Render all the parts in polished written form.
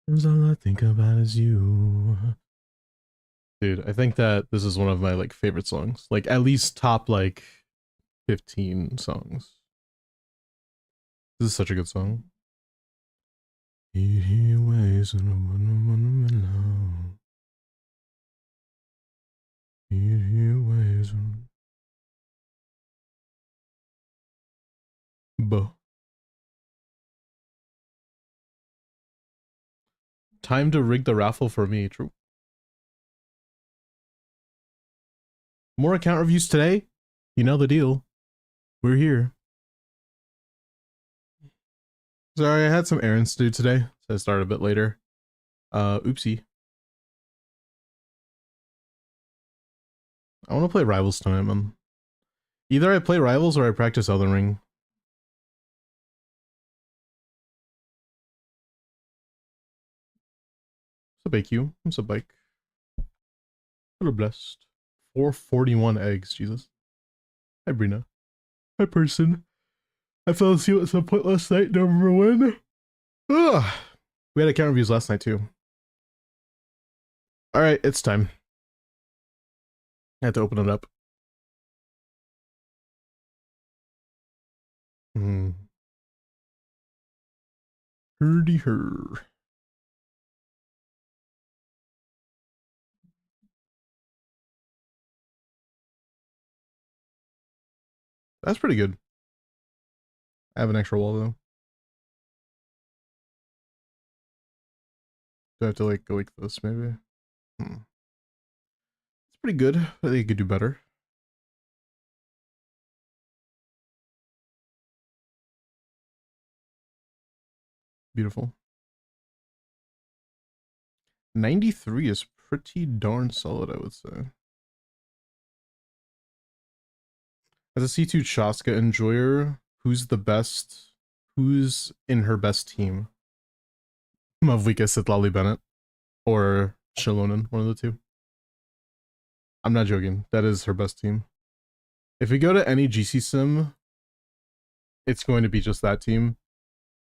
'Cause all I think about is you. Dude, I think that this is one of my like favorite songs. Like at least top like 15 songs. This is such a good song. Time to rig the raffle for me. True. More account reviews today. You know the deal. We're here. Sorry, I had some errands to do today, so I started a bit later. Oopsie. I want to play Rivals tonight, man. Either I play Rivals or I practice Elden Ring. What's up, AQ? What's up, Bike? Little blessed. 441 eggs, Jesus. Hi, Brina. Hi, person. I fell asleep at some point last night, don't remember when. Ugh. We had account reviews last night, too. Alright, it's time. I had to open it up. Herdy her. That's pretty good. I have an extra wall, though. Do I have to, like, go like this, maybe? It's pretty good. I think you could do better. Beautiful. 93 is pretty darn solid, I would say. As a C2 Chaska enjoyer, who's the best? Who's in her best team? Mavlika Sitlali Bennett or Shilonen, one of the two. I'm not joking. That is her best team. If we go to any GC sim, it's going to be just that team.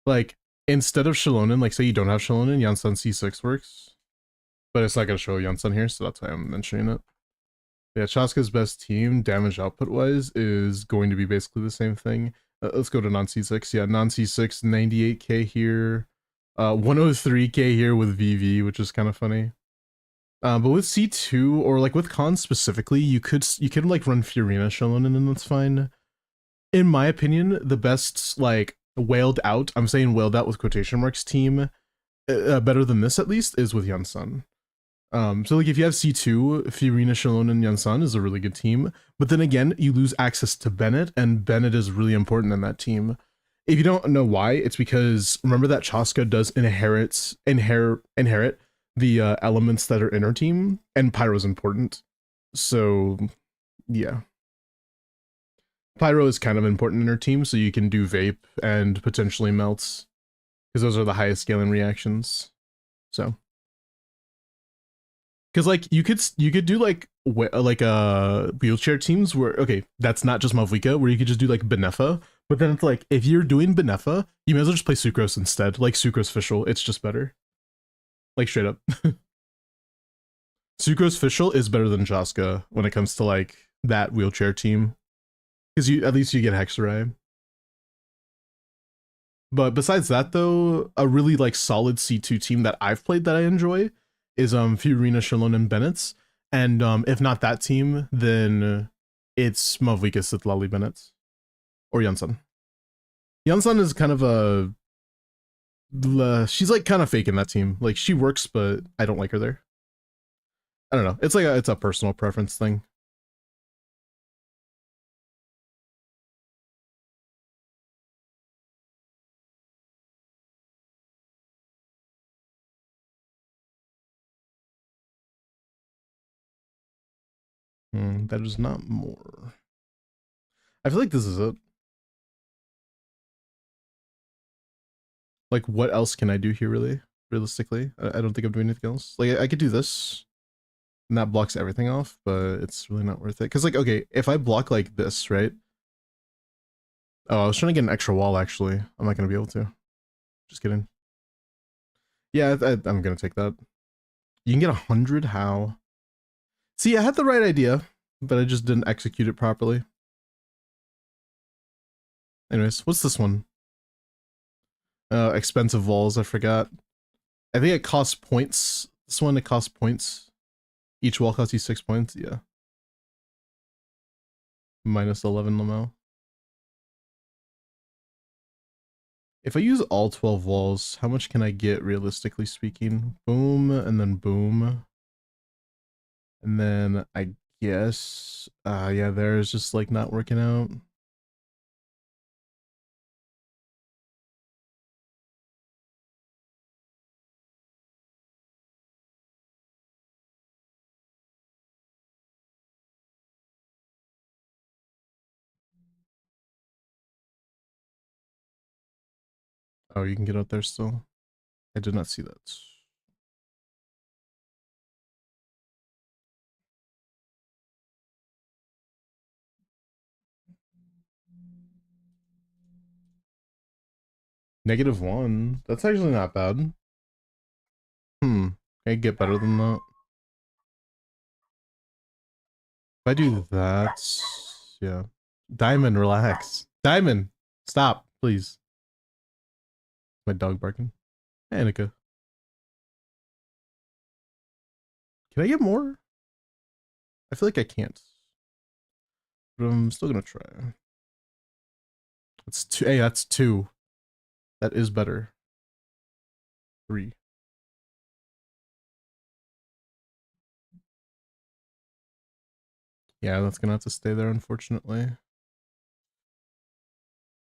Like, instead of Shilonen, like say you don't have Shilonen, Yansan C6 works. But it's not going to show Yansan here, so that's why I'm mentioning it. Yeah, Chaska's best team, damage output wise, is going to be basically the same thing. Let's go to non C6. Yeah, non C6, 98k here, 103k here with VV, which is kind of funny. But with C2 or like with Khan specifically, you could like run Fiorina Shilonen and that's fine. In my opinion, the best like wailed out, I'm saying wailed out with quotation marks team, better than this at least, is with Yansan. So like if you have C2, Fiorina, Shalon, and Yansan is a really good team. But then again, you lose access to Bennett, and Bennett is really important in that team. If you don't know why, it's because remember that Chaska does inherit the elements that are in her team, and Pyro is important. So yeah. Pyro is kind of important in her team, so you can do Vape and potentially Melts, because those are the highest scaling reactions. So because like you could do like wheelchair teams where okay that's not just Mavlika where you could just do like Benefa, but then it's like if you're doing Benefa you may as well just play Sucrose instead, like Sucrose Fischl, it's just better, like straight up. Sucrose Fischl is better than Jaska when it comes to like that wheelchair team because you at least you get Hexaray. But besides that though, a really like solid C2 team that I've played that I enjoy is Fiorina, Shalon, and Bennett's. And if not that team, then it's Mavlika Sitlali Bennett's. Or Yansan. Yansan is kind of a she's like kind of fake in that team. Like she works, but I don't like her there. I don't know. It's like it's a personal preference thing. That is not more. I feel like this is it. Like, what else can I do here, really? Realistically, I don't think I'm doing anything else. Like, I could do this, and that blocks everything off, but it's really not worth it. Because, like, okay, if I block like this, right? Oh, I was trying to get an extra wall, actually. I'm not going to be able to. Just kidding. Yeah, I'm gonna take that. You can get 100? How? See, I had the right idea, but I just didn't execute it properly. Anyways, what's this one? Expensive walls, I forgot. I think it costs points. This one, it costs points. Each wall costs you 6 points, yeah. Minus 11 Lamel. If I use all 12 walls, how much can I get realistically speaking? Boom, and then boom. And then I guess, yeah, there's just like not working out. Oh, you can get out there still. I did not see that. -1. That's actually not bad. I get better than that. If I do that, yeah. Diamond, relax. Diamond, stop, please. My dog barking. Hey, Annika. Can I get more? I feel like I can't. But I'm still gonna try. That's 2. Hey, that's 2. That is better. 3. Yeah, that's gonna have to stay there, unfortunately.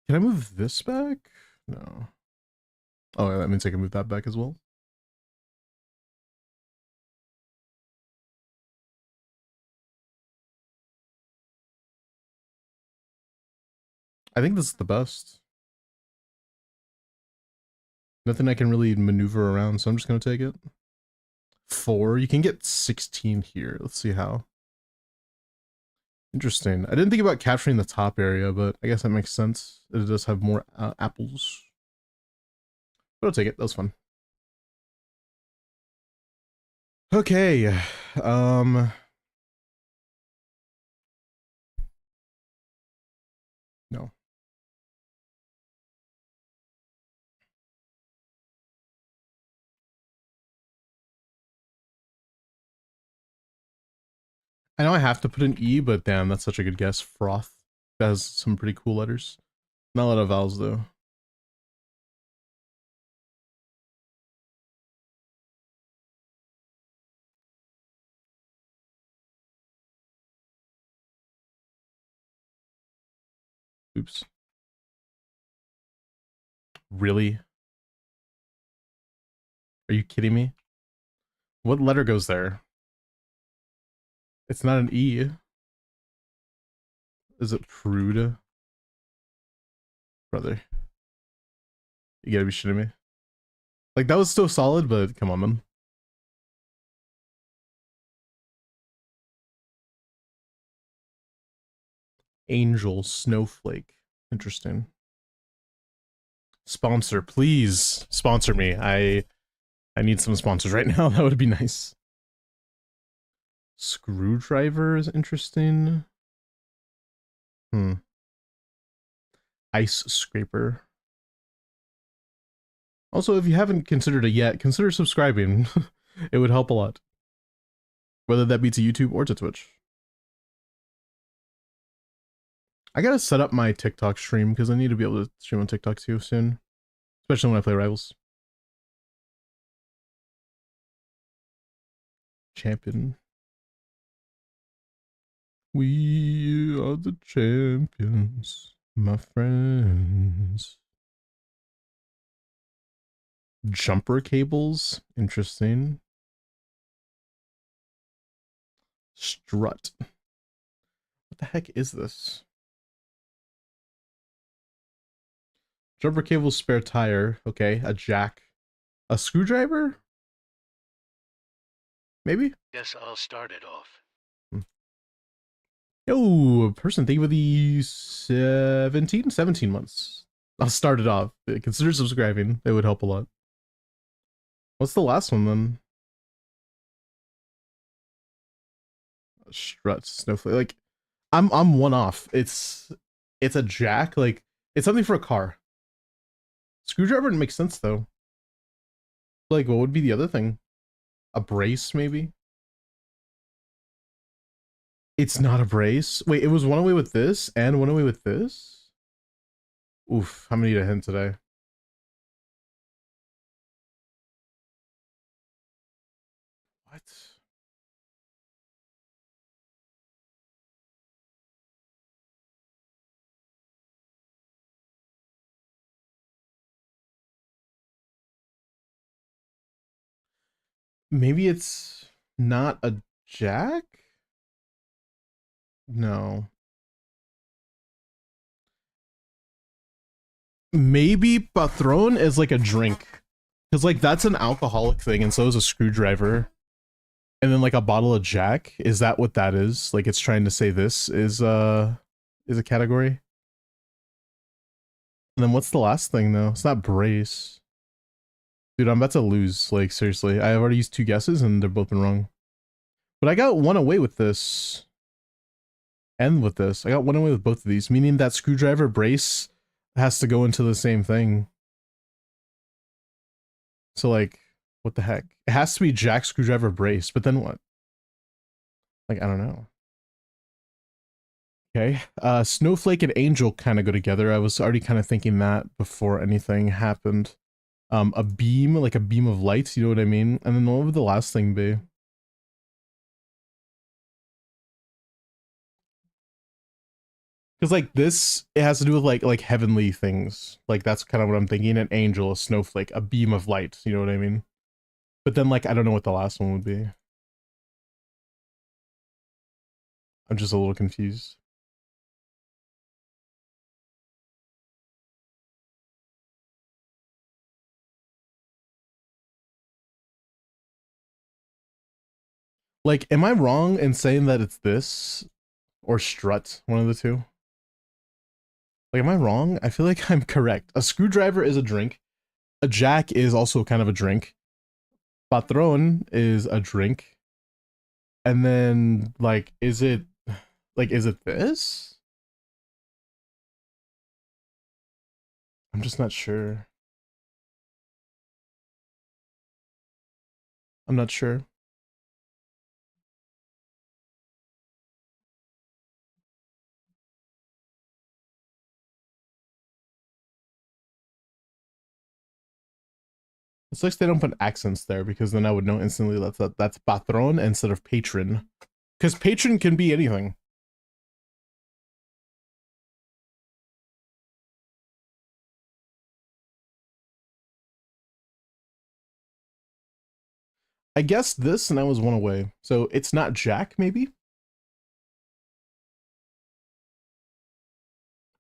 Can I move this back? No. Oh, that means I can move that back as well. I think this is the best. Nothing I can really maneuver around, so I'm just gonna take it. 4. You can get 16 here. Let's see how. Interesting. I didn't think about capturing the top area, but I guess that makes sense. It does have more apples. But I'll take it. That was fun. Okay. No. I know I have to put an E, but damn, that's such a good guess. Froth. That has some pretty cool letters. Not a lot of vowels, though. Oops. Really? Are you kidding me? What letter goes there? It's not an E. Is it prude? Brother. You gotta be shitting me. Like, that was still solid, but come on, man. Angel Snowflake. Interesting. Sponsor, please sponsor me. I need some sponsors right now. That would be nice. Screwdriver is interesting. Ice scraper. Also, if you haven't considered it yet, consider subscribing. It would help a lot. Whether that be to YouTube or to Twitch. I gotta set up my TikTok stream because I need to be able to stream on TikTok too soon. Especially when I play Rivals. Champion. We are the champions, my friends. Jumper cables. Interesting. Strut. What the heck is this? Jumper cable, spare tire. Okay, a jack. A screwdriver? Maybe? Guess I'll start it off. Yo, person, thank you for the 17 months. I'll start it off. Consider subscribing. It would help a lot. What's the last one then? Strut, snowflake. Like, I'm one off. It's a jack. Like, it's something for a car. Screwdriver makes sense though. Like, what would be the other thing? A brace, maybe? It's not a brace. Wait, it was one away with this and one away with this? Oof, I'm gonna need a hint today. What? Maybe it's not a jack? No. Maybe Patron is like a drink. Because, like, that's an alcoholic thing, and so is a screwdriver. And then, like, a bottle of Jack. Is that what that is? Like, it's trying to say this is a category? And then what's the last thing, though? It's not brace. Dude, I'm about to lose. Like, seriously. I've already used two guesses, and they've both been wrong. But I got one away with this. And with this. I got one away with both of these, meaning that screwdriver brace has to go into the same thing. So, like, what the heck? It has to be Jack screwdriver brace, but then what? Like, I don't know. Okay. Snowflake and Angel kind of go together. I was already kind of thinking that before anything happened. A beam, like a beam of light, you know what I mean? And then what would the last thing be? Because like this, it has to do with like heavenly things. Like that's kind of what I'm thinking. An angel, a snowflake, a beam of light, you know what I mean? But then like I don't know what the last one would be. I'm just a little confused. Like, am I wrong in saying that it's this or strut, one of the two? Like, am I wrong? I feel like I'm correct. A screwdriver is a drink. A jack is also kind of a drink. Patron is a drink. And then, like, is it this? I'm just not sure. I'm not sure. It's like they don't put accents there because then I would know instantly that's patron instead of patron. Because patron can be anything. I guess this and I was one away. So it's not Jack, maybe?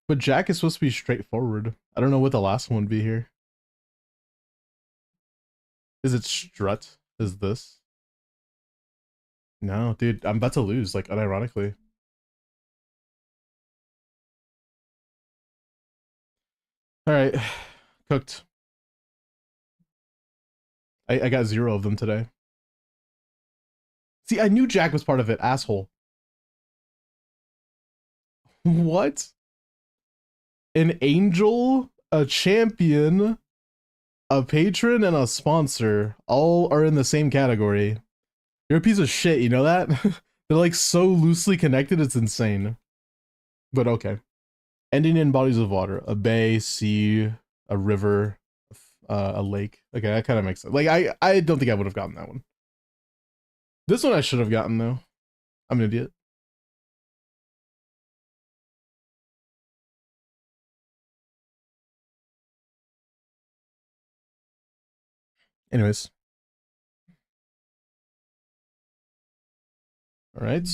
But Jack is supposed to be straightforward. I don't know what the last one would be here. Is it strut? Is this? No, dude, I'm about to lose, like, unironically. Alright. Cooked. I got 0 of them today. See, I knew Jack was part of it, asshole. What? An angel, a champion, a patron, and a sponsor all are in the same category. You're a piece of shit, you know that? They're like so loosely connected, it's insane. But okay. Ending in bodies of water, a bay, sea, a river, a lake. Okay, that kind of makes sense. Like I don't think I would have gotten that one. This one I should have gotten though. I'm an idiot. Anyways, all right,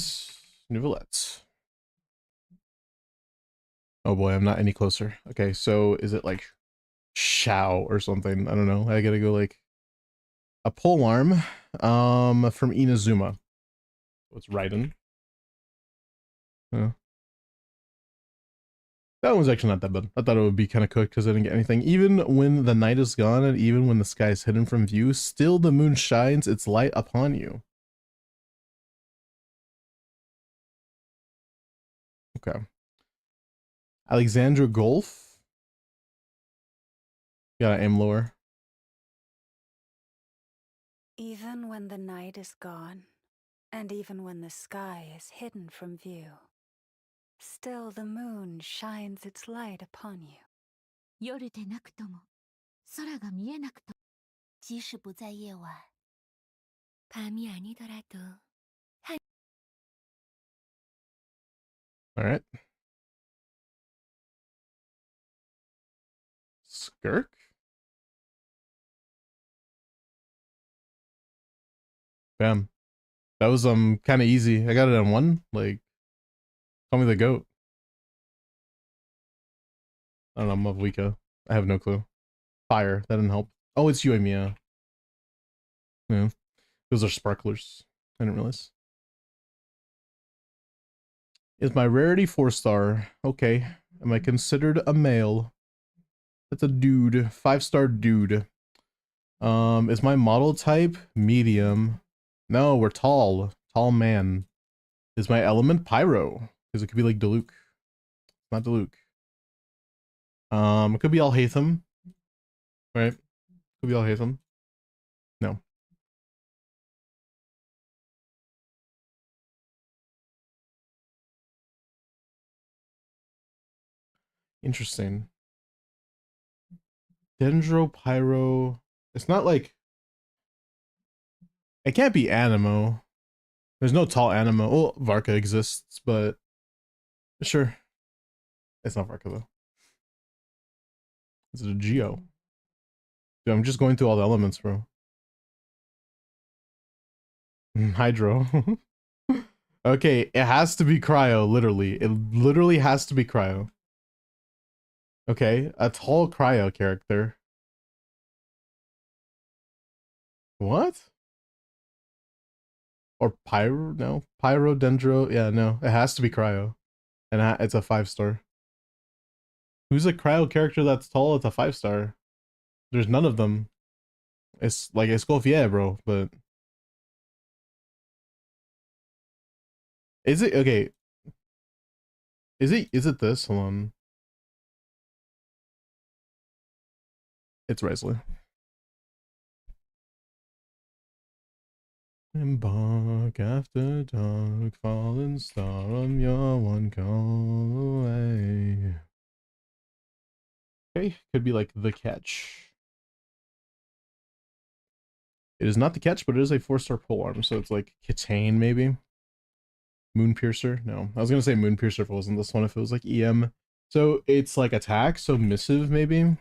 Nouvellette. Oh boy, I'm not any closer. Okay, so is it like Shao or something? I don't know. I gotta go like a pole arm, from Inazuma. What's Raiden? That one was actually not that bad. I thought it would be kind of cooked because I didn't get anything. Even when the night is gone and even when the sky is hidden from view, still the moon shines its light upon you. Okay. Alexandra Golf. Gotta aim lower. Even when the night is gone, and even when the sky is hidden from view, still the moon shines its light upon you. 夜でなくとも、空が見えなくとも。即使不在夜晚，밤이 아니더라도. All right. Skirk. Bam. That was kind of easy. I got it on one. Like, call me the goat. I don't know, Mavwika. I have no clue. Fire. That didn't help. Oh, it's you and Mia. Yeah. Those are sparklers. I didn't realize. Is my rarity 4-star? Okay. Am I considered a male? That's a dude. 5-star dude. Is my model type medium? No, we're tall. Tall man. Is my element pyro? Because it could be like Diluc. Not Diluc. It could be Alhaitham. Right? Could be Alhaitham. No. Interesting. Dendro Pyro. It's not like. It can't be Animo. There's no tall Animo. Well, Varka exists, but sure. It's not Varka though. It's a Geo. Dude, I'm just going through all the elements, bro. Hydro. Okay, it has to be Cryo, literally. It literally has to be Cryo. Okay, a tall Cryo character. What? Or Pyro? No. Pyro, Dendro. Yeah, no. It has to be Cryo. And it's a 5-star. Who's a Cryo character that's tall? It's a 5-star. There's none of them. It's like Escoffier, bro, but. Is it okay? Is it this? Hold on. It's Risley. Embark after dark, fallen star on your one call away. Okay, could be like the catch. It is not the catch, but it is a 4-star polearm, so it's like Kitane maybe. Moonpiercer? No, I was gonna say Moonpiercer if it wasn't this one. If it was like EM, so it's like attack, so missive maybe.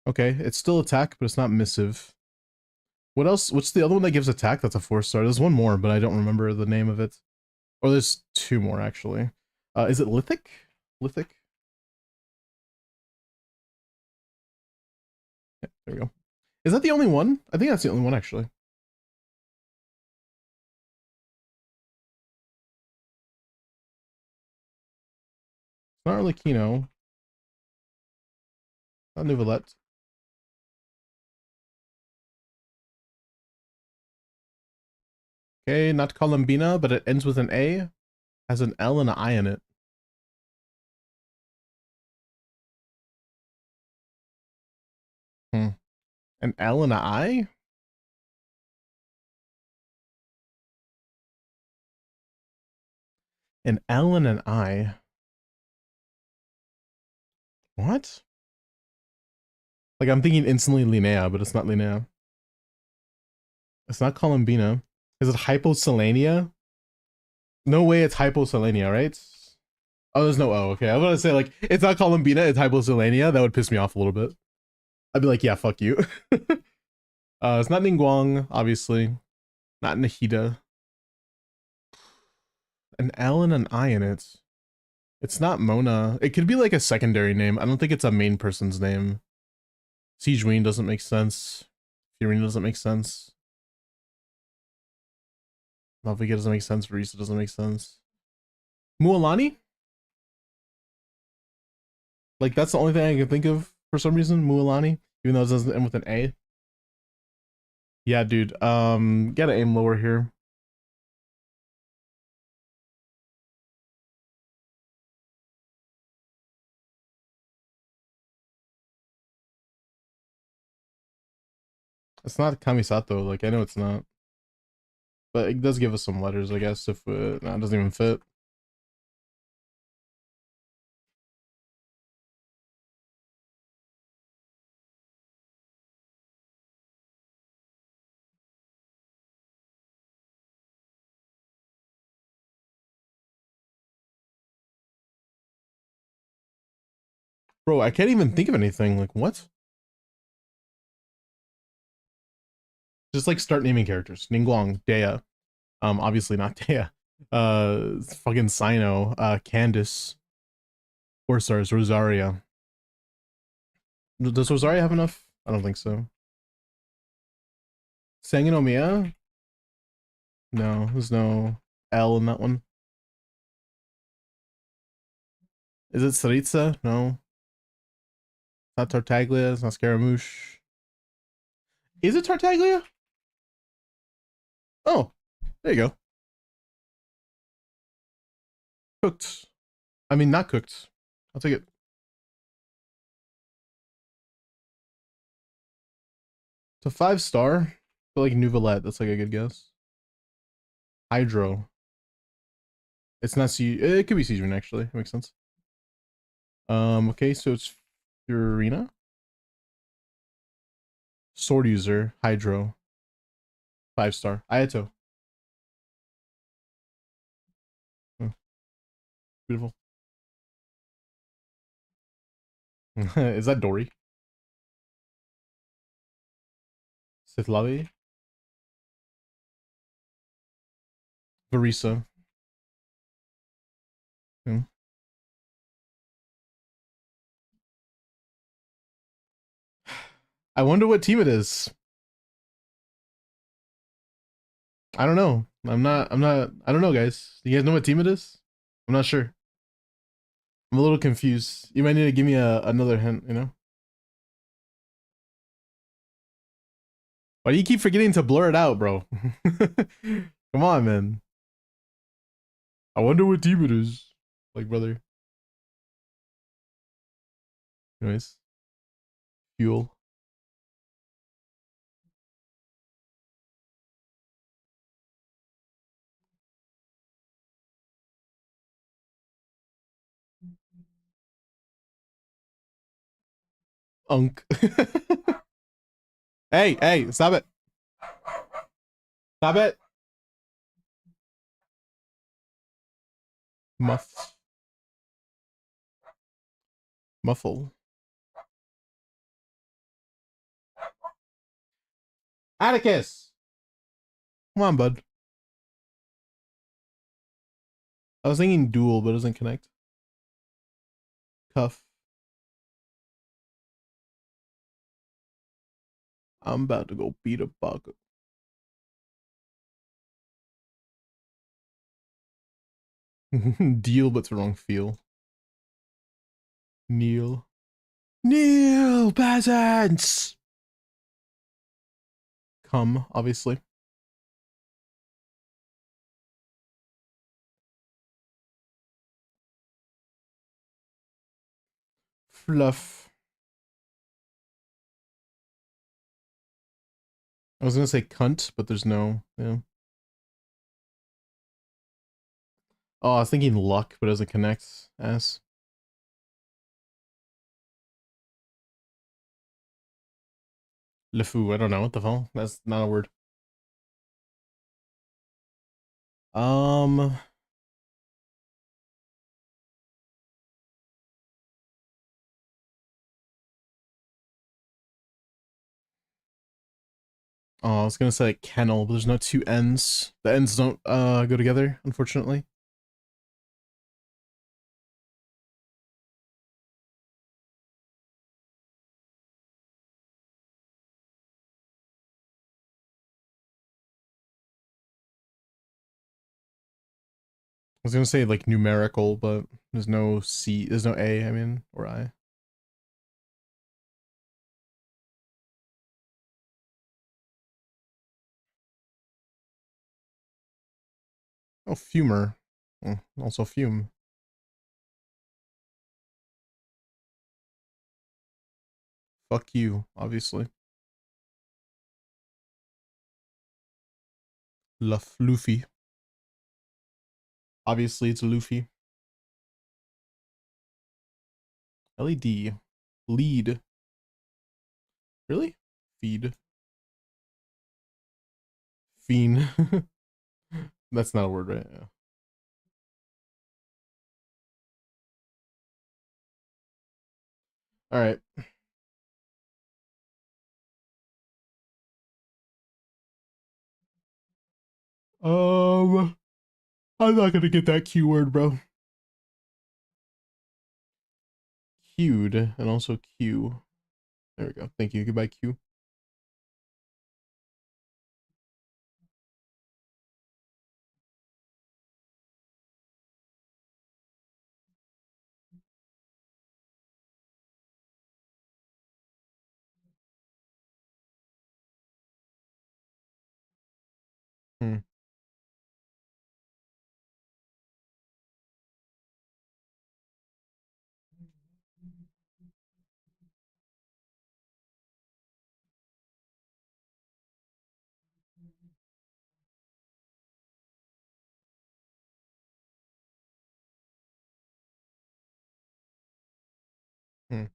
Okay, it's still attack, but it's not missive. What else? What's the other one that gives attack? That's a 4-star. There's one more, but I don't remember the name of it. Or there's 2 more actually. Is it Lithic? Lithic? Yeah, there we go. Is that the only one? I think that's the only one actually. It's not really Kino. Not Nuvolette. Okay, not Columbina, but it ends with an A. Has an L and an I in it. An L and an I? An L and an I. What? Like I'm thinking instantly Linnea, but it's not Linnea. It's not Columbina. Is it Hyposelenia? No way it's Hyposelenia, right? Oh, there's no O. Okay, I was gonna say like it's not Columbina, it's Hyposelenia. That would piss me off a little bit. I'd be like, yeah, fuck you. It's not Ningguang, obviously. Not Nahida. An L and an I in it. It's not Mona. It could be like a secondary name. I don't think it's a main person's name. Siegeween doesn't make sense. Fiorina doesn't make sense. Malvika doesn't make sense. Risa doesn't make sense. Mualani? Like that's the only thing I can think of for some reason. Mualani, even though it doesn't end with an A. Yeah, dude. Gotta aim lower here. It's not Kamisato. Like I know it's not, but it does give us some letters, I guess. If no, it doesn't even fit. Bro, I can't even think of anything. Like what? Just like start naming characters. Ningguang, Dea. Obviously not Dea. Fucking Sino. Candace. Four stars. Rosaria. Does Rosaria have enough? I don't think so. Sanginomiya? No, there's no L in that one. Is it Saritza? No. It's not Tartaglia. It's not Scaramouche. Is it Tartaglia? Oh, there you go. Cooked. I mean, not cooked. I'll take it. It's a 5-star. But like Nouvelette, that's like a good guess. Hydro. It's not C. It could be Caesar actually. That makes sense. Okay, so it's Furina. Sword user, Hydro. 5-star. Ayato. Oh, beautiful. Is that Dory? Sithlavi? Varisa. Hmm. I wonder what team it is. I don't know. I don't know, guys. You guys know what team it is? I'm not sure. I'm a little confused. You might need to give me another hint, you know? Why do you keep forgetting to blur it out, bro? Come on, man. I wonder what team it is. Like, brother. Anyways. Fuel. Unk. Hey, hey, stop it. Stop it. Muff. Muffle. Atticus! Come on, bud. I was thinking duel, but it doesn't connect. Cuff. I'm about to go beat a bug. Deal, but's the wrong feel. Kneel. Kneel, peasants! Come, obviously. Fluff. I was gonna say cunt, but there's no, yeah. Oh, I was thinking luck, but it doesn't connect. S. LeFou, I don't know. What the hell? That's not a word. Um. Oh, I was gonna say like kennel, but there's no two N's. The N's don't go together, unfortunately. I was gonna say like numerical, but there's no C, there's no A, I mean, or I. Oh, fumer. Also fume. Fuck you, obviously. Luffy. Obviously, it's Luffy. LED. Lead. Really? Feed. Fiend. That's not a word, right? Yeah. All right. I'm not gonna get that Q word, bro. Queued and also Q. There we go. Thank you. Goodbye, Q. Hmm. Hmm.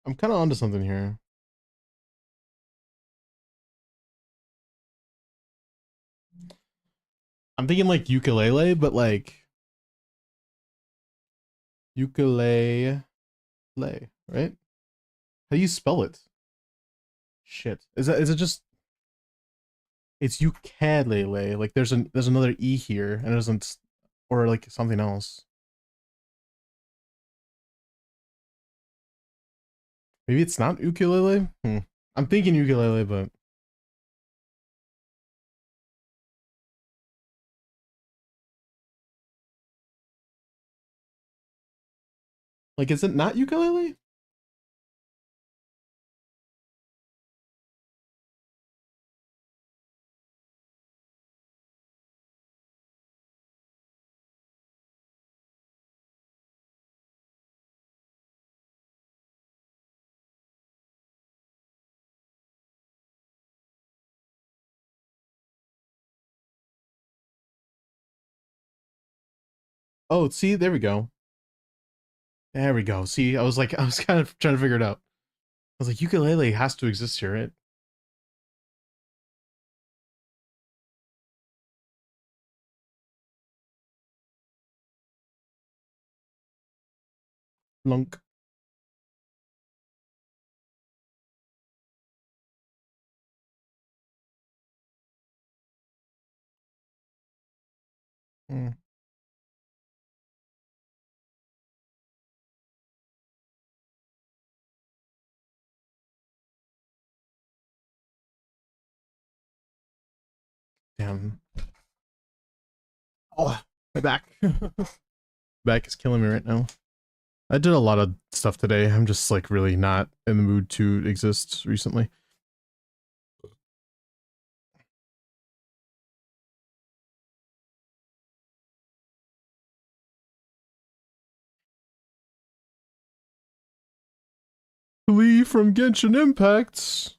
I'm kind of onto something here. I'm thinking like ukulele, but like ukulele, right? How do you spell it? Shit. Is it just it's ukulele? Like there's another e here and there's an or like something else. Maybe it's not ukulele. I'm thinking ukulele, but like is it not ukulele? Oh, see, there we go. There we go. See, I was kind of trying to figure it out. I was like, ukulele has to exist here, right? Lunk. Mm. Damn. Oh, my back. Back is killing me right now. I did a lot of stuff today. I'm just like really not in the mood to exist recently. Flee from Genshin Impacts.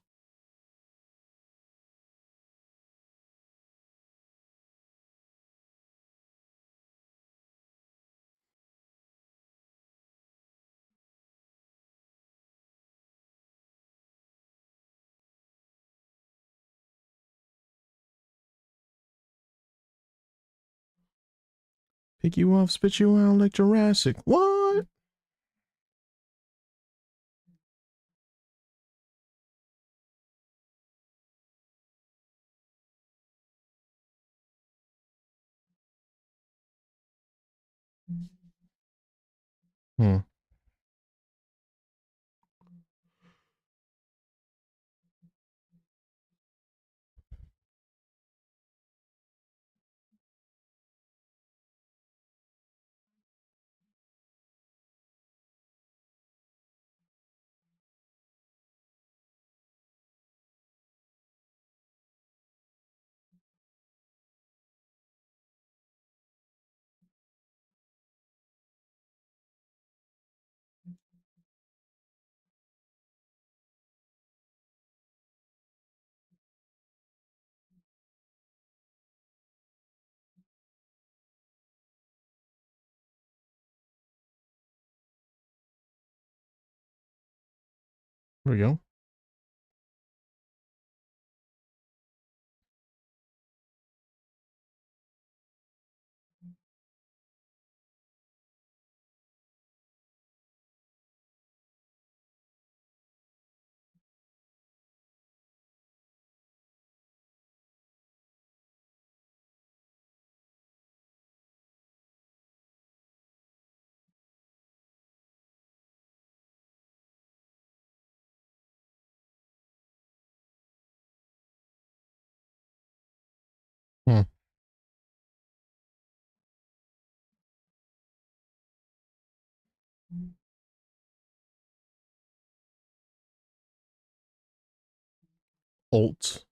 Pick you up, spit you out like Jurassic. What? Hmm. There we go. Hmm. Alt.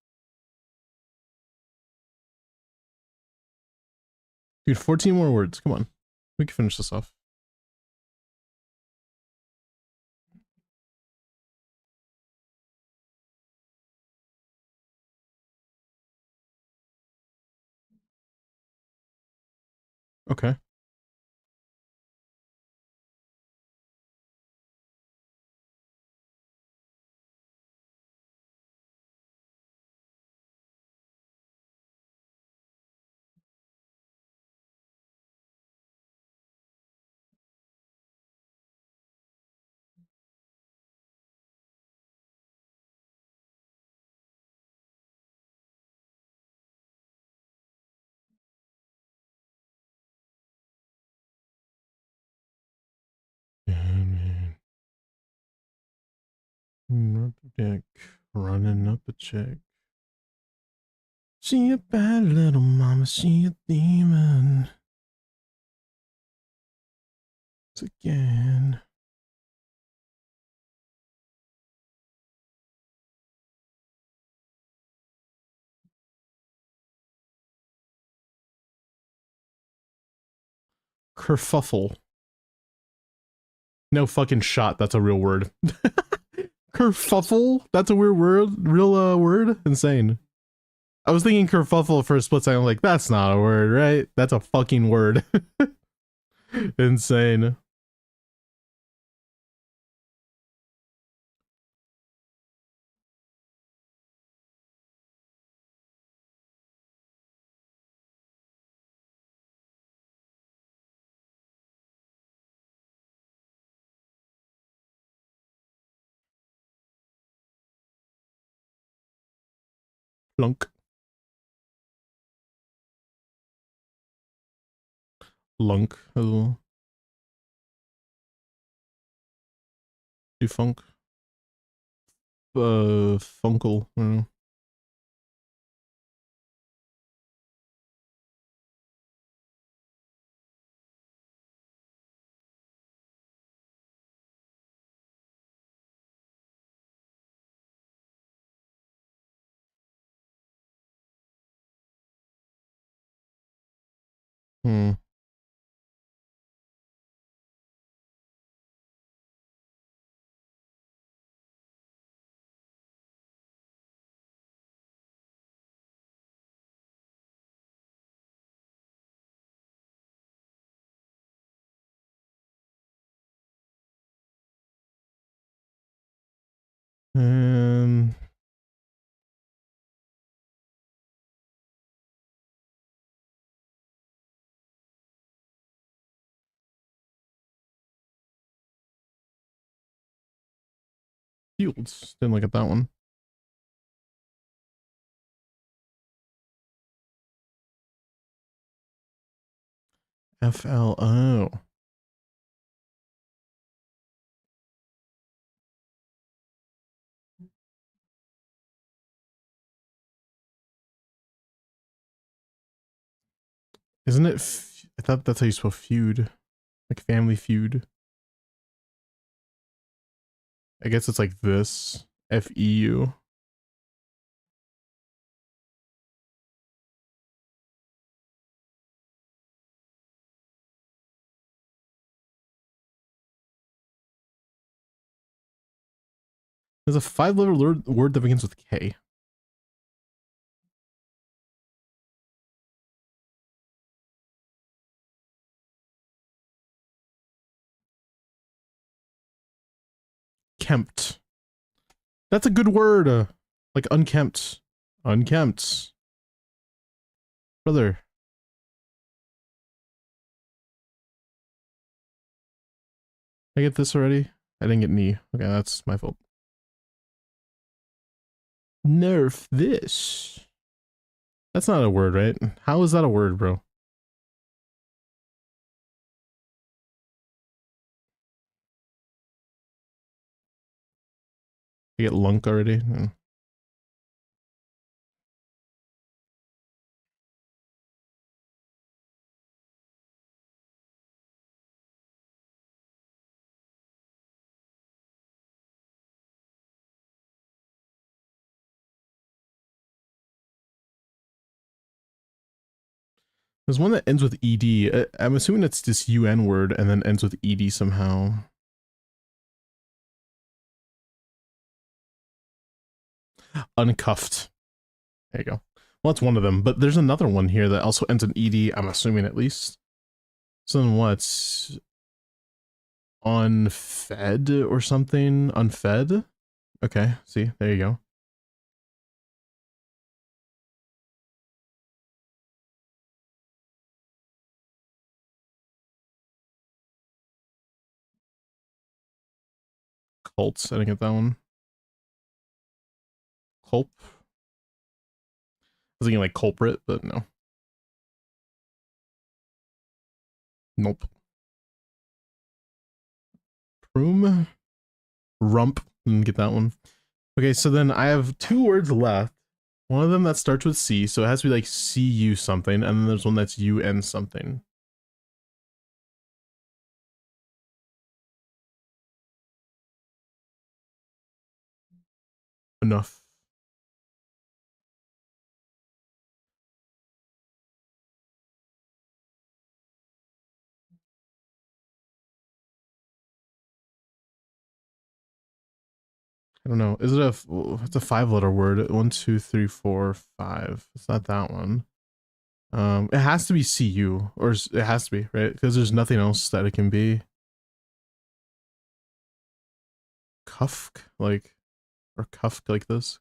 Dude, 14 more words. Come on. We can finish this off. Okay. Running up a dick, running up a chick. She a bad little mama, she a demon. It's again. Kerfuffle. No fucking shot. That's a real word. Kerfuffle? That's a weird word. Real word? Insane. I was thinking kerfuffle for a split second. I'm like, that's not a word, right? That's a fucking word. Insane. Lunk. Lunk as well. Defunk. Funkle. I don't know. Hmm. Um. Fields. Didn't look at that one. FLO. Isn't it? I thought that's how you spell feud, like Family Feud. I guess it's like this. FEU. There's a 5-letter word that begins with K. Kempt. That's a good word. Like unkempt. Unkempt. Brother. I get this already? I didn't get knee. Okay, that's my fault. Nerf this. That's not a word, right? How is that a word, bro? I get lunk already? There's one that ends with ed. I'm assuming it's this UN word and then ends with ed somehow. Uncuffed. There you go. Well, that's one of them, but there's another one here that also ends in ed, I'm assuming at least. So then what's unfed or something? Unfed? Okay, see, there you go. Cults, I didn't get that one. Culp. I was thinking like culprit, but no. Nope. Proom. Rump. Didn't get that one. Okay, so then I have 2 words left. One of them that starts with C, so it has to be like CU something, and then there's one that's UN something. Enough. I don't know. Is it it's a 5-letter word. 1, 2, 3, 4, 5. It's not that one. It has to be CU, or it has to be, right? Because there's nothing else that it can be. Kufk, like, or Kufk like this.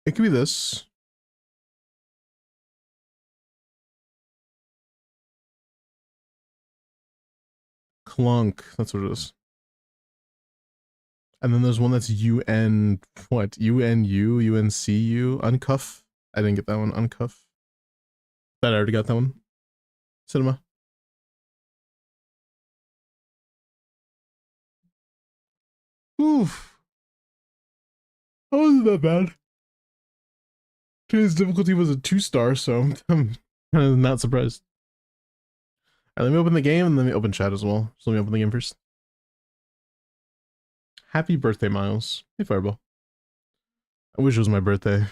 It could be this. Clunk, that's what it is. And then there's one that's UN, what? UNU, UNCU, uncuff. I didn't get that one, uncuff. Bet I already got that one. Cinema. Oof. That wasn't that bad. Today's difficulty was a 2-star, so I'm kind of not surprised. Alright, let me open the game and let me open chat as well. So let me open the game first. Happy birthday, Miles. Hey, Fireball. I wish it was my birthday.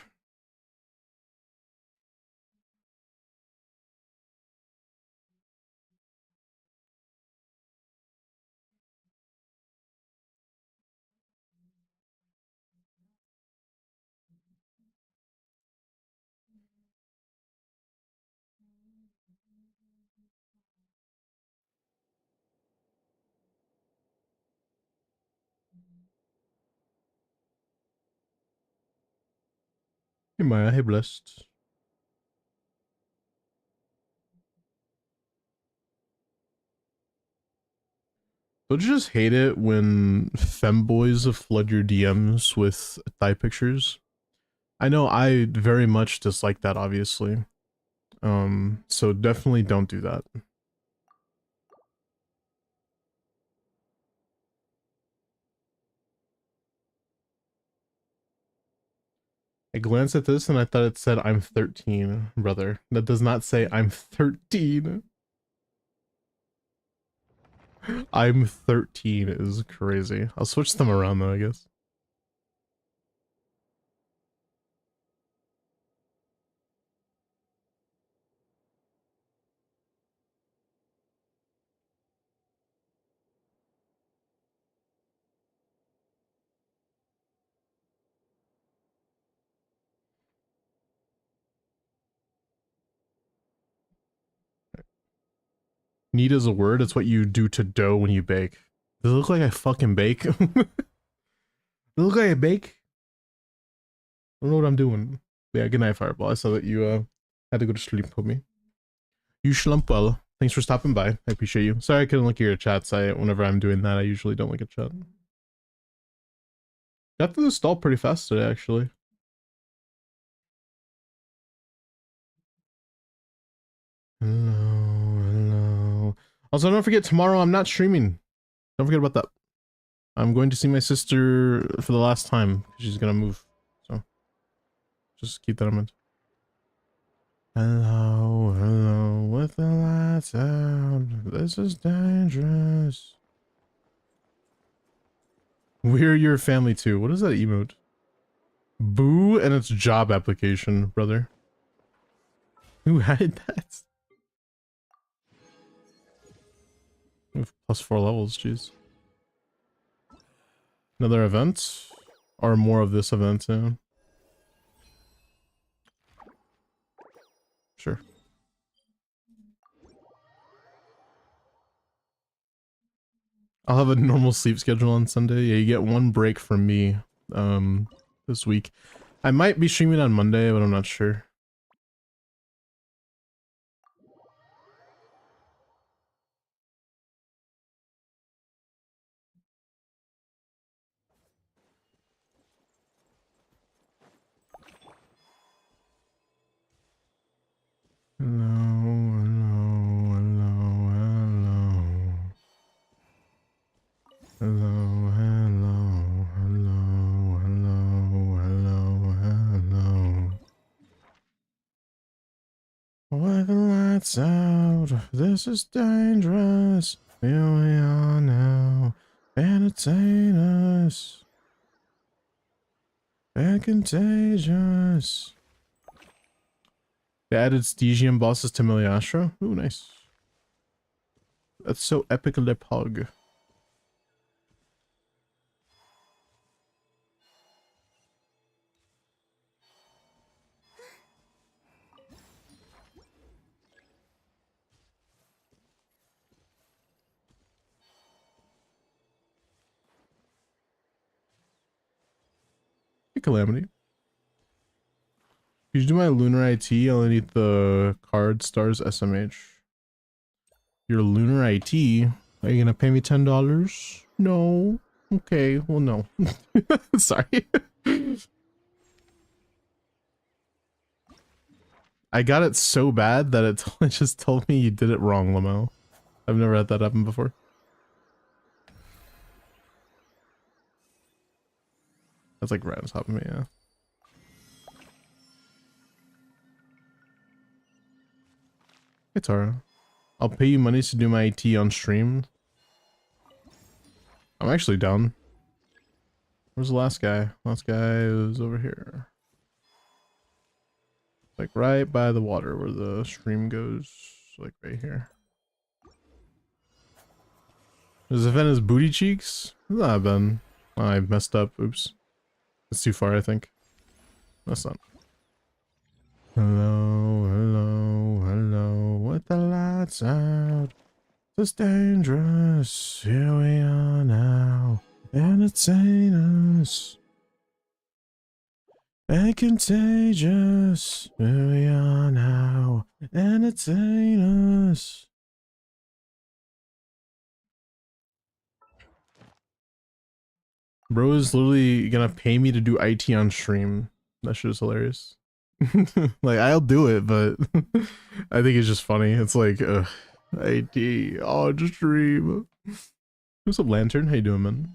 Hey, Maya. Hey, Blessed. Don't you just hate it when femboys flood your DMs with thigh pictures? I know I very much dislike that, obviously. So definitely don't do that. glanced at this and I thought it said I'm 13, brother. That does not say I'm 13. I'm 13 is crazy. I'll switch them around though, I guess. Knead is a word. It's what you do to dough when you bake. Does it look like I fucking bake? Does it look like I bake? I don't know what I'm doing. Yeah, good night, Fireball. I saw that you had to go to sleep, homie. You slump well. Thanks for stopping by. I appreciate you. Sorry I couldn't look at your chats. Whenever I'm doing that, I usually don't look at chat. Got through the stall pretty fast today, actually. Hello. Also, don't forget, tomorrow I'm not streaming. Don't forget about that. I'm going to see my sister for the last time. She's gonna move. So, just keep that in mind. Hello, hello, with the lights out. This is dangerous. We're your family too. What is that emote? Boo and its job application, brother. Who added that? We have +4 levels, jeez. Another event? Or more of this event, yeah. Sure. I'll have a normal sleep schedule on Sunday. Yeah, you get one break from me this week. I might be streaming on Monday, but I'm not sure. Hello, hello, hello, hello. Hello, hello, hello, hello, hello, hello. With the lights out, this is dangerous. Here we are now. Entertain us. And contagious. They added Stygian bosses to Miliastra. Ooh, nice. That's so epically pog. Hey, Calamity. Could you do my Lunar IT? I only need the card stars SMH. Your Lunar IT? Are you gonna pay me $10? No. Okay, well no. Sorry. I got it so bad that it just told me you did it wrong, Lamo. I've never had that happen before. That's like right on top of me, yeah. Hey Tara. I'll pay you money to do my IT on stream. I'm actually down. Where's the last guy? Last guy was over here. Like right by the water where the stream goes. Like right here. Does it his booty cheeks? Ah, Ben. I messed up. Oops. That's too far, I think. That's not. Hello, hello, hello. With the lights out. It's dangerous. Here we are now. Entertain us. And contagious. Here we are now. Entertain us. Bro is literally gonna pay me to do IT on stream. That shit is hilarious. Like, I'll do it, but I think it's just funny. It's like, IT on stream. What's up, Lantern? How you doing, man?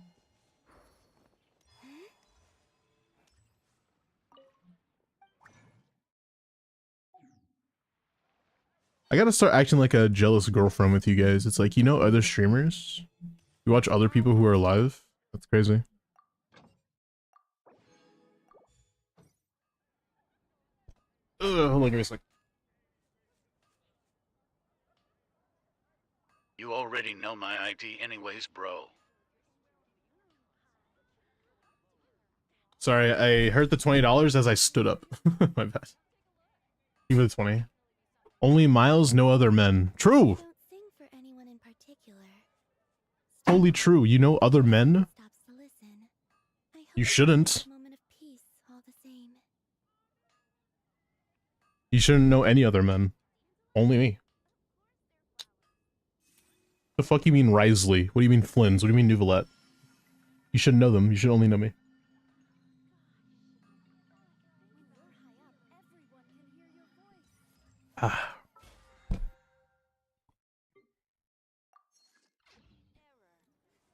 I gotta start acting like a jealous girlfriend with you guys. It's like, you know, other streamers? You watch other people who are live? That's crazy. Hold on, give me a sec. You already know my ID anyways, bro. Sorry, I heard the $20 as I stood up. My bad. Give me the 20. Only Miles, no other men. True! Don't sing for anyone in particular. Totally true. You know other men? Stops to listen. I hope You shouldn't. it's a moment of peace all the same. You shouldn't know any other men. Only me. The fuck you mean Risley? What do you mean Flynn's? What do you mean Nouvelette? You shouldn't know them. You should only know me. Ah.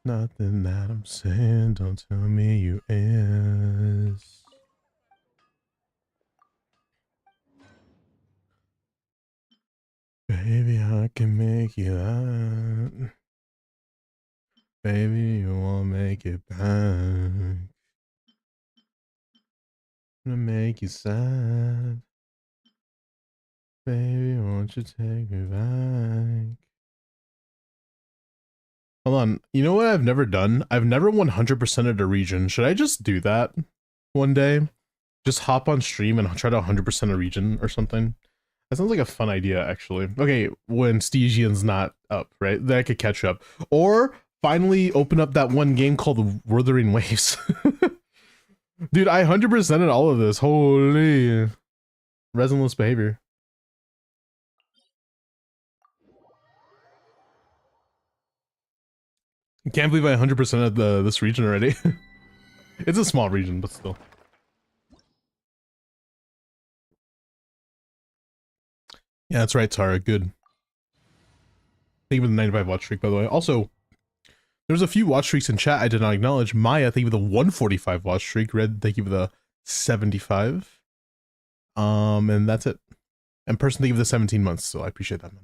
Nothing that I'm saying, don't tell me you is. Baby, I can make you that. Baby, you won't make it back. I'm gonna make you sad. Baby, won't you take me back? Hold on. You know what I've never done? I've never 100%ed a region. Should I just do that one day? Just hop on stream and try to 100% a region or something? That sounds like a fun idea, actually. Okay, when Stygian's not up, right? Then I could catch up. Or finally open up that one game called Wuthering Waves. Dude, I 100%ed all of this. Holy. Resinless behavior. I can't believe I 100%ed this region already. It's a small region, but still. Yeah, that's right, Tara. Good. Thank you for the 95 watch streak, by the way. Also, there's a few watch streaks in chat I did not acknowledge. Maya, thank you for the 145 watch streak. Red, thank you for the 75. And that's it. And Person, thank you for the 17 months, so I appreciate that, man.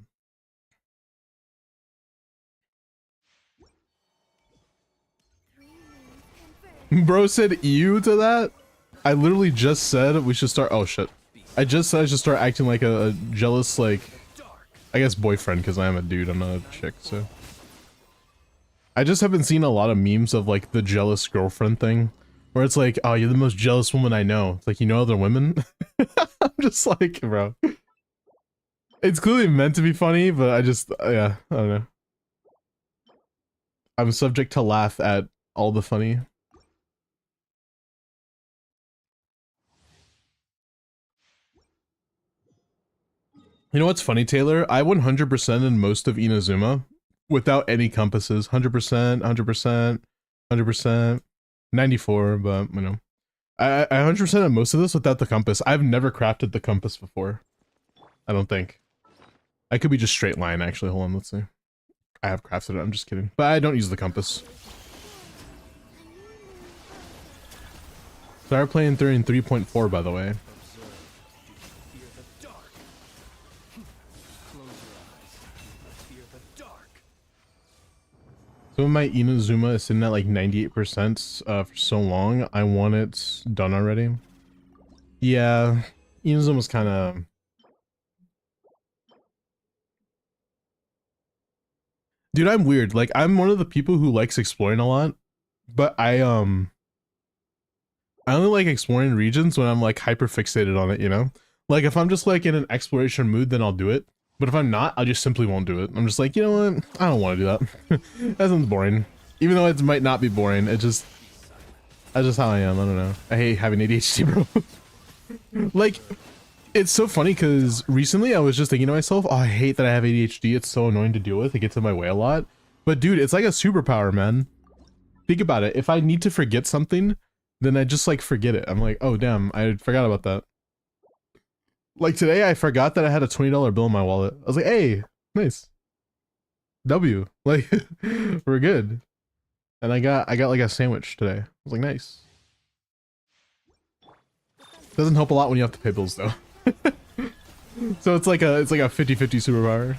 Bro said ew to that? I literally just said we should start- oh shit. I just said I should start acting like a jealous, like, I guess boyfriend, because I am a dude, I'm not a chick, so. I just haven't seen a lot of memes of, like, the jealous girlfriend thing, where it's like, oh, you're the most jealous woman I know. It's like, you know other women? I'm just like, bro. It's clearly meant to be funny, but I just, yeah, I don't know. I'm subject to laugh at all the funny. You know what's funny, Taylor? I 100% in most of Inazuma without any compasses. 100%, 100%, 100%, 94, but, you know. I 100% in most of this without the compass. I've never crafted the compass before. I don't think. I could be just straight line, actually. Hold on, let's see. I have crafted it, I'm just kidding. But I don't use the compass. Started playing 3.4, by the way. Some of my Inazuma is sitting at like 98% for so long. I want it done already. Yeah, Inazuma's kind of... Dude, I'm weird. Like, I'm one of the people who likes exploring a lot, but I only like exploring regions when I'm like hyper fixated on it, you know? Like, if I'm just like in an exploration mood, then I'll do it. But if I'm not, I just simply won't do it. I'm just like, you know what? I don't want to do that. That sounds boring. Even though it might not be boring, that's just how I am. I don't know. I hate having ADHD, bro. Like, it's so funny because recently I was just thinking to myself, oh, I hate that I have ADHD. It's so annoying to deal with. It gets in my way a lot. But dude, it's like a superpower, man. Think about it. If I need to forget something, then I just like forget it. I'm like, oh damn, I forgot about that. Like today, I forgot that I had a $20 bill in my wallet. I was like, hey, nice. W. Like, we're good. And I got like a sandwich today. I was like, nice. Doesn't help a lot when you have to pay bills though. So it's like a 50-50 superpower.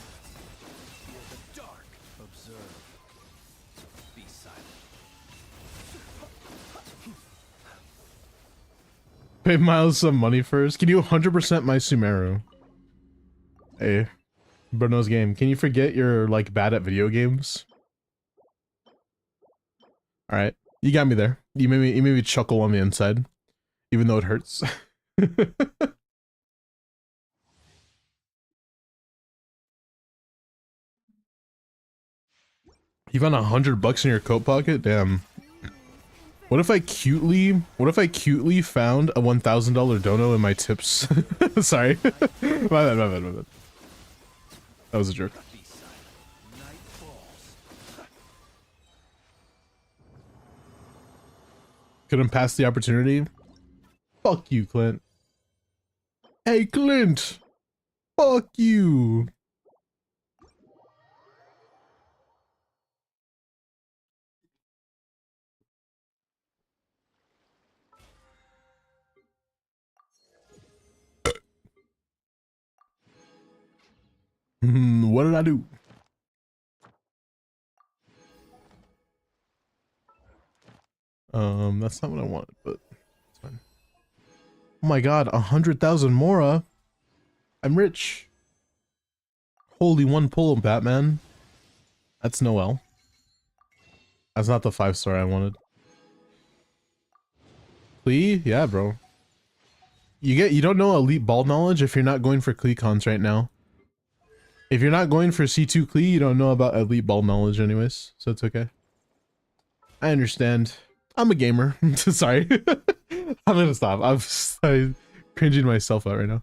Pay Miles some money first. Can you 100% my Sumeru? Hey, Bruno's game. Can you forget you're like bad at video games? All right, you got me there. You made me chuckle on the inside, even though it hurts. You found $100 in your coat pocket? Damn. What if I cutely found a $1,000 dono in my tips? Sorry. My bad. That was a joke. Couldn't pass the opportunity? Fuck you, Clint. Hey, Clint! Fuck you! What did I do? That's not what I wanted, but it's fine. Oh my god, 100,000 Mora? I'm rich. Holy one pull, Batman. That's Noel. That's not the 5-star I wanted. Klee? Yeah, bro. You don't know elite ball knowledge if you're not going for Klee cons right now. If you're not going for C2 Klee, you don't know about elite ball knowledge anyways, so it's okay. I understand. I'm a gamer. Sorry. I'm gonna stop. I'm cringing myself out right now.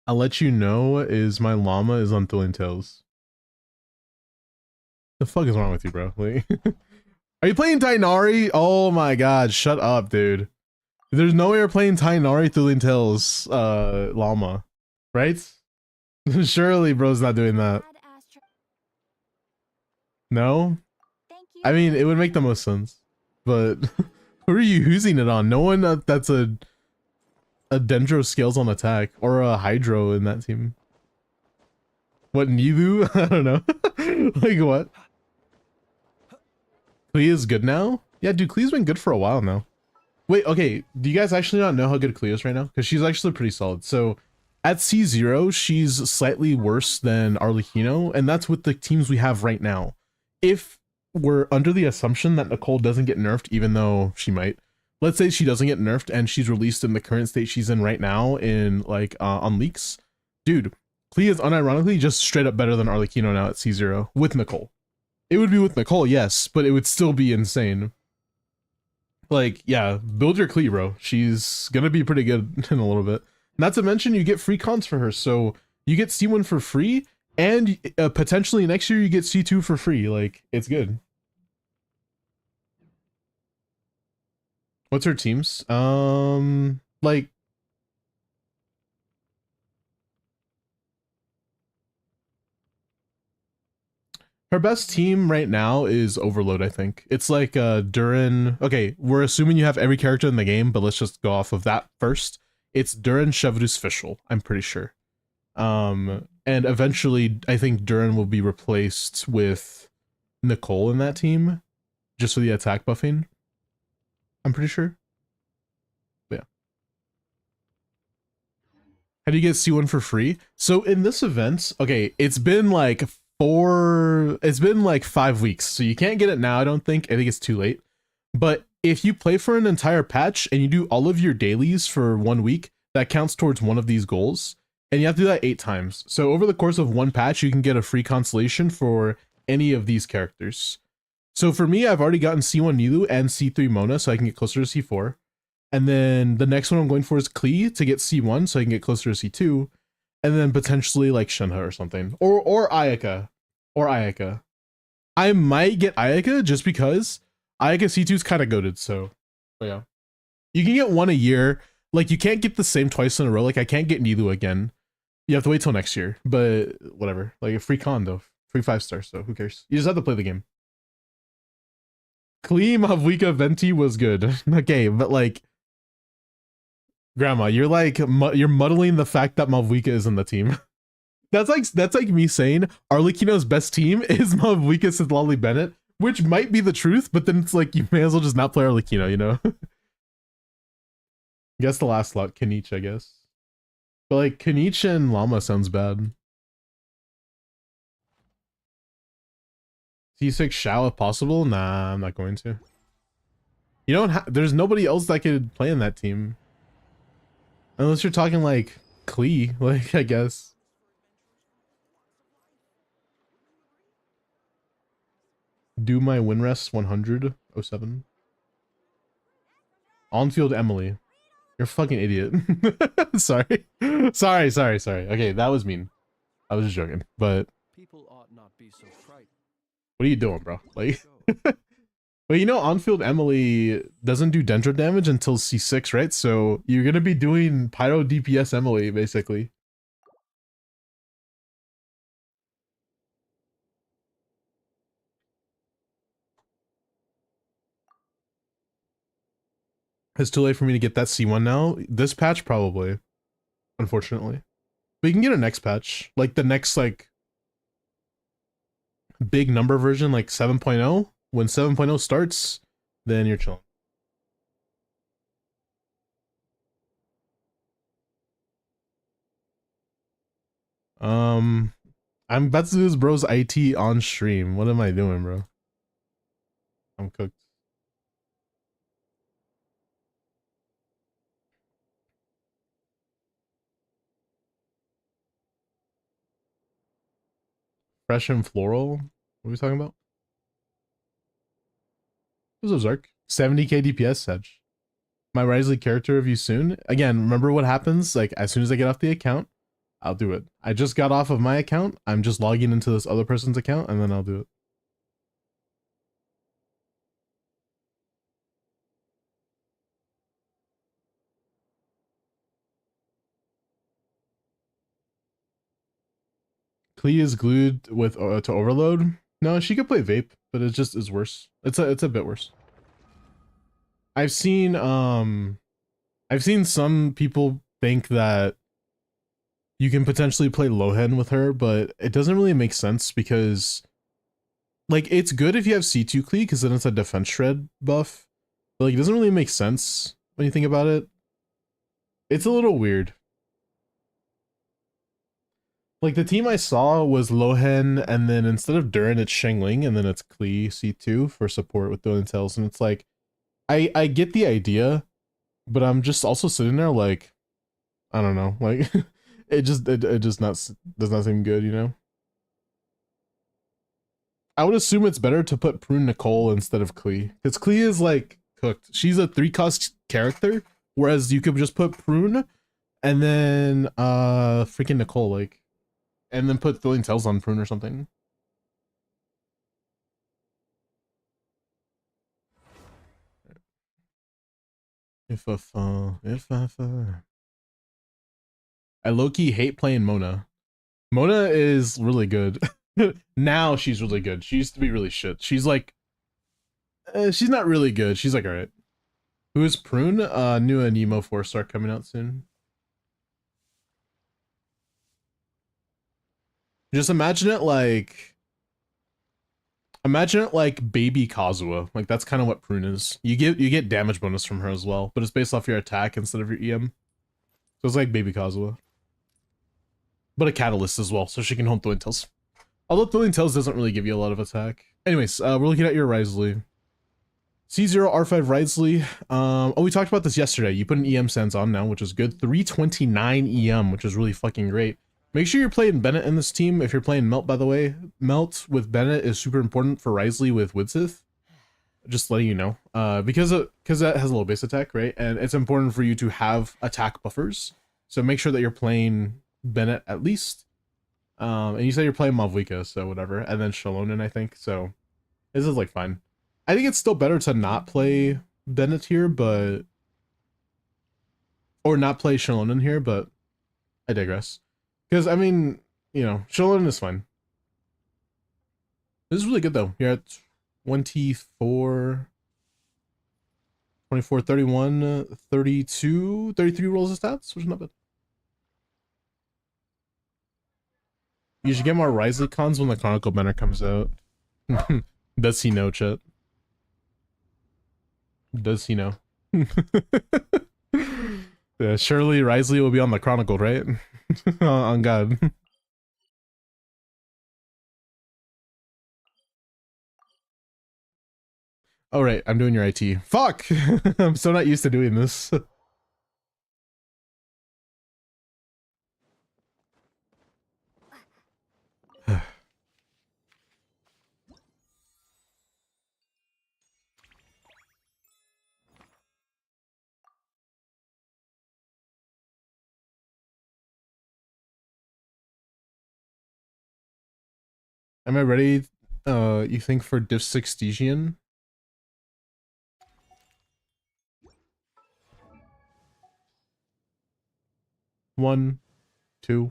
I'll let you know is my llama is on Thrilling Tales. The fuck is wrong with you, bro? Like, are you playing Tainari? Oh my god, shut up, dude. There's no way you're playing Tainari Thrilling Tales, llama. Right? Surely bro's not doing that. No? I mean, it would make the most sense. But who are you using it on? No one that's a Dendro scales on attack or a Hydro in that team. What, Nilu? I don't know. Like what? Klee is good now? Yeah, dude, Klee's been good for a while now. Wait, okay, do you guys actually not know how good Klee is right now? Because she's actually pretty solid. So at C0, she's slightly worse than Arlecchino, and that's with the teams we have right now. If we're under the assumption that Nicole doesn't get nerfed, even though she might, let's say she doesn't get nerfed and she's released in the current state she's in right now in like on leaks, dude, Klee is unironically just straight up better than Arlecchino now at C0 with Nicole. It would be with Nicole, yes, but it would still be insane. Like, yeah, build your Klee, bro. She's gonna be pretty good in a little bit. Not to mention you get free cons for her, so you get C1 for free, and potentially next year you get C2 for free. Like, it's good. What's her teams? Like, her best team right now is Overload, I think. It's like Durin. Okay, we're assuming you have every character in the game, but let's just go off of that first. It's Durin, Chevrus, Fischl, I'm pretty sure. And eventually I think Durin will be replaced with Nicole in that team, just for the attack buffing. I'm pretty sure. But yeah. How do you get C1 for free? So in this event, okay, it's been like 5 weeks, so you can't get it now, I don't think. I think it's too late. But if you play for an entire patch and you do all of your dailies for 1 week, that counts towards one of these goals. And you have to do that 8 times. So over the course of one patch, you can get a free constellation for any of these characters. So for me, I've already gotten C1 Nilu and C3 Mona, so I can get closer to C4. And then the next one I'm going for is Klee to get C1, so I can get closer to C2. And then potentially like Shenhe or something. Or Ayaka. Or Ayaka. I might get Ayaka just because Ayaka C2 is kind of goated, so yeah. You can get one a year. Like, you can't get the same twice in a row. Like, I can't get Nilu again. You have to wait till next year, but whatever. Like, a free con, though. Free 5-star, so who cares? You just have to play the game. Klee, Mavwika, Venti was good. Okay, but like, Grandma, you're like you're muddling the fact that Malvika is in the team. That's like me saying Arlecchino's best team is Malvika Citlali Bennett, which might be the truth, but then it's like you may as well just not play Arlecchino, you know? Guess the last lot, Kanich, I guess. But like Kanich and Llama sounds bad. C6 Shao if possible? Nah, I'm not going to. You don't there's nobody else that could play in that team. Unless you're talking like Klee, like I guess. Do my win rest 100.07. On-field Emily. You're a fucking idiot. Sorry. Sorry. Okay, that was mean. I was just joking. But People ought not be so frightened. what are you doing, bro? Like but you know, on-field Emily doesn't do Dendro damage until C6, right? So you're gonna be doing Pyro DPS Emily, basically. It's too late for me to get that C1 now. This patch, probably. Unfortunately. But you can get a next patch. Like the next, like, big number version, like 7.0. When 7.0 starts, then you're chilling. I'm about to do this bro's IT on stream. What am I doing, bro? I'm cooked. Fresh and floral? What are we talking about? Who's Ozark? 70k DPS Sedge. My Risley character review soon. Again, remember what happens? Like, as soon as I get off the account, I'll do it. I just got off of my account. I'm just logging into this other person's account, and then I'll do it. Klee is glued with to overload. No, she could play vape, but it just is worse. It's a bit worse. I've seen some people think that you can potentially play Lohen with her, but it doesn't really make sense because like it's good if you have C2 Klee because then it's a defense shred buff. But like it doesn't really make sense when you think about it. It's a little weird. Like the team I saw was Lohen, and then instead of Durin, it's Shengling, and then it's Klee C2 for support with Durin Tails, and it's like I get the idea, but I'm just also sitting there like I don't know, like it just does not seem good, you know. I would assume it's better to put Prune Nicole instead of Klee, because Klee is like cooked. She's a 3-cost character, whereas you could just put Prune and then freaking Nicole, like, and then put Thrilling Tales on Prune or something. I low-key hate playing Mona. Mona is really good. Now she's really good. She used to be really shit. She's like, she's not really good. She's like, alright. Who is Prune? New and Nemo 4-star coming out soon. Just imagine it like baby Kazuha. Like that's kind of what Prune is. You get damage bonus from her as well, but it's based off your attack instead of your EM. So it's like baby Kazuha. But a catalyst as well, so she can hold Thrilling Tales. Although Thrilling Tales doesn't really give you a lot of attack. Anyways, we're looking at your Risley. C0 R5 Risley. Oh, we talked about this yesterday. You put an EM sense on now, which is good. 329 EM, which is really fucking great. Make sure you're playing Bennett in this team. If you're playing Melt, by the way, Melt with Bennett is super important for Risley with Widsith. Just letting you know, because that has a low base attack, right? And it's important for you to have attack buffers. So make sure that you're playing Bennett at least. And you said you're playing Malvika, so whatever. And then Shalonen, I think. So this is like fine. I think it's still better to not play Bennett here, but or not play Shalonen here, but I digress. Because I mean, you know, Shalonen is fine. This is really good though. You're at 24. 24, 31, 32, 33 rolls of stats, which is not bad. You should get more Risley cons when the Chronicle banner comes out. Does he know, chat? Does he know? Yeah, surely Risley will be on the Chronicle, right? On God. Oh, right, I'm doing your IT. Fuck! I'm so not used to doing this. Am I ready, you think, for Div 6 Stygian? One, two,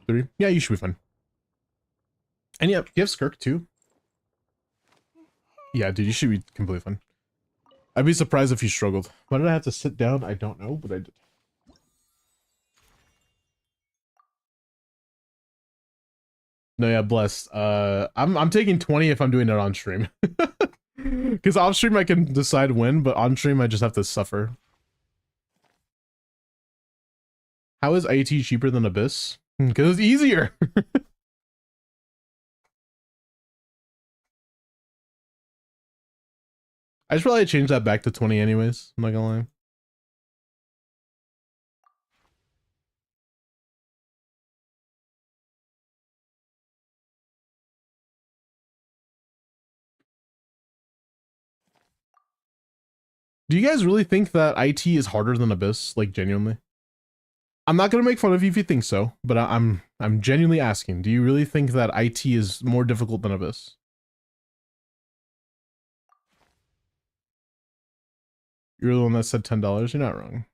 three. Yeah, you should be fine. And yeah, you have Skirk too. Yeah, dude, you should be completely fine. I'd be surprised if you struggled. Why did I have to sit down? I don't know, but I did. No, yeah, blessed. I'm taking 20 if I'm doing it on stream. Because off stream I can decide when, but on stream I just have to suffer. How is IT cheaper than Abyss? Because it's easier. I should probably change that back to 20 anyways. I'm not gonna lie. Do you guys really think that IT is harder than Abyss? Like, genuinely? I'm not gonna make fun of you if you think so, but I'm genuinely asking. Do you really think that IT is more difficult than Abyss? You're the one that said $10. You're not wrong.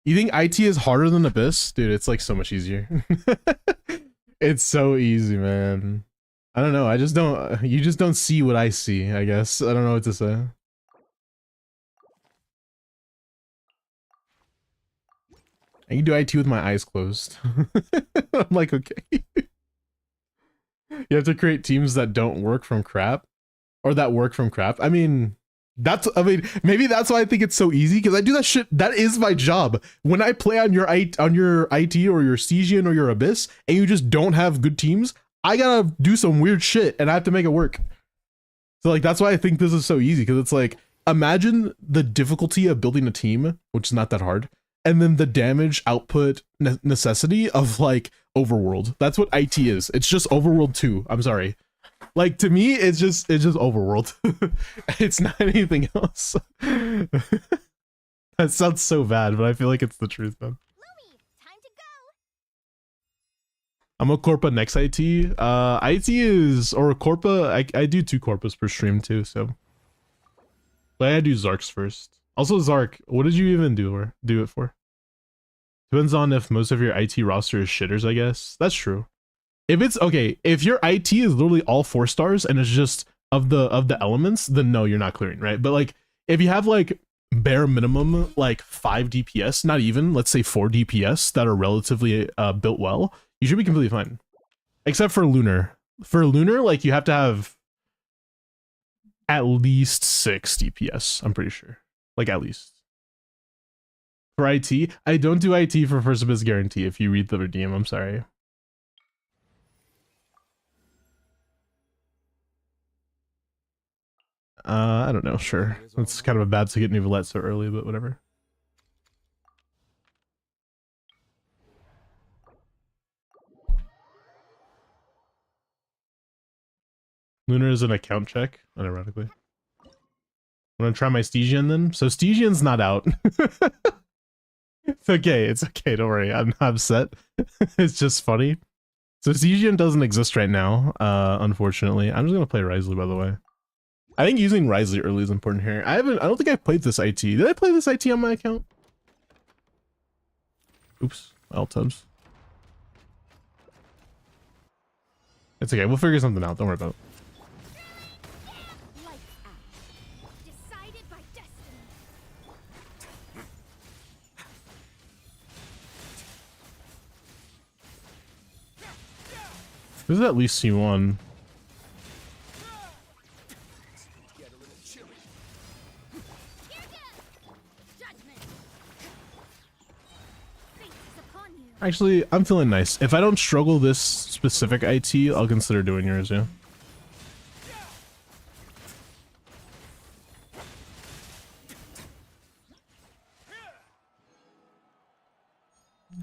You think IT is harder than Abyss? Dude, it's like so much easier. It's so easy, man. I don't know. I just don't. You just don't see what I see, I guess. I don't know what to say. I can do IT with my eyes closed. I'm like, okay. You have to create teams that don't work from crap, or that work from crap. I mean, maybe that's why I think it's so easy, because I do that shit. That is my job. When I play on your IT or your Stygian or your Abyss, and you just don't have good teams, I gotta do some weird shit, and I have to make it work. So like, that's why I think this is so easy, because it's like, imagine the difficulty of building a team, which is not that hard, and then the damage output necessity of like Overworld. That's what IT is. It's just Overworld 2. I'm sorry. Like, to me, it's just Overworld. It's not anything else. That sounds so bad, but I feel like it's the truth, man. Time to go. I'm a Corpa next IT. IT is, or a Corpa, I do 2 Corpas per stream too, so. But I do Zarks first. Also, Zark, what did you even do it for? Depends on if most of your IT roster is shitters, I guess. That's true. If it's okay, if your IT is literally all 4 stars and it's just of the elements, then no, you're not clearing, right? But like, if you have like bare minimum like 5 DPS, not even, let's say 4 DPS that are relatively built well, you should be completely fine. Except for Lunar. For Lunar, like, you have to have at least 6 DPS, I'm pretty sure. Like, at least. For IT, I don't do IT for First Abyss Guarantee if you read the redeem, I'm sorry. I don't know, sure. It's kind of a bad to get Nivelette so early, but whatever. Lunar is an account check, unironically. I'm gonna try my Stygian then. So Stygian's not out. It's okay, don't worry. I'm not upset. It's just funny. So Stygian doesn't exist right now, unfortunately. I'm just gonna play Risley, by the way. I think using Risley early is important here. I don't think I've played this IT. Did I play this IT on my account? Oops, alt tabs. It's okay, we'll figure something out, don't worry about it. This is at least C1. Actually, I'm feeling nice. If I don't struggle this specific IT, I'll consider doing yours, yeah.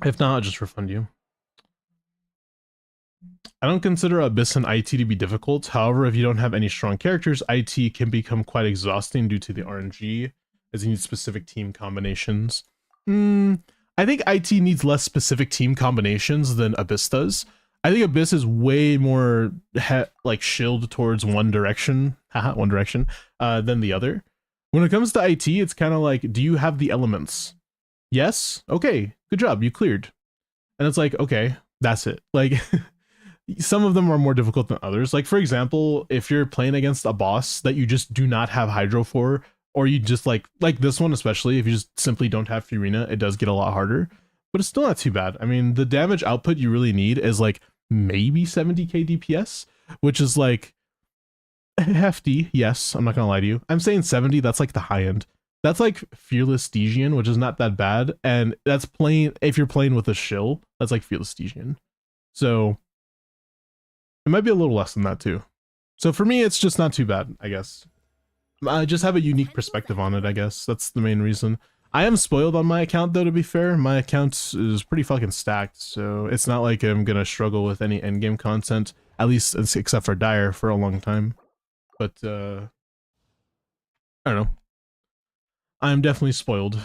If not, I'll just refund you. I don't consider Abyss and IT to be difficult. However, if you don't have any strong characters, IT can become quite exhausting due to the RNG, as you need specific team combinations. I think IT needs less specific team combinations than Abyss does. I think Abyss is way more like shilled towards one direction, than the other. When it comes to IT, it's kind of like, do you have the elements? Yes? Okay, good job, you cleared. And it's like, okay, that's it. Like, some of them are more difficult than others. Like, for example, if you're playing against a boss that you just do not have Hydro for, or you just like this one, especially if you just simply don't have Furina, it does get a lot harder, but it's still not too bad. I mean, the damage output you really need is like maybe 70k DPS, which is like hefty. Yes, I'm not gonna lie to you. I'm saying 70, that's like the high end. That's like Fearless Stygian, which is not that bad. And that's playing, if you're playing with a shill, that's like Fearless Stygian. So it might be a little less than that too. So for me, it's just not too bad, I guess. I just have a unique perspective on it, I guess. That's the main reason. I am spoiled on my account, though, to be fair. My account is pretty fucking stacked, so it's not like I'm gonna struggle with any endgame content, at least except for Dire, for a long time. But, I don't know. I'm definitely spoiled.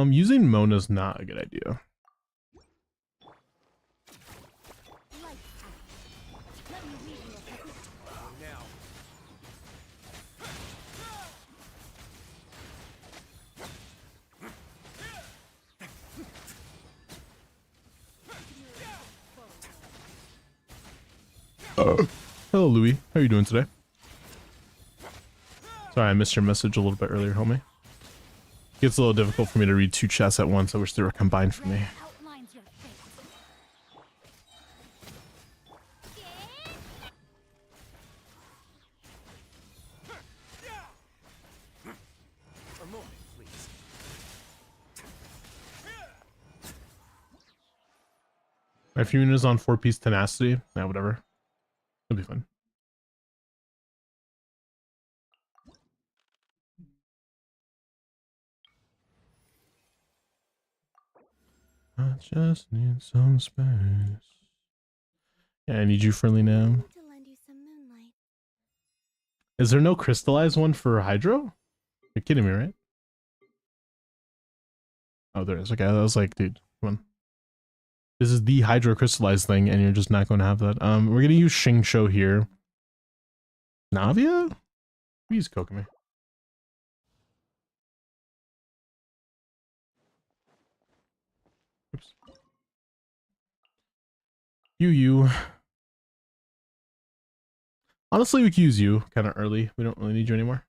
Using Mona's not a good idea. Hello, Louis. How are you doing today? Sorry, I missed your message a little bit earlier, homie. It gets a little difficult for me to read two chats at once. I wish they were combined for me. My Furina's on 4-piece tenacity. Nah, whatever. It'll be fun. I just need some space. Yeah, I need you friendly now. Is there no crystallized one for Hydro? You're kidding me, right? Oh, there is. Okay, I was like, dude, come on. This is the Hydro crystallized thing, and you're just not going to have that. We're gonna use Xingqiu here. Navia? Please Kokomi. Oops. You. Honestly, we could use you kind of early. We don't really need you anymore.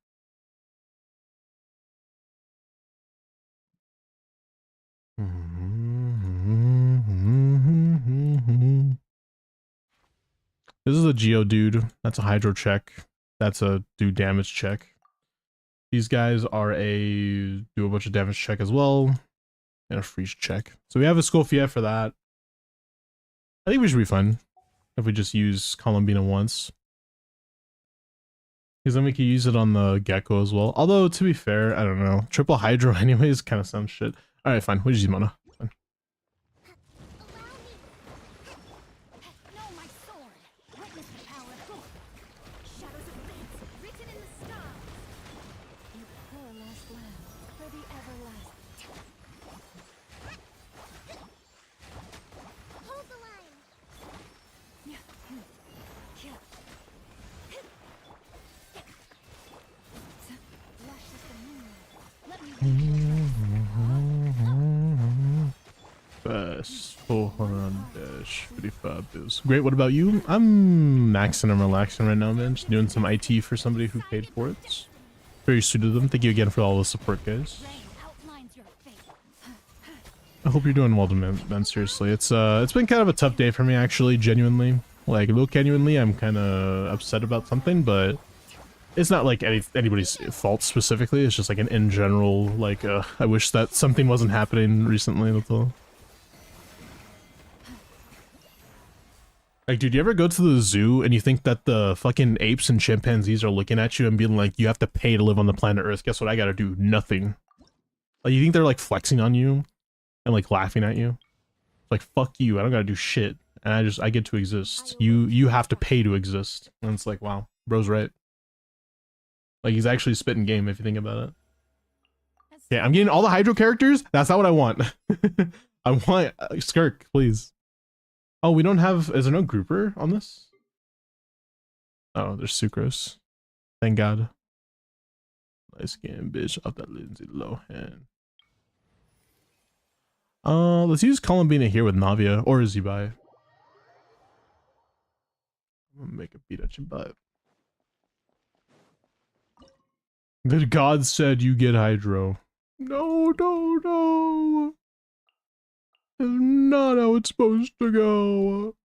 This is a Geodude. That's a Hydro check. That's a do damage check. These guys are a do a bunch of damage check as well. And a freeze check. So we have a Scofiet for that. I think we should be fine if we just use Columbina once. Because then we could use it on the Gecko as well. Although, to be fair, I don't know. Triple Hydro anyways kind of sounds shit. Alright, fine. We'll just use Mona. Fine. Best 455 bills. Great, what about you? I'm maxing and relaxing right now, man. Just doing some IT for somebody who paid for it. Very sweet of them. Thank you again for all the support, guys. I hope you're doing well, man. Seriously, it's been kind of a tough day for me, actually. Genuinely, like, genuinely, I'm kind of upset about something, but it's not like anybody's fault specifically. It's just like an in general, like, I wish that something wasn't happening recently. That's all. Like, dude, you ever go to the zoo and you think that the fucking apes and chimpanzees are looking at you and being like, you have to pay to live on the planet Earth? Guess what I gotta do? Nothing. Like, you think they're like flexing on you and like laughing at you? Like, fuck you, I don't gotta do shit. And I get to exist. You have to pay to exist. And it's like, wow, bro's right. Like, he's actually spitting game if you think about it. Yeah, I'm getting all the Hydro characters? That's not what I want. I want Skirk, please. Oh, we don't have... Is there no grouper on this? Oh, there's Sucrose. Thank God. Nice game, bitch. Off that Lindsay Lohan. Let's use Columbina here with Navia. Or Zibai. I'm gonna make a beat at your butt. The god said you get Hydro. No, no, no. That's not how it's supposed to go.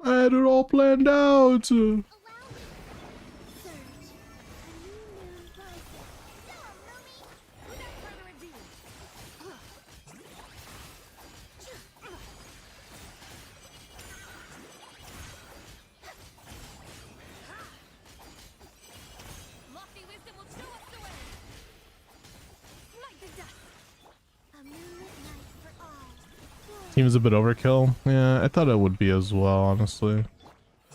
I had it all planned out. Team is a bit overkill. Yeah, I thought it would be as well, honestly.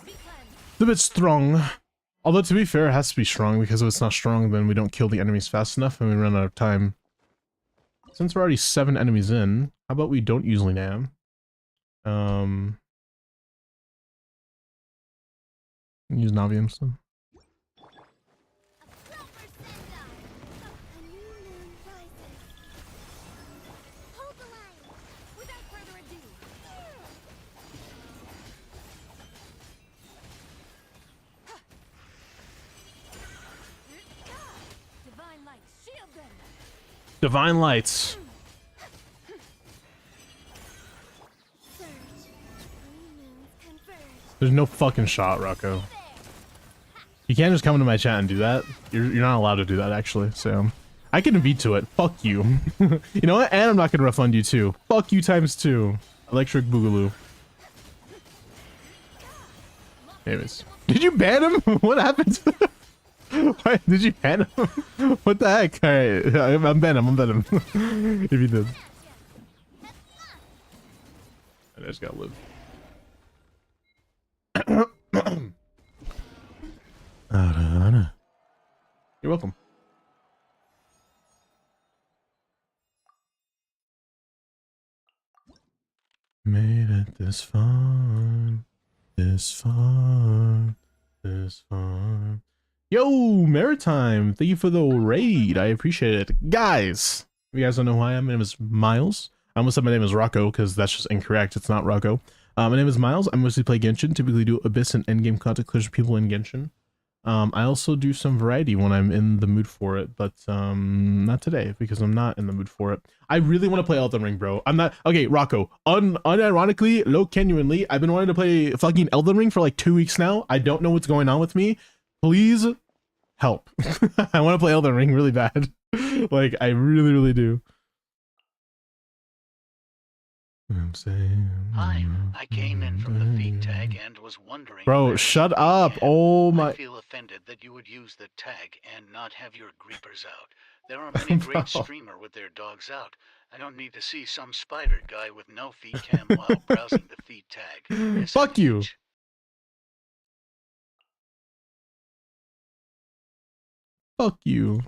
It's a bit strong. Although, to be fair, it has to be strong, because if it's not strong, then we don't kill the enemies fast enough and we run out of time. Since we're already 7 enemies in, how about we don't use Linam? Use Navi instead. Divine Lights. There's no fucking shot, Rocco. You can't just come into my chat and do that. You're not allowed to do that, actually, so... I can veto it. Fuck you. You know what? And I'm not gonna refund you, too. Fuck you times 2. Electric Boogaloo. Anyways. Did you ban him? What happened? Why did you ban him? What the heck? Alright, I'm ban him, if you did. I just gotta live. You're welcome. Made it this far, this far, this far. Yo, Maritime, thank you for the raid. I appreciate it. Guys, if you guys don't know who I am, my name is Miles. I almost said my name is Rocco because that's just incorrect. It's not Rocco. My name is Miles. I mostly play Genshin, typically do Abyss and Endgame content clears people in Genshin. I also do some variety when I'm in the mood for it, but not today because I'm not in the mood for it. I really want to play Elden Ring, bro. I'm not... Okay, Rocco, unironically, genuinely, I've been wanting to play fucking Elden Ring for like 2 weeks now. I don't know what's going on with me. Please help. I want to play Elden Ring really bad. Like, I really, really do. I'm saying... Hi, I came in from the feed tag and was wondering... Bro, shut up. Oh my... I feel offended that you would use the tag and not have your greepers out. There are many great streamer with their dogs out. I don't need to see some spider guy with no feed cam while browsing the feed tag. Fuck you. Fuck you.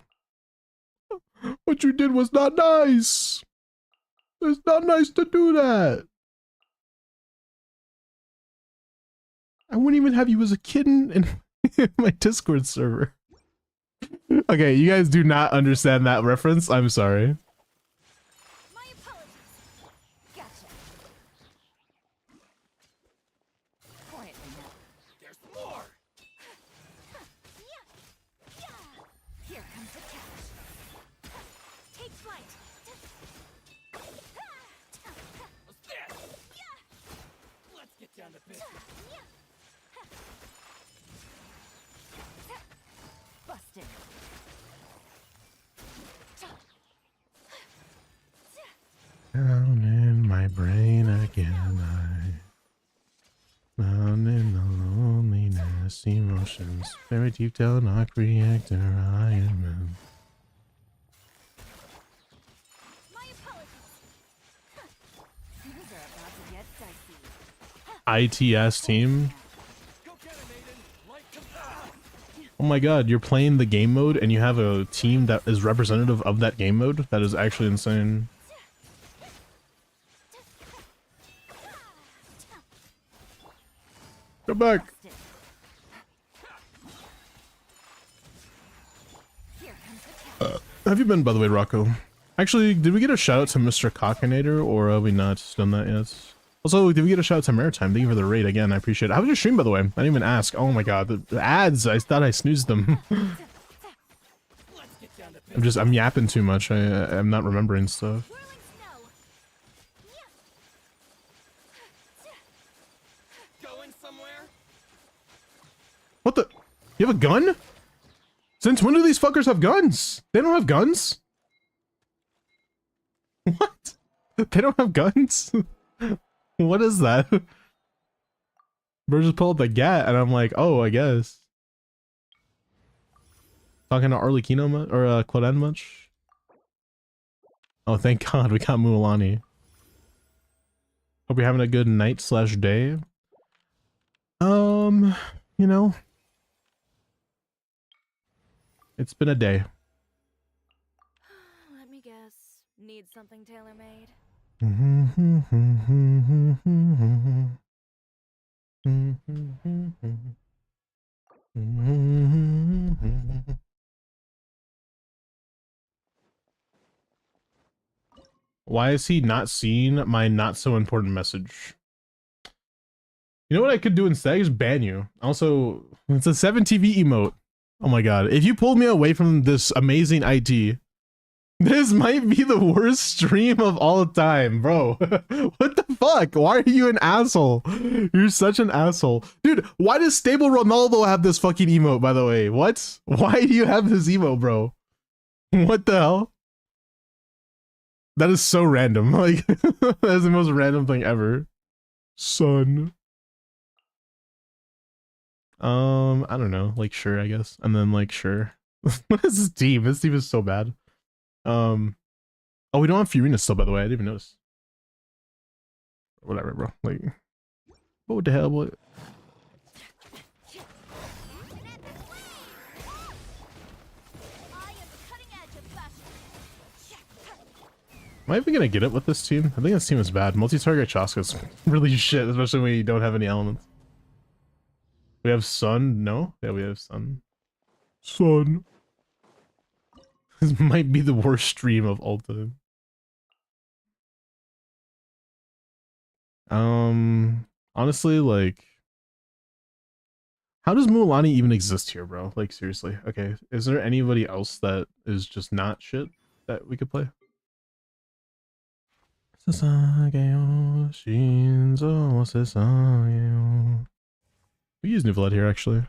What you did was not nice. It's not nice to do that. I wouldn't even have you as a kitten in my Discord server. Okay, you guys do not understand that reference. I'm sorry. My apologies. Gotcha. Quietly now. There's more. Here comes the catch. Take flight. Busted. Down in my brain again, down in the loneliness, emotions, very deep down, arc reactor, Iron Man. My apologies. Things are about to get dicey. ITS team. Oh my god, you're playing the game mode and you have a team that is representative of that game mode? That is actually insane. Go back! How have you been, by the way, Rocco? Actually, did we get a shout out to Mr. Cockinator, or have we not done that yet? Also, did we get a shout out to Maritime? Thank you for the raid again, I appreciate it. How was your stream, by the way? I didn't even ask. Oh my god, the ads, I thought I snoozed them. I'm yapping too much. I'm not remembering stuff. What the? You have a gun? Since when do these fuckers have guns? They don't have guns? What? They don't have guns? What is that? Bro just pulled the gat and I'm like, oh, I guess. Talking to Arlecchino much? Or Cloden much? Oh, thank god we got Mualani. Hope you're having a good night slash day. You know. It's been a day. Let me guess. Need something tailor-made? Why is he not seeing my not so important message? You know what I could do instead? Just ban you. Also, it's a 7TV emote. Oh my god. If you pulled me away from this amazing IT, this might be the worst stream of all time, bro. What the fuck? Why are you an asshole? You're such an asshole. Dude, why does Stable Ronaldo have this fucking emote, by the way? What? Why do you have this emote, bro? What the hell? That is so random. Like, that is the most random thing ever. Son. I don't know. Like, sure, I guess. And then, like, sure. What is this team? This team is so bad. Oh, we don't have Furina still, by the way. I didn't even notice. Whatever, bro. Like, what the hell? What? Am I even gonna get it with this team? I think this team is bad. Multi-target Chaska's really shit, especially when you don't have any elements. We have Sun? No? Yeah, we have Sun. Sun. This might be the worst stream of all time. Honestly, like, how does Mualani even exist here, bro? Like, seriously. Okay, is there anybody else that is just not shit that we could play? We use Nuvled here, actually.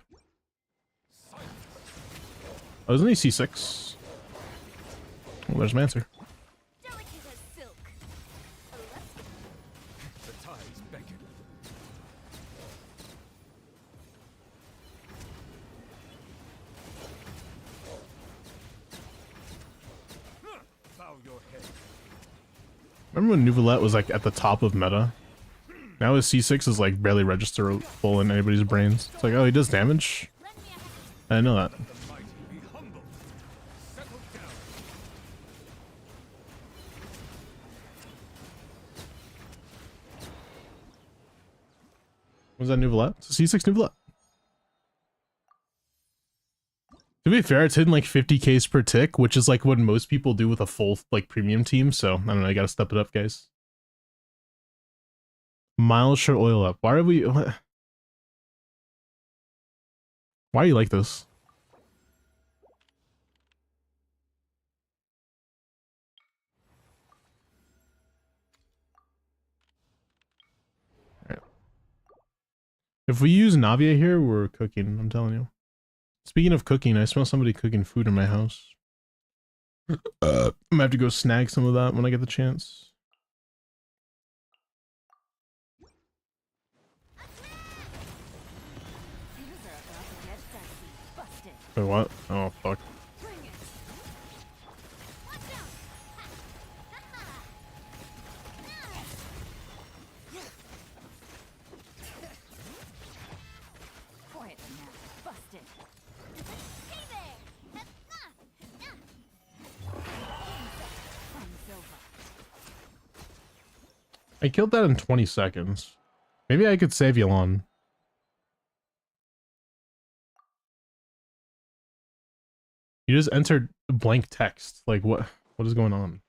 Oh, isn't he C6? Well, there's my answer. Remember when Nuvolette was like at the top of meta? Now his C6 is like barely registerable in anybody's brains. It's like, oh, he does damage? I didn't know that. Was that Nuvolette? It's a C6 Nuvolette. To be fair, it's hitting like 50Ks per tick, which is like what most people do with a full like premium team. So I don't know, I gotta step it up, guys. Miles short oil up. Why are we? What? Why are you like this? If we use Navia here, we're cooking, I'm telling you. Speaking of cooking, I smell somebody cooking food in my house. I'm gonna have to go snag some of that when I get the chance. Wait, what? Oh, fuck. I killed that in 20 seconds. Maybe I could save Yolon. You just entered blank text. Like, what is going on?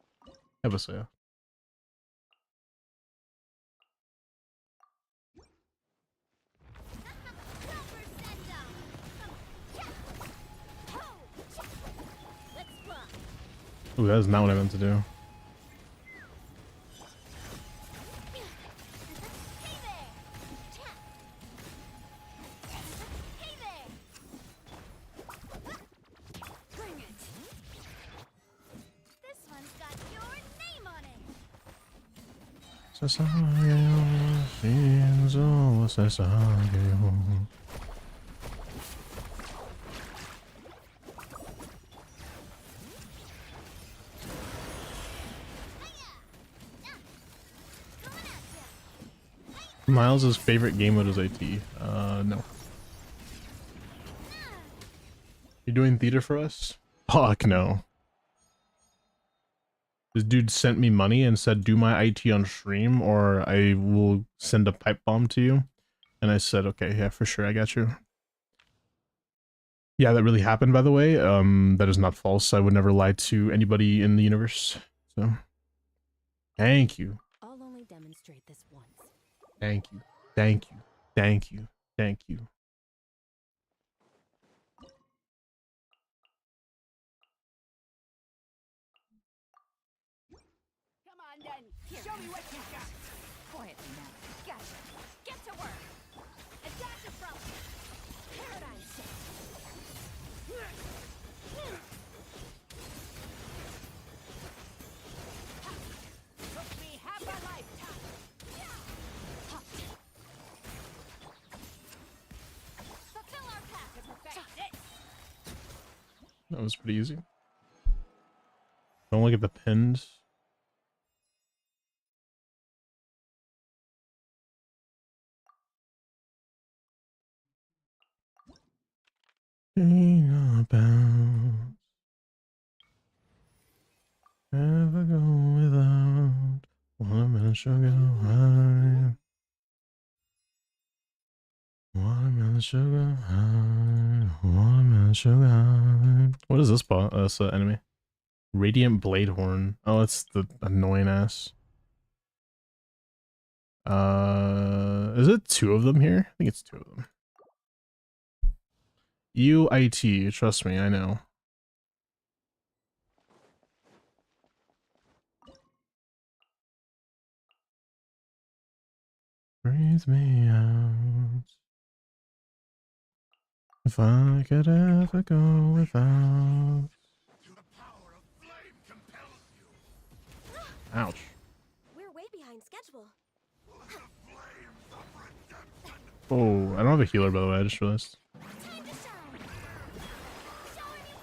Evasea. Ooh, that is not what I meant to do. Miles' favorite game mode is IT. No. You doing theater for us? Fuck no. This dude sent me money and said, do my IT on stream or I will send a pipe bomb to you. And I said, okay, yeah, for sure, I got you. Yeah, that really happened, by the way. That is not false. I would never lie to anybody in the universe. So, thank you. I'll only demonstrate this once. Thank you. Thank you. Thank you. Thank you. Come on then. Here. Show me what you got. Quietly now. Gotcha. Get to work. Attack the front. Paradigm shift. Took me half a lifetime. Fulfill our path to perfect this. That was pretty easy. Don't look at the pins. About never go without 1 minute sugar high. 1 minute sugar high. 1 minute sugar high. What is this boss? Enemy? Radiant Blade Horn. Oh, it's the annoying ass. Is it 2 of them here? I think it's 2 of them. UIT, trust me, I know. Breathe me out. If I could ever go without. Ouch. We're way behind schedule. Oh, I don't have a healer, by the way, I just realized. Time to shine. Showing you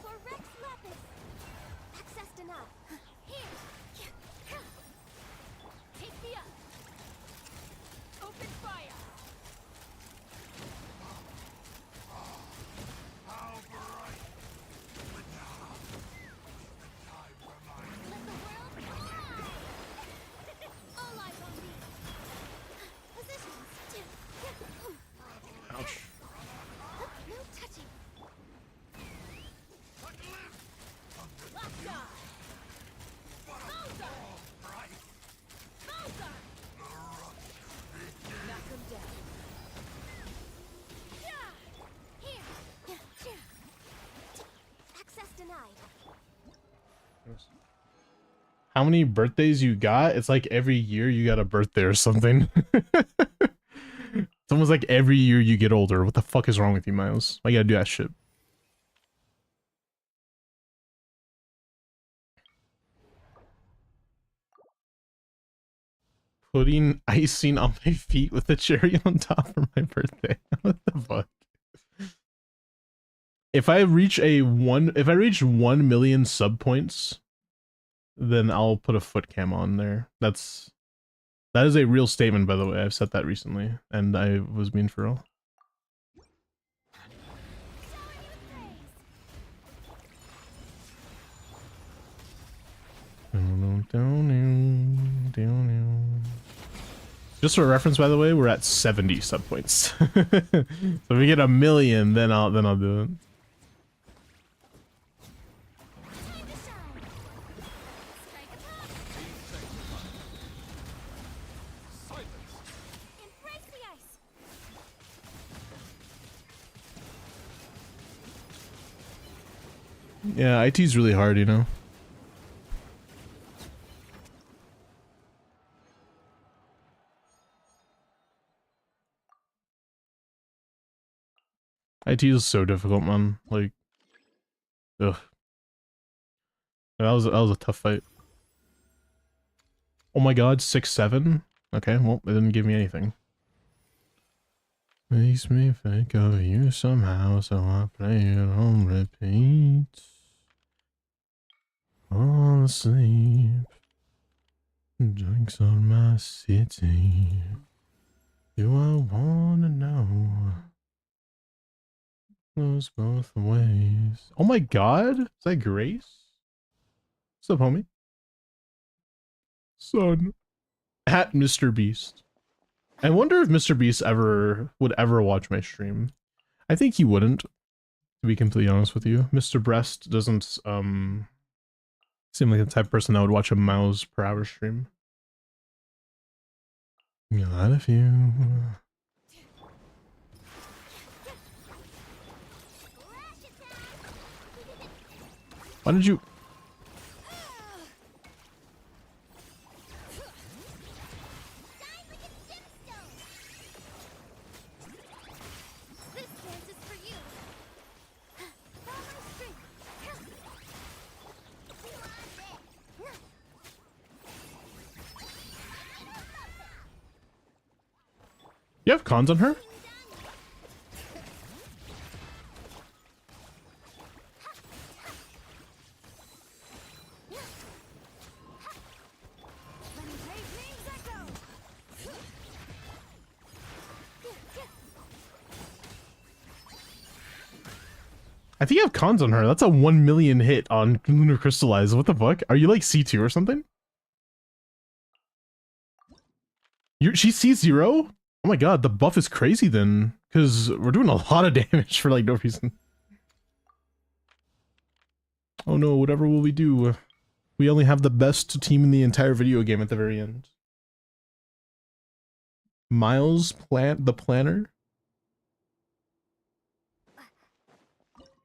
for Rex Lapis. Access denied. Here. Take me up. Open fire. Let the world burn. All eyes on me. Positions. Ouch. No touching. Lockjaw. Bullseye. Bullseye. Knock him down. Yeah. Here. Access denied. How many birthdays you got? It's like every year you got a birthday or something. Someone's like, every year you get older. What the fuck is wrong with you, Miles? Why you gotta do that shit? Putting icing on my feet with a cherry on top for my birthday. What the fuck? If I reach 1 million sub points, then I'll put a foot cam on there. That is a real statement, by the way. I've said that recently, and I was being for real. Just for reference, by the way, we're at 70 sub points. So if we get 1 million, then I'll do it. Yeah, IT's really hard, you know. IT is so difficult, man. Like, ugh. That was a tough fight. Oh my god, 6-7? Okay, well, it didn't give me anything. Makes me think of you somehow, so I play it on repeat. Fall asleep. Drinks on my city. Do I wanna know? Goes both ways. Oh my god? Is that Grace? What's up, homie? Son. At Mr. Beast. I wonder if Mr. Beast would ever watch my stream. I think he wouldn't, to be completely honest with you. Mr. Breast doesn't seem like the type of person that would watch a miles per hour stream. A lot of you. Why did you? You have cons on her? I think you have cons on her. That's a 1 million hit on Lunar Crystallize. What the fuck? Are you like C2 or something? She's C0? Oh my god, the buff is crazy then. Because we're doing a lot of damage for like no reason. Oh no, whatever will we do? We only have the best team in the entire video game at the very end. Miles the Planner?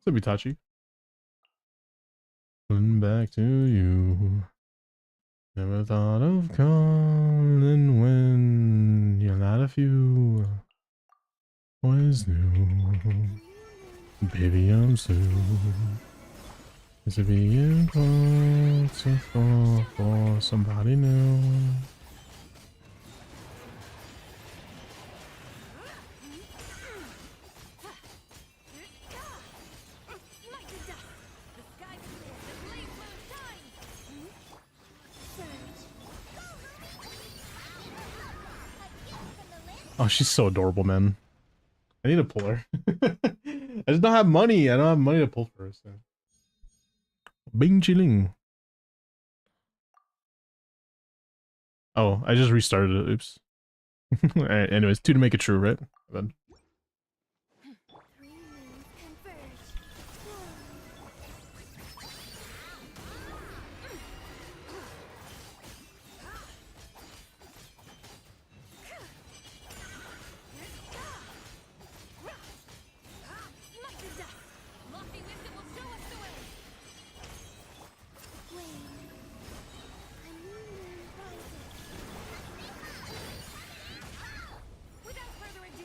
So Bitachi. Going back to you. Never thought of calling when you're not a few. Always knew. Baby, I'm soon. Is it being close to fall for somebody new? Oh, she's so adorable, man. I need to pull her. I just don't have money. I don't have money to pull for her. So. Bing chilling. Oh, I just restarted it. Oops. Alright, anyways, 2 to make it true, right? Then. Without further ado,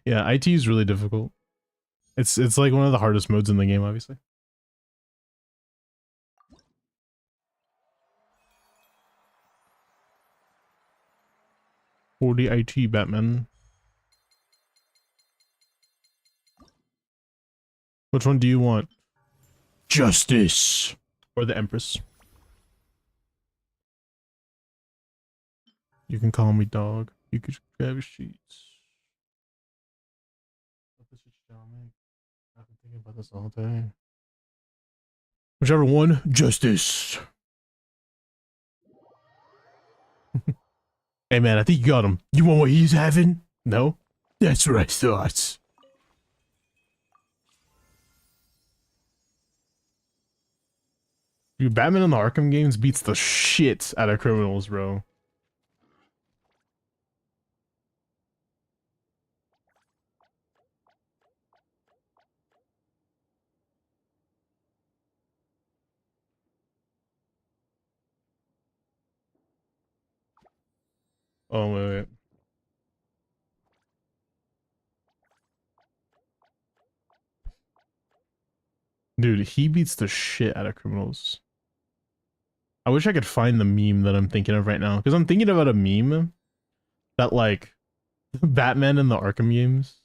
Yeah, IT is really difficult. It's like one of the hardest modes in the game, obviously. For the IT Batman. Which one do you want? Justice or the Empress? You can call me dog. You could grab your sheets. I've been thinking about this all day. Whichever one, justice. Hey man, I think you got him. You want what he's having? No? That's what I thought. Dude, Batman in the Arkham games beats the shit out of criminals, bro. Oh, wait. Dude, he beats the shit out of criminals. I wish I could find the meme that I'm thinking of right now. Because I'm thinking about a meme that, like, Batman in the Arkham games.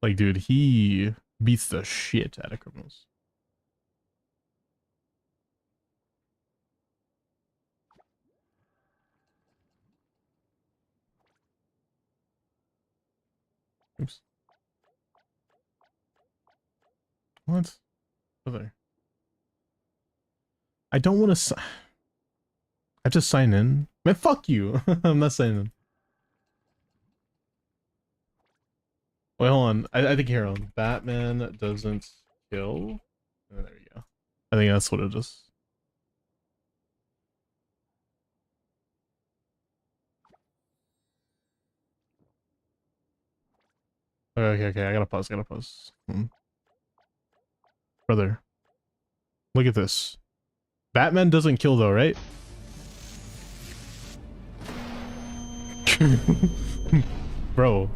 Like, dude, he beats the shit out of criminals. Oops. What? Other. I don't want to. I have to sign in. Man, fuck you. I'm not signing in. Wait, hold on. I think here on Batman doesn't kill. Oh, there you go. I think that's what it is. Okay. I gotta pause. Brother. Look at this. Batman doesn't kill though, right? Bro.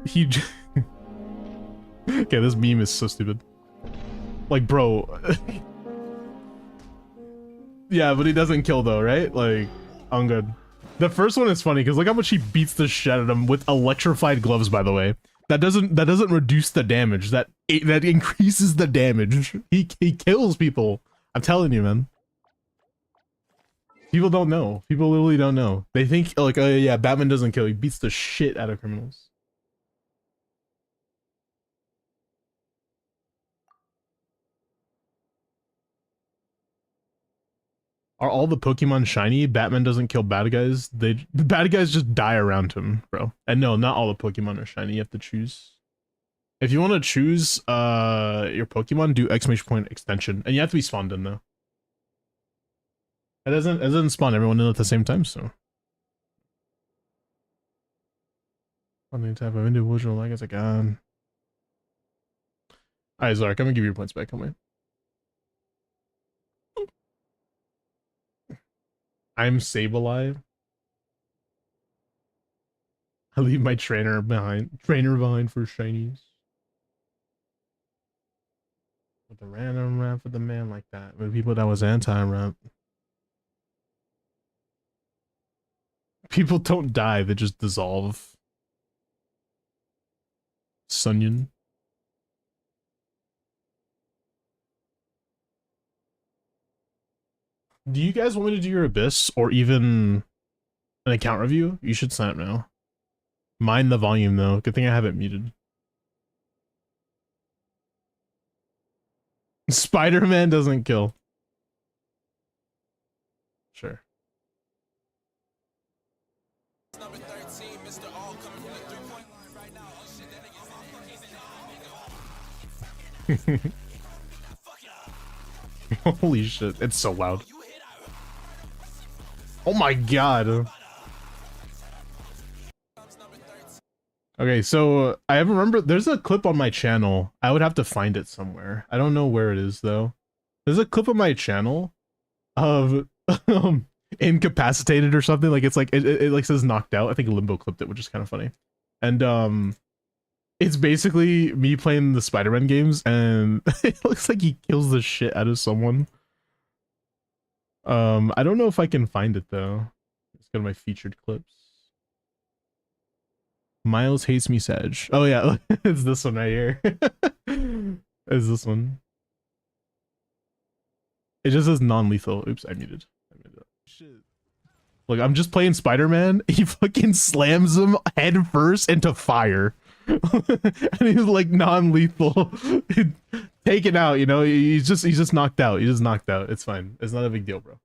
He okay, this meme is so stupid. Like, bro. Yeah, but he doesn't kill though, right? Like, I'm good. The first one is funny because look how much he beats the shit out of him with electrified gloves, by the way. That doesn't reduce the damage. That increases the damage. He kills people. I'm telling you, man. People don't know. People literally don't know. They think like, oh yeah, Batman doesn't kill. He beats the shit out of criminals. Are all the Pokemon shiny? Batman doesn't kill bad guys. The bad guys just die around him, bro. And no, not all the Pokemon are shiny. You have to choose. If you want to choose your Pokemon, do exclamation point extension, and you have to be spawned in though. It doesn't spawn everyone in at the same time, so. On the type of individual, like it's a gun. Alright, Zark, I'm gonna give you your points back. Come on. I'm Sableye. I leave my trainer behind for shinies. With a random rap for the man like that. With people that was anti-rap. People don't die, they just dissolve. Sunyon. Do you guys want me to do your Abyss or even an account review? You should sign up now. Mind the volume though. Good thing I have it muted. Spider-Man doesn't kill. Sure. Holy shit, it's so loud. Oh my god. Okay, so I remember there's a clip on my channel. I would have to find it somewhere. I don't know where it is though. There's a clip on my channel of incapacitated or something. Like it's like it like says knocked out. I think Limbo clipped it, which is kind of funny. And it's basically me playing the Spider-Man games, and it looks like he kills the shit out of someone. I don't know if I can find it though. Let's go to my featured clips. Miles hates me, Sag. Oh yeah, it's this one right here. It's this one. It just says non-lethal. Oops, I muted. Shit. Look, I'm just playing Spider-Man. He fucking slams him head first into fire. And he's like non-lethal. Taken out, you know. He's just knocked out. He's just knocked out. It's fine. It's not a big deal, bro.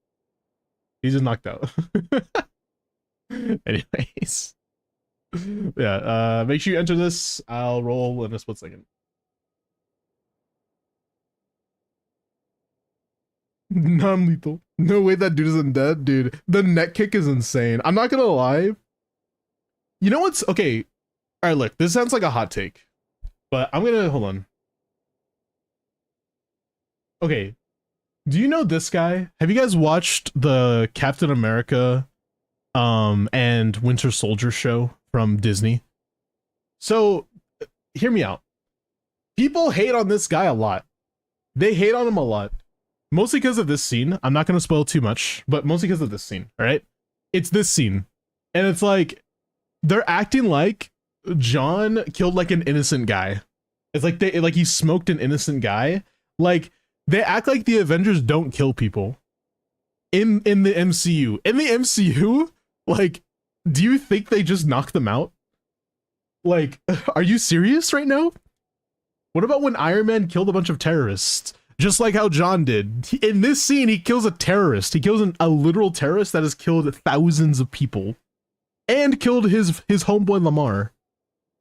He's just knocked out. Anyways. Yeah, make sure you enter this. I'll roll in a split second. Non-lethal. No way that dude isn't dead, dude. The neck kick is insane. I'm not gonna lie. You know what's okay? All right, look. This sounds like a hot take, but I'm gonna hold on. Okay, do you know this guy? Have you guys watched the Captain America, and Winter Soldier show from Disney? So, hear me out. People hate on this guy a lot. They hate on him a lot. Mostly because of this scene. I'm not going to spoil too much, but mostly because of this scene, all right? It's this scene. And it's like, they're acting like John killed like an innocent guy. It's like he smoked an innocent guy. Like, they act like the Avengers don't kill people in the MCU. In the MCU, like, do you think they just knock them out? Like, are you serious right now? What about when Iron Man killed a bunch of terrorists? Just like how John did. In this scene, he kills a terrorist. He kills a literal terrorist that has killed thousands of people. And killed his homeboy Lamar.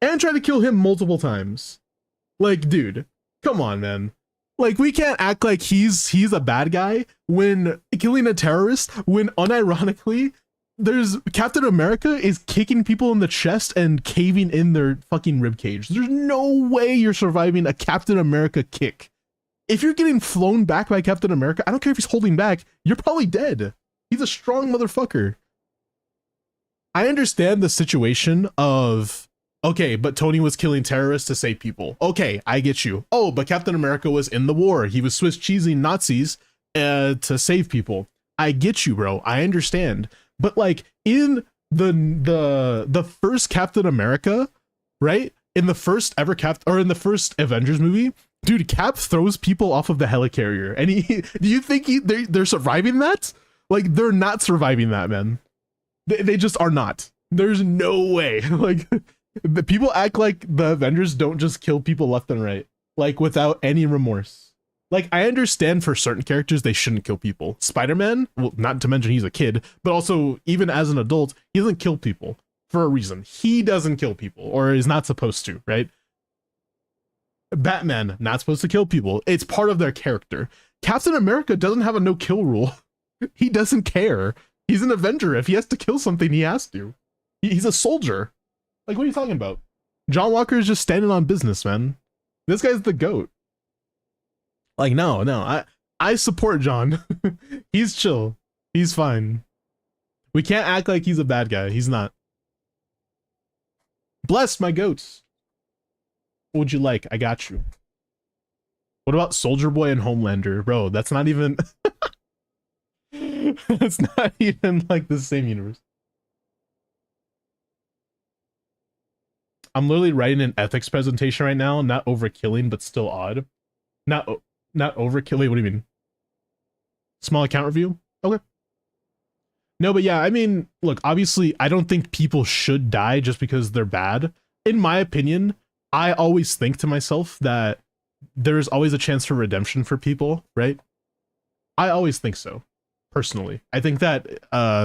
And tried to kill him multiple times. Like, dude, come on, man. Like, we can't act like he's a bad guy when killing a terrorist, when unironically, there's Captain America is kicking people in the chest and caving in their fucking ribcage. There's no way you're surviving a Captain America kick. If you're getting flown back by Captain America, I don't care if he's holding back, you're probably dead. He's a strong motherfucker. I understand the situation of, okay, but Tony was killing terrorists to save people. Okay, I get you. Oh, but Captain America was in the war. He was Swiss cheesing Nazis to save people. I get you, bro. I understand. But like in the first Captain America, right? In the first ever in the first Avengers movie, dude, Cap throws people off of the helicarrier, and do you think they're surviving that? Like, they're not surviving that, man. They just are not. There's no way. Like, the people act like the Avengers don't just kill people left and right, like without any remorse. Like, I understand for certain characters they shouldn't kill people. Spider-Man, well, not to mention he's a kid, but also even as an adult, he doesn't kill people for a reason. He doesn't kill people, or is not supposed to, right? Batman, not supposed to kill people. It's part of their character. Captain America doesn't have a no-kill rule. He doesn't care. He's an Avenger. If he has to kill something, he has to. He's a soldier. Like, what are you talking about? John Walker is just standing on business, man. This guy's the GOAT. Like, no, I support John. He's chill. He's fine. We can't act like he's a bad guy. He's not. Bless my goats. What would you like? I got you. What about Soldier Boy and Homelander? Bro, that's not even... That's not even like the same universe. I'm literally writing an ethics presentation right now, not overkilling, but still odd. Not overkill. What do you mean? Small account review? Okay. No, but yeah, I mean, look, obviously, I don't think people should die just because they're bad. In my opinion, I always think to myself that there's always a chance for redemption for people, right? I always think so, personally. I think that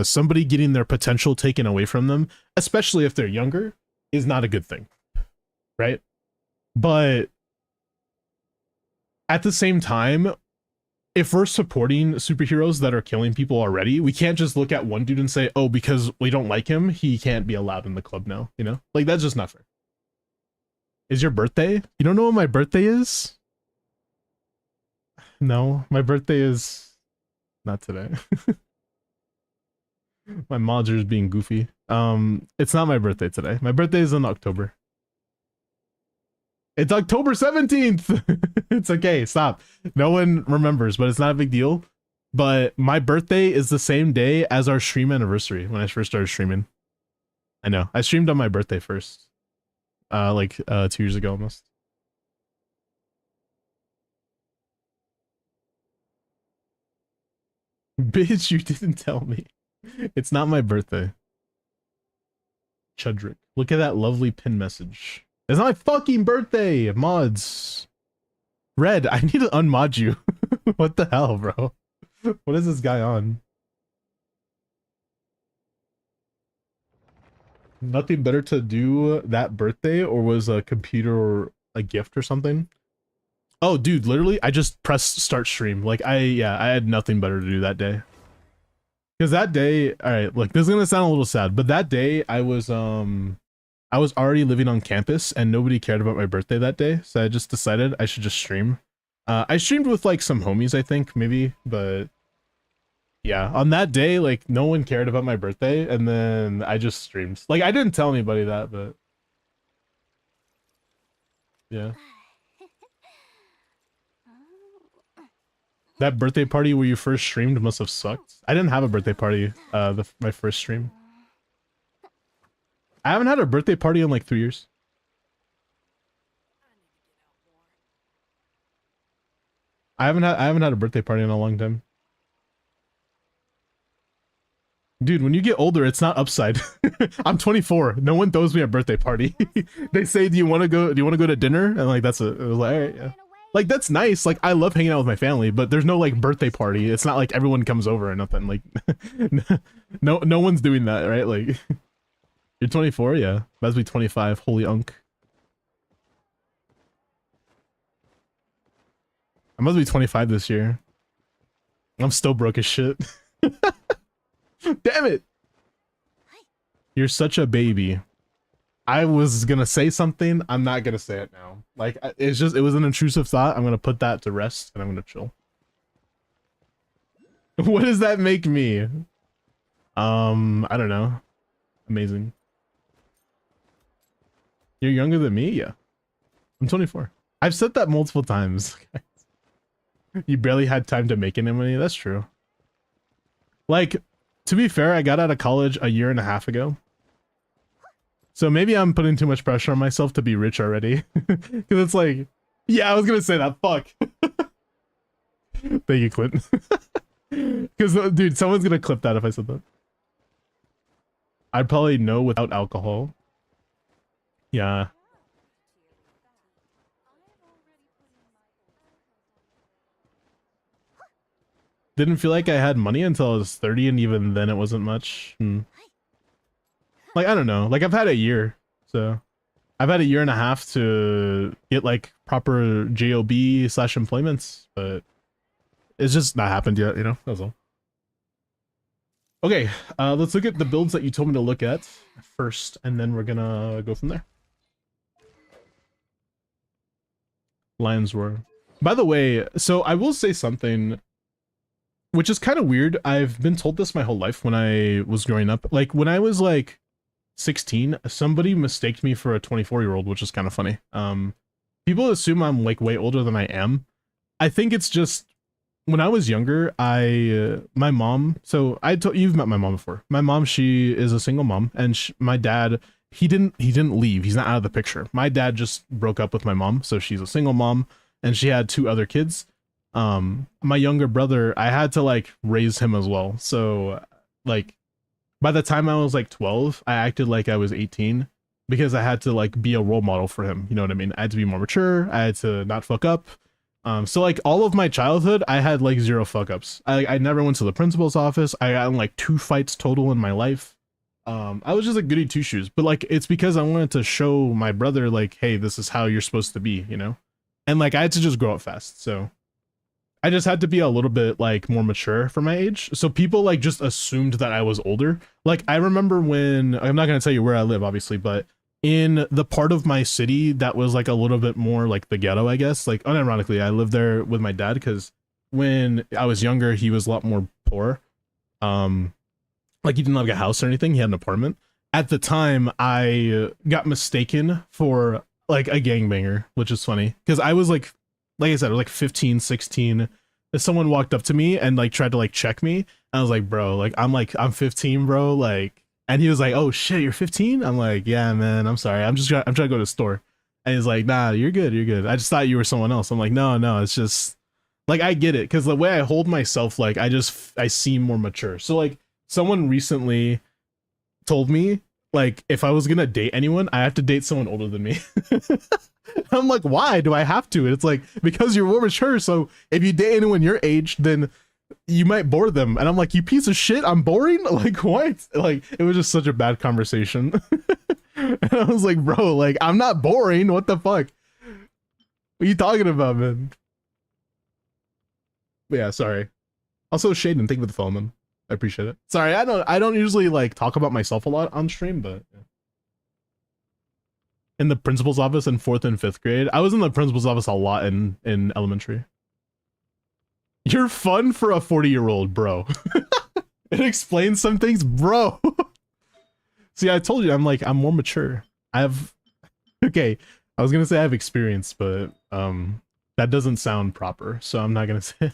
somebody getting their potential taken away from them, especially if they're younger, is not a good thing, right? But at the same time, if we're supporting superheroes that are killing people already, we can't just look at one dude and say, oh, because we don't like him, he can't be allowed in the club now, you know? Like, that's just not fair. Is your birthday? You don't know what my birthday is? No, my birthday is not today. My mods are just being goofy. It's not my birthday today. My birthday is in October. It's October 17th. It's okay. Stop. No one remembers, but it's not a big deal. But my birthday is the same day as our stream anniversary when I first started streaming. I know. I streamed on my birthday first. 2 years ago almost. Bitch, you didn't tell me. It's not my birthday. Chudrick. Look at that lovely pin message. It's not my fucking birthday, mods. Red, I need to unmod you. What the hell, bro? What is this guy on? Nothing better to do that birthday, or was a computer or a gift or something? Oh, dude, literally, I just pressed start stream. Like, I had nothing better to do that day. Because that day, all right, look, this is gonna sound a little sad, but that day I was already living on campus and nobody cared about my birthday that day, so I just decided I should just stream. I streamed with like some homies, I think, maybe, but yeah, on that day, like no one cared about my birthday, and then I just streamed. Like I didn't tell anybody that, but yeah. That birthday party where you first streamed must have sucked. I didn't have a birthday party, my first stream. I haven't had a birthday party in like 3 years. I haven't had a birthday party in a long time. Dude, when you get older, it's not upside. I'm 24. No one throws me a birthday party. They say, do you want to go to dinner? And like, that's it. It was like, all right, yeah. Like, that's nice. Like, I love hanging out with my family, but there's no like birthday party. It's not like everyone comes over or nothing. Like, no one's doing that, right? Like, you're 24? Yeah. About to be 25. Holy unk. I must be 25 this year. I'm still broke as shit. Damn it! You're such a baby. I was gonna say something. I'm not gonna say it now. Like, it was an intrusive thought. I'm gonna put that to rest and I'm gonna chill. What does that make me? I don't know. Amazing. You're younger than me? Yeah. I'm 24. I've said that multiple times. You barely had time to make any money. That's true. Like, to be fair, I got out of college a year and a half ago. So maybe I'm putting too much pressure on myself to be rich already. Because it's like, yeah, I was going to say that. Fuck. Thank you, Clint. Because, dude, someone's going to clip that if I said that. I'd probably know without alcohol. Yeah. Didn't feel like I had money until I was 30, and even then it wasn't much. Like, I don't know. Like, I've had a year, so I've had a year and a half to get like proper job/employments, but it's just not happened yet, you know. That's all. Okay, let's look at the builds that you told me to look at first, and then we're gonna go from there. Lion's Roar. By the way, so I will say something which is kind of weird. I've been told this my whole life when I was growing up. Like, when I was like 16, somebody mistaked me for a 24-year-old, which is kind of funny. People assume I'm like way older than I am. I think it's just when I was younger, my mom, so you've met my mom before. My mom, she is a single mom, and my dad, he didn't leave. He's not out of the picture. My dad just broke up with my mom, so she's a single mom, and she had 2 other kids. My younger brother, I had to like raise him as well. So like by the time I was like 12, I acted like I was 18 because I had to like be a role model for him. You know what I mean? I had to be more mature. I had to not fuck up. So like all of my childhood, I had like 0 fuck ups. I never went to the principal's office. I got in like 2 fights total in my life. I was just a goody 2-shoes, but like, it's because I wanted to show my brother like, hey, this is how you're supposed to be, you know? And like, I had to just grow up fast. So I just had to be a little bit like more mature for my age. So people like just assumed that I was older. Like, I remember when, I'm not going to tell you where I live, obviously, but in the part of my city that was like a little bit more like the ghetto, I guess, like unironically, I lived there with my dad because when I was younger, he was a lot more poor. Like he didn't have like, a house or anything. He had an apartment. At the time, I got mistaken for like a gangbanger, which is funny because I was like I said, I was like 15, 16. If someone walked up to me and like tried to like check me, I was like, bro, I'm 15, bro. Like, and he was like, oh shit, you're 15? I'm like, yeah, man, I'm sorry. I'm trying to go to the store. And he's like, nah, you're good. You're good. I just thought you were someone else. I'm like, no, it's just like, I get it. Cause the way I hold myself, like I seem more mature. So like someone recently told me like, if I was going to date anyone, I have to date someone older than me. I'm like, why do I have to? And it's like, because you're more mature. So if you date anyone your age, then you might bore them. And I'm like, you piece of shit, I'm boring? Like, what? Like, it was just such a bad conversation. And I was like, bro, like, I'm not boring. What the fuck? What are you talking about, man? But yeah, sorry. Also, Shaden, thank you for the follow, man. I appreciate it. Sorry, I don't usually like talk about myself a lot on stream, but yeah. In the principal's office in 4th and 5th grade. I was in the principal's office a lot in elementary. You're fun for a 40-year-old, bro. It explains some things, bro. See, I told you, I'm more mature. Okay, I was gonna say I have experience, but that doesn't sound proper, so I'm not gonna say it.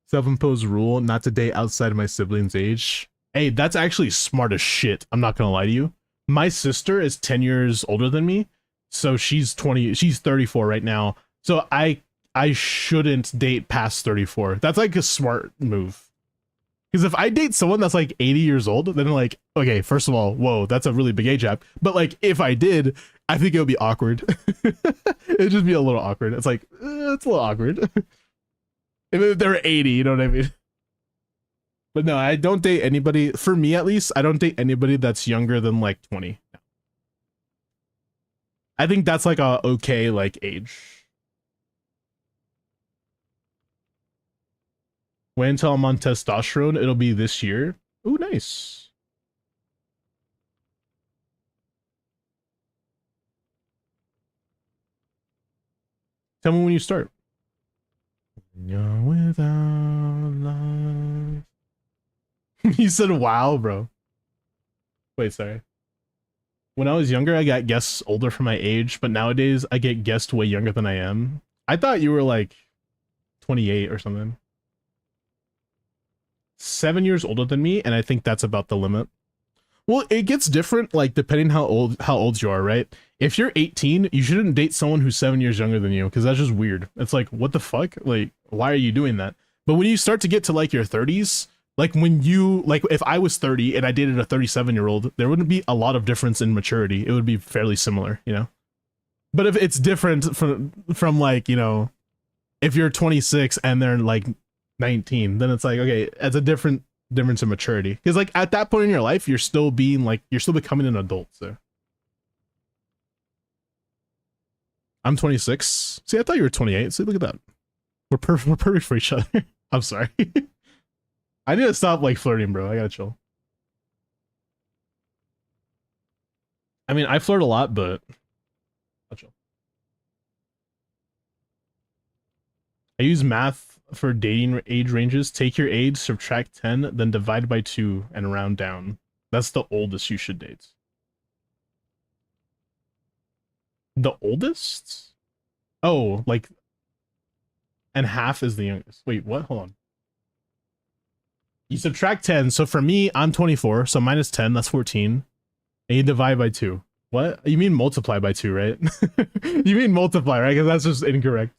Self-imposed rule not to date outside of my siblings' age. Hey, that's actually smart as shit. I'm not gonna lie to you. My sister is 10 years older than me, so she's 34 right now. So I shouldn't date past 34. That's like a smart move. Because if I date someone that's like 80 years old, then like, okay, first of all, whoa, that's a really big age gap. But like, if I did, I think it would be awkward. It'd just be a little awkward. It's like, it's a little awkward. If they're 80, you know what I mean? But no, I don't date anybody, for me at least, I don't date anybody that's younger than like 20. I think that's like a okay like age. Wait until I'm on testosterone, it'll be this year. Ooh, nice. Tell me when you start. You're without love. You said wow, bro. Wait, sorry. When I was younger, I got guests older for my age, but nowadays I get guests way younger than I am. I thought you were like 28 or something. 7 years older than me, and I think that's about the limit. Well, it gets different, like, depending how old you are, right? If you're 18, you shouldn't date someone who's 7 years younger than you, because that's just weird. It's like, what the fuck? Like, why are you doing that? But when you start to get to, like, your 30s, like, when you, like, if I was 30 and I dated a 37-year-old, there wouldn't be a lot of difference in maturity. It would be fairly similar, you know? But if it's different from like, you know, if you're 26 and they're, like, 19, then it's like, okay, it's a difference in maturity, because like at that point in your life you're still becoming an adult. So I'm 26. See, I thought you were 28. See, look at that. We're perfect for each other. I'm sorry. I need to stop like flirting, bro. I gotta chill. I mean, I flirt a lot, but I'll chill. I use math for dating age ranges. Take your age, subtract 10, then divide by 2 and round down. That's the oldest you should date. The oldest? Oh, like, and half is the youngest. Wait, what? Hold on. You subtract 10. So for me, I'm 24. So minus 10, that's 14. And you divide by 2. What? You mean multiply by 2, right? You mean multiply, right? Because that's just incorrect.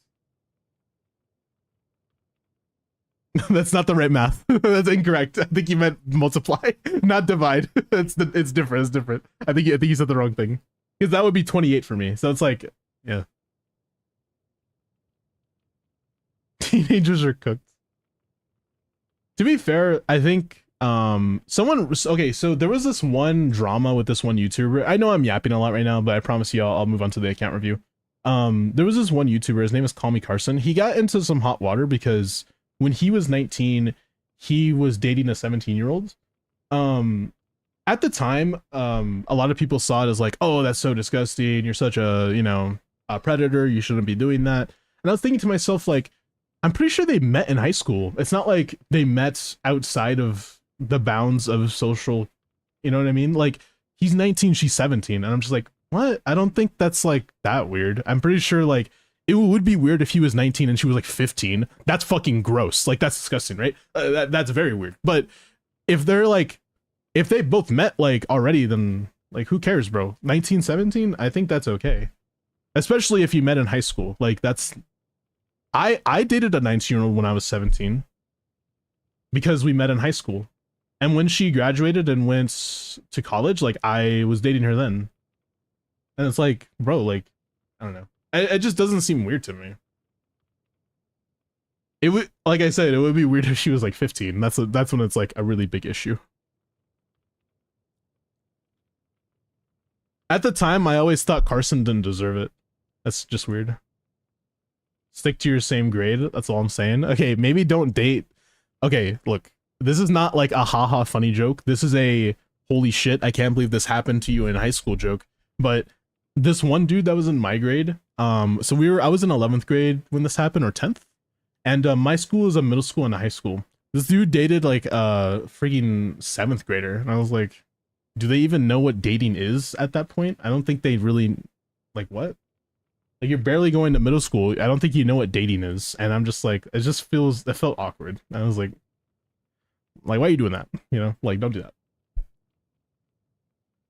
That's not the right math. That's incorrect. I think you meant multiply, not divide. It's different. It's different. I think you said the wrong thing. Because that would be 28 for me. So it's like, yeah. Teenagers are cooked. To be fair, I think okay, so there was this one drama with this one YouTuber. I know I'm yapping a lot right now, but I promise you I'll move on to the account review. There was this one YouTuber, his name is Call Me Carson. He got into some hot water because when he was 19, he was dating a 17-year-old. At the time, a lot of people saw it as like, oh, that's so disgusting. You're such a, you know, a predator. You shouldn't be doing that. And I was thinking to myself, like, I'm pretty sure they met in high school. It's not like they met outside of the bounds of social, you know what I mean? Like, he's 19, she's 17, and I'm just like, what? I don't think that's like that weird. I'm pretty sure like it would be weird if he was 19 and she was like 15. That's fucking gross. Like, that's disgusting, right? That's very weird. But if they're like, if they both met like already, then like, who cares, bro? 19, 17? I think that's okay. Especially if you met in high school. Like, that's, I dated a 19-year-old when I was 17 because we met in high school. And when she graduated and went to college, like, I was dating her then. And it's like, bro, like, I don't know. It just doesn't seem weird to me. It would, like I said, it would be weird if she was like 15. That's when it's like a really big issue. At the time, I always thought Carson didn't deserve it. That's just weird. Stick to your same grade. That's all I'm saying. Okay, maybe don't date. Okay, look, this is not like a haha funny joke. This is a holy shit, I can't believe this happened to you in high school joke. But this one dude that was in my grade, so I was in 11th grade when this happened, or 10th. And my school is a middle school and a high school. This dude dated like a freaking 7th grader. And I was like, do they even know what dating is at that point? I don't think they really, like, what? Like, you're barely going to middle school. I don't think you know what dating is. And I'm just like, it felt awkward. I was like, why are you doing that? You know, like, don't do that.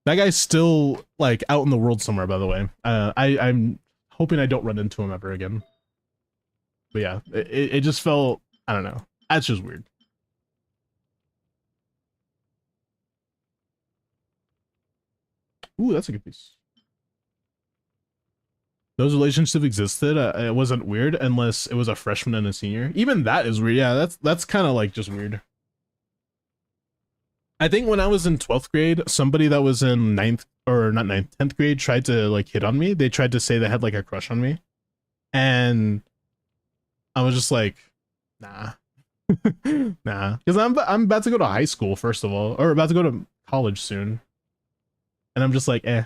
That guy's still like out in the world somewhere, by the way. I'm hoping I don't run into him ever again. But yeah, it just felt, I don't know. That's just weird. Ooh, that's a good piece. Those relationships existed. It wasn't weird unless it was a freshman and a senior. Even that is weird. Yeah, that's kind of like just weird. I think when I was in 12th grade, somebody that was in 9th, or not 9th, 10th grade tried to like hit on me. They tried to say they had like a crush on me. And I was just like, nah. Nah. Because I'm about to go to high school, first of all. Or about to go to college soon. And I'm just like, eh.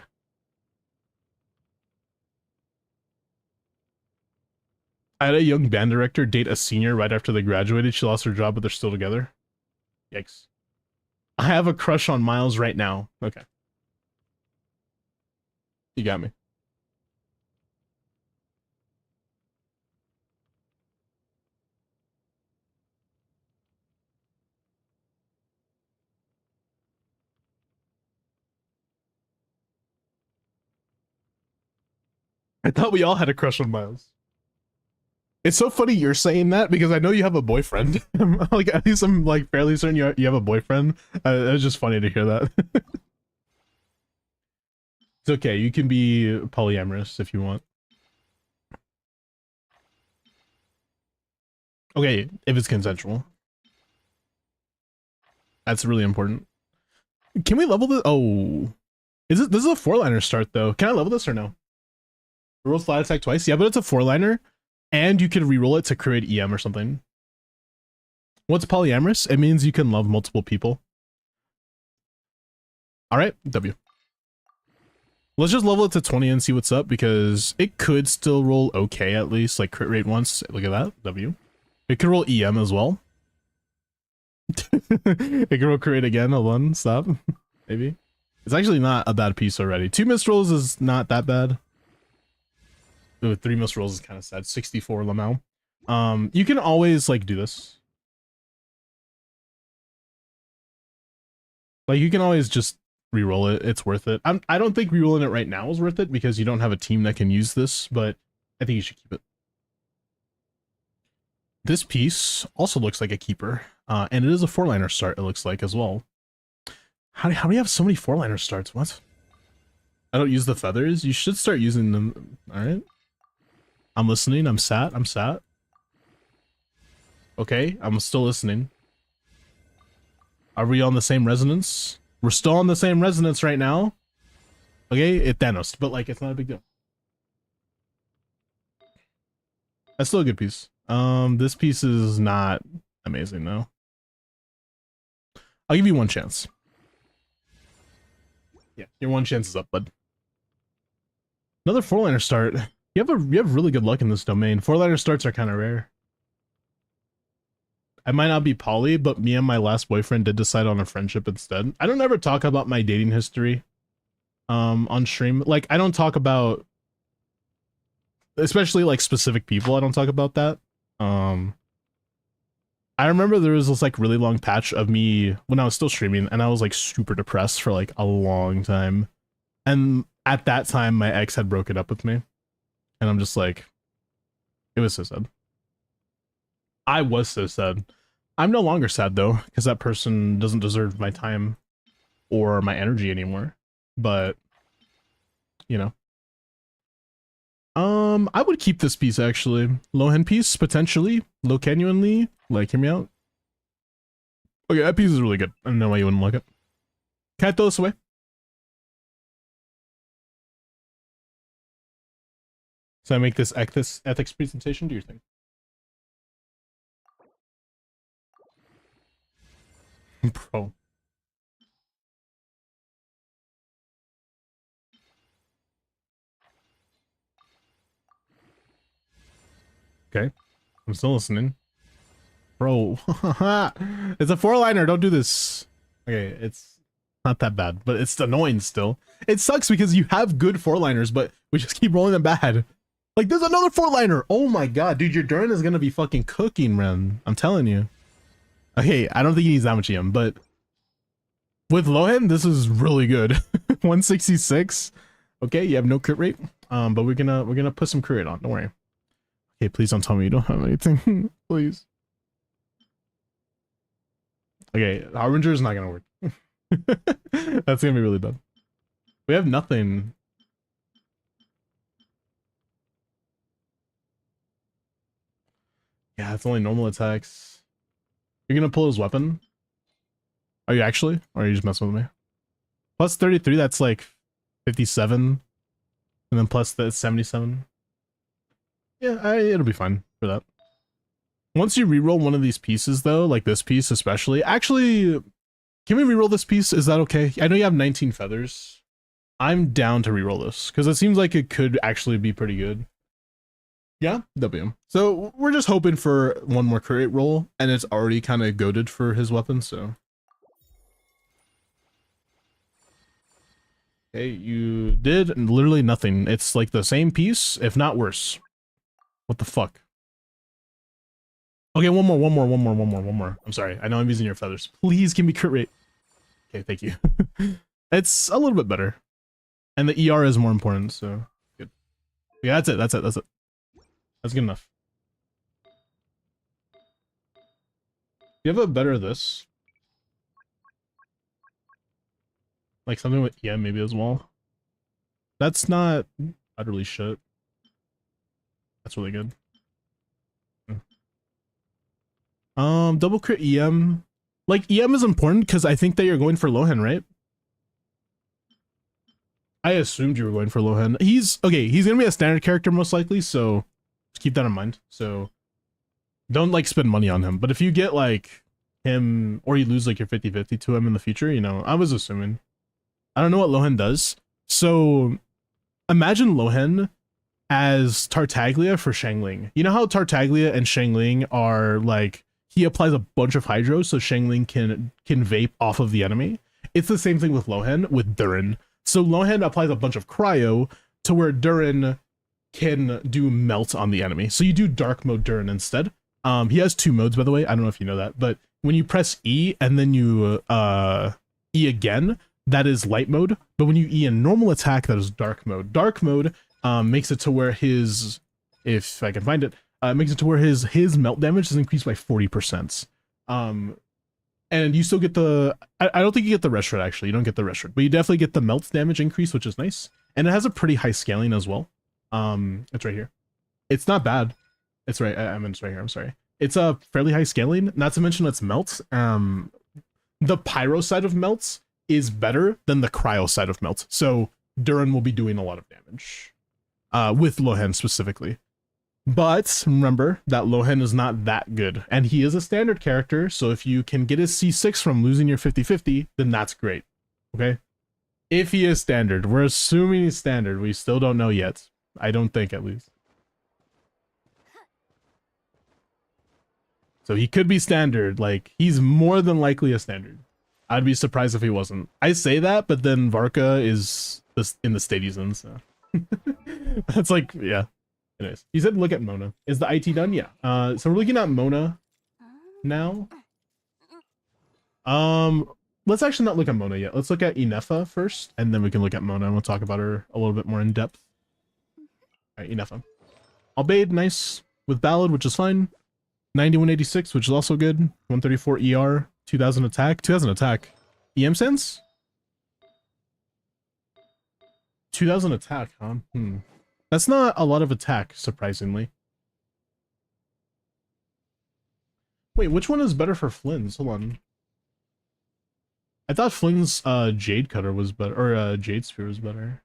I had a young band director date a senior right after they graduated. She lost her job, but they're still together. Yikes. I have a crush on Miles right now. Okay. You got me. I thought we all had a crush on Miles. It's so funny you're saying that because I know you have a boyfriend. Like, at least I'm like fairly certain you have a boyfriend. It's just funny to hear that. It's okay. You can be polyamorous if you want. Okay, if it's consensual. That's really important. Can we level this? Oh, this is a 4-liner start though. Can I level this or no? Roll slide attack twice. Yeah, but it's a 4-liner. And you could reroll it to create EM or something. What's polyamorous? It means you can love multiple people. Alright, W. Let's just level it to 20 and see what's up, because it could still roll okay at least, like crit rate once. Look at that, W. It could roll EM as well. It could roll crit rate again, hold on, stop. Maybe. It's actually not a bad piece already. 2 missed rolls is not that bad. Ooh, 3 missed rolls is kind of sad. 64 Lamau. You can always like do this. Like, you can always just reroll it. It's worth it. I don't think rerolling it right now is worth it because you don't have a team that can use this, but I think you should keep it. This piece also looks like a keeper, and it is a 4-liner start, it looks like, as well. How do you have so many 4-liner starts? What? I don't use the feathers? You should start using them. Alright. I'm listening. I'm sat. Okay, I'm still listening. Are we on the same resonance? We're still on the same resonance right now. Okay, it Thanos, but like, it's not a big deal. That's still a good piece. This piece is not amazing though. I'll give you one chance. Yeah, your one chance is up, bud. Another 4-liner start. You have really good luck in this domain. 4-liner starts are kind of rare. I might not be poly, but me and my last boyfriend did decide on a friendship instead. I don't ever talk about my dating history on stream. Like, I don't talk about, especially like specific people, I don't talk about that. I remember there was this like really long patch of me when I was still streaming, and I was like super depressed for like a long time. And at that time, my ex had broken up with me, and I'm just like, it was so sad. I was so sad. I'm no longer sad though, because that person doesn't deserve my time or my energy anymore. But you know, I would keep this piece actually. Low-hand piece potentially. Low genuinely. Like, hear me out. Okay, that piece is really good. I don't know why you wouldn't like it. Can I throw this away? So I make this ethics presentation. Do your thing. Bro. Okay. I'm still listening. Bro. It's a 4-liner. Don't do this. Okay, it's not that bad, but it's annoying still. It sucks because you have good 4-liners, but we just keep rolling them bad. Like, there's another 4-liner. Oh my god, dude, your Durin is gonna be fucking cooking, man. I'm telling you. Okay, I don't think he needs that much EM, but with Lohan, this is really good. 166. Okay, you have no crit rate. But we're gonna put some crit rate on. Don't worry. Okay, please don't tell me you don't have anything. Please. Okay, Harbinger is not gonna work. That's gonna be really bad. We have nothing. Yeah, it's only normal attacks. You're gonna pull his weapon? Are you actually? Or are you just messing with me? Plus 33, that's like 57. And then plus the 77. Yeah, it'll be fine for that. Once you reroll one of these pieces though, like this piece especially, actually, can we reroll this piece? Is that okay? I know you have 19 feathers. I'm down to reroll this, because it seems like it could actually be pretty good. Yeah, W. So we're just hoping for one more crit rate roll, and it's already kind of goaded for his weapon, so. Okay, you did literally nothing. It's like the same piece, if not worse. What the fuck? Okay, one more. I'm sorry. I know I'm using your feathers. Please give me crit rate. Okay, thank you. It's a little bit better. And the ER is more important, so good. Yeah, that's it. That's good enough. Do you have a better of this? Like something with EM maybe as well? That's not utterly shit. That's really good. Double crit EM. Like, EM is important because I think that you're going for Lohan, right? I assumed you were going for Lohan. He's gonna be a standard character most likely, so just keep that in mind. So don't like spend money on him. But if you get like him, or you lose like your 50-50 to him in the future, you know, I was assuming. I don't know what Lohan does. So imagine Lohan as Tartaglia for Shangling. You know how Tartaglia and Shangling are like, he applies a bunch of hydro so Shangling can vape off of the enemy. It's the same thing with Lohan with Durin. So Lohan applies a bunch of cryo to where Durin can do melt on the enemy. So you do dark mode Durin instead. He has 2 modes, by the way. I don't know if you know that, but when you press E and then you E again, that is light mode. But when you E in normal attack, that is dark mode. Dark mode makes it to where his, if I can find it, makes it to where his melt damage is increased by 40%. And you still get the, I don't think you get the rest shred actually, you don't get the rest shred, but you definitely get the melt damage increase, which is nice. And it has a pretty high scaling as well. It's right here. It's not bad. It's right, I mean, it's right here, I'm sorry. It's a fairly high scaling, not to mention its melt. The pyro side of melts is better than the cryo side of melt. So Durin will be doing a lot of damage. With Lohan specifically. But remember that Lohan is not that good, and he is a standard character, so if you can get his C6 from losing your 50-50, then that's great, okay? If he is standard, we're assuming he's standard, we still don't know yet. I don't think, at least. So he could be standard. Like, he's more than likely a standard. I'd be surprised if he wasn't. I say that, but then Varka is in the state he's in, so. That's like, yeah. Anyways, he said look at Mona. Is the IT done? Yeah. So we're looking at Mona now. Let's actually not look at Mona yet. Let's look at Inefa first, and then we can look at Mona, and we'll talk about her a little bit more in depth. Alright, Inefa. Albade, nice. With Ballad, which is fine. 9186, which is also good. 134 ER. 2000 attack. 2000 attack. EM sense? 2000 attack, huh? That's not a lot of attack, surprisingly. Wait, which one is better for Flynn's? Hold on. I thought Flynn's Jade Cutter was better, or Jade Spear was better.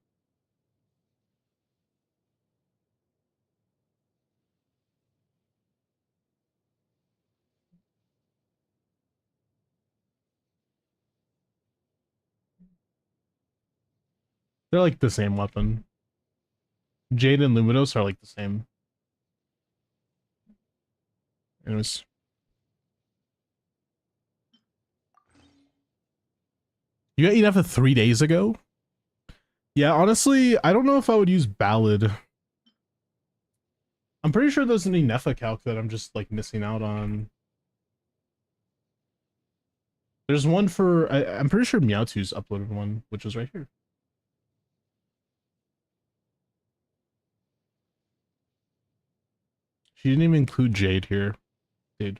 They're like the same weapon. Jade and Luminos are like the same. Anyways. You got Inefa 3 days ago? Yeah, honestly, I don't know if I would use Ballad. I'm pretty sure there's an Inefa calc that I'm just like missing out on. There's one for, I'm pretty sure Meowtwo's uploaded one, which is right here. She didn't even include Jade here, dude.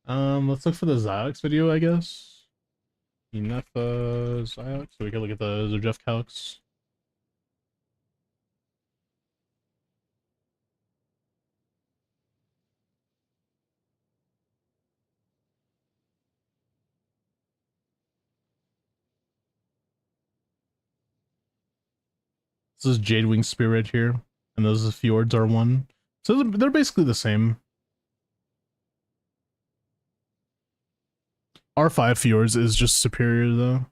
Let's look for the Ziox video, I guess. Enough Ziox, so we can look at the Zerjeff calcs. This is Jade Wing Spirit here, and those Fjords are one. So they're basically the same. R5 Fjords is just superior though.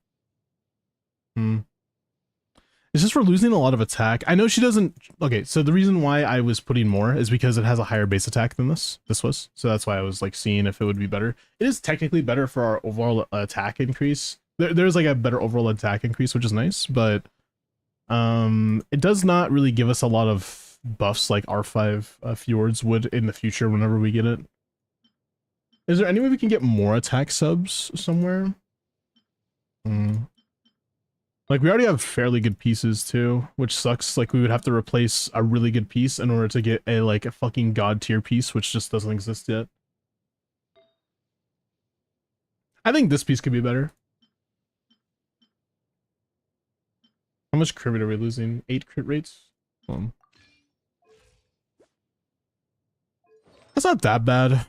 It's just we're losing a lot of attack. I know she doesn't. Okay, so the reason why I was putting more is because it has a higher base attack than this was. So that's why I was like seeing if it would be better. It is technically better for our overall attack increase. There's like a better overall attack increase, which is nice, but it does not really give us a lot of buffs like R5 Fjords would in the future whenever we get it. Is there any way we can get more attack subs somewhere? Like, we already have fairly good pieces, too, which sucks. Like, we would have to replace a really good piece in order to get a, like, a fucking god tier piece, which just doesn't exist yet. I think this piece could be better. How much crit rate are we losing? 8 crit rates? That's not that bad.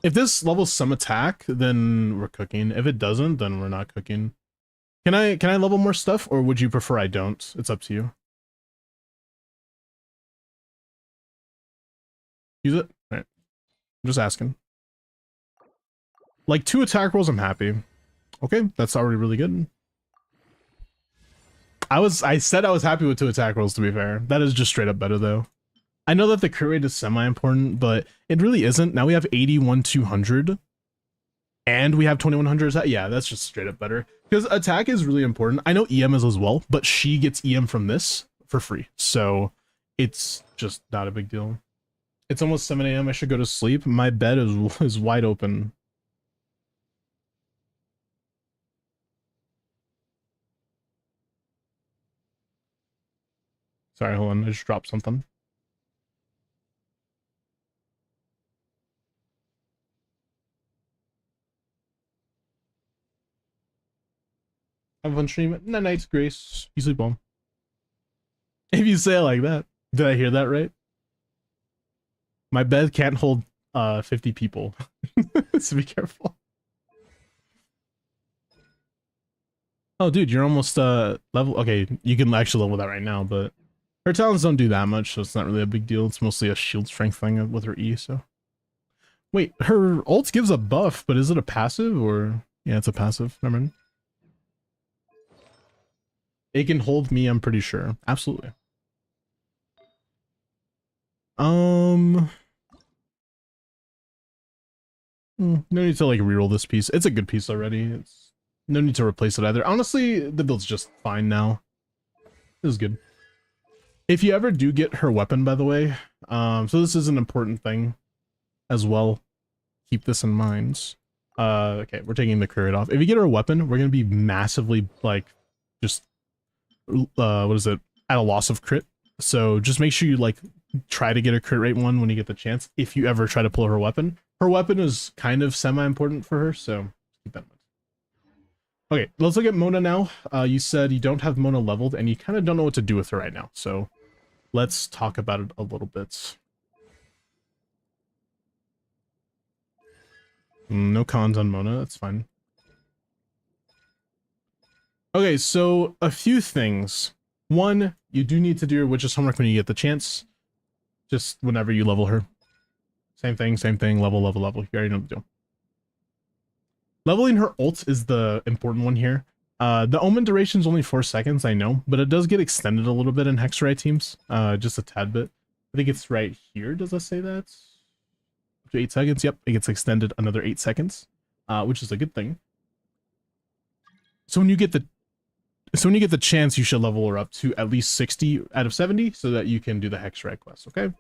If this levels some attack, then we're cooking. If it doesn't, then we're not cooking. Can I level more stuff, or would you prefer I don't? It's up to you. Use it? Alright. I'm just asking. Like 2 attack rolls, I'm happy. Okay, that's already really good. I said I was happy with 2 attack rolls, to be fair. That is just straight up better though. I know that the crit rate is semi-important, but it really isn't. Now we have 81,200. And we have 2100. Yeah, that's just straight up better. Because attack is really important. I know EM is as well, but she gets EM from this for free. So it's just not a big deal. It's almost 7 a.m. I should go to sleep. My bed is wide open. Sorry, hold on. I just dropped something. Have fun stream. Night nights, Grace. You sleep well. If you say it like that. Did I hear that right? My bed can't hold 50 people. So be careful. Oh, dude, you're almost level. Okay, you can actually level that right now, but her talents don't do that much, so it's not really a big deal. It's mostly a shield strength thing with her E, so. Wait, her ult gives a buff, but is it a passive or? Yeah, it's a passive. Never mind. It can hold me, I'm pretty sure. Absolutely. No need to like reroll this piece. It's a good piece already. It's no need to replace it either. Honestly, the build's just fine now. This is good. If you ever do get her weapon, by the way, so this is an important thing as well. Keep this in mind. Okay, we're taking the crit off. If you get her weapon, we're gonna be massively like just what is it, at a loss of crit. So just make sure you like try to get a crit rate one when you get the chance. If you ever try to pull her weapon is kind of semi-important for her, so keep that in mind. Okay, let's look at Mona now. You said you don't have Mona leveled and you kind of don't know what to do with her right now, so let's talk about it a little bit. No cons on Mona, that's fine. Okay, so a few things. One, you do need to do your witch's homework when you get the chance. Just whenever you level her. Same thing, level. You already know the deal. Leveling her ult is the important one here. The omen duration is only 4 seconds, I know, but it does get extended a little bit in Hexray teams, just a tad bit. I think it's right here, does it say that? Up to 8 seconds, yep, it gets extended another 8 seconds, which is a good thing. So when you get the chance, you should level her up to at least 60 out of 70 so that you can do the Hexray quest, okay?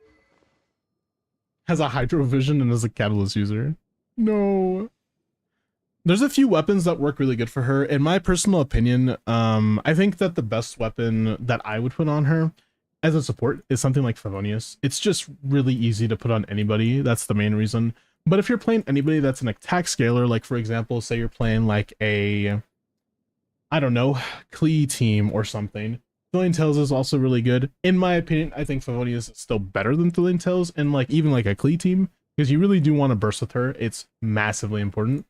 Has a Hydro Vision and is a Catalyst user. No. There's a few weapons that work really good for her. In my personal opinion, I think that the best weapon that I would put on her as a support is something like Favonius. It's just really easy to put on anybody. That's the main reason. But if you're playing anybody that's an attack scaler, like for example, say you're playing like a, I don't know, Klee team or something, Thrilling Tales is also really good. In my opinion, I think Favonius is still better than Thrilling Tales and like even like a Klee team, because you really do want to burst with her. It's massively important.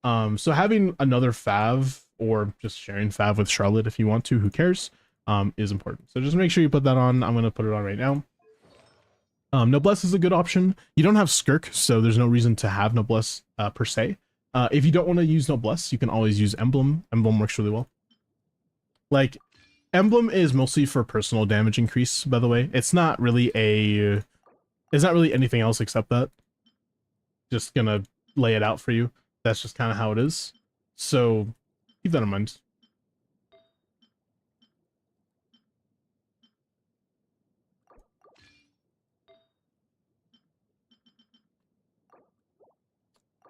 So having another Fav or just sharing Fav with Charlotte if you want to, who cares, is important. So just make sure you put that on. I'm going to put it on right now. Noblesse is a good option. You don't have Skirk, so there's no reason to have Noblesse per se. If you don't want to use Noblesse, you can always use Emblem. Emblem works really well. Like, Emblem is mostly for personal damage increase, by the way. It's not really anything else except that. Just gonna lay it out for you. That's just kind of how it is. So keep that in mind.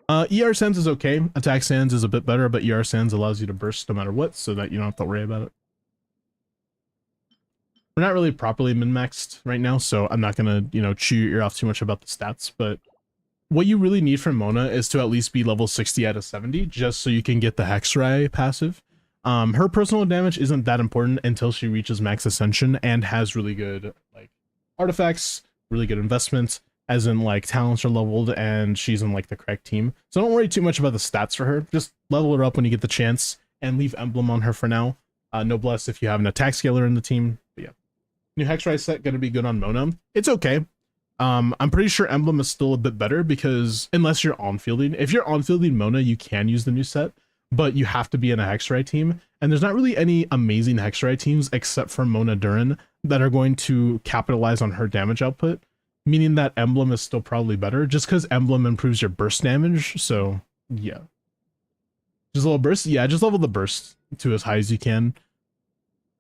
ER Sands is okay. Attack Sands is a bit better, but ER Sands allows you to burst no matter what, so that you don't have to worry about it. We're not really properly min-maxed right now, so I'm not gonna, chew your ear off too much about the stats, but what you really need from Mona is to at least be level 60 out of 70, just so you can get the Hexray passive. Her personal damage isn't that important until she reaches max ascension and has really good like artifacts, really good investments, as in like talents are leveled and she's in like the correct team. So don't worry too much about the stats for her. Just level her up when you get the chance and leave Emblem on her for now. Noblesse if you have an attack scaler in the team. But yeah. New Hexray set gonna be good on Mona. It's okay. I'm pretty sure Emblem is still a bit better because unless you're on-fielding, if you're on-fielding Mona, you can use the new set, but you have to be in a Hexray team. And there's not really any amazing Hexray teams except for Mona Durin that are going to capitalize on her damage output, meaning that Emblem is still probably better just because Emblem improves your burst damage. So yeah. Just a little burst? Yeah, just level the burst to as high as you can.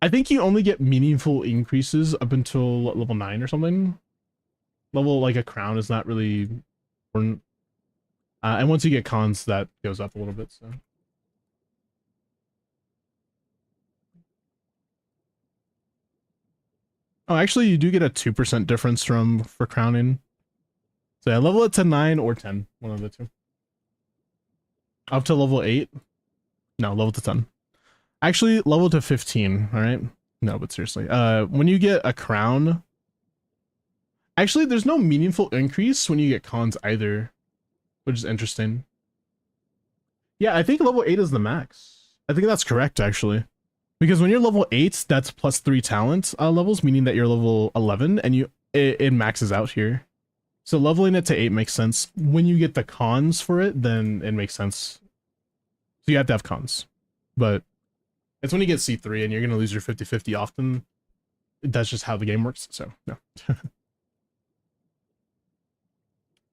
I think you only get meaningful increases up until level 9 or something. Level like a crown is not really important. And once you get cons, that goes up a little bit, so. Oh, actually, you do get a 2% difference for crowning. So yeah, level it to 9 or 10, one of the two. Up to level 8? No, level to 10. Actually, level to 15, alright? No, but seriously. When you get a crown... Actually, there's no meaningful increase when you get cons either, which is interesting. Yeah, I think level 8 is the max. I think that's correct, actually. Because when you're level 8, that's plus 3 talent levels, meaning that you're level 11, and it maxes out here. So leveling it to 8 makes sense. When you get the cons for it, then it makes sense. So you have to have cons. But it's when you get C3 and you're going to lose your 50-50 often. That's just how the game works, so no.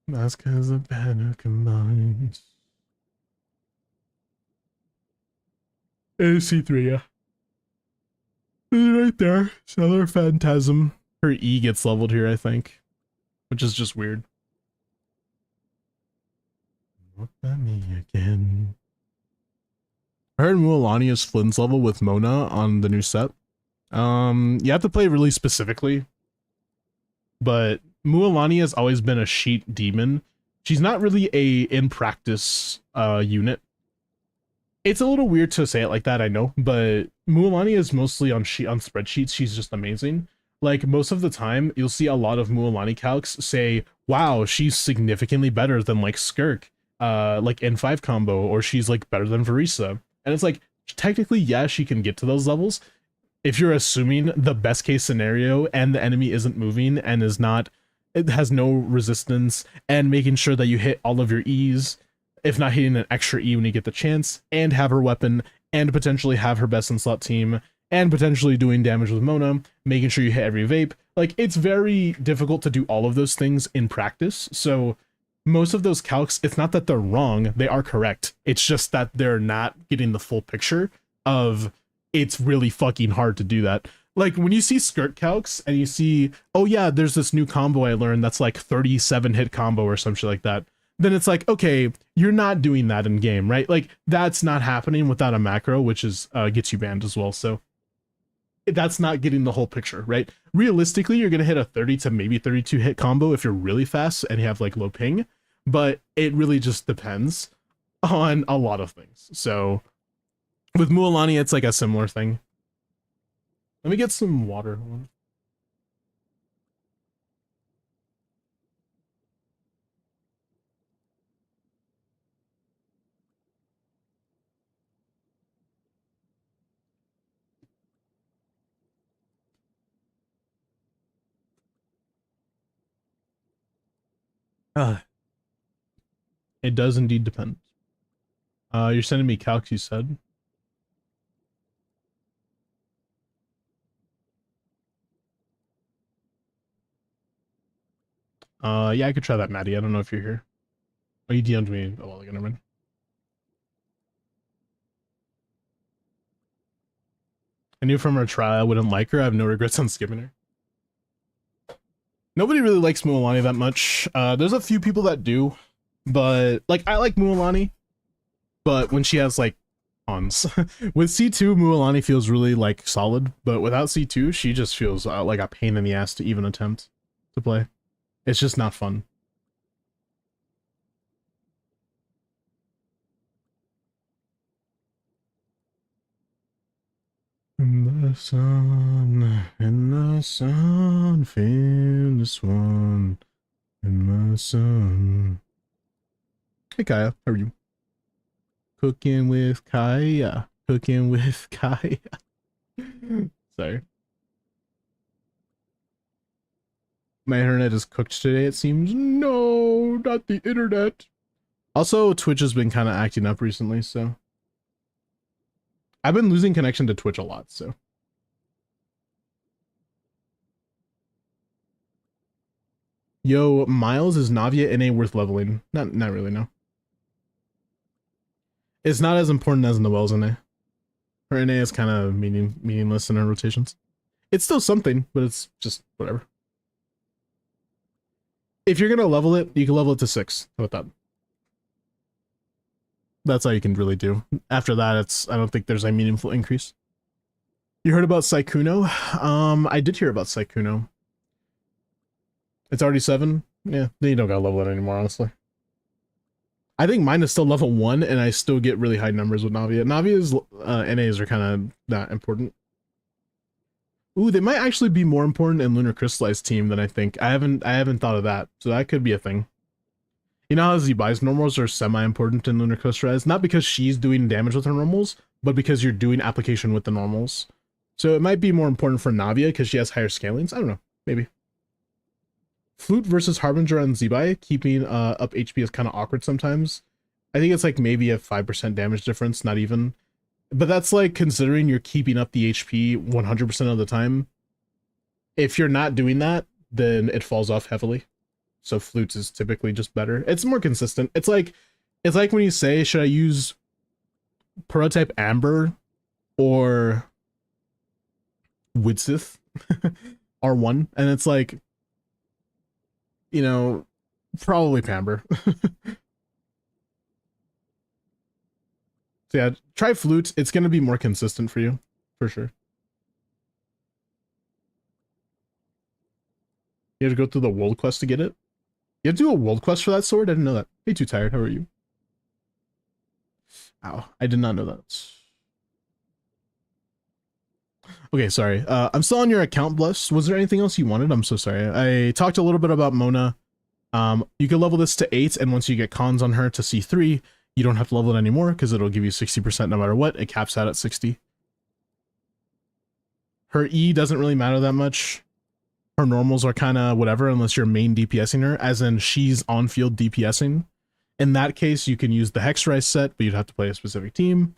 That's because of better combined. C3, yeah. Right there. Another Phantasm. Her E gets leveled here, I think. Which is just weird. Look at me again. I heard Mualani is Flynn's level with Mona on the new set. You have to play really specifically. But Mualani has always been a sheet demon. She's not really a in-practice unit. It's a little weird to say it like that, I know, but Mualani is mostly on spreadsheets. She's just amazing. Like, most of the time, you'll see a lot of Mualani calcs say, wow, she's significantly better than, like, Skirk, like, N5 combo, or she's, like, better than Verisa. And it's like, technically, yeah, she can get to those levels. If you're assuming the best case scenario and the enemy isn't moving and is not, it has no resistance, and making sure that you hit all of your E's, if not hitting an extra E when you get the chance, and have her weapon, and potentially have her best in slot team, and potentially doing damage with Mona, making sure you hit every vape. Like, it's very difficult to do all of those things in practice, so most of those calcs, it's not that they're wrong, they are correct. It's just that they're not getting the full picture of it's really fucking hard to do that. Like, when you see skirt calcs and you see, oh yeah, there's this new combo I learned that's like 37 hit combo or some shit like that, then it's like, okay, you're not doing that in game, right? Like, that's not happening without a macro, which is gets you banned as well. So that's not getting the whole picture, right? Realistically, you're gonna hit a 30 to maybe 32 hit combo if you're really fast and you have like low ping, but it really just depends on a lot of things. So with Mualani, it's like a similar thing. Let me get some water. It does indeed depend. You're sending me calcs, you said? Yeah, I could try that, Maddie. I don't know if you're here. Oh, you DM'd me a while ago, never mind. I knew from her trial I wouldn't like her. I have no regrets on skipping her. Nobody really likes Mualani that much. There's a few people that do, but like I like Mualani, but when she has like cons. With C2, Mualani feels really like solid, but without C2, she just feels like a pain in the ass to even attempt to play. It's just not fun. In the sun, feel this one. In the sun. Hey Kaya, how are you? Cooking with Kaya. Cooking with Kaya. Sorry. My internet is cooked today, it seems. No, not the internet. Also, Twitch has been kind of acting up recently, so. I've been losing connection to Twitch a lot, so. Yo, Miles, is Navia NA worth leveling? Not really, no. It's not as important as Noelle's NA. Her NA is kind of meaningless in her rotations. It's still something, but it's just whatever. If you're gonna level it, you can level it to 6. How about that? That's all you can really do. After that, I don't think there's a meaningful increase. You heard about Saikuno? I did hear about Saikuno. It's already 7? Yeah, then you don't gotta level it anymore, honestly. I think mine is still level 1, and I still get really high numbers with Navia. Navia's NAs are kind of not important. Ooh, they might actually be more important in Lunar Crystallized team than I think. I haven't thought of that, so that could be a thing. You know how Zbai's normals are semi-important in Lunar Crystallized? Not because she's doing damage with her normals, but because you're doing application with the normals. So it might be more important for Navia because she has higher scalings. I don't know, maybe. Flute versus Harbinger on Zebai, keeping up HP is kind of awkward sometimes. I think it's like maybe a 5% damage difference, not even. But that's like considering you're keeping up the HP 100% of the time. If you're not doing that, then it falls off heavily. So Flutes is typically just better. It's more consistent. It's like when you say, should I use Prototype Amber or Widsith R1? And it's like, you know, probably Pamber. So yeah, try Flute. It's going to be more consistent for you, for sure. You have to go through the world quest to get it? You have to do a world quest for that sword? I didn't know that. Hey, Too Tired, how are you? Ow, I did not know that. Okay, sorry. I'm still on your account, Bless. Was there anything else you wanted? I'm so sorry. I talked a little bit about Mona. You can level this to 8, and once you get cons on her to C3, you don't have to level it anymore, because it'll give you 60% no matter what. It caps out at 60. Her E doesn't really matter that much. Her normals are kind of whatever, unless you're main DPSing her, as in she's on-field DPSing. In that case, you can use the Hexrise set, but you'd have to play a specific team.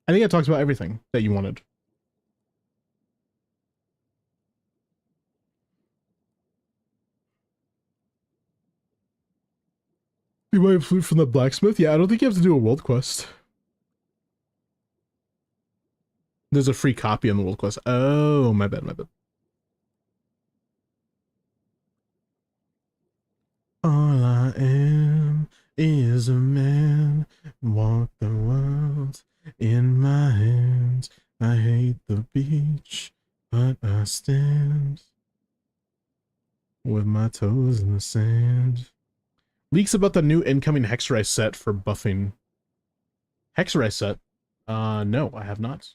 I think I talked about everything that you wanted. You might have Flute from the blacksmith? Yeah, I don't think you have to do a world quest. There's a free copy on the world quest. Oh, my bad, my bad. All I am is a man. Walk the world in my hands. I hate the beach, but I stand with my toes in the sand. Leaks about the new incoming Hexrise set for buffing. Hexrise set? No, I have not.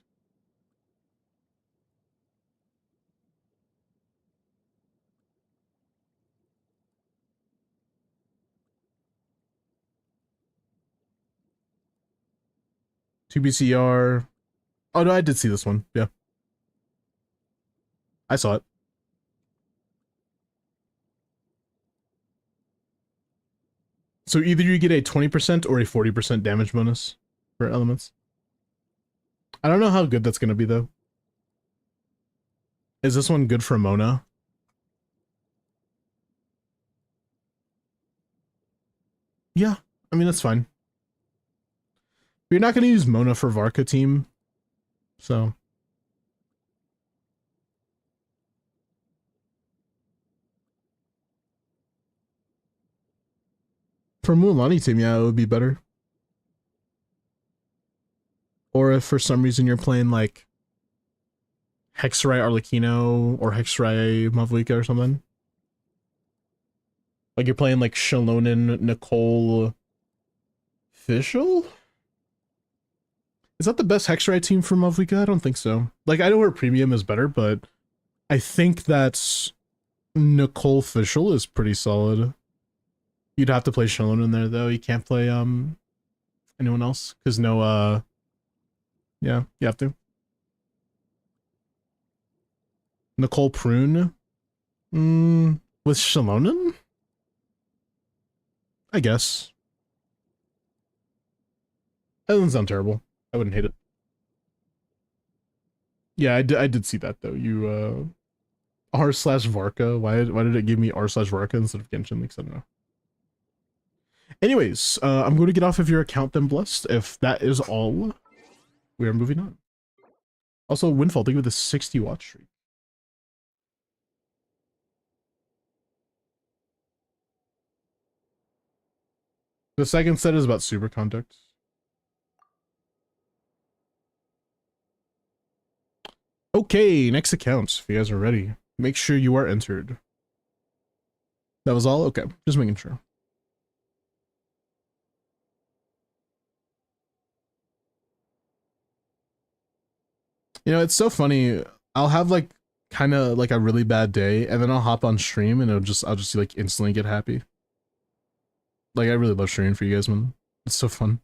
Two BCR. Oh no, I did see this one. Yeah. I saw it. So either you get a 20% or a 40% damage bonus for elements. I don't know how good that's going to be, though. Is this one good for Mona? Yeah, I mean, that's fine. But you're not going to use Mona for Varka team, so... For Mulan team, yeah, it would be better. Or if for some reason you're playing, like, Hexray Arlecchino or Hexray Mavlika or something. Like you're playing, like, Shalonen Nicole Fischl? Is that the best Hexray team for Mavlika? I don't think so. Like, I know her premium is better, but I think that Nicole Fischl is pretty solid. You'd have to play Shalon in there, though. You can't play anyone else, because no, yeah, you have to. Nicole Prune? With Shalonen? I guess. That doesn't sound terrible. I wouldn't hate it. Yeah, I did see that, though. You, r/Varka. Why did it give me r/Varka instead of Genshin Leaks? I don't know. Anyways, I'm going to get off of your account then, Blessed. If that is all, we are moving on. Also, Windfall, thank you for the 60 watch streak. The second set is about superconduct. Okay, next account. If you guys are ready, make sure you are entered. That was all? Okay, just making sure. You know, it's so funny. I'll have like kind of like a really bad day, and then I'll hop on stream and I'll just like instantly get happy. Like I really love streaming for you guys, man. It's so fun.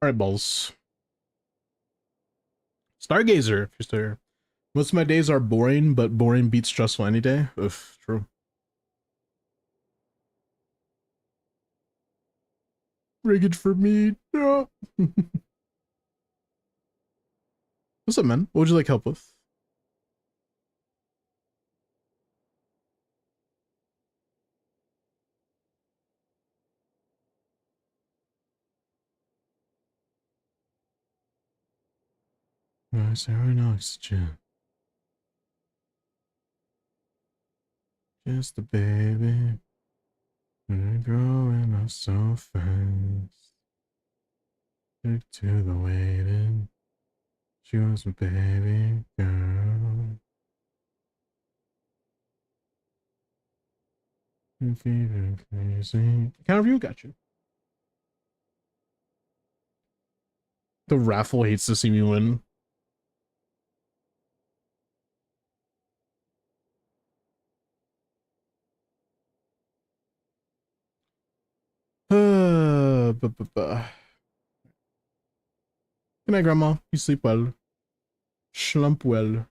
Alright, balls. Stargazer, if you're still here. Most of my days are boring, but boring beats stressful any day. Oof, true. Rigged for me. No. What's up, man? What would you like help with? Nice air and oxygen. Just a baby. Growing up so fast. Took to the waiting. She was a baby girl. Feeling crazy. Kind of got you. The raffle hates to see me win. Good night, Grandma. You sleep well. Slump well.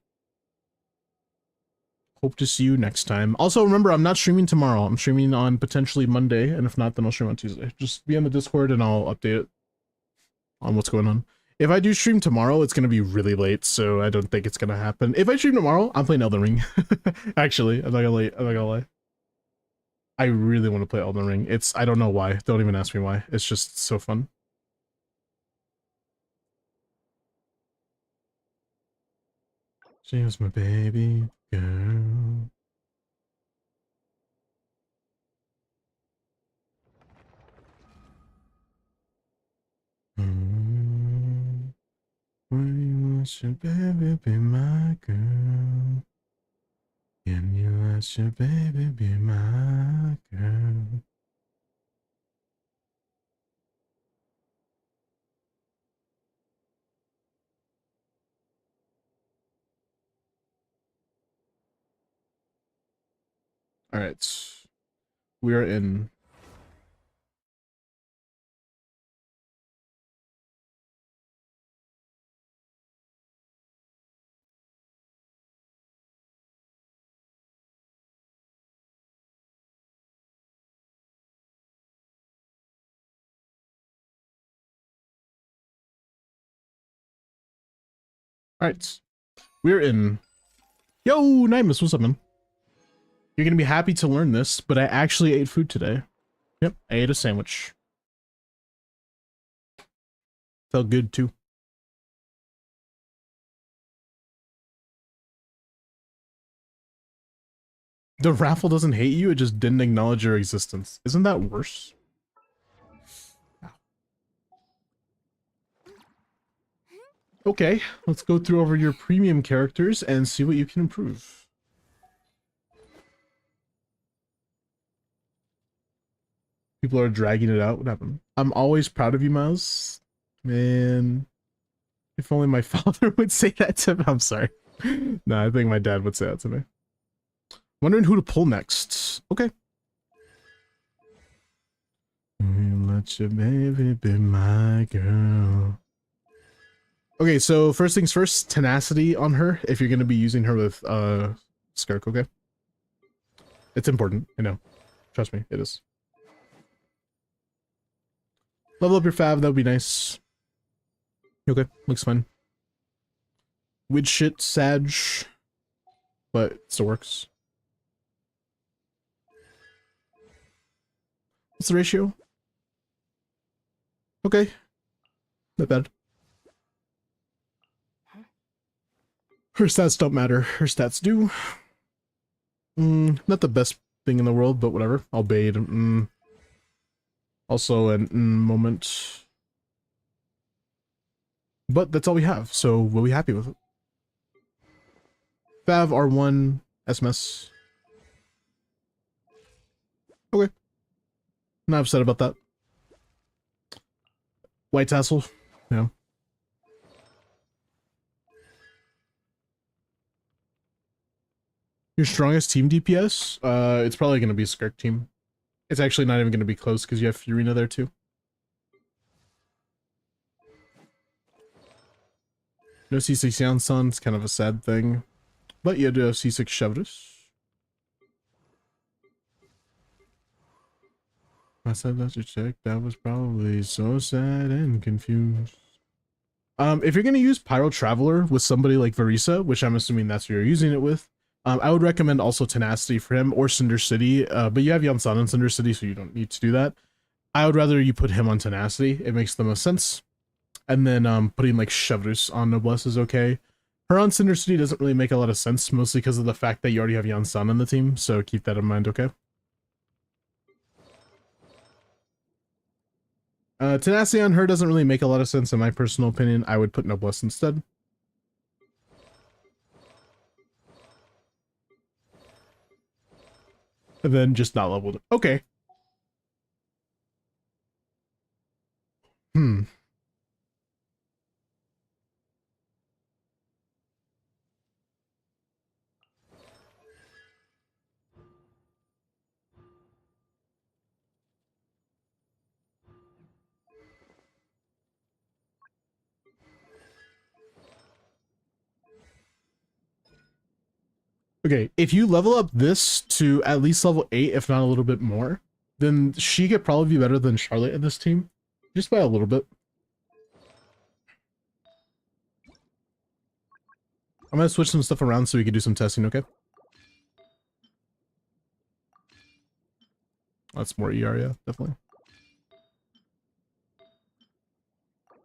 Hope to see you next time. Also, remember, I'm not streaming tomorrow. I'm streaming on potentially Monday, and if not, then I'll stream on Tuesday. Just be on the Discord, and I'll update it on what's going on. If I do stream tomorrow, it's going to be really late, so I don't think it's going to happen. If I stream tomorrow, I'm playing Elden Ring. Actually, I'm not gonna lie. I really want to play Elden Ring. I don't know why. Don't even ask me why. It's just so fun. She was my baby girl. When you want your baby be my girl. Can you let your baby be my girl? Alright. We are in. Alright. We're in. Yo, Nimus, what's up, man? You're gonna be happy to learn this, but I actually ate food today. Yep, I ate a sandwich. Felt good, too. The raffle doesn't hate you, it just didn't acknowledge your existence. Isn't that worse? Okay, let's go through over your premium characters and see what you can improve. People are dragging it out. What happened? I'm always proud of you, Miles. Man, if only my father would say that to me. I'm sorry. No, I think my dad would say that to me. Wondering who to pull next. Okay. Let your baby be my girl. Okay, so first things first, tenacity on her if you're going to be using her with Skirk, okay? It's important, I know. Trust me, it is. Level up your fab, that would be nice. Okay, looks fine. Weird shit, Sag, but it still works. What's the ratio? Okay, not bad. Her stats don't matter. Her stats do. Not the best thing in the world, but whatever. I'll bait. Also an moment. But that's all we have, so we'll be happy with it. Fav, R1, SMS. Okay. Not upset about that. White tassel. Yeah. Your strongest team DPS? It's probably going to be Skirk team. It's actually not even going to be close because you have Furina there too. No C6 Yansan, it's kind of a sad thing. But you do have C6 Chevrus. I said that's a check. That was probably so sad and confused. If you're gonna use Pyro Traveler with somebody like Varisa, which I'm assuming that's who you're using it with, I would recommend also Tenacity for him or Cinder City. But you have Yansan on Cinder City, so you don't need to do that. I would rather you put him on Tenacity. It makes the most sense. And then putting like Chevrus on Noblesse is okay. Her on Cinder City doesn't really make a lot of sense, mostly because of the fact that you already have Yansan on the team. So keep that in mind, okay? Tenacity on her doesn't really make a lot of sense in my personal opinion. I would put Noblesse instead. And then just not leveled. Okay. Okay, if you level up this to at least level 8, if not a little bit more, then she could probably be better than Charlotte in this team. Just by a little bit. I'm gonna switch some stuff around so we can do some testing, okay? That's more ER, yeah, definitely.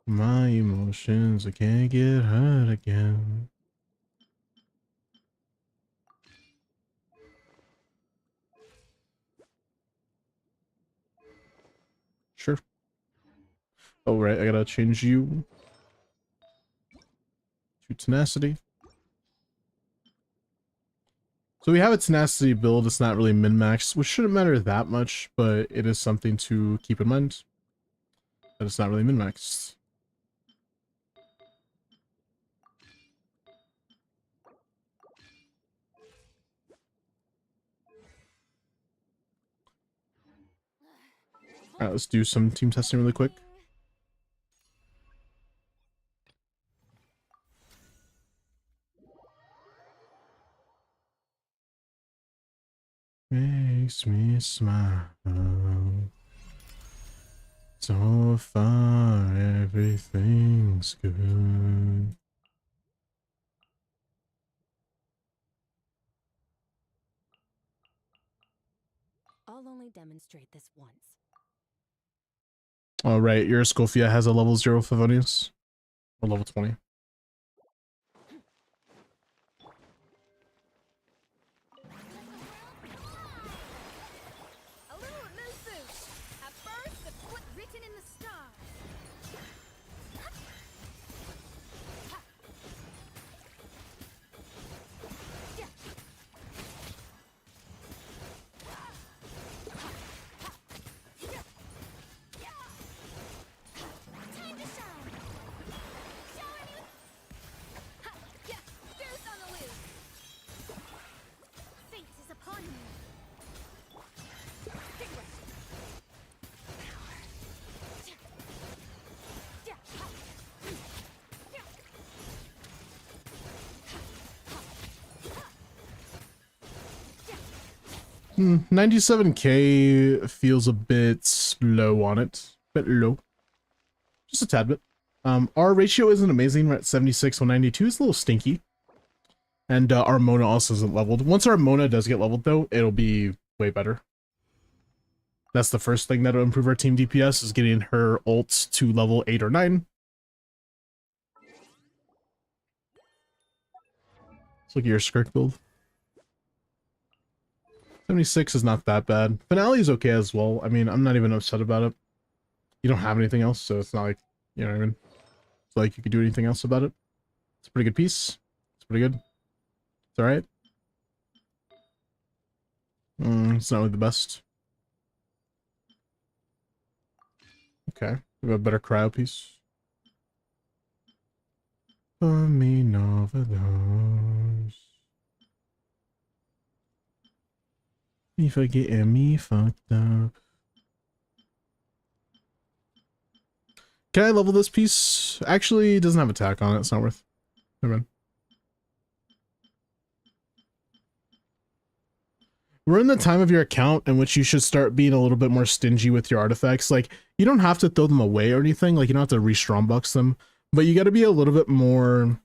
My emotions, I can't get hurt again. Sure. Oh, right, I gotta change you to Tenacity. So we have a Tenacity build, it's not really min-maxed, which shouldn't matter that much, but it is something to keep in mind. That it's not really min-maxed. Alright, let's do some team testing really quick. Makes me smile. So far, everything's good. I'll only demonstrate this once. Alright, your Scophia has a level 0 Favonius. Or level 20. A little elusive. At first, the foot written in the stars. Time to shine. Showing you. Ha! Yeah, deuce on the loose. Fate is upon you. Stingray. Hmm, 97k feels a bit low on it. Bit low. Just a tad bit. Our ratio isn't amazing. We're at 76 on 92. It's a little stinky. And our Mona also isn't leveled. Once our Mona does get leveled, though, it'll be way better. That's the first thing that'll improve our team DPS, is getting her ult to level 8 or 9. Let's look at your Skirk build. 76 is not that bad. Finale is okay as well. I mean, I'm not even upset about it. You don't have anything else, so it's not like, you know what I mean? It's like you could do anything else about it. It's a pretty good piece. It's pretty good. It's alright. It's not really the best. Okay. We have a better cryo piece. For me, overdose. Me forgetting me fucked up. Can I level this piece? Actually, it doesn't have attack on it. It's not worth. Hey, man. We're in the time of your account in which you should start being a little bit more stingy with your artifacts. Like, you don't have to throw them away or anything. Like, you don't have to re-strongbox them, but you got to be a little bit more,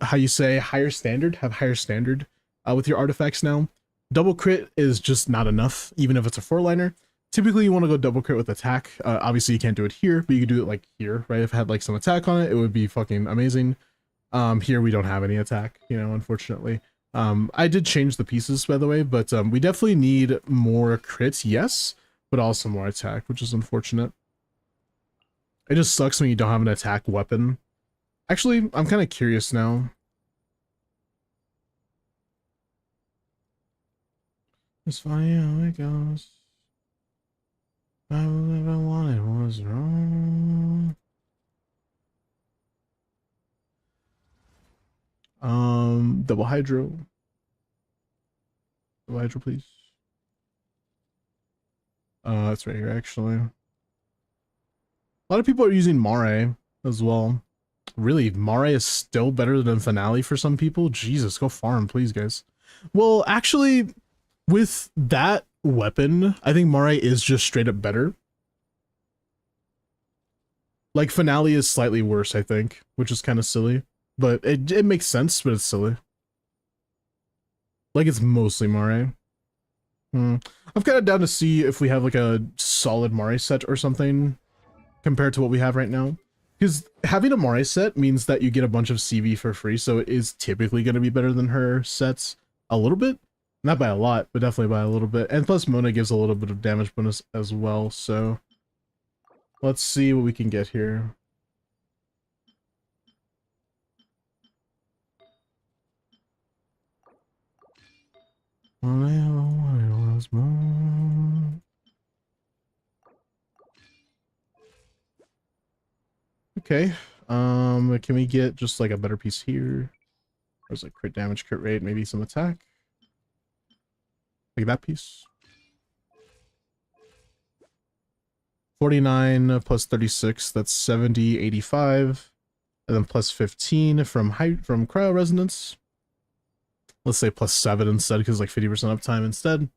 how you say, higher standard, have higher standard with your artifacts now. Double crit is just not enough, even if it's a 4-liner. Typically, you want to go double crit with attack. Obviously, you can't do it here, but you could do it like here, right? If it had like some attack on it, it would be fucking amazing. Here we don't have any attack, you know, unfortunately. I did change the pieces, by the way, but we definitely need more crits, yes, but also more attack, which is unfortunate. It just sucks when you don't have an attack weapon. Actually, I'm kind of curious now. It's funny how it goes. I never wanted was wrong. Double hydro. Double hydro, please. It's right here, actually. A lot of people are using Mare as well. Really, Mare is still better than Finale for some people? Jesus, go farm, please, guys. Well, actually, with that weapon, I think Mare is just straight up better. Like, Finale is slightly worse, I think, which is kind of silly. But it makes sense, but it's silly. Like, it's mostly Mare. I'm kind of down to see if we have, like, a solid Mare set or something compared to what we have right now. Because having a Mare set means that you get a bunch of CV for free, so it is typically going to be better than her sets a little bit. Not by a lot, but definitely by a little bit. And plus Mona gives a little bit of damage bonus as well, so let's see what we can get here. All I ever wanted was more. Okay, can we get just like a better piece here? There's like crit damage, crit rate, maybe some attack. Like that piece. 49 plus 36, that's 70, 85. And then plus 15 from cryo resonance. Let's say plus 7 instead, because like 50% uptime instead.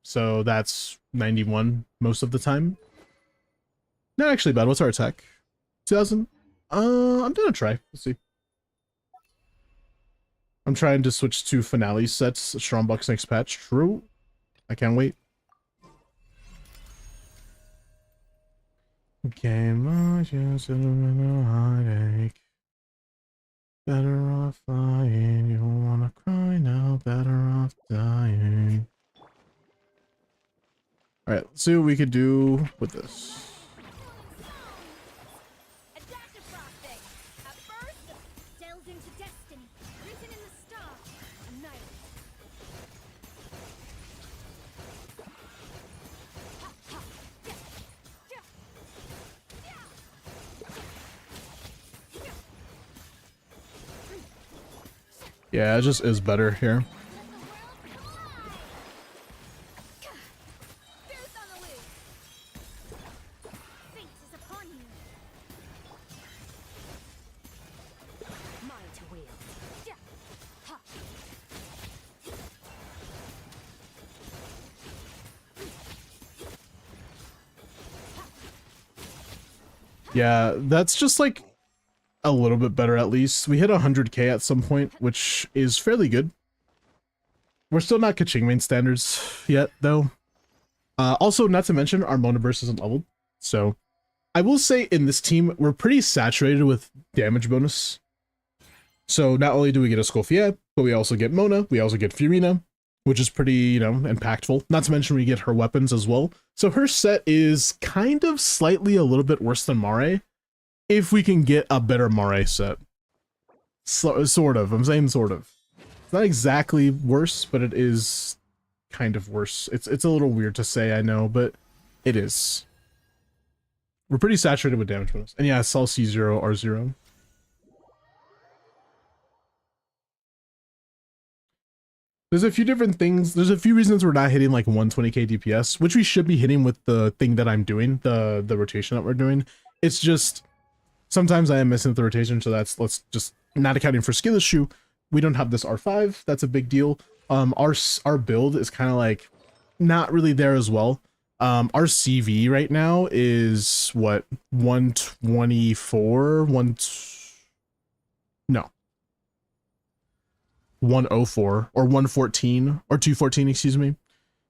So that's 91 most of the time. Not actually bad. What's our attack? 2000? I'm gonna try. Let's see. I'm trying to switch to Finale sets. Strongbox next patch. True. I can't wait. Game on just a little heartache. Better off lying. You don't wanna cry now. Better off dying. Alright, let's see what we could do with this. Yeah, it just is better here. Yeah, that's just like a little bit better at least. We hit 100k at some point, which is fairly good. We're still not catching main standards yet, though. Also, not to mention, our Mona Burst isn't leveled. So, I will say in this team, we're pretty saturated with damage bonus. So, not only do we get a Scofier, but we also get Mona, we also get Furina, which is pretty, you know, impactful. Not to mention we get her weapons as well. So, her set is kind of slightly a little bit worse than Mare. If we can get a better Mare set. Sort of. I'm saying sort of. It's not exactly worse, but it is kind of worse. It's a little weird to say, I know, but it is. We're pretty saturated with damage bonus. And yeah, it's all C0, R0. There's a few different things. There's a few reasons we're not hitting like 120k DPS, which we should be hitting with the thing that I'm doing, the rotation that we're doing. It's just... sometimes I am missing the rotation, so let's just Not accounting for skill issue, we don't have this R5. That's a big deal. Our build is kind of like not really there as well. Our CV right now is what, 124, 104 or 114 or 214, excuse me.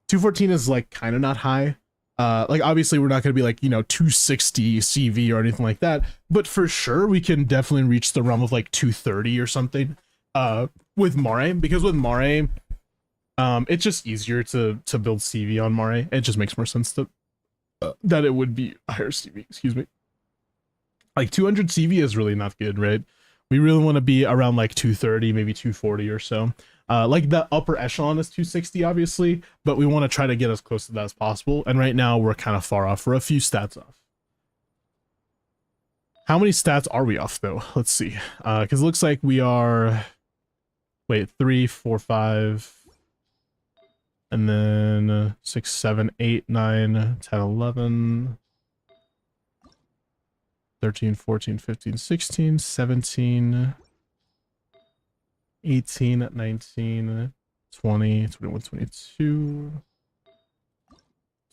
214 is like kind of not high. Like obviously we're not going to be like, you know, 260 CV or anything like that, but for sure we can definitely reach the realm of like 230 or something with Mare, because with Mare it's just easier to build CV on Mare. It just makes more sense to that it would be higher CV, excuse me. Like 200 CV is really not good, right? We really want to be around like 230, maybe 240 or so. Like the upper echelon is 260, obviously, but we want to try to get as close to that as possible. And right now we're kind of far off. We're a few stats off. How many stats are we off though? Let's see. Because it looks like we are, wait, 3, 4, 5, and then 6, 7, 8, 9, 10, 11, 13, 14, 15, 16, 17, 18, 19, 20, 21, 22,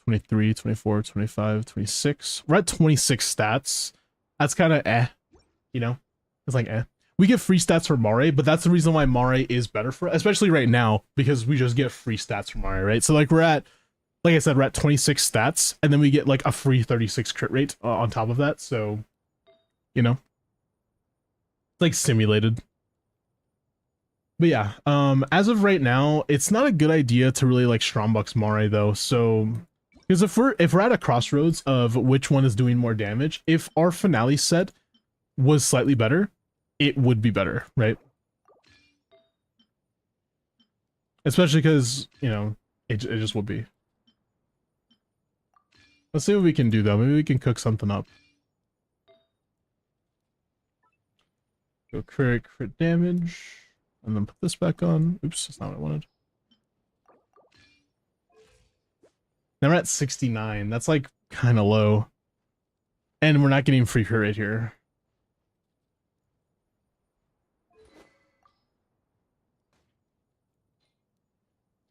23, 24, 25, 26. We're at 26 stats. That's kind of you know? It's like We get free stats for Mare, but that's the reason why Mare is better for, especially right now, because we just get free stats from Mare, right? So like we're at, like I said, we're at 26 stats, and then we get like a free 36 crit rate on top of that, so, you know? It's like simulated. But yeah, as of right now, it's not a good idea to really like Strombucks Mare though, so... Because if we're at a crossroads of which one is doing more damage, if our finale set was slightly better, it would be better, right? Especially because, you know, it just would be. Let's see what we can do though. Maybe we can cook something up. Go crit damage, and then put this back on. Oops, that's not what I wanted. Now we're at 69. That's like kind of low. And we're not getting free crit rate here.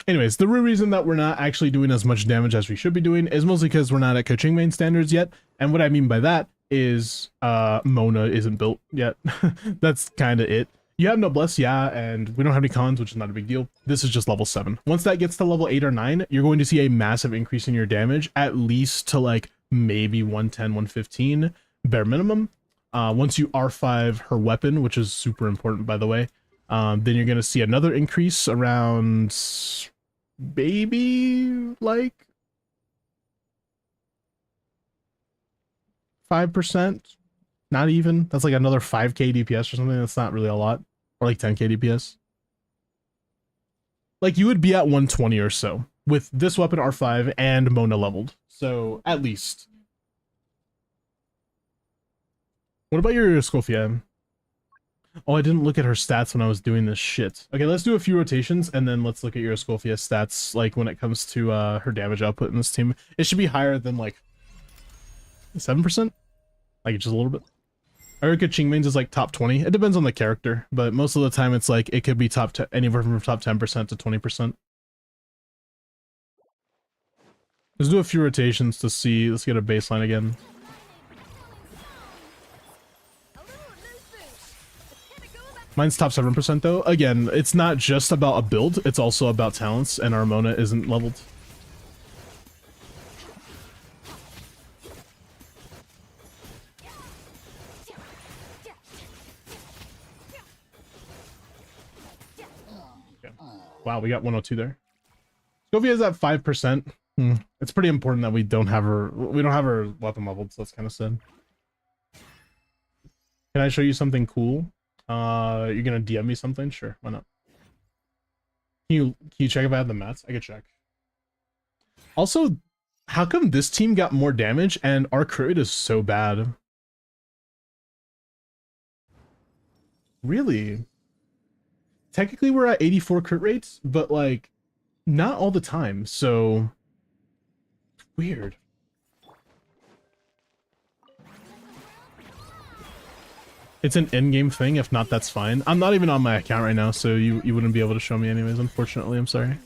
Anyways, the real reason that we're not actually doing as much damage as we should be doing is mostly because we're not at coaching main standards yet. And what I mean by that is Mona isn't built yet. That's kind of it. You have Noblesse, yeah, and we don't have any cons, which is not a big deal. This is just level 7. Once that gets to level 8 or 9, you're going to see a massive increase in your damage, at least to like maybe 110, 115, bare minimum. Once you R5 her weapon, which is super important, by the way, then you're going to see another increase around maybe like 5%. Not even. That's like another 5k DPS or something. That's not really a lot. Or like 10k DPS. Like you would be at 120 or so with this weapon R5 and Mona leveled. So at least. What about your Scofia? Oh, I didn't look at her stats when I was doing this shit. Okay, let's do a few rotations and then let's look at your Scofia stats, like when it comes to her damage output in this team. It should be higher than like 7%? Like just a little bit. Erika Chingmain's is like top 20. It depends on the character, but most of the time it's like it could be anywhere from top 10% to 20%. Let's do a few rotations to see. Let's get a baseline again. Mine's top 7% though. Again, it's not just about a build, it's also about talents, and our Mona isn't leveled. Okay. Wow, we got 102 there. Scovia's at 5%. It's pretty important that we don't have her weapon leveled, so that's kind of sad. Can I show you something cool? You're gonna DM me something? Sure, why not? Can you check if I have the mats? I could check. Also, how come this team got more damage and our crit rate is so bad? Really? Technically we're at 84 crit rates, but like not all the time, so weird. It's an in-game thing. If not, that's fine. I'm not even on my account right now, so you wouldn't be able to show me anyways, unfortunately. I'm sorry.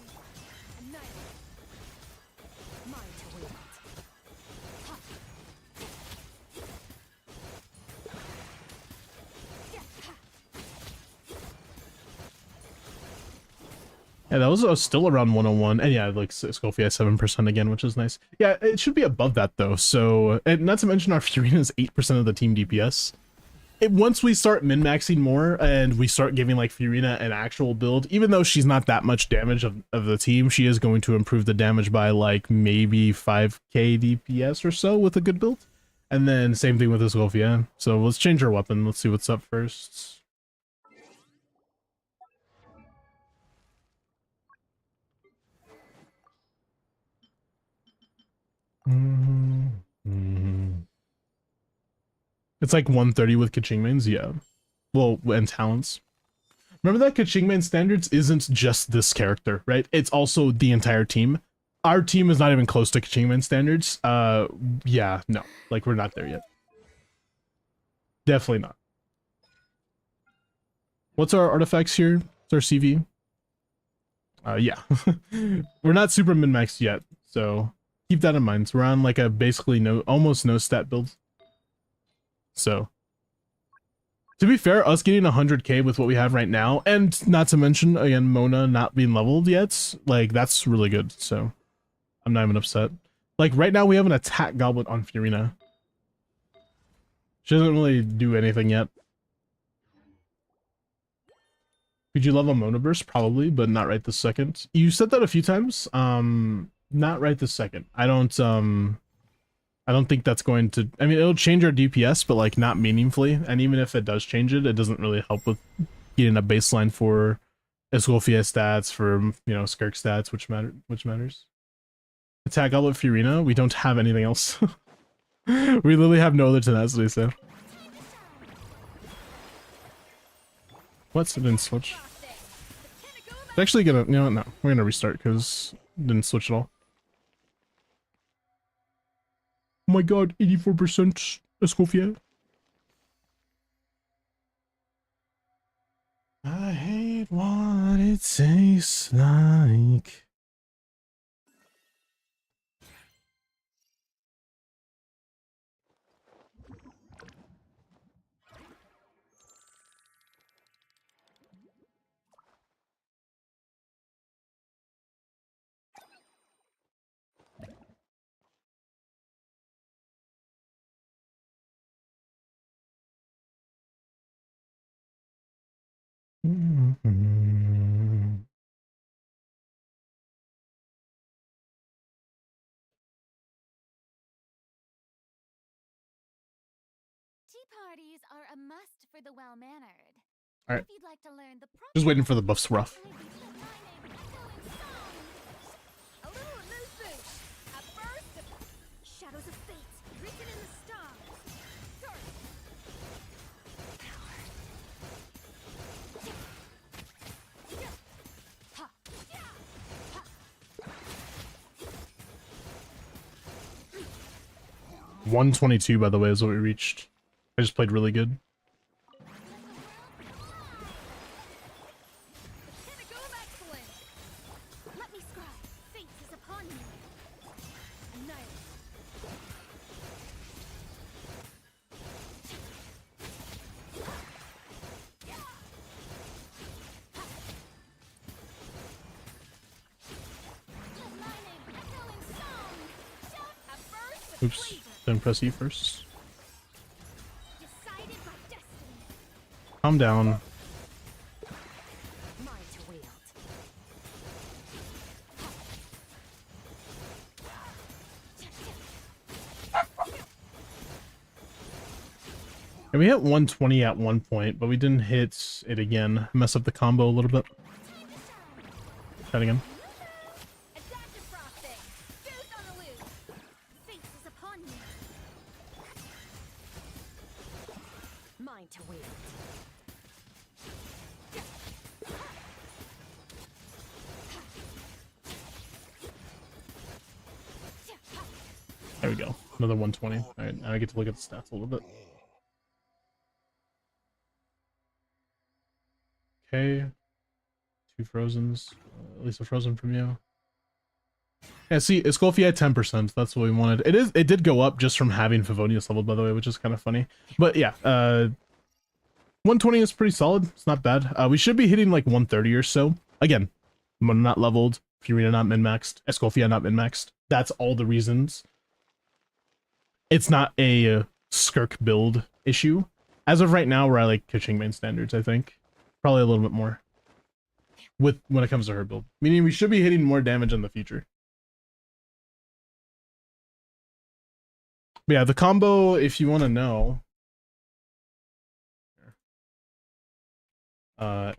Yeah, that was still around 101. And yeah, like Scofield has 7% again, which is nice. Yeah, it should be above that though. So, and not to mention our Furina is 8% of the team DPS. Once we start min-maxing more and we start giving like Furina an actual build, even though she's not that much damage of the team, she is going to improve the damage by like maybe 5k DPS or so with a good build. And then same thing with this Scofield. So let's change our weapon. Let's see what's up first. It's like 130 with Kaching mains, yeah. Well, and talents. Remember that Kaching main standards isn't just this character, right? It's also the entire team. Our team is not even close to Kaching main standards. Yeah, no. Like, we're not there yet. Definitely not. What's our artifacts here? It's our CV. Yeah. We're not super min-maxed yet, so keep that in mind. So we're on like a basically almost no stat build. So, to be fair, us getting 100k with what we have right now, and not to mention, again, Mona not being leveled yet, like, that's really good, so I'm not even upset. Like, right now we have an attack goblet on Furina. She doesn't really do anything yet. Could you level Mona Burst? Probably, but not right this second. You said that a few times. Not right this second. I don't think that's going to... I mean, it'll change our DPS, but, like, not meaningfully. And even if it does change it, it doesn't really help with getting a baseline for Escofia stats, for, you know, Skirk stats, which matters. Attack Goblet Furina, we don't have anything else. We literally have no other tenacity, so... What's it didn't switch? It's actually gonna... You know what? No. We're gonna restart, because it didn't switch at all. Oh my god, 84% Escofia. I hate what it tastes like. Tea parties are a must for the well-mannered. All right. If you'd like to learn the Just waiting for the buffs rough. A little elusive. At first, shadows of fate written in the stars. Sorry. Ha. Ha. 122, by the way, is what we reached. I just played really good. Pinnacle of excellence. Let me scribe. Fate is upon you. Annihilate. Lightning, echoing song. At first, Oops. Didn't press E first. decided by destiny. Calm down. Mine to wield. And we hit 120 at one point, but we didn't hit it again. Mess up the combo a little bit. Try it again. Adaptive frosting. Fuse on the loose. Fate is upon you. Mine to wield. There we go. Another 120. Alright, now I get to look at the stats a little bit. Okay. 2 Frozens. At least a Frozen from you. Yeah, see, Escoffier at 10%. That's what we wanted. It did go up just from having Favonius leveled, by the way, which is kind of funny. But yeah, 120 is pretty solid. It's not bad. We should be hitting like 130 or so. Again, Mana not leveled, Furina not min-maxed, Escoffier not min-maxed. That's all the reasons. It's not a Skirk build issue. As of right now, we're at like Kaching main standards, I think. Probably a little bit more. When it comes to her build. Meaning we should be hitting more damage in the future. But yeah, the combo, if you want to know.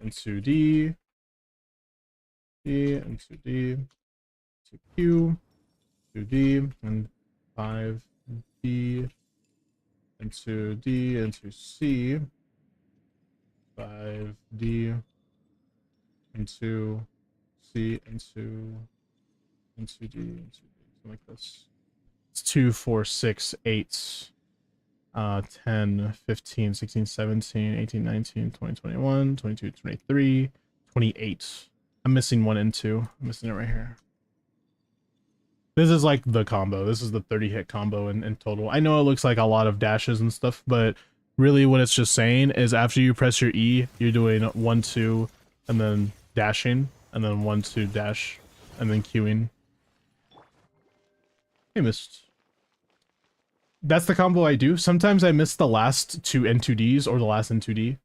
Into D, into D, to Q, to D, and 5D, into D, into C, 5D, into C, into D, something like this. It's 2, 4, 6, 8, 10, 15, 16, 17, 18, 19, 20, 21, 22, 23, 28. I'm missing 1 and 2. I'm missing it right here. This is like the combo. This is the 30 hit combo in total. I know it looks like a lot of dashes and stuff, but really what it's just saying is after you press your E, you're doing 1, 2, and then dashing, and then 1, 2, dash, and then queuing. I missed. That's the combo I do. Sometimes I miss the last 2 N2Ds or the last N2D.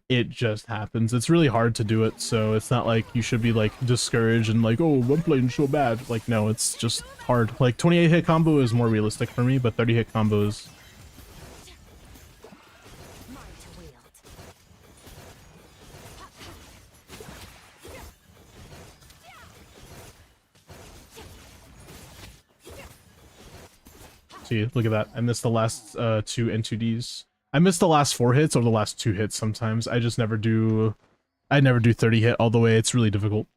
It just happens. It's really hard to do it, so it's not like you should be like discouraged and like, oh, I'm playing so bad. Like, no, it's just hard. Like 28 hit combo is more realistic for me, but 30 hit combo is... See, look at that. I missed the last 2 N2Ds. I missed the last 4 hits or the last 2 hits sometimes. I just never do... I never do 30 hit all the way. It's really difficult.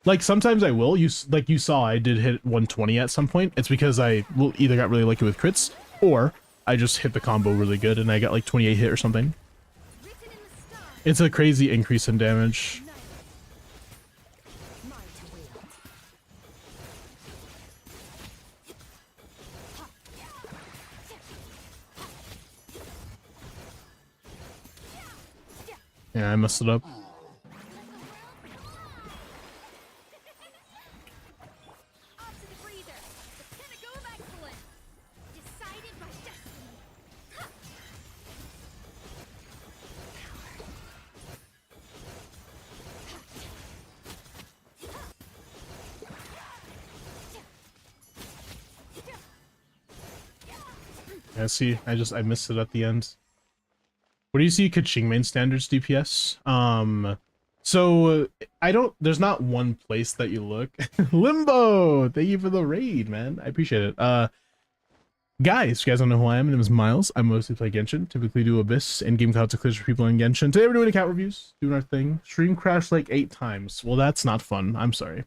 Like, sometimes I will. Like you saw, I did hit 120 at some point. It's because I either got really lucky with crits, or I just hit the combo really good and I got like 28 hit or something. It's a crazy increase in damage. Yeah, I messed it up. Yeah, see, I missed it at the end. What do you see Kaching main standards DPS? So there's not one place that you look. Limbo! Thank you for the raid, man. I appreciate it. Guys, you guys don't know who I am. My name is Miles. I mostly play Genshin, typically do Abyss, in-game cloud to clears for people in Genshin. Today we're doing account reviews, doing our thing. Stream crashed like 8 times. Well, that's not fun. I'm sorry.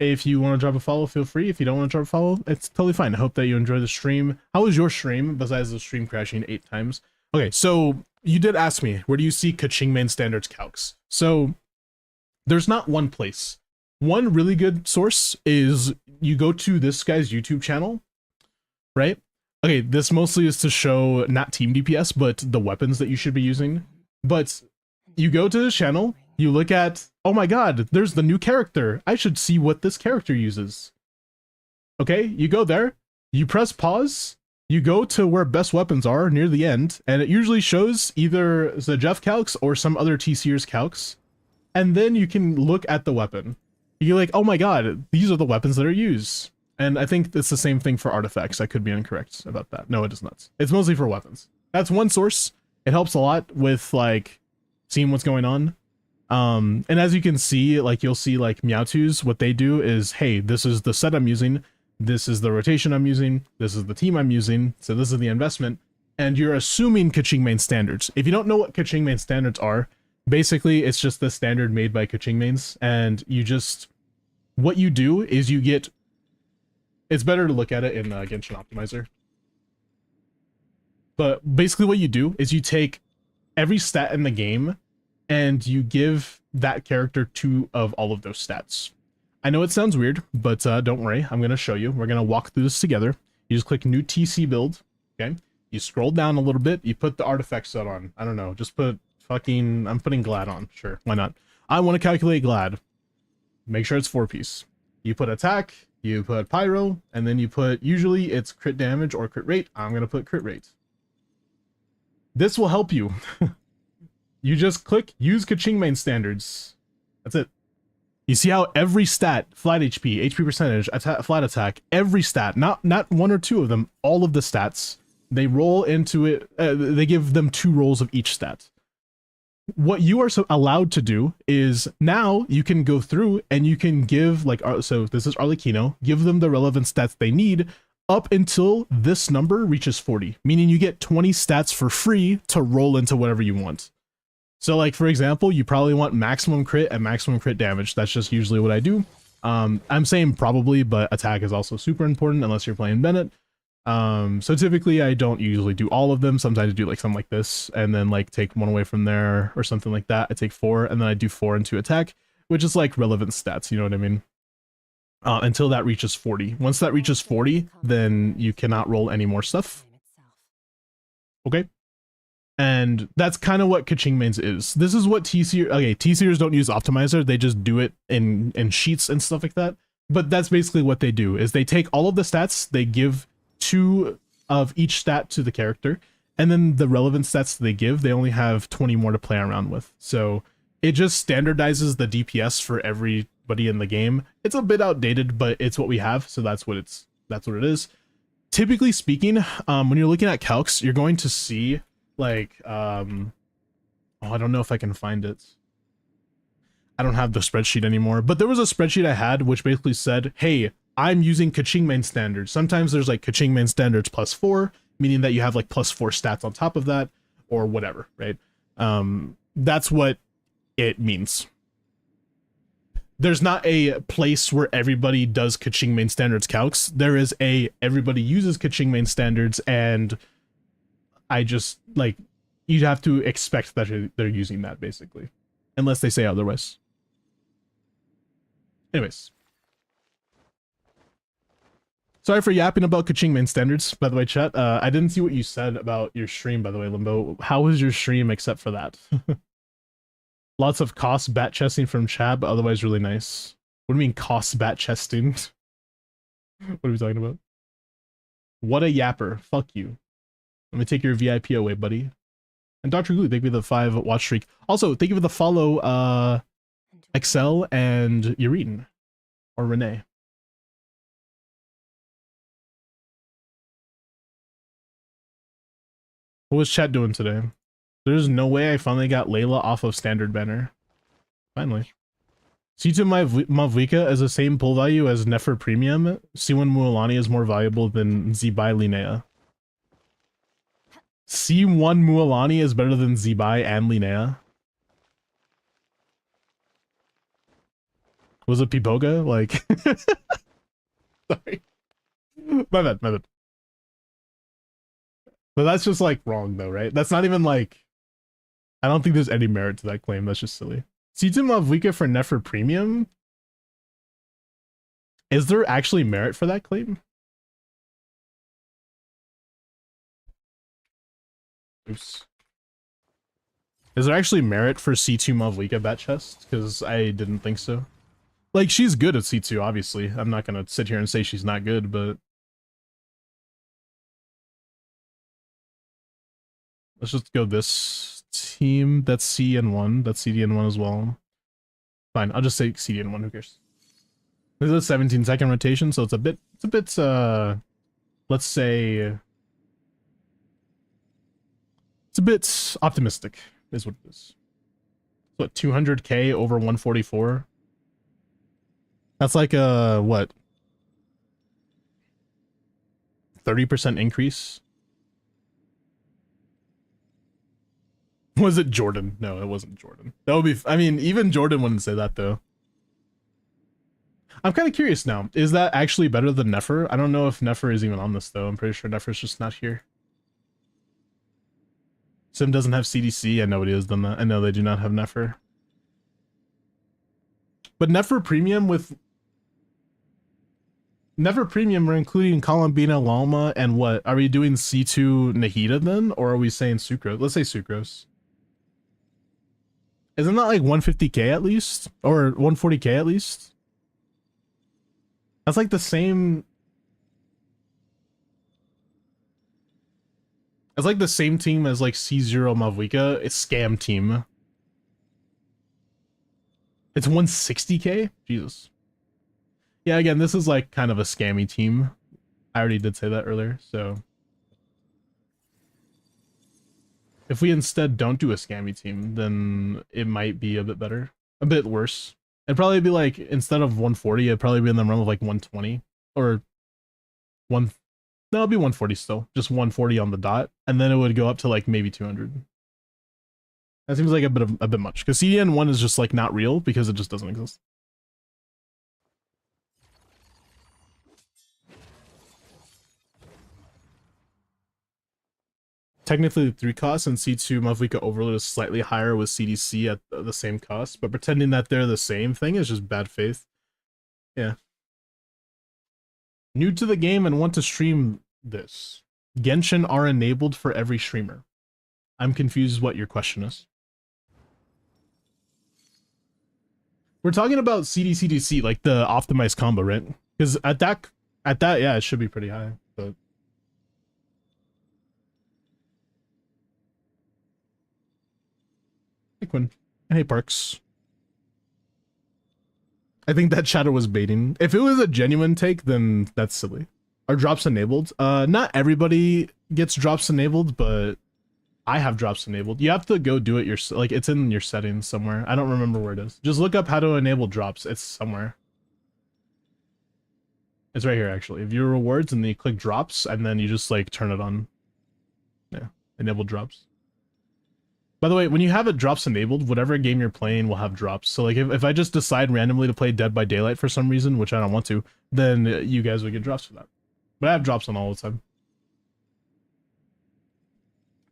If you want to drop a follow, feel free. If you don't want to drop a follow, it's totally fine. I hope that you enjoy the stream. How was your stream, besides the stream crashing 8 times? Okay, so you did ask me, where do you see Kaching main standards calcs? So there's not one place. One really good source is you go to this guy's YouTube channel, right? Okay, this mostly is to show not team DPS, but the weapons that you should be using. But you go to this channel, you look at, oh my god, there's the new character. I should see what this character uses. Okay, you go there, you press pause, you go to where best weapons are near the end, and it usually shows either the Jeff calcs or some other TCers calcs. And then you can look at the weapon. You're like, oh my god, these are the weapons that are used. And I think it's the same thing for artifacts. I could be incorrect about that. No, it is not. It's mostly for weapons. That's one source. It helps a lot with like seeing what's going on. And as you can see, like you'll see like Mewtwo's, what they do is, hey, this is the set I'm using, this is the rotation I'm using, this is the team I'm using, so this is the investment, and you're assuming Kaching main standards. If you don't know what Kaching main standards are, basically it's just the standard made by Kaching mains, and you just, what you do is you get, it's better to look at it in Genshin Optimizer. But basically what you do is you take every stat in the game, and you give that character 2 of all of those stats. I know it sounds weird, but don't worry. I'm going to show you. We're going to walk through this together. You just click new TC build. Okay. You scroll down a little bit. You put the artifact set on. I don't know. Just put fucking... I'm putting Glad on. Sure. Why not? I want to calculate Glad. Make sure it's 4-piece. You put attack. You put pyro. And then you put... Usually it's crit damage or crit rate. I'm going to put crit rate. This will help you. You just click use Kaching main standards. That's it. You see how every stat, flat HP, HP percentage, flat attack, every stat, not 1 or 2 of them, all of the stats, they roll into it. They give them 2 rolls of each stat. What you are allowed to do is now you can go through and you can give, like, so this is Arlecchino, give them the relevant stats they need up until this number reaches 40, meaning you get 20 stats for free to roll into whatever you want. So, like, for example, you probably want maximum crit and maximum crit damage. That's just usually what I do. I'm saying probably, but attack is also super important unless you're playing Bennett. So typically I don't usually do all of them. Sometimes I do like something like this and then like take 1 away from there or something like that. I take 4 and then I do 4 into attack, which is like relevant stats. You know what I mean? Until that reaches 40. Once that reaches 40, then you cannot roll any more stuff. Okay. And that's kind of what Kaching mains is. This is what T-Seer... Okay, T-Seers don't use Optimizer. They just do it in sheets and stuff like that. But that's basically what they do, is they take all of the stats, they give 2 of each stat to the character, and then the relevant stats they give, they only have 20 more to play around with. So it just standardizes the DPS for everybody in the game. It's a bit outdated, but it's what we have, so that's what it is. Typically speaking, when you're looking at calcs, you're going to see... like, oh, I don't know if I can find it. I don't have the spreadsheet anymore, but there was a spreadsheet I had which basically said, hey, I'm using Kaching main standards. Sometimes there's like Kaching main standards +4, meaning that you have like +4 stats on top of that or whatever, right? That's what it means. There's not a place where everybody does Kaching main standards calcs. There is everybody uses Kaching main standards, and I just, like, you have to expect that they're using that, basically. Unless they say otherwise. Anyways. Sorry for yapping about Kaching main standards, by the way, chat. I didn't see what you said about your stream, by the way, Limbo. How was your stream except for that? Lots of cost bat chesting from Chad, but otherwise really nice. What do you mean cost bat chesting? What are we talking about? What a yapper. Fuck you. Let me take your VIP away, buddy. And Dr. Glue, thank you for the 5 watch streak. Also, thank you for the follow, Excel and Urine. Or Renee. What was chat doing today? There's no way I finally got Layla off of standard banner. Finally. C2 Mavlika is the same pull value as Nefer Premium. C1 Mualani is more valuable than Zibai Linnea. C1 Mualani is better than Zibai and Linnea. Was it Pipoga? Like... Sorry. My bad. But that's just, like, wrong, though, right? That's not even, like... I don't think there's any merit to that claim. That's just silly. C2 Mavlika for Nefer Premium? Is there actually merit for that claim? Oops. Is there actually merit for C2 Mavlika bat chest? Because I didn't think so. Like, she's good at C2, obviously. I'm not going to sit here and say she's not good, but... Let's just go this team. That's CN1. That's CDN1 as well. Fine, I'll just say CDN1, who cares? This is a 17-second rotation, so it's a bit, let's say... It's a bit optimistic, is what it is. What, 200k over 144? That's like a, what? 30% increase? Was it Jordan? No, it wasn't Jordan. That would be, I mean, even Jordan wouldn't say that, though. I'm kind of curious now. Is that actually better than Nefer? I don't know if Nefer is even on this, though. I'm pretty sure Nefer's just not here. Sim doesn't have CDC, and nobody has done that. I know they do not have Nefer. But Nefer Premium with... Nefer Premium, we're including Columbina, Lalma, and what? Are we doing C2 Nahida then? Or are we saying Sucrose? Let's say Sucrose. Isn't that like 150k at least? Or 140k at least? That's like the same... It's like the same team as like C0 Mavuika. It's scam team. It's 160k? Jesus. Yeah, again, this is like kind of a scammy team. I already did say that earlier, so... If we instead don't do a scammy team, then it might be a bit better. A bit worse. It'd probably be like, instead of 140, it'd probably be in the realm of like 120. Or... one... No, it'd be 140 still. Just 140 on the dot. And then it would go up to like maybe 200. That seems like a bit much. Because CDN 1 is just like not real because it just doesn't exist. Technically 3 costs, and C2 Mavuika Overload is slightly higher with CDC at the same cost, but pretending that they're the same thing is just bad faith. Yeah. New to the game and want to stream this. Genshin are enabled for every streamer. I'm confused what your question is. We're talking about CDCDC, like the optimized combo, right? Because at that, yeah, it should be pretty high, but... Hey Quinn. Hey Parks. I think that chatter was baiting. If it was a genuine take, then that's silly. Are drops enabled? Not everybody gets drops enabled, but I have drops enabled. You have to go do it yourself. Like, it's in your settings somewhere. I don't remember where it is. Just look up how to enable drops. It's somewhere. It's right here, actually. View rewards, and then you click drops, and then you just, like, turn it on. Yeah, enable drops. By the way, when you have it drops enabled, whatever game you're playing will have drops. So, like, if I just decide randomly to play Dead by Daylight for some reason, which I don't want to, then you guys would get drops for that. But I have drops on all the time.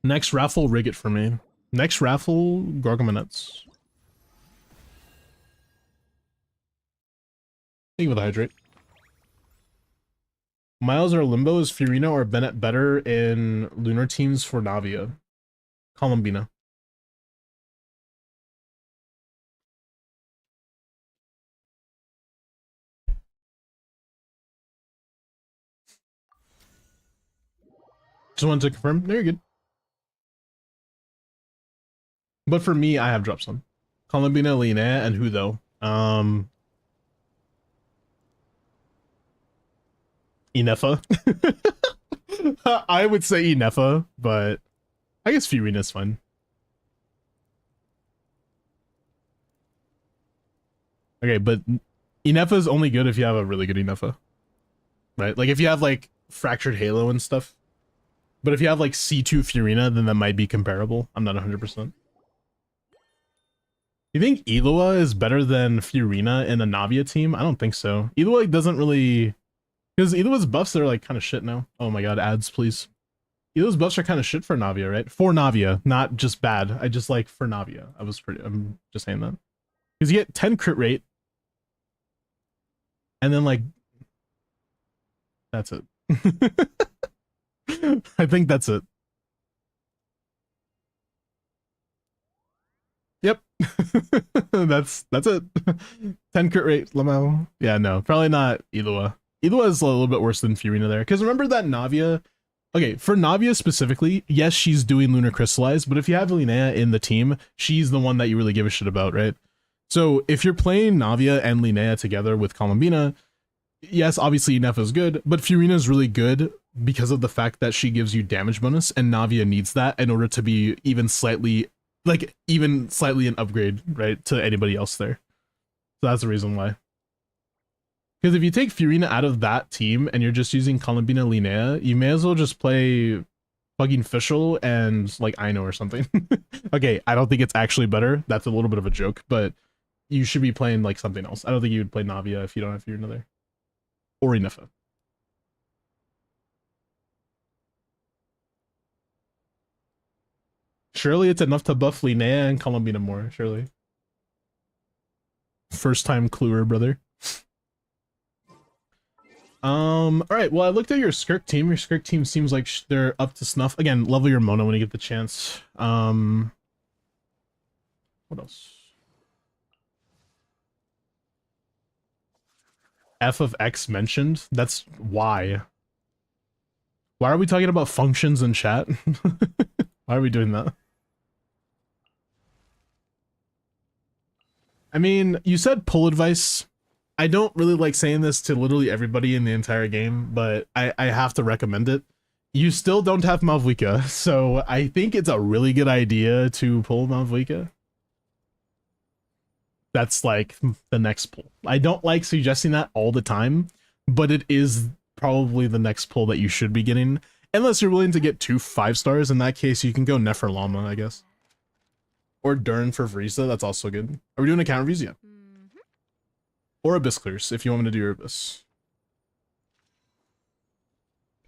Next raffle, rig it for me. Next raffle, Gargamonets. Thank you for the hydrate. Miles or Limbo, is Fiorina or Bennett better in lunar teams for Navia? Columbina. Just wanted to confirm. There, you're good. But for me, I have drops on. Columbina, Linnea, and who though? Inefa. I would say Inefa, but I guess Fiorina's fine. Okay, but Inefa is only good if you have a really good Inefa. Right? Like if you have like Fractured Halo and stuff. But if you have like C2 Fiorina, then that might be comparable. I'm not 100%. You think Eloa is better than Fiorina in the Navia team? I don't think so. Eloa doesn't really... Because Eloa's buffs are like kind of shit now. Oh my god, ads, please. Eloa's buffs are kind of shit for Navia, right? For Navia, not just bad. I just like for Navia. I'm just saying that. Because you get 10 crit rate. And then like... That's it. I think that's it. Yep. that's it. 10 crit rate, Lamau. Yeah, no, probably not Eloa. Eloa is a little bit worse than Fiorina there. Because remember that Navia... Okay, for Navia specifically, yes, she's doing Lunar Crystallize, but if you have Linnea in the team, she's the one that you really give a shit about, right? So if you're playing Navia and Linnea together with Columbina, yes, obviously Inefa is good, but Fiorina is really good because of the fact that she gives you damage bonus, and Navia needs that in order to be even slightly an upgrade, right, to anybody else there. So that's the reason why. Because if you take Fiorina out of that team and you're just using Columbina Linnea, you may as well just play fucking Fischl and like Ino or something. Okay, I don't think it's actually better. That's a little bit of a joke, but you should be playing like something else. I don't think you would play Navia if you don't have Fiorina there. Or Inefa. Surely it's enough to buff Linnea and Columbina more, surely. First time cluer, brother. Alright, well, I looked at your Skirk team. Your Skirk team seems like they're up to snuff. Again, level your Mona when you get the chance. What else? F of X mentioned? That's why. Why are we talking about functions in chat? Why are we doing that? I mean, you said pull advice. I don't really like saying this to literally everybody in the entire game, but I have to recommend it. You still don't have Malvika, so I think it's a really good idea to pull Malvika. That's like the next pull. I don't like suggesting that all the time, but it is probably the next pull that you should be getting. Unless you're willing to get 2 5-stars, in that case you can go Neferlama, I guess. Or Dern for Vrisa, that's also good. Are we doing account reviews? Yeah. Or Abyss clears, if you want me to do your Abyss.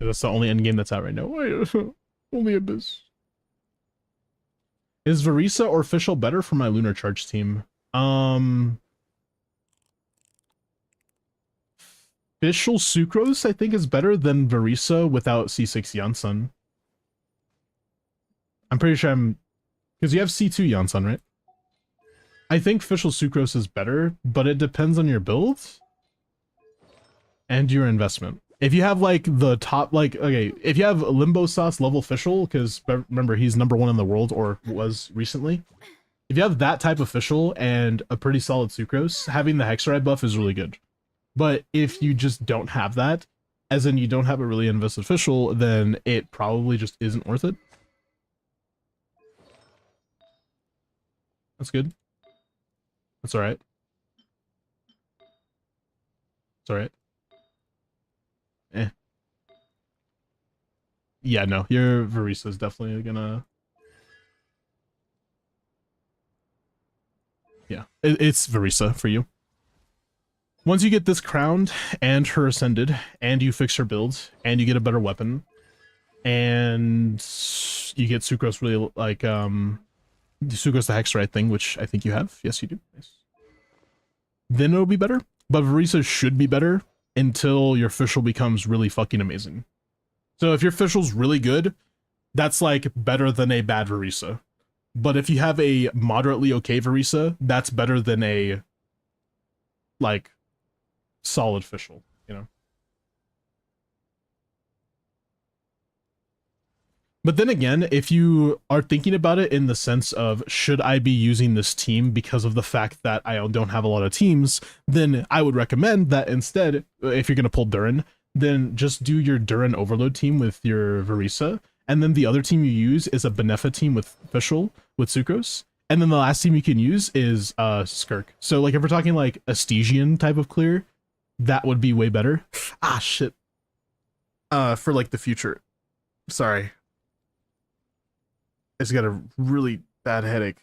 That's the only endgame that's out right now. Only Abyss. Is Varisa or Fischl better for my Lunar Charge team? Fischl Sucrose, I think, is better than Varisa without C6 Yansun. I'm pretty sure because you have C2 Yansun, right? I think Fischl Sucrose is better, but it depends on your build and your investment. If you have like the top, like, okay, if you have Limbo Sauce level Fischl, because remember he's #1 in the world, or was recently. If you have that type of Fischl and a pretty solid Sucrose, having the Hexeride buff is really good. But if you just don't have that, as in you don't have a really invested Fischl, then it probably just isn't worth it. That's good. That's alright. It's alright. Eh. Yeah, no, your Varisa is definitely gonna... Yeah, it's Varisa for you. Once you get this crowned and her ascended, and you fix her build, and you get a better weapon, and you get Sucrose really, like, Sucrose the Hexeride thing, which I think you have. Yes, you do. Nice. Then it'll be better. But Varisa should be better until your Fischl becomes really fucking amazing. So if your Fischl's really good, that's like better than a bad Varisa. But if you have a moderately okay Varisa, that's better than a, like, solid Fischl, you know? But then again, if you are thinking about it in the sense of, should I be using this team because of the fact that I don't have a lot of teams, then I would recommend that instead, if you're going to pull Durin, then just do your Durin Overload team with your Varisa, and then the other team you use is a Benefa team with Fischl, with Sucrose, and then the last team you can use is Skirk. So like if we're talking like a Stygian type of clear, that would be way better. Ah, shit. For like the future. Sorry. I just got a really bad headache.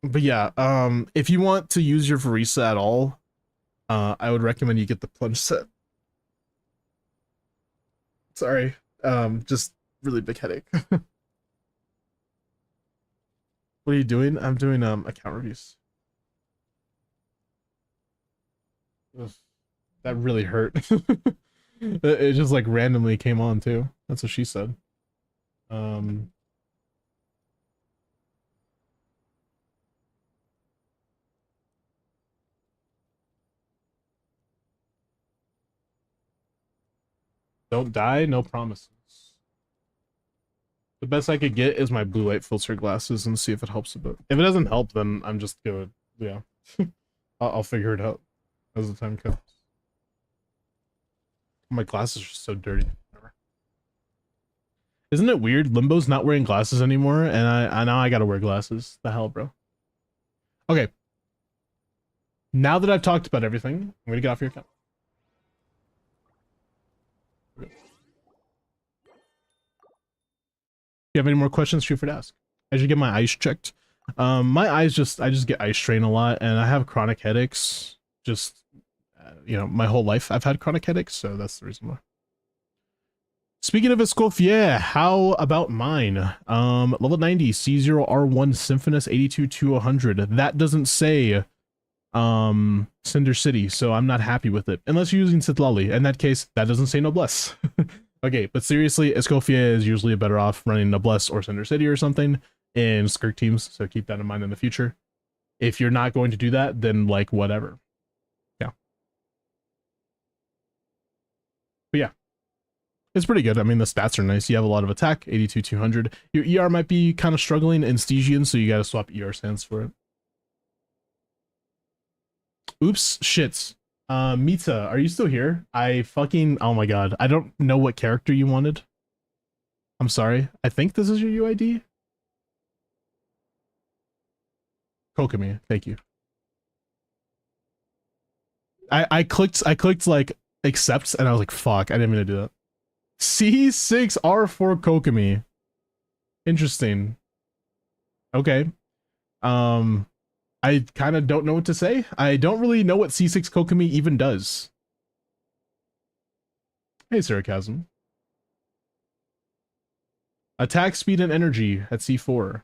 But yeah, if you want to use your Varisa at all, I would recommend you get the plunge set. Sorry, just really big headache. What are you doing? I'm doing account reviews. Ugh, that really hurt. It just like randomly came on too. That's what she said. Don't die, no promises. The best I could get is my blue light filter glasses and see if it helps a bit. If it doesn't help, then I'm just gonna, yeah. I'll figure it out as the time comes. My glasses are so dirty. Isn't it weird? Limbo's not wearing glasses anymore, and I now I gotta wear glasses. The hell, bro. Okay. Now that I've talked about everything, I'm gonna get off your account. If you have any more questions, feel free to ask. I should get my eyes checked. My eyes I just get eye strain a lot, and I have chronic headaches. Just, you know, my whole life I've had chronic headaches, so that's the reason why. Speaking of Escoffier, how about mine? Level 90, C0R1 Symphonus 82 to 100. That doesn't say Cinder City, so I'm not happy with it. Unless you're using Citlali. In that case, that doesn't say Noblesse. Okay, but seriously, Escoffier is usually better off running Noblesse or Cinder City or something in Skirk teams, so keep that in mind in the future. If you're not going to do that, then like whatever. Yeah. But yeah. It's pretty good. I mean, the stats are nice. You have a lot of attack, 82, 200. Your ER might be kind of struggling in Stygian, so you gotta swap ER stands for it. Oops, shits. Mita, are you still here? Oh my god. I don't know what character you wanted. I'm sorry. I think this is your UID? Kokomi, thank you. I clicked like accept and I was like, fuck, I didn't mean to do that. C6R4 Kokomi. Interesting. Okay. I kind of don't know what to say. I don't really know what C6 Kokomi even does. Hey, Sarcasm. Attack speed and energy at C4.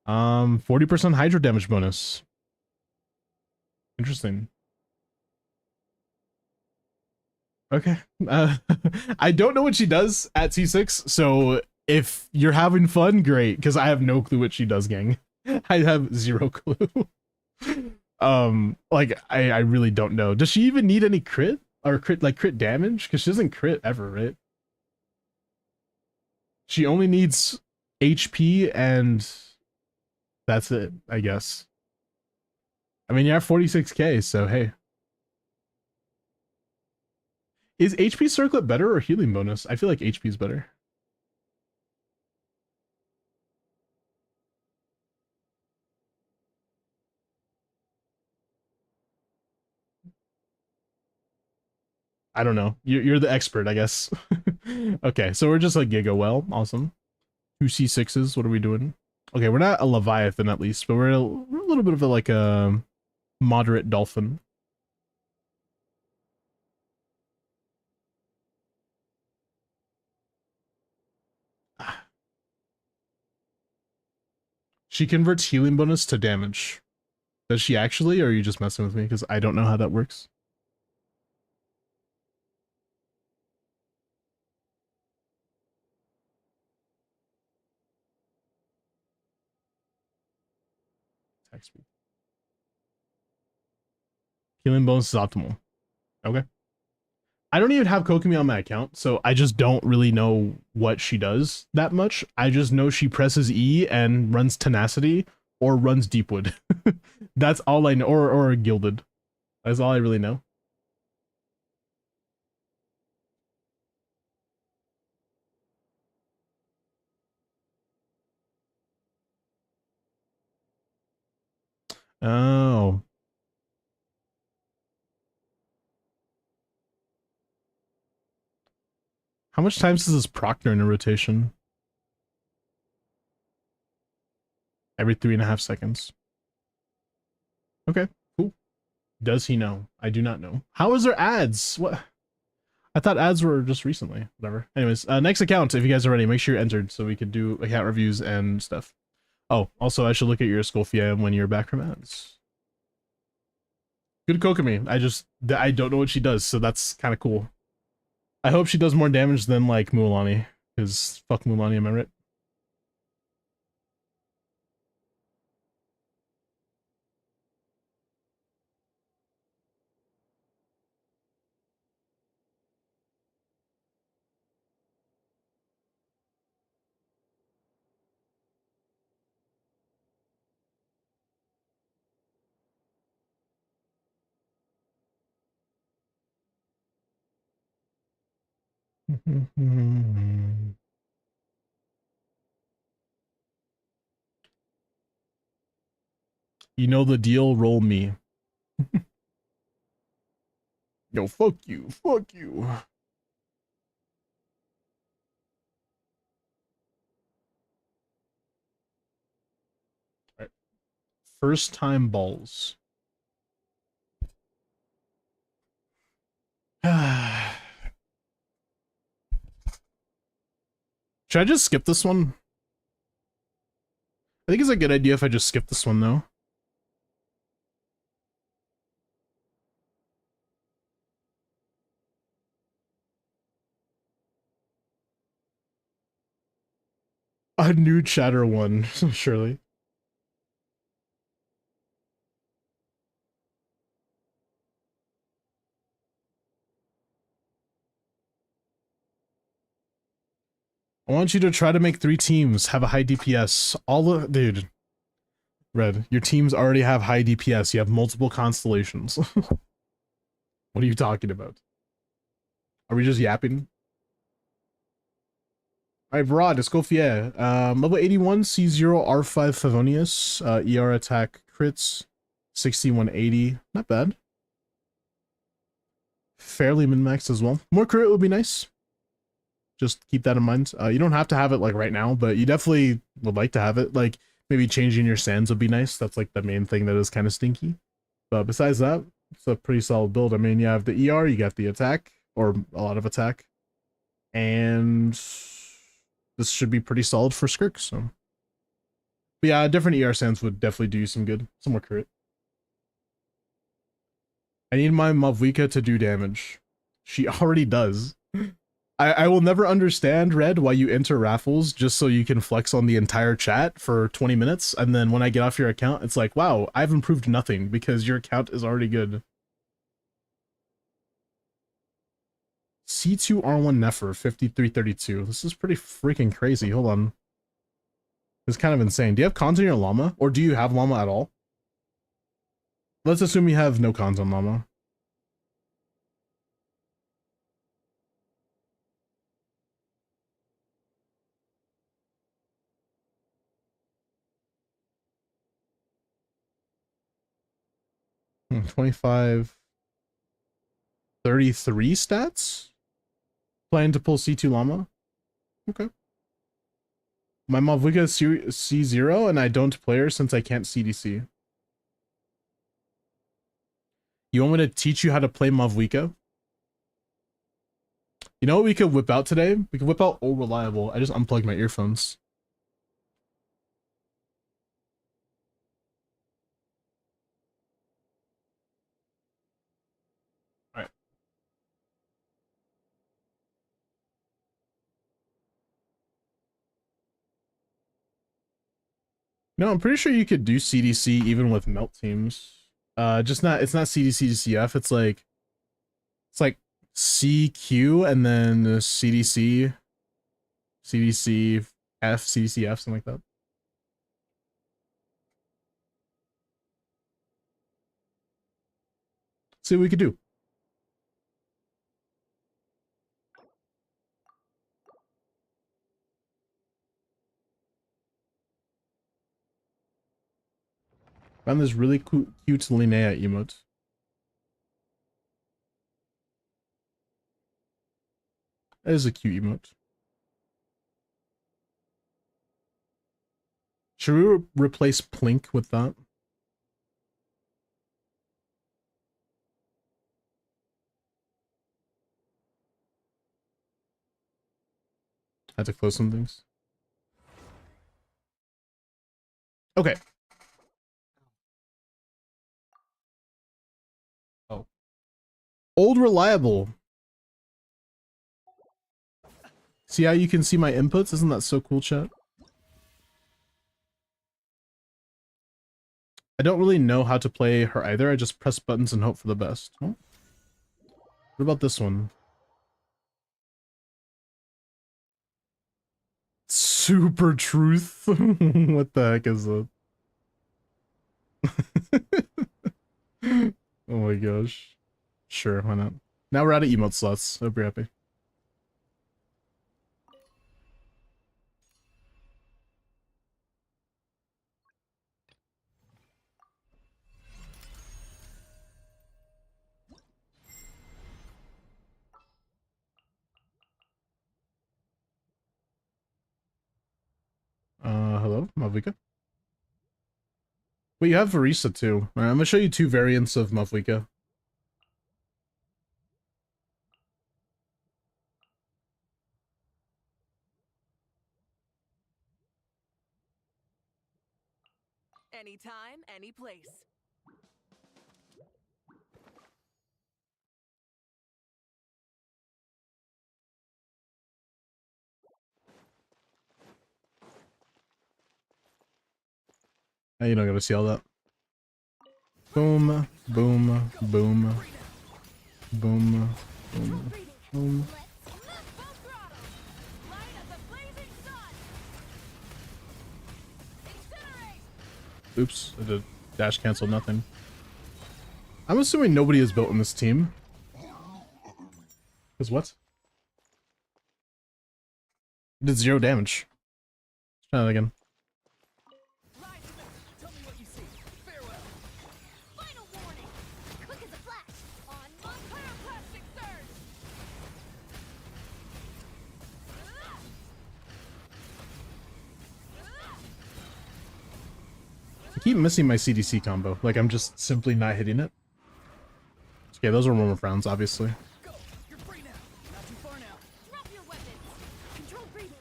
40% hydro damage bonus. Interesting. Okay. I don't know what she does at C6, so if you're having fun, great, because I have no clue what she does, gang. I have zero clue. Like I really don't know. Does she even need any crit or crit damage? Because she doesn't crit ever, right? She only needs HP and that's it, I guess. I mean, you have 46k, so hey. Is HP circlet better or healing bonus? I feel like HP is better. I don't know. You're the expert, I guess. Okay, so we're just like Giga well. Awesome. 2C6s. What are we doing? Okay, we're not a Leviathan at least, but we're a little bit of like a moderate dolphin. She converts healing bonus to damage. Does she actually, or are you just messing with me? Because I don't know how that works. Attack speed. Healing bonus is optimal. Okay. I don't even have Kokomi on my account, so I just don't really know what she does that much. I just know she presses E and runs Tenacity or runs Deepwood. That's all I know, or Gilded. That's all I really know. Oh. How much times does this Proctor in a rotation? Every 3.5 seconds. Okay, cool. Does he know? I do not know. How is there ads? What? I thought ads were just recently. Whatever. Anyways, next account, if you guys are ready, make sure you're entered so we could do account reviews and stuff. Oh, also, I should look at your Escoffier when you're back from ads. Good Kokomi. I don't know what she does, so that's kind of cool. I hope she does more damage than, like, Mualani, because fuck Mualani, am I right? You know the deal, roll me. Yo, fuck you, fuck you. Alright. First time balls. Should I just skip this one? I think it's a good idea if I just skip this one, though. A new chatter one, surely. I want you to try to make 3 teams, have a high DPS. Dude. Red, your teams already have high DPS. You have multiple constellations. What are you talking about? Are we just yapping? Alright, Varad, Escoffier. Level 81, C0, R5 Favonius. ER attack crits. 6180. Not bad. Fairly min-maxed as well. More crit would be nice. Just keep that in mind. You don't have to have it like right now, but you definitely would like to have it. Like maybe changing your sands would be nice. That's like the main thing that is kind of stinky. But besides that, it's a pretty solid build. I mean, you have the ER, you got the attack, or a lot of attack. And this should be pretty solid for Skirk, so. But yeah, different ER sands would definitely do you some good. Some more crit. I need my Mavwika to do damage. She already does. I will never understand, Red, why you enter raffles just so you can flex on the entire chat for 20 minutes, and then when I get off your account, it's like, wow, I've improved nothing because your account is already good. C2R1 Nefer, 5332. This is pretty freaking crazy. Hold on. It's kind of insane. Do you have cons on your llama? Or do you have llama at all? Let's assume you have no cons on llama. Hmm, 25... 33 stats? Planning to pull C2 llama? Okay. My Mavwika is C0 and I don't play her since I can't CDC. You want me to teach you how to play Mavwika? You know what we could whip out today? We could whip out Old Reliable. I just unplugged my earphones. Alright. No, I'm pretty sure you could do CDC even with melt teams. Just not, it's not CDC to CF, it's like CQ and then CDC, CDC F, CDC F, something like that. See what we could do. Found this really cute Linnea emote. That is a cute emote. Should we replace Plink with that? I had to close some things. Okay. Oh. Old Reliable. See how you can see my inputs? Isn't that so cool, chat? I don't really know how to play her either. I just press buttons and hope for the best. Oh. What about this one? Super Truth? What the heck is that? Oh my gosh. Sure, why not? Now we're out of emote slots. I'll be happy. Hello, Mavwika? Wait, you have Varisa too. Alright, I'm gonna show you 2 variants of Mavwika. Anytime, any place. Now you don't gotta see all that. Boom, boom, boom, boom, boom, boom. Full throttle. Light of the blazing sun. Incinerate. Oops, I did dash cancel nothing. I'm assuming nobody is built in this team. Cause what? It did 0 damage. Let's try that again. Rise to them. Tell me what you see. Farewell. Final warning! Quick as a flash! On my pyroclastic surge. I keep missing my CDC combo. Like, I'm just simply not hitting it. Okay, those are moment rounds, obviously. Go. You're free now. Not too far now. Drop your weapons. Control breathing.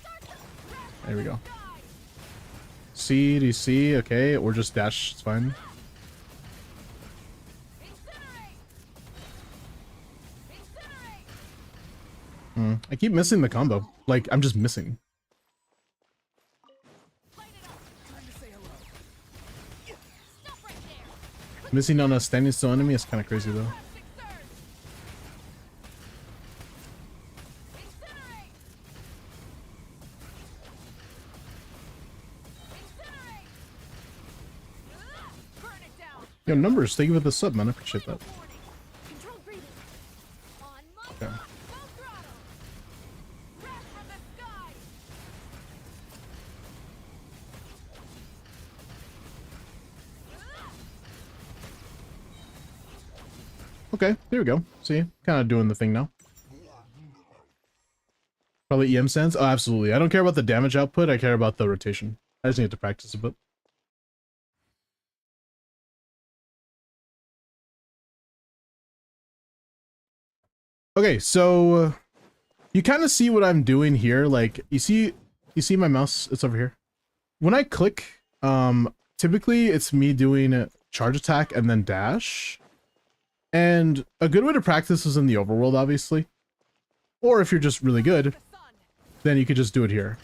Start the rest There we go. sky. CDC, okay, or just dash, it's fine. Incinerate. Incinerate. I keep missing the combo. Like, I'm just missing. Light it up. Time to say hello. Stop right there. Missing on a standing still enemy is kind of crazy, though. Plastic surge. Incinerate. Incinerate. Burn it down. Yo, numbers, thank you for the sub, man. I appreciate that. Warning. Control breathing. On my Okay. full throttle. Wrath from the sky. Okay, there we go. See, kind of doing the thing now. Probably EM sense. Oh, absolutely. I don't care about the damage output. I care about the rotation. I just need to practice a bit. Okay, so you kind of see what I'm doing here. Like, you see my mouse? It's over here. When I click, typically it's me doing a charge attack and then dash. And a good way to practice is in the overworld, obviously. Or if you're just really good, The sun. then you could just do it here.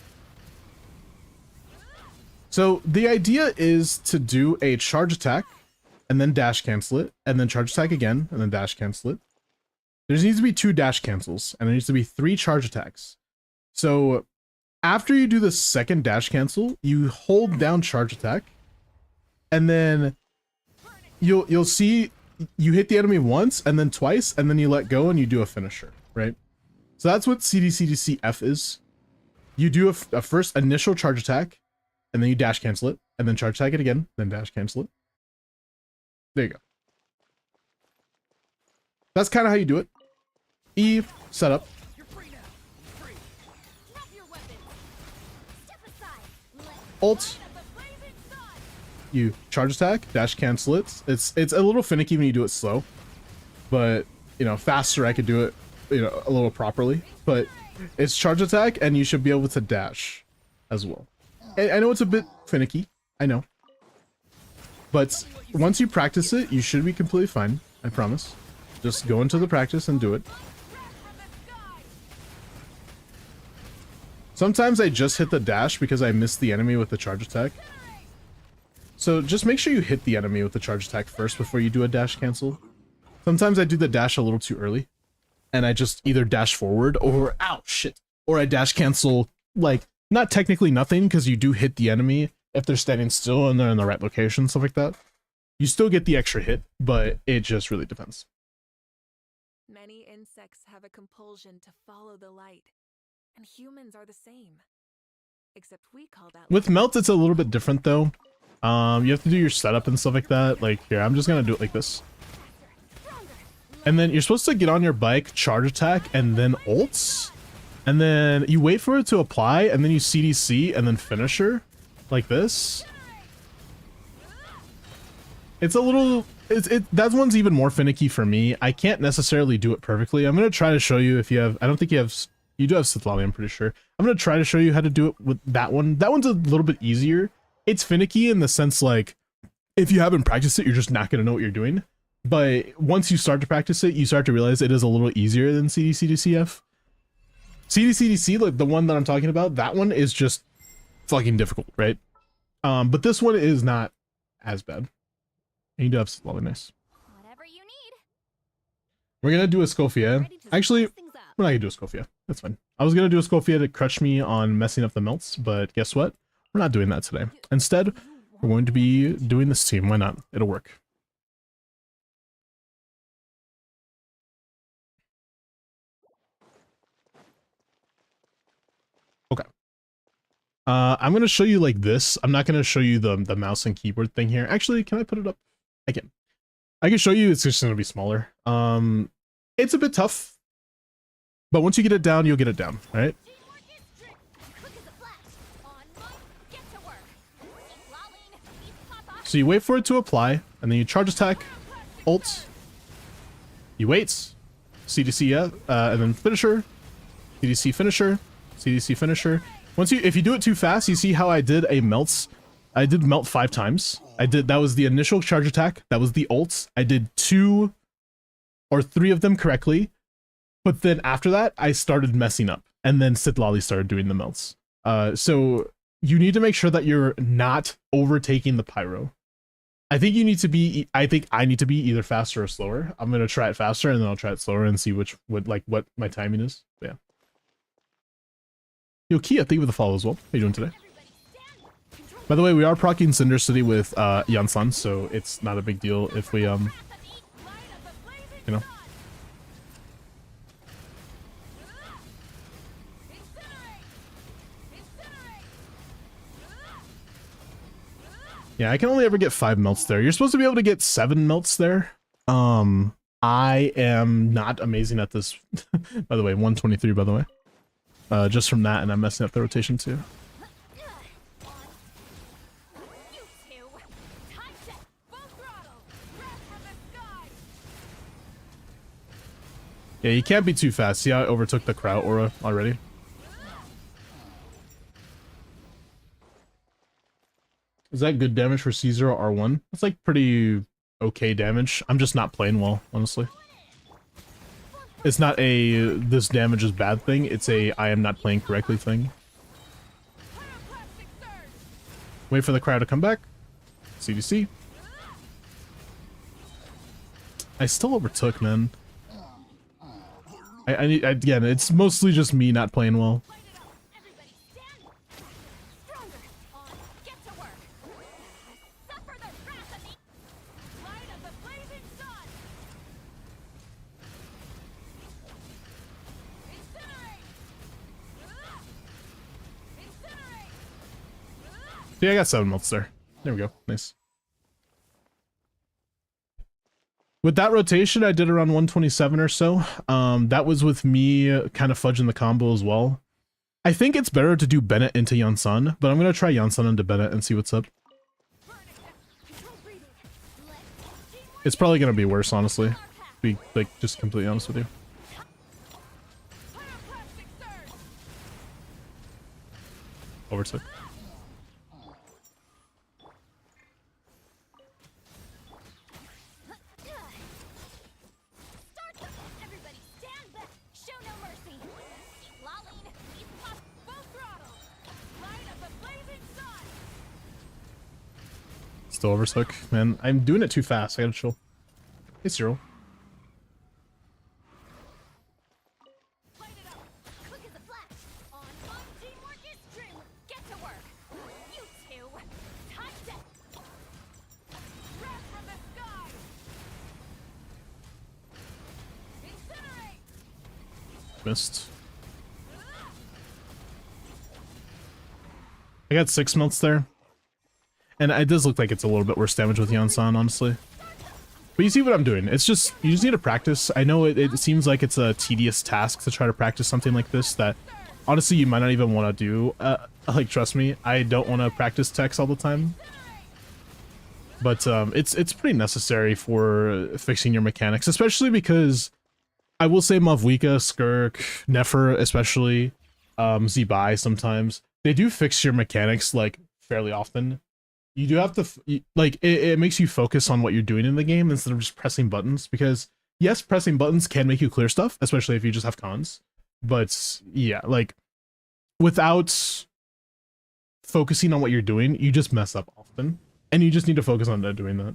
So the idea is to do a charge attack and then dash cancel it, and then charge attack again, and then dash cancel it. There needs to be 2 dash cancels, and there needs to be 3 charge attacks. So after you do the second dash cancel, you hold down charge attack, and then you'll see you hit the enemy once and then twice, and then you let go and you do a finisher, right? So that's what CDCDCF is. You do a first initial charge attack, and then you dash cancel it, and then charge attack it again, then dash cancel it. There you go. That's kind of how you do it. E, setup, You're free now. Free. Drop your weapons. Step aside! Let ult, Light of the blazing sun. you charge attack, dash cancel it. It's a little finicky when you do it slow, but you know, faster I could do it, you know, a little properly. But it's charge attack, and you should be able to dash as well. I know it's a bit finicky, I know, but once you practice it, you should be completely fine. I promise. Just go into the practice and do it. Wrath from the sky. Sometimes I just hit the dash because I missed the enemy with the charge attack. So just make sure you hit the enemy with the charge attack first before you do a dash cancel. Sometimes I do the dash a little too early, and I just either dash forward or, ow, shit, or I dash cancel, like, not technically nothing, because you do hit the enemy if they're standing still and they're in the right location, stuff like that. You still get the extra hit, but it just really depends. Many insects have a compulsion to follow the light, and humans are the same. Except we call that With melt, it's a little bit different though. You have to do your setup and stuff like that. Like, here, I'm just gonna do it like this. And then you're supposed to get on your bike, charge attack, and then ults. And then you wait for it to apply, and then you CDC, and then finisher. Like this. It's a little... that one's even more finicky for me. I can't necessarily do it perfectly. I'm gonna try to show you if you have... I don't think you have... You do have Sitlali, I'm pretty sure. I'm gonna try to show you how to do it with that one. That one's a little bit easier, it's finicky in the sense like if you haven't practiced it, you're just not gonna know what you're doing. But once you start to practice it, you start to realize it is a little easier than CDC to CF. CDC, like the one that I'm talking about, that one is just fucking difficult, right? But this one is not as bad. And you do have Slowly nice. Whatever you need. We're gonna do a Scofia. Ready to Actually, spice things up. we're not gonna do a Scofia. That's fine. I was gonna do a Scofia to crutch me on messing up the melts, but guess what? We're not doing that today. Instead, we're going to be doing this team. Why not? It'll work. Okay. I'm gonna show you like this. I'm not gonna show you the mouse and keyboard thing here. Actually, can I put it up? I can. I can show you. It's just gonna be smaller. It's a bit tough, but once you get it down, you'll get it down. All right. Teamwork is strict. Quick as a flash. On mark, get to work. Keep lolling. Keep pop-up. So you wait for it to apply, and then you charge attack, ult. You wait, CDC, yeah, and then finisher, CDC finisher, CDC finisher. Once you, if you do it too fast, you see how I did a melts. I did melt 5 times. That was the initial charge attack. That was the ults. I did 2 or 3 of them correctly. But then after that, I started messing up. And then Sitlali started doing the melts. So you need to make sure that you're not overtaking the pyro. I think you need to be, I think I need to be either faster or slower. I'm going to try it faster and then I'll try it slower and see what my timing is. But yeah. Yo, Kia, thank you for the follow as well. How you doing today? By the way, we are proccing Cinder City with Yansan, so it's not a big deal if we, you know. Yeah, I can only ever get 5 melts there. You're supposed to be able to get 7 melts there. I am not amazing at this. By the way, 123, by the way. Just from that, and I'm messing up the rotation too. Yeah, you can't be too fast. See how I overtook the Kraut aura already? Is that good damage for C0 R1? That's like pretty okay damage. I'm just not playing well, honestly. It's not a this damage is bad thing, it's a I am not playing correctly thing. Wait for the crowd to come back. CDC. I still overtook, man. Again, it's mostly just me not playing well. Yeah, I got 7 melts there. There we go. Nice. With that rotation, I did around 127 or so. That was with me kind of fudging the combo as well. I think it's better to do Bennett into Yansan, but I'm going to try Yansan into Bennett and see what's up. It's probably going to be worse, honestly. To be, like, just completely honest with you. Overtook. Still overtook. Man, I'm doing it too fast. I gotta chill. Hey, Cyril. Missed. I got 6 melts there. And it does look like it's a little bit worse damage with Yansan, honestly. But you see what I'm doing. It's just, you just need to practice. I know it seems like it's a tedious task to try to practice something like this that, honestly, you might not even want to do. Like, trust me, I don't want to practice techs all the time. But it's pretty necessary for fixing your mechanics, especially because I will say Mavwika, Skirk, Nefer especially, Zibai sometimes, they do fix your mechanics, like, fairly often. You do have to like it makes you focus on what you're doing in the game instead of just pressing buttons, because yes, pressing buttons can make you clear stuff, especially if you just have cons, but yeah, like without focusing on what you're doing, you just mess up often, and you just need to focus on doing that.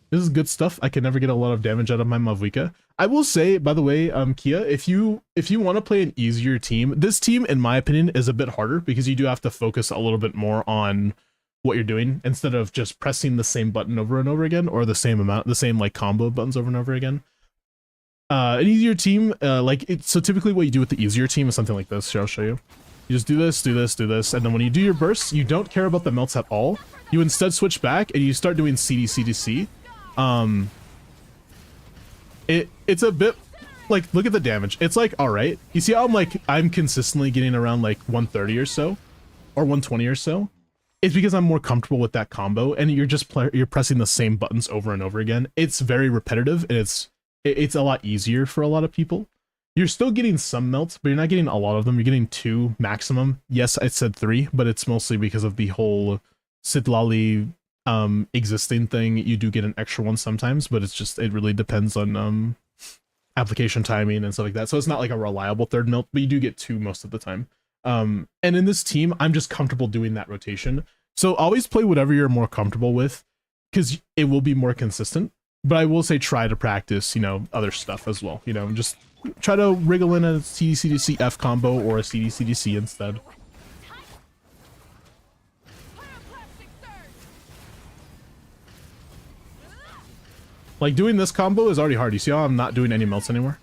This is good stuff. I can never get a lot of damage out of my Mavwika. I will say, by the way, Kia, if you want to play an easier team, this team, in my opinion, is a bit harder because you do have to focus a little bit more on what you're doing instead of just pressing the same button over and over again, or the same like combo buttons over and over again. An easier team, so typically what you do with the easier team is something like this. Here, I'll show you. You just do this, do this, do this, and then when you do your bursts, you don't care about the melts at all. You instead switch back and you start doing CDCDC. It's a bit like, look at the damage. It's like, all right, you see how I'm consistently getting around like 130 or so, or 120 or so. It's because I'm more comfortable with that combo, and you're pressing the same buttons over and over again. It's very repetitive, and it's a lot easier for a lot of people. You're still getting some melts, but you're not getting a lot of them. You're getting 2 maximum. Yes, I said 3, but it's mostly because of the whole Sitlali existing thing. You do get an extra one sometimes, but it really depends on application timing and stuff like that. So it's not like a reliable third melt, but you do get 2 most of the time. And in this team, I'm just comfortable doing that rotation. So always play whatever you're more comfortable with, because it will be more consistent. But I will say try to practice, other stuff as well. Just try to wriggle in a CDCDC F combo or a CDCDC instead. Like, doing this combo is already hard. You see how I'm not doing any melts anymore?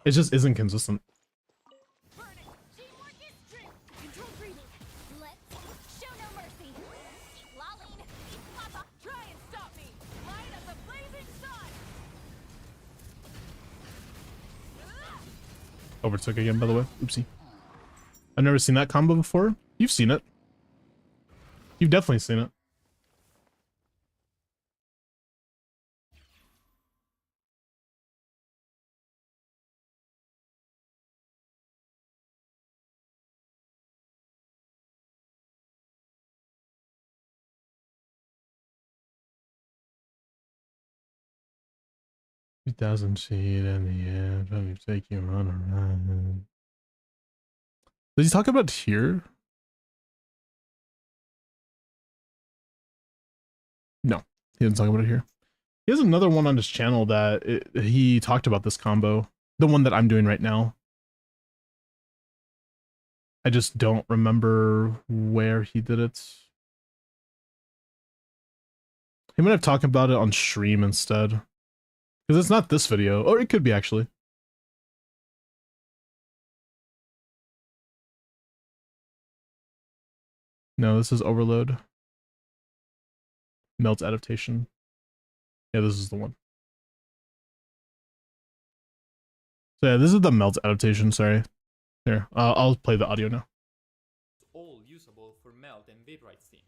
It just isn't consistent. Overtook again, by the way. Oopsie. I've never seen that combo before. You've seen it. You've definitely seen it. $2,000 seed in the end. Let me take you on a ride. Does he talk about here? No, he didn't talk about it here. He has another one on his channel that he talked about this combo. The one that I'm doing right now. I just don't remember where he did it. He might have talked about it on stream instead. Because it's not this video. Or it could be, actually. No, this is Overload. Melt Adaptation. Yeah, this is the one. So yeah, this is the Melt Adaptation, sorry. Here, I'll play the audio now. All usable for Melt and Vaporize themes.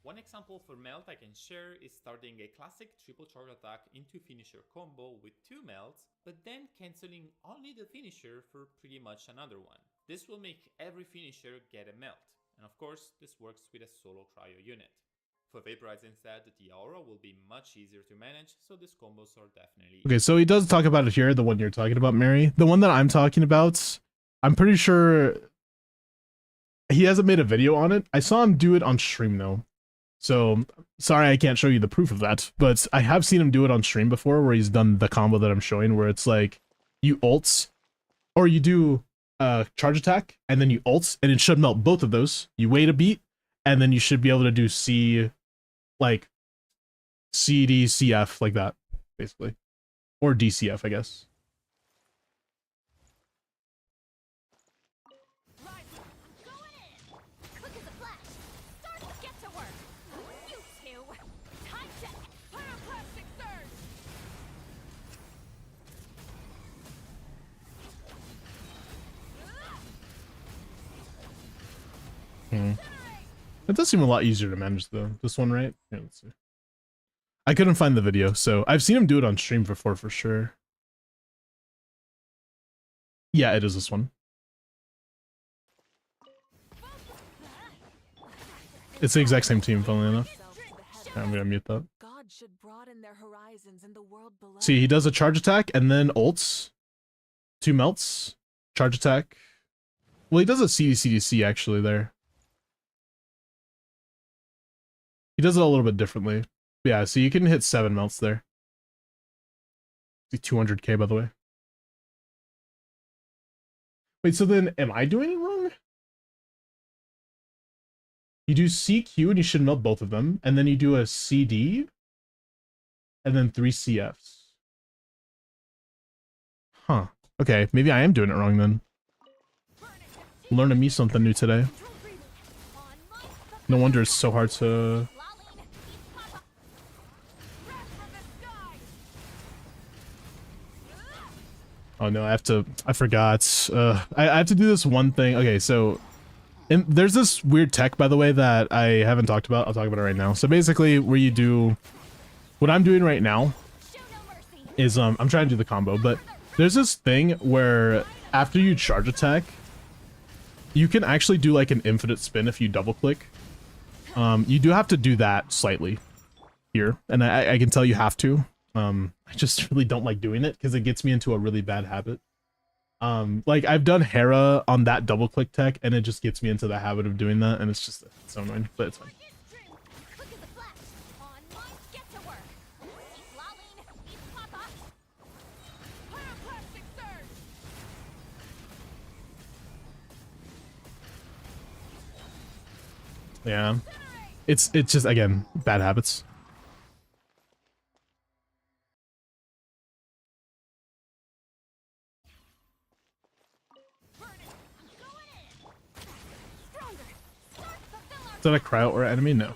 One example for Melt I can share is starting a classic triple charge attack into finisher combo with 2 melts, but then cancelling only the finisher for pretty much another one. This will make every finisher get a melt, and of course this works with a solo cryo unit. For Vaporize instead, the aura will be much easier to manage, so these combos are definitely... Okay, so he does talk about it here, the one you're talking about, Mary. The one that I'm talking about, I'm pretty sure he hasn't made a video on it. I saw him do it on stream though. So, sorry I can't show you the proof of that, but I have seen him do it on stream before where he's done the combo that I'm showing where it's like, you ults, or you do charge attack, and then you ults, and it should melt both of those. You wait a beat, and then you should be able to do C, like, CD, CF, like that, basically. Or DCF, I guess. It does seem a lot easier to manage though. This one, right? Yeah, let's see. I couldn't find the video, so I've seen him do it on stream before for sure. Yeah, it is this one. It's the exact same team, funnily enough. I'm gonna mute that. God should broaden their horizons in the world below. See, he does a charge attack and then ults. 2 melts. Charge attack. Well, he does a CDCDC actually there. He does it a little bit differently. Yeah, so you can hit 7 melts there. 200k, by the way. Wait, so then am I doing it wrong? You do CQ and you should melt both of them, and then you do a CD, and then 3 CFs. Huh. Okay, maybe I am doing it wrong then. Learning me something new today. No wonder it's so hard to... Oh no, I forgot. I have to do this one thing. Okay, so and there's this weird tech, by the way, that I haven't talked about. I'll talk about it right now. So basically where you do, what I'm doing right now is, I'm trying to do the combo, but there's this thing where after you charge attack, you can actually do like an infinite spin if you double click. You do have to do that slightly here, and I can tell you have to. I just really don't like doing it because it gets me into a really bad habit. Like I've done Hera on that double click tech and it just gets me into the habit of doing that, and it's just so annoying, but it's fine. Yeah, it's just, again, bad habits. Is that a cryo or enemy? No.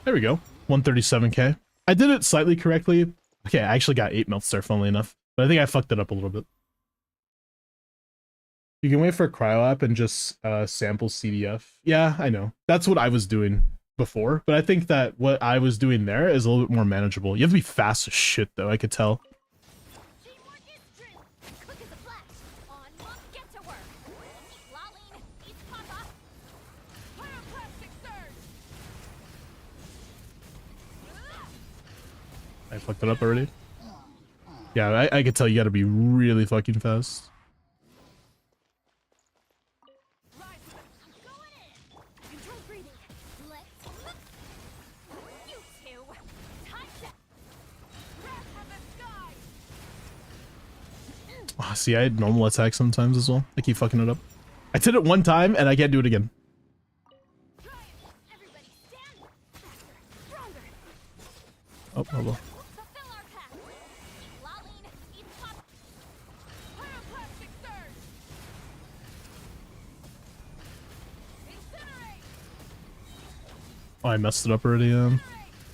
There we go. 137k. I did it slightly correctly. Okay, I actually got 8 melts there, funnily enough. But I think I fucked it up a little bit. You can wait for a cryo app and just sample CDF. Yeah, I know. That's what I was doing before. But I think that what I was doing there is a little bit more manageable. You have to be fast as shit, though. I could tell. I fucked it up already. Yeah, I could tell you gotta be really fucking fast. Oh, see, I had normal attack sometimes as well. I keep fucking it up. I did it one time and I can't do it again. Oh, well. Oh, I messed it up already.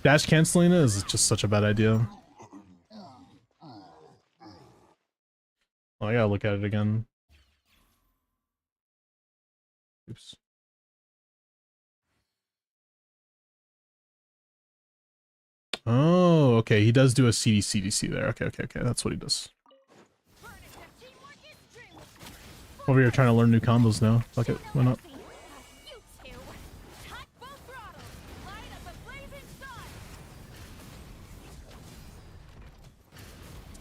Dash canceling it is just such a bad idea. Oh, I gotta look at it again. Oops. Oh, okay. He does do a CDCDC there. Okay. That's what he does. Over here trying to learn new combos now. Fuck it. Why not?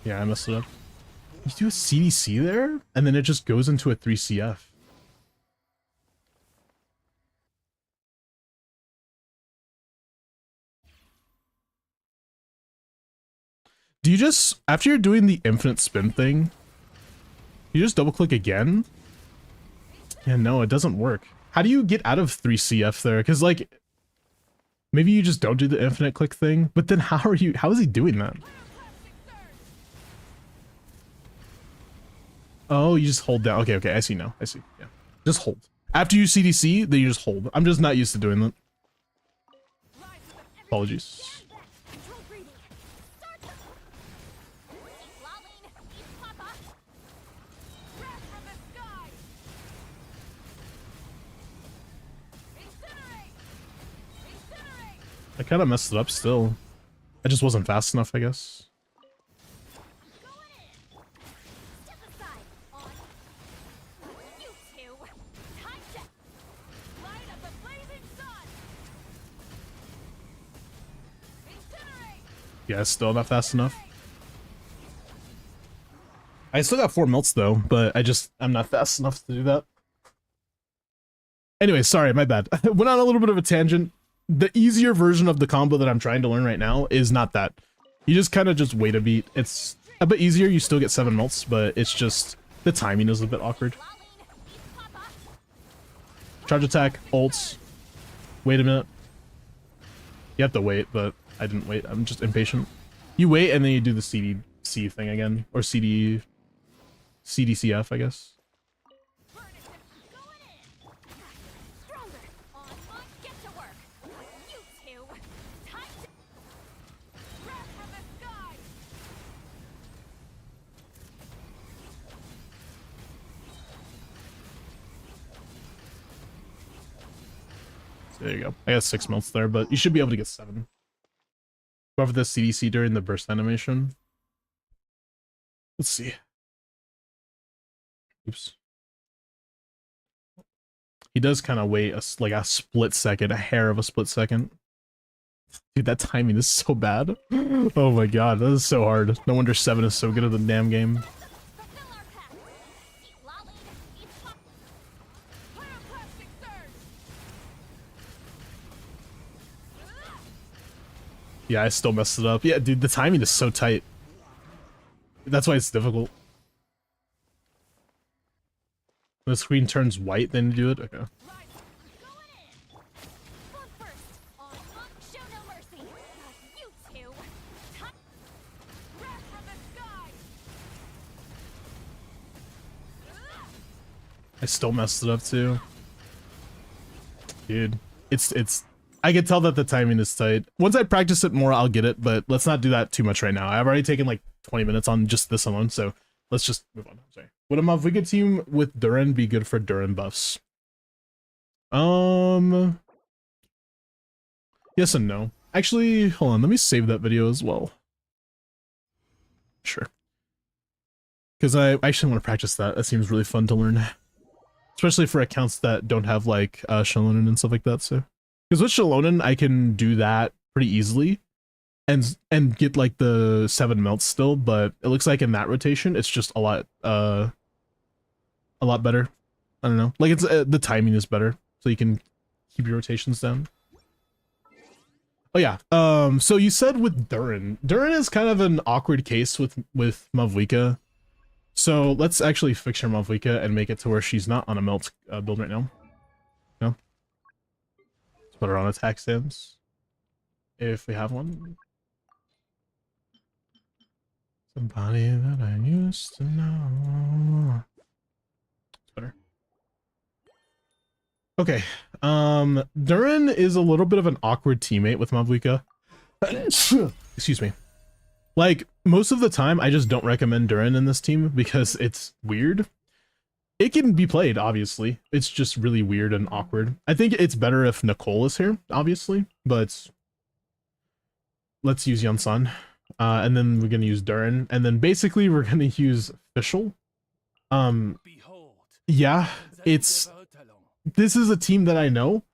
Yeah, I messed it up. You do a CDC there? And then it just goes into a 3CF. Do you just, after you're doing the infinite spin thing, you just double click again? Yeah, no, it doesn't work. How do you get out of 3CF there? Because, like, maybe you just don't do the infinite click thing, but then how is he doing that? Oh, you just hold down. Okay, I see now. I see. Yeah. Just hold. After you CDC, then you just hold. I'm just not used to doing that. Apologies. I kind of messed it up still. I just wasn't fast enough, I guess. Step aside. On. You two. Time to light up the blazing sun. Incinerate. Yeah, still not fast enough. I still got 4 melts though, but I'm not fast enough to do that. Anyway, sorry, my bad. I went on a little bit of a tangent. The easier version of the combo that I'm trying to learn right now is not that. You just kind of just wait a beat. It's a bit easier. You still get 7 melts, but it's just the timing is a bit awkward. Charge attack, ults. Wait a minute. You have to wait, but I didn't wait. I'm just impatient. You wait and then you do the CDC thing again, or CDCF, I guess. Burn it. Going in. Stronger. On. Get to work. You two. Time to wrath from the sky. So there you go. I got 6 melts there, but you should be able to get 7. Go over the CDC during the burst animation. Let's see. Oops. He does kind of wait like a split second, a hair of a split second. Dude, that timing is so bad. Oh my god, that is so hard. No wonder 7 is so good at the damn game. Fulfill our pact. Eat lolly. Eat pop. Pyroclastic surge. Yeah, I still messed it up. Yeah, dude, the timing is so tight. That's why it's difficult. When the screen turns white, then you do it? Okay. Rise. Going in. Blood first. On. Show no mercy. You two. Time. Wrath from the sky. I still messed it up too. Dude, it's I can tell that the timing is tight. Once I practice it more, I'll get it, but let's not do that too much right now. I've already taken like 20 minutes on just this alone, so let's just move on. Sorry. Would a Mavwiga team with Durin be good for Durin buffs? Yes and no. Actually, hold on, let me save that video as well. Sure. Because I actually want to practice that. That seems really fun to learn. Especially for accounts that don't have like Shalonen and stuff like that, so. Because with Shalonen, I can do that pretty easily and get like the 7 melts still, but it looks like in that rotation, it's just a lot better. I don't know. Like it's the timing is better, so you can keep your rotations down. Oh yeah. So you said with Durin. Durin is kind of an awkward case with Mavwiga. So let's actually fix her Mavwiga and make it to where she's not on a melt build right now. No. Let's put her on attack stance. If we have one. Somebody that I used to know. It's better. Okay. Durin is a little bit of an awkward teammate with Mavwiga. Excuse me. Like, most of the time, I just don't recommend Durin in this team because it's weird. It can be played, obviously. It's just really weird and awkward. I think it's better if Nicole is here, obviously, but let's use Yunsan. And then we're gonna use Durin, and then basically we're gonna use Fischl. Yeah, this is a team that I know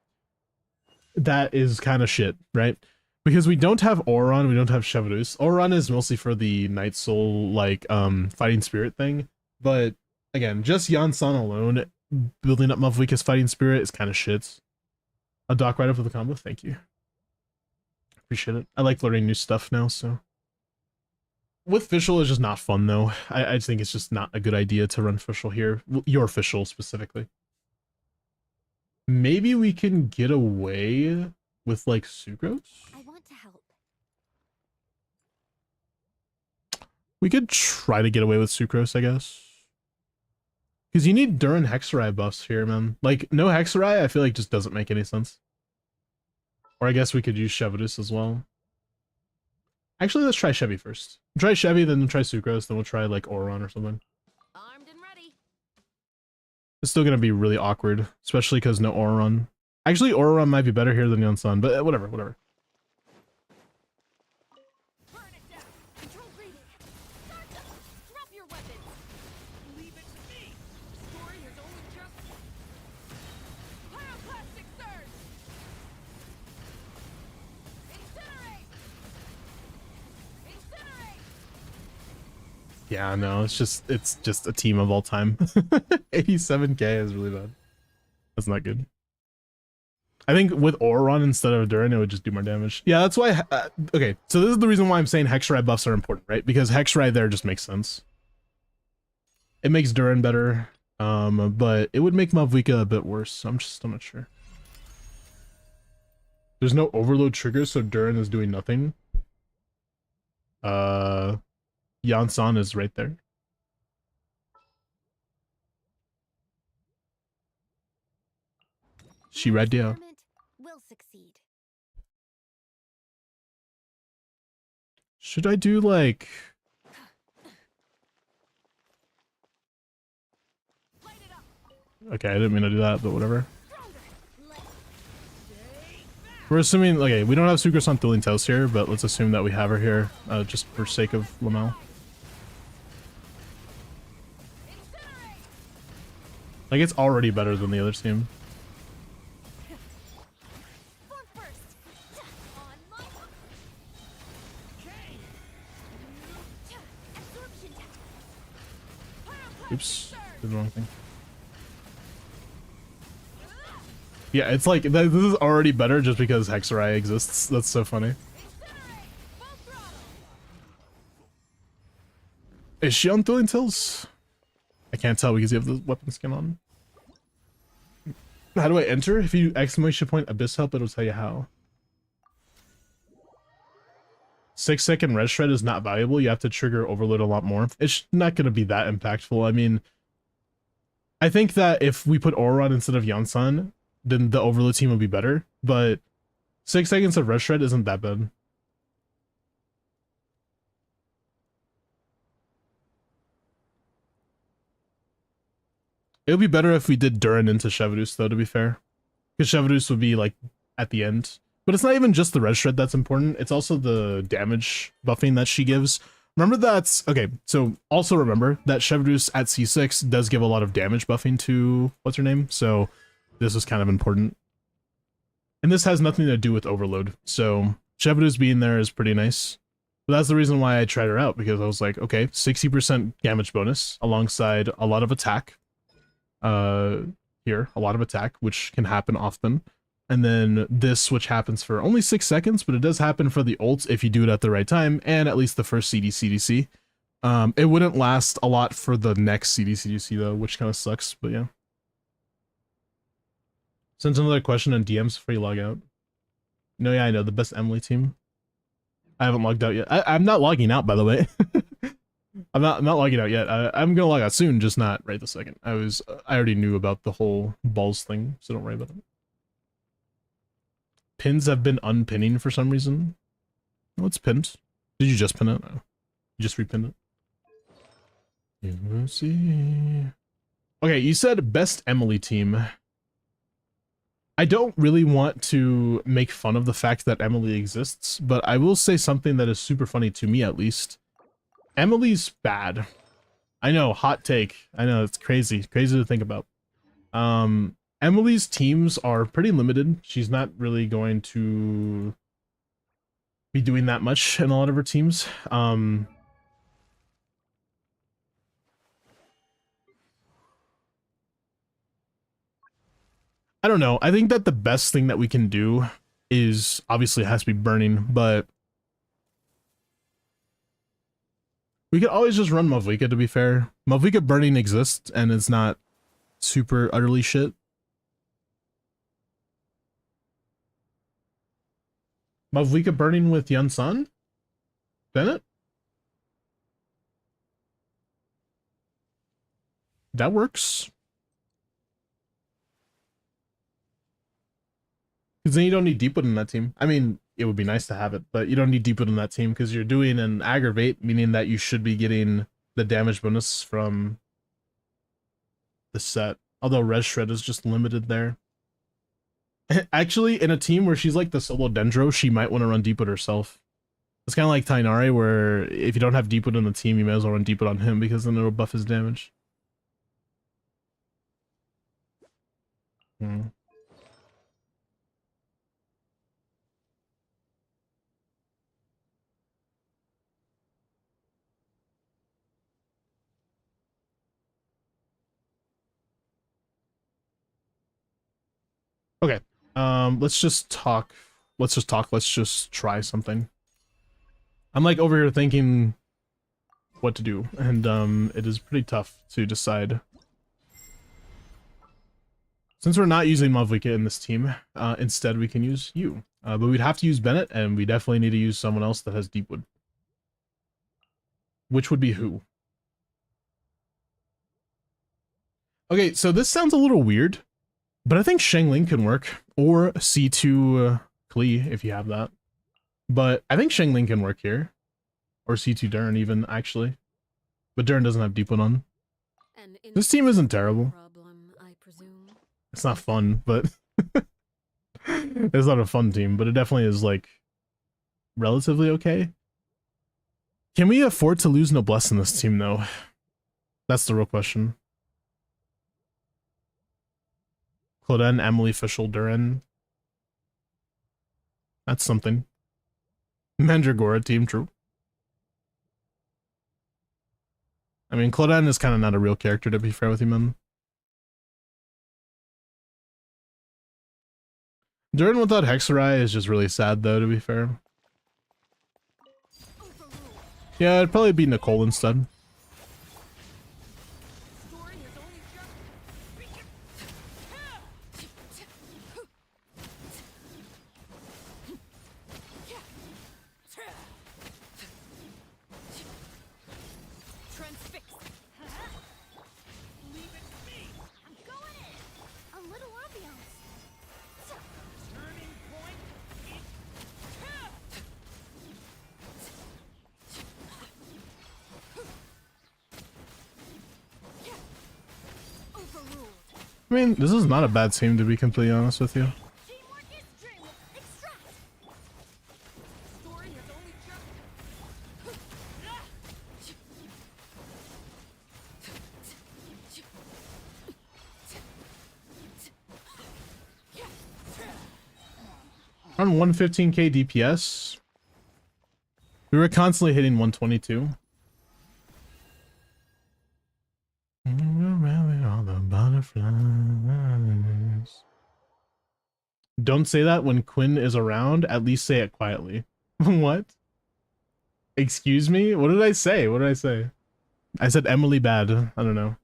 that is kind of shit, right? Because we don't have Oron, we don't have Chevarus. Oron is mostly for the Night Soul, like, fighting spirit thing. But, again, just Yunsan alone, building up Mavwiga's fighting spirit is kind of shit. A doc right up with the combo, thank you. Appreciate it. I like learning new stuff now, so. With Fischl is just not fun, though. I just think it's just not a good idea to run Fischl here. Your Fischl, specifically. Maybe we can get away with, like, Sucrose? I want to help. We could try to get away with Sucrose, I guess. Because you need Durin Hexarai buffs here, man. Like, no Hexarai, I feel like just doesn't make any sense. Or I guess we could use Chevatus as well. Actually, let's try Chevy first. Try Chevy, then we'll try Sucrose, then we'll try, like, Oron or something. Armed and ready. It's still gonna be really awkward, especially because no Oron. Actually, Oron might be better here than Yunsan, but whatever, whatever. Yeah, no, it's just a team of all time. 87k is really bad. That's not good. I think with Auron instead of Durin, it would just do more damage. Yeah, that's why. Okay, so this is the reason why I'm saying Hexray buffs are important, right? Because Hexray there just makes sense. It makes Durin better, but it would make Mavwika a bit worse. I'm not sure. There's no overload trigger, so Durin is doing nothing. Yansan is right there. She read yeah. Will succeed. Should I do like? Okay, I didn't mean to do that, but whatever. We're assuming, okay, we don't have Sucrose on Thrilling Tales here, but let's assume that we have her here, just for sake of Lamel. Like, it's already better than the other team. Oops, did the wrong thing. Yeah, it's like, this is already better just because Hexarai exists. That's so funny. Is she on Thrilling Tales? I can't tell because you have the weapon skin on. How do I enter? If you exclamation point Abyss Help, it'll tell you how. 6-second red shred is not valuable. You have to trigger overload a lot more. It's not going to be that impactful. I mean, I think that if we put Auron instead of Yansan, then the overload team will be better. But 6 seconds of red shred isn't that bad. It would be better if we did Durin into Chevadus, though, to be fair. Because Chevadus would be, like, at the end. But it's not even just the red shred that's important. It's also the damage buffing that she gives. Remember that's... Okay, so also remember that Chevadus at C6 does give a lot of damage buffing to... What's her name? So this is kind of important. And this has nothing to do with overload. So Chevadus being there is pretty nice. But that's the reason why I tried her out. Because I was like, okay, 60% damage bonus alongside a lot of attack. Here, a lot of attack, which can happen often, and then this, which happens for only 6 seconds, but it does happen for the ults if you do it at the right time, and at least the first CDCDC. It wouldn't last a lot for the next CDCDC though, which kind of sucks, but yeah. Send another question on DMs before you log out. No, yeah, I know, the best Emily team. I haven't logged out yet. I'm not logging out, by the way. I'm not logging out yet. I'm gonna log out soon, just not right this second. I already knew about the whole balls thing, so don't worry about it. Pins have been unpinning for some reason. Oh, it's pinned. Did you just pin it? No. You just repinned it. Let's see. Okay, you said best Emily team. I don't really want to make fun of the fact that Emily exists, but I will say something that is super funny to me, at least. Emily's bad. I know, hot take. I know, it's crazy. Crazy to think about. Emily's teams are pretty limited. She's not really going to be doing that much in a lot of her teams. I don't know. I think that the best thing that we can do is, obviously it has to be burning, but we could always just run Mavwika, to be fair. Mavwika burning exists, and it's not super utterly shit. Mavwika burning with Yansan? Bennett? That works. Because then you don't need Deepwood in that team. I mean, it would be nice to have it, but you don't need Deepwood in that team because you're doing an aggravate, meaning that you should be getting the damage bonus from the set. Although Res Shred is just limited there. Actually, in a team where she's like the solo Dendro, she might want to run Deepwood herself. It's kind of like Tainari, where if you don't have Deepwood in the team, you may as well run Deepwood on him because then it'll buff his damage. Hmm. Let's just talk. Let's just talk. Let's just try something. I'm like over here thinking what to do, and it is pretty tough to decide. Since we're not using Mavlika in this team, instead we can use you. But we'd have to use Bennett, and we definitely need to use someone else that has Deepwood. Which would be who? Okay, so this sounds a little weird, but I think Shangling can work, or C2 Klee if you have that. But I think Shangling can work here, or C2 Dern even, actually. But Dern doesn't have Deepwood on. This team isn't terrible. It's not fun, but it's not a fun team, but it definitely is like relatively okay. Can we afford to lose Noblesse in this team though? That's the real question. Cloden, Emily, Fischl, Duran. That's something. Mandragora team, true. I mean, Cloden is kind of not a real character, to be fair with you, man. Duran without Hexerai is just really sad, though, to be fair. Yeah, it'd probably be Nicole instead. I mean, this is not a bad team, to be completely honest with you. On 115k DPS. We were constantly hitting 122. All the butterflies. Don't say that when Quinn is around. At least say it quietly. What? Excuse me? What did I say? What did I say? I said Emily bad. I don't know.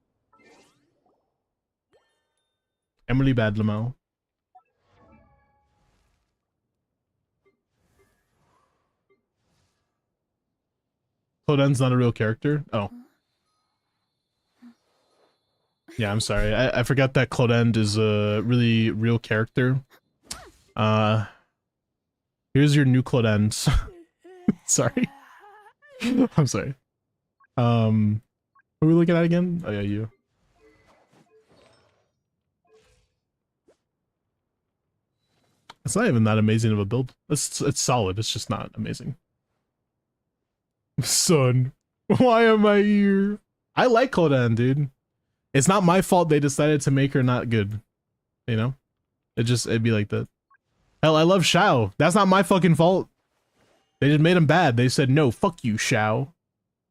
Emily bad, Lamau. Cloden's not a real character? Oh. Yeah, I'm sorry. I forgot that Clodend is a really real character. Here's your new Clodend. Sorry. I'm sorry. What are we looking at again? Oh yeah, you. It's not even that amazing of a build. It's solid. It's just not amazing. Son, why am I here? I like Clodend, dude. It's not my fault they decided to make her not good. You know? It'd be like that. Hell, I love Xiao. That's not my fucking fault. They just made him bad. They said, no, fuck you, Xiao.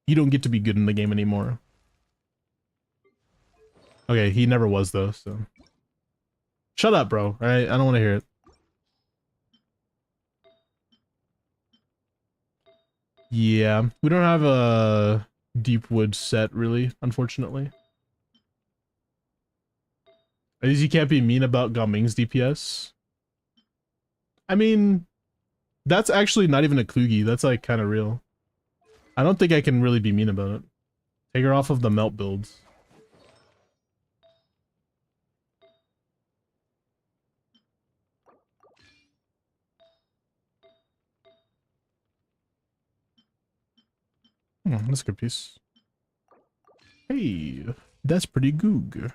You don't get to be good in the game anymore. Okay, he never was though, so. Shut up, bro. Alright, I don't want to hear it. Yeah, we don't have a Deepwood set, really, unfortunately. At least you can't be mean about Gao Ming's DPS. I mean, that's actually not even a Klugi. That's like kind of real. I don't think I can really be mean about it. Take her off of the melt builds. Oh, that's a good piece. Hey, that's pretty good.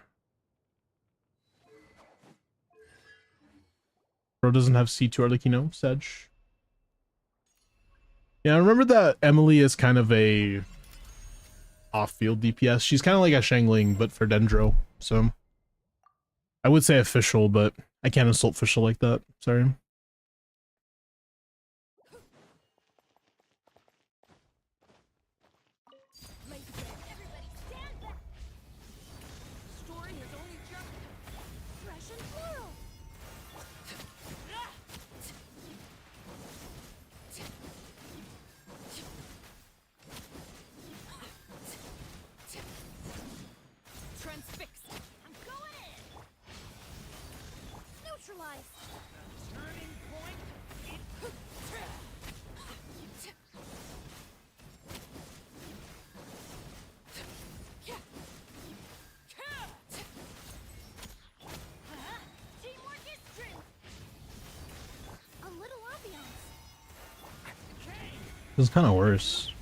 Bro doesn't have C2 Arlecchino, Sedge. Yeah, I remember that Emily is kind of a off-field DPS. She's kind of like a Shangling, but for Dendro, so. I would say official, but I can't insult official like that. Sorry. This is kind of worse.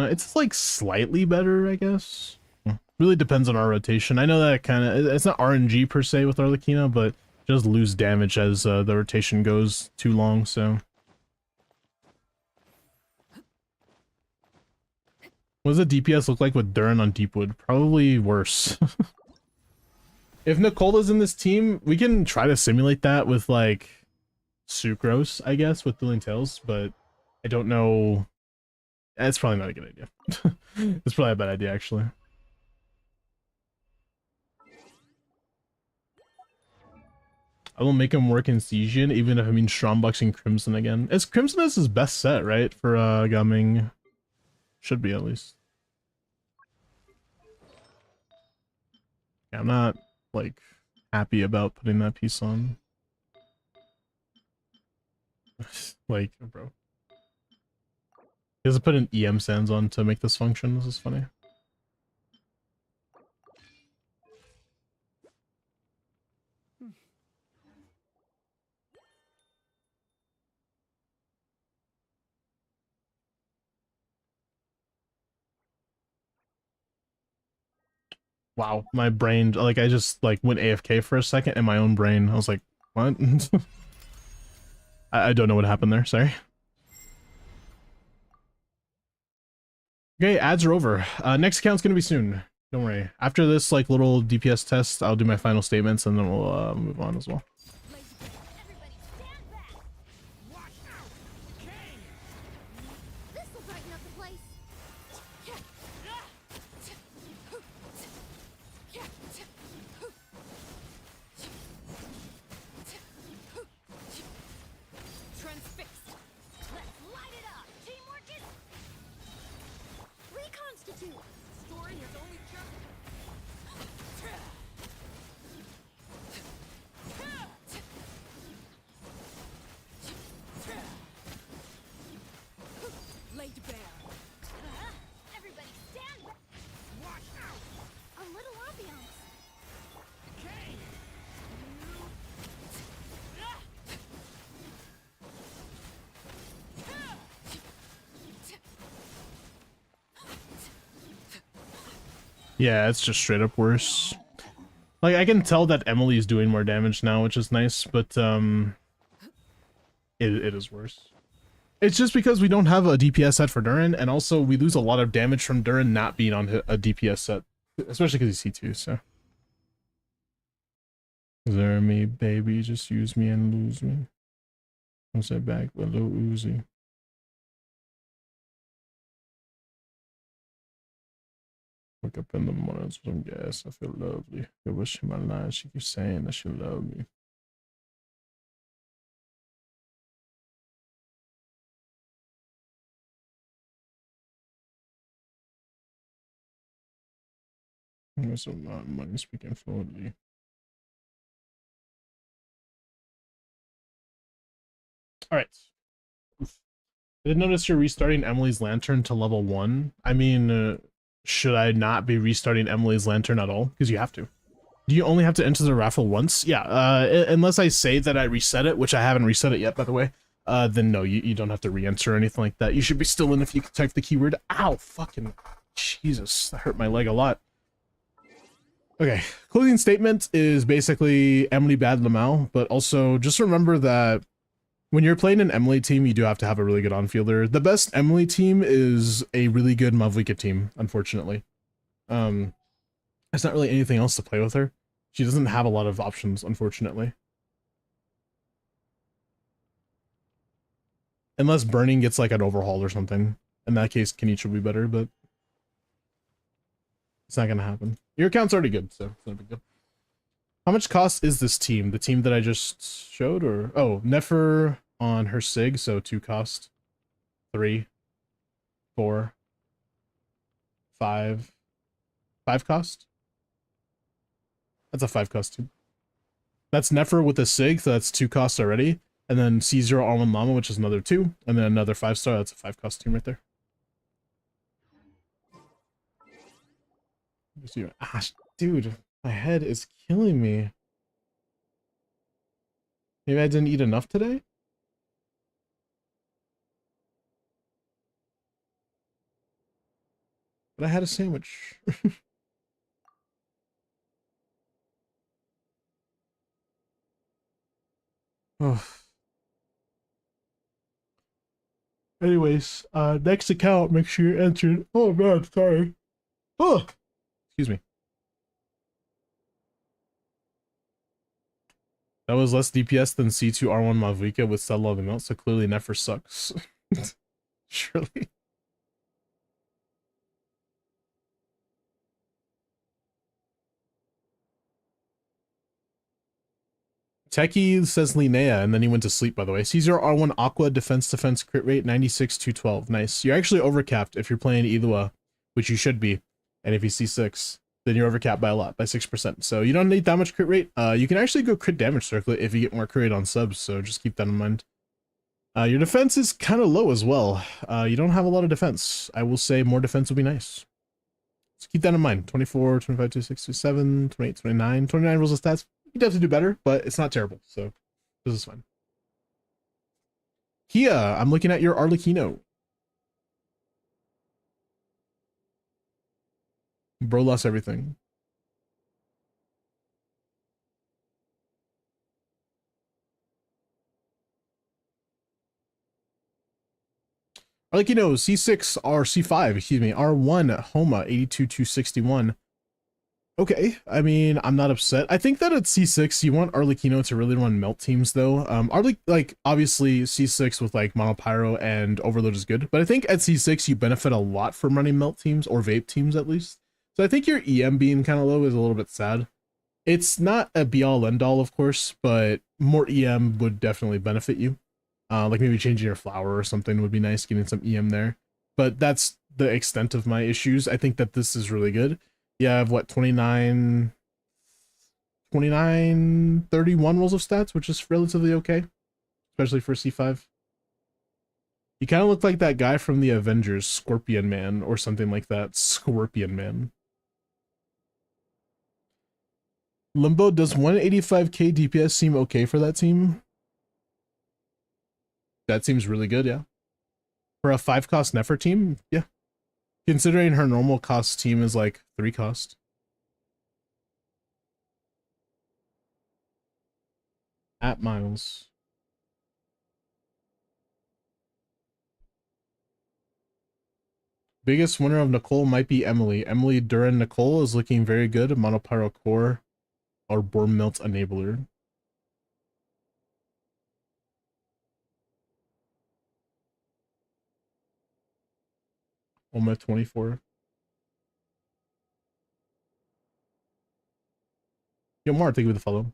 It's like slightly better, I guess. Really depends on our rotation. I know that kind of, it's not RNG per se with Arlecchino, but just lose damage as the rotation goes too long, so. What does the DPS look like with Durin on Deepwood? Probably worse. If Nicola's in this team, we can try to simulate that with like Sucrose, I guess, with Dueling Tales, but I don't know. It's probably not a good idea. It's probably a bad idea, actually. I will make him work in Stygian, even if I mean Stromboxing Crimson again. It's Crimson is his best set, right? For Gaming. Should be, at least. Yeah, I'm not, like, happy about putting that piece on. Like, bro. He has to put an EM Sands on to make this function. This is funny. Wow, my brain, like, I just, like, went AFK for a second in my own brain. I was like, what? I don't know what happened there, sorry. Okay, ads are over. Next account's gonna be soon. Don't worry. After this, like, little DPS test, I'll do my final statements, and then we'll move on as well. Everybody stand back! Watch out! King! This'll brighten up the place. Transfixed. Let's light it up. Teamwork is reconstitute. Story has only just. Laid bare. Everybody stand back. Watch out. A little ambiance. Okay. Yeah, it's just straight up worse. Like, I can tell that Emily is doing more damage now, which is nice, but, it is worse. It's just because we don't have a DPS set for Durin, and also we lose a lot of damage from Durin not being on a DPS set. Especially because he's C2, so. Zermy, baby, just use me and lose me. I'm set back with Lil Uzi. Wake up in the morning with some gas. I feel lovely. I wish in my line. She keeps saying that she love me. There's a lot of money speaking fluently. Alright. I did notice you're restarting Emily's Lantern to level 1. I mean, should I not be restarting Emily's Lantern at all? Because you have to. Do you only have to enter the raffle once? Yeah, unless I say that I reset it, which I haven't reset it yet, by the way, then no, you don't have to re-enter or anything like that. You should be still in if you type the keyword. Ow, fucking Jesus, that hurt my leg a lot. Okay, closing statement is basically Emily bad Lamau, but also just remember that when you're playing an Emily team, you do have to have a really good on-fielder. The best Emily team is a really good Mavlika team, unfortunately. There's not really anything else to play with her. She doesn't have a lot of options, unfortunately. Unless Burning gets like an overhaul or something. In that case, Kenichi will be better, but it's not gonna happen. Your account's already good, so it's not a big deal. How much cost is this team? The team that I just showed, or oh, Nefer on her Sig, so 2 cost, 3, 4, 5, 5 cost. That's a 5 cost team. That's Nefer with a Sig, so that's 2 costs already, and then C0 Almond Llama, which is another 2, and then another 5-star. That's a 5 cost team right there. Dude, my head is killing me. Maybe I didn't eat enough today? But I had a sandwich. Oh. Anyways, next account, make sure you enter. Oh man, sorry. Oh, excuse me. That was less DPS than C2 R1 Mavuika with Settle of the Melt, so clearly Nefer sucks. Surely. Techie says Linnea, and then he went to sleep, by the way. C0 R1 Aqua defense crit rate 96 212. Nice. You're actually overcapped if you're playing Ilua, which you should be. And if you C6, then you're overcapped by a lot, by 6%. So you don't need that much crit rate. You can actually go crit damage circlet if you get more crit rate on subs, so just keep that in mind. Your defense is kind of low as well. You don't have a lot of defense. I will say more defense would be nice. So keep that in mind. 24, 25, 26, 27, 28, 29. 29 rules of stats. You have to do better, but it's not terrible. So this is fine. Kia, I'm looking at your Arlecchino. Bro lost everything. Arlecchino, C6 or C5, excuse me, R1 Homa 82 261. Okay, I mean, I'm not upset. I think that at C6, you want Arlecchino to really run melt teams, though. Like, obviously, C6 with, like, Monopyro and Overload is good, but I think at C6, you benefit a lot from running melt teams, or vape teams, at least. So I think your EM being kind of low is a little bit sad. It's not a be-all, end-all, of course, but more EM would definitely benefit you. Like, maybe changing your flower or something would be nice, getting some EM there. But that's the extent of my issues. I think that this is really good. Yeah, I have what, 29, 31 rolls of stats, which is relatively okay, especially for C5. You kind of look like that guy from the Avengers, Scorpion Man, or something like that. Scorpion Man. Limbo, does 185k DPS seem okay for that team? That seems really good, yeah. For a 5 cost Nefer team, yeah. Considering her normal cost team is like 3 cost. At Miles. Biggest winner of Nicole might be Emily. Emily Duran Nicole is looking very good. Monopyro Core or Borm Melt Enabler. Almost 24. Yo, Mar, thank you for the follow.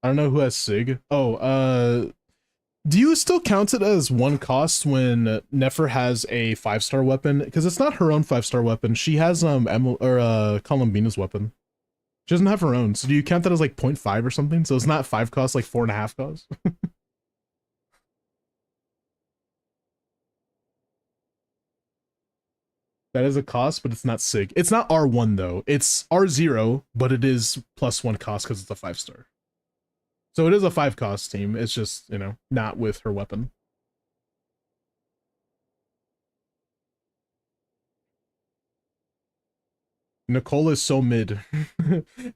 I don't know who has Sig. Oh, do you still count it as 1 cost when Nefer has a 5-star weapon? Because it's not her own 5-star weapon. She has Columbina's weapon. She doesn't have her own. So do you count that as like 0.5 or something? So it's not 5 cost, like 4.5 cost? That is a cost, but it's not Sig. It's not R1 though. It's R0, but it is +1 cost because it's a 5-star. So it is a 5 cost team. It's just, you know, not with her weapon. Nicole is so mid.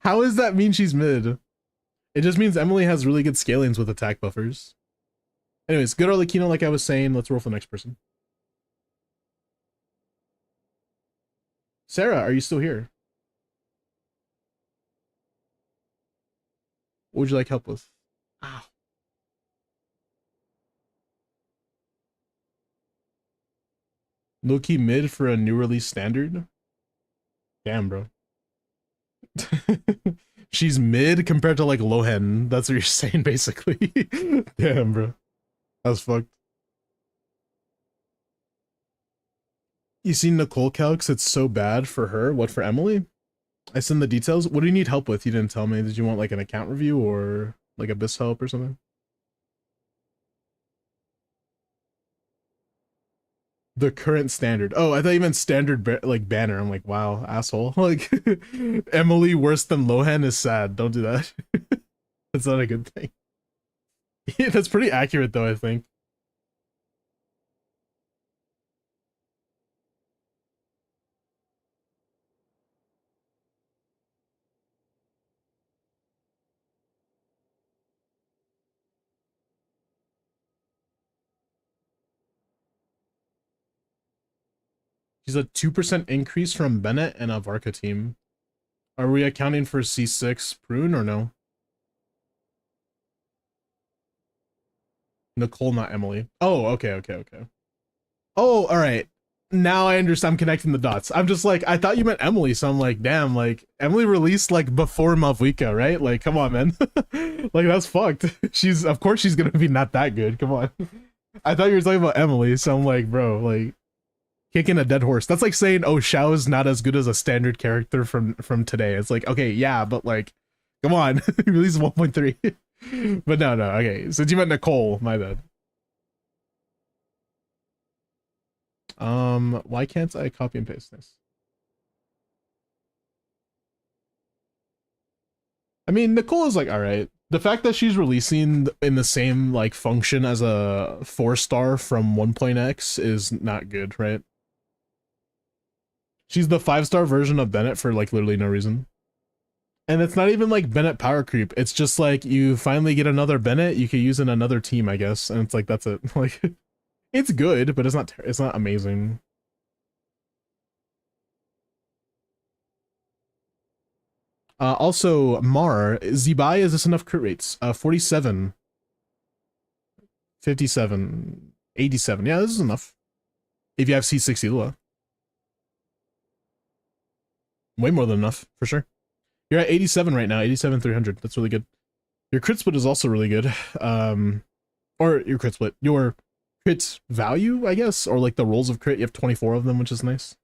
How does that mean she's mid? It just means Emily has really good scalings with attack buffers. Anyways, good Arlecchino, like I was saying. Let's roll for the next person. Sarah, are you still here? What would you like help with? Ow. Low-key mid for a new release standard? Damn, bro. She's mid compared to like Lohen. That's what you're saying, basically. Damn, bro. That's fucked. You see Nicole calcs, it's so bad for her. What, for Emily? I send the details. What do you need help with? You didn't tell me. Did you want like an account review or like Abyss help or something? The current standard. Oh, I thought you meant standard like banner. I'm like, wow, asshole. Like Emily worse than Lohan is sad. Don't do that. That's not a good thing. Yeah, that's pretty accurate though, I think. She's a 2% increase from Bennett and a Varka team. Are we accounting for C6 Prune or no? Nicole, not Emily. Oh, okay. Oh, all right. Now I understand. I'm connecting the dots. I'm just like, I thought you meant Emily, so I'm like, damn, like Emily released like before Mavwika, right? Like, come on, man. Like that's fucked. Of course she's gonna be not that good. Come on. I thought you were talking about Emily, so I'm like, bro, like kicking a dead horse. That's like saying, oh, Xiao is not as good as a standard character from today. It's like, okay, yeah, but like, come on, release 1.3. But no, okay. Since you meant Nicole, my bad. Why can't I copy and paste this? I mean, Nicole is like, all right. The fact that she's releasing in the same like function as a 4-star from 1.x is not good, right? She's the 5-star version of Bennett for like literally no reason. And it's not even like Bennett power creep. It's just like you finally get another Bennett, you could use in another team, I guess. And it's like, that's it. Like, it's good, but it's not amazing. Also, Mar, Zibai, is this enough crit rates? 47, 57, 87. Yeah, this is enough. If you have C6 Ilua. Way more than enough, for sure. You're at 87 right now, 87, 300. That's really good. Your crit split is also really good. Or your crit split. Your crit value, I guess, or like the rolls of crit, you have 24 of them, which is nice.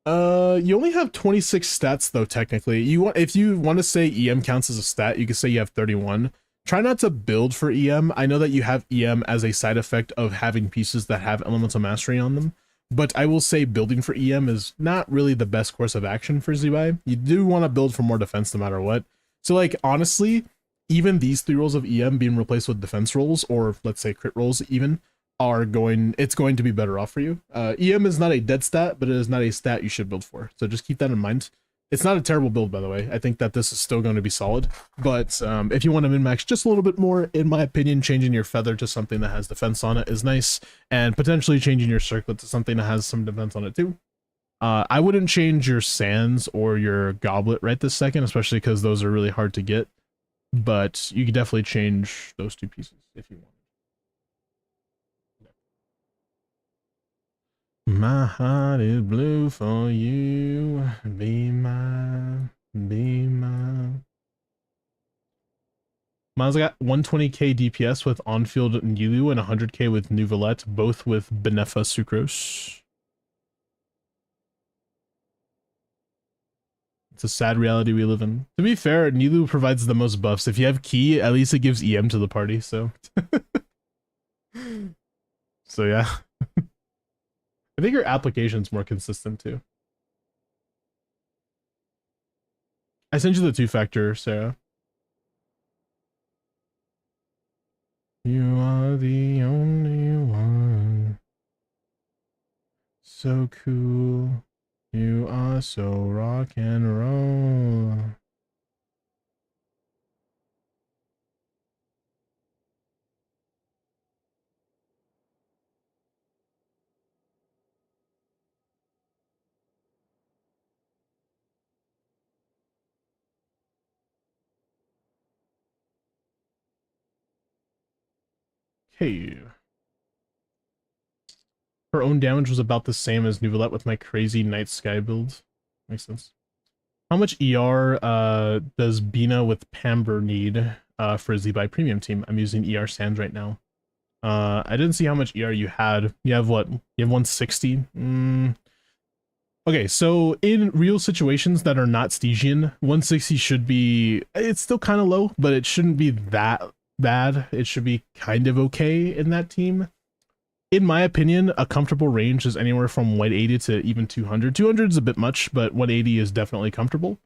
You only have 26 stats though, technically. If you want to say EM counts as a stat, you can say you have 31. Try not to build for EM. I know that you have EM as a side effect of having pieces that have elemental mastery on them, but I will say building for EM is not really the best course of action for Zibai. You do want to build for more defense no matter what. So like, honestly, even these 3 rolls of EM being replaced with defense rolls, or let's say crit rolls even, it's going to be better off for you. EM is not a dead stat, but it is not a stat you should build for. So just keep that in mind. It's not a terrible build, by the way. I think that this is still going to be solid. But if you want to min-max just a little bit more, in my opinion, changing your feather to something that has defense on it is nice. And potentially changing your circlet to something that has some defense on it too. I wouldn't change your sands or your goblet right this second, especially because those are really hard to get. But you could definitely change those 2 pieces if you want. My heart is blue for you. Be mine. Be mine. Miles got 120k DPS with on-field Nilu and 100k with Nuvolette, both with Benefa Sucrose. It's a sad reality we live in. To be fair, Nilu provides the most buffs. If you have Key, at least it gives EM to the party, so... So yeah. I think your application's more consistent too. I sent you the 2-factor, Sarah. You are the only one. So cool. You are so rock and roll. Hey. Her own damage was about the same as Nuvolette with my crazy Night Sky build. Makes sense. How much ER does Bina with Pamber need for a Zibai premium team? I'm using ER Sands right now. I didn't see how much ER you had. You have what? You have 160? Okay, so in real situations that are not Stygian, 160 should be... It's still kind of low, but it shouldn't be that bad. It should be kind of okay in that team. in my opinion, a comfortable range is anywhere from 180 to even 200. 200 is a bit much, but 180 is definitely comfortable.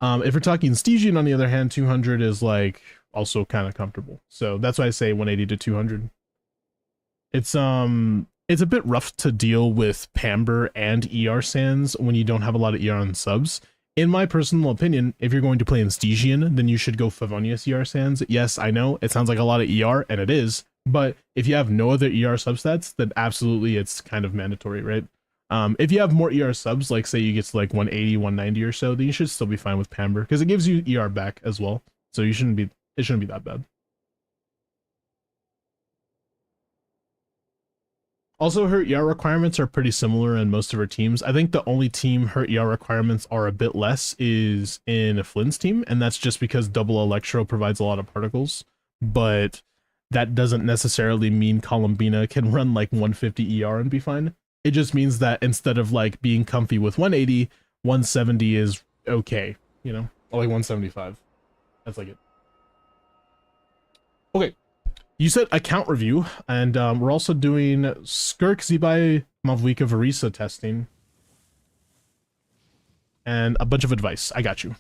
If we're talking Stygian, on the other hand, 200 is like also kind of comfortable. So that's why I say 180 to 200. It's a bit rough to deal with Pamber and ER Sands when you don't have a lot of ER on subs. In my personal opinion, if you're going to play in Stygian, then you should go Favonius ER Sands. Yes, I know, it sounds like a lot of ER, and it is, but if you have no other ER substats, then absolutely it's kind of mandatory, right? If you have more ER subs, like say you get to like 180, 190 or so, then you should still be fine with Pamber, because it gives you ER back as well, so it shouldn't be that bad. Also, her ER requirements are pretty similar in most of her teams. I think the only team her ER requirements are a bit less is in Flynn's team, and that's just because double Electro provides a lot of particles, but that doesn't necessarily mean Columbina can run like 150 ER and be fine. It just means that instead of like being comfy with 180, 170 is okay, you know? Or like 175. That's like it. Okay. You said account review, and we're also doing Skirk, Zibai, Mavwika, Varisa testing. And a bunch of advice. I got you.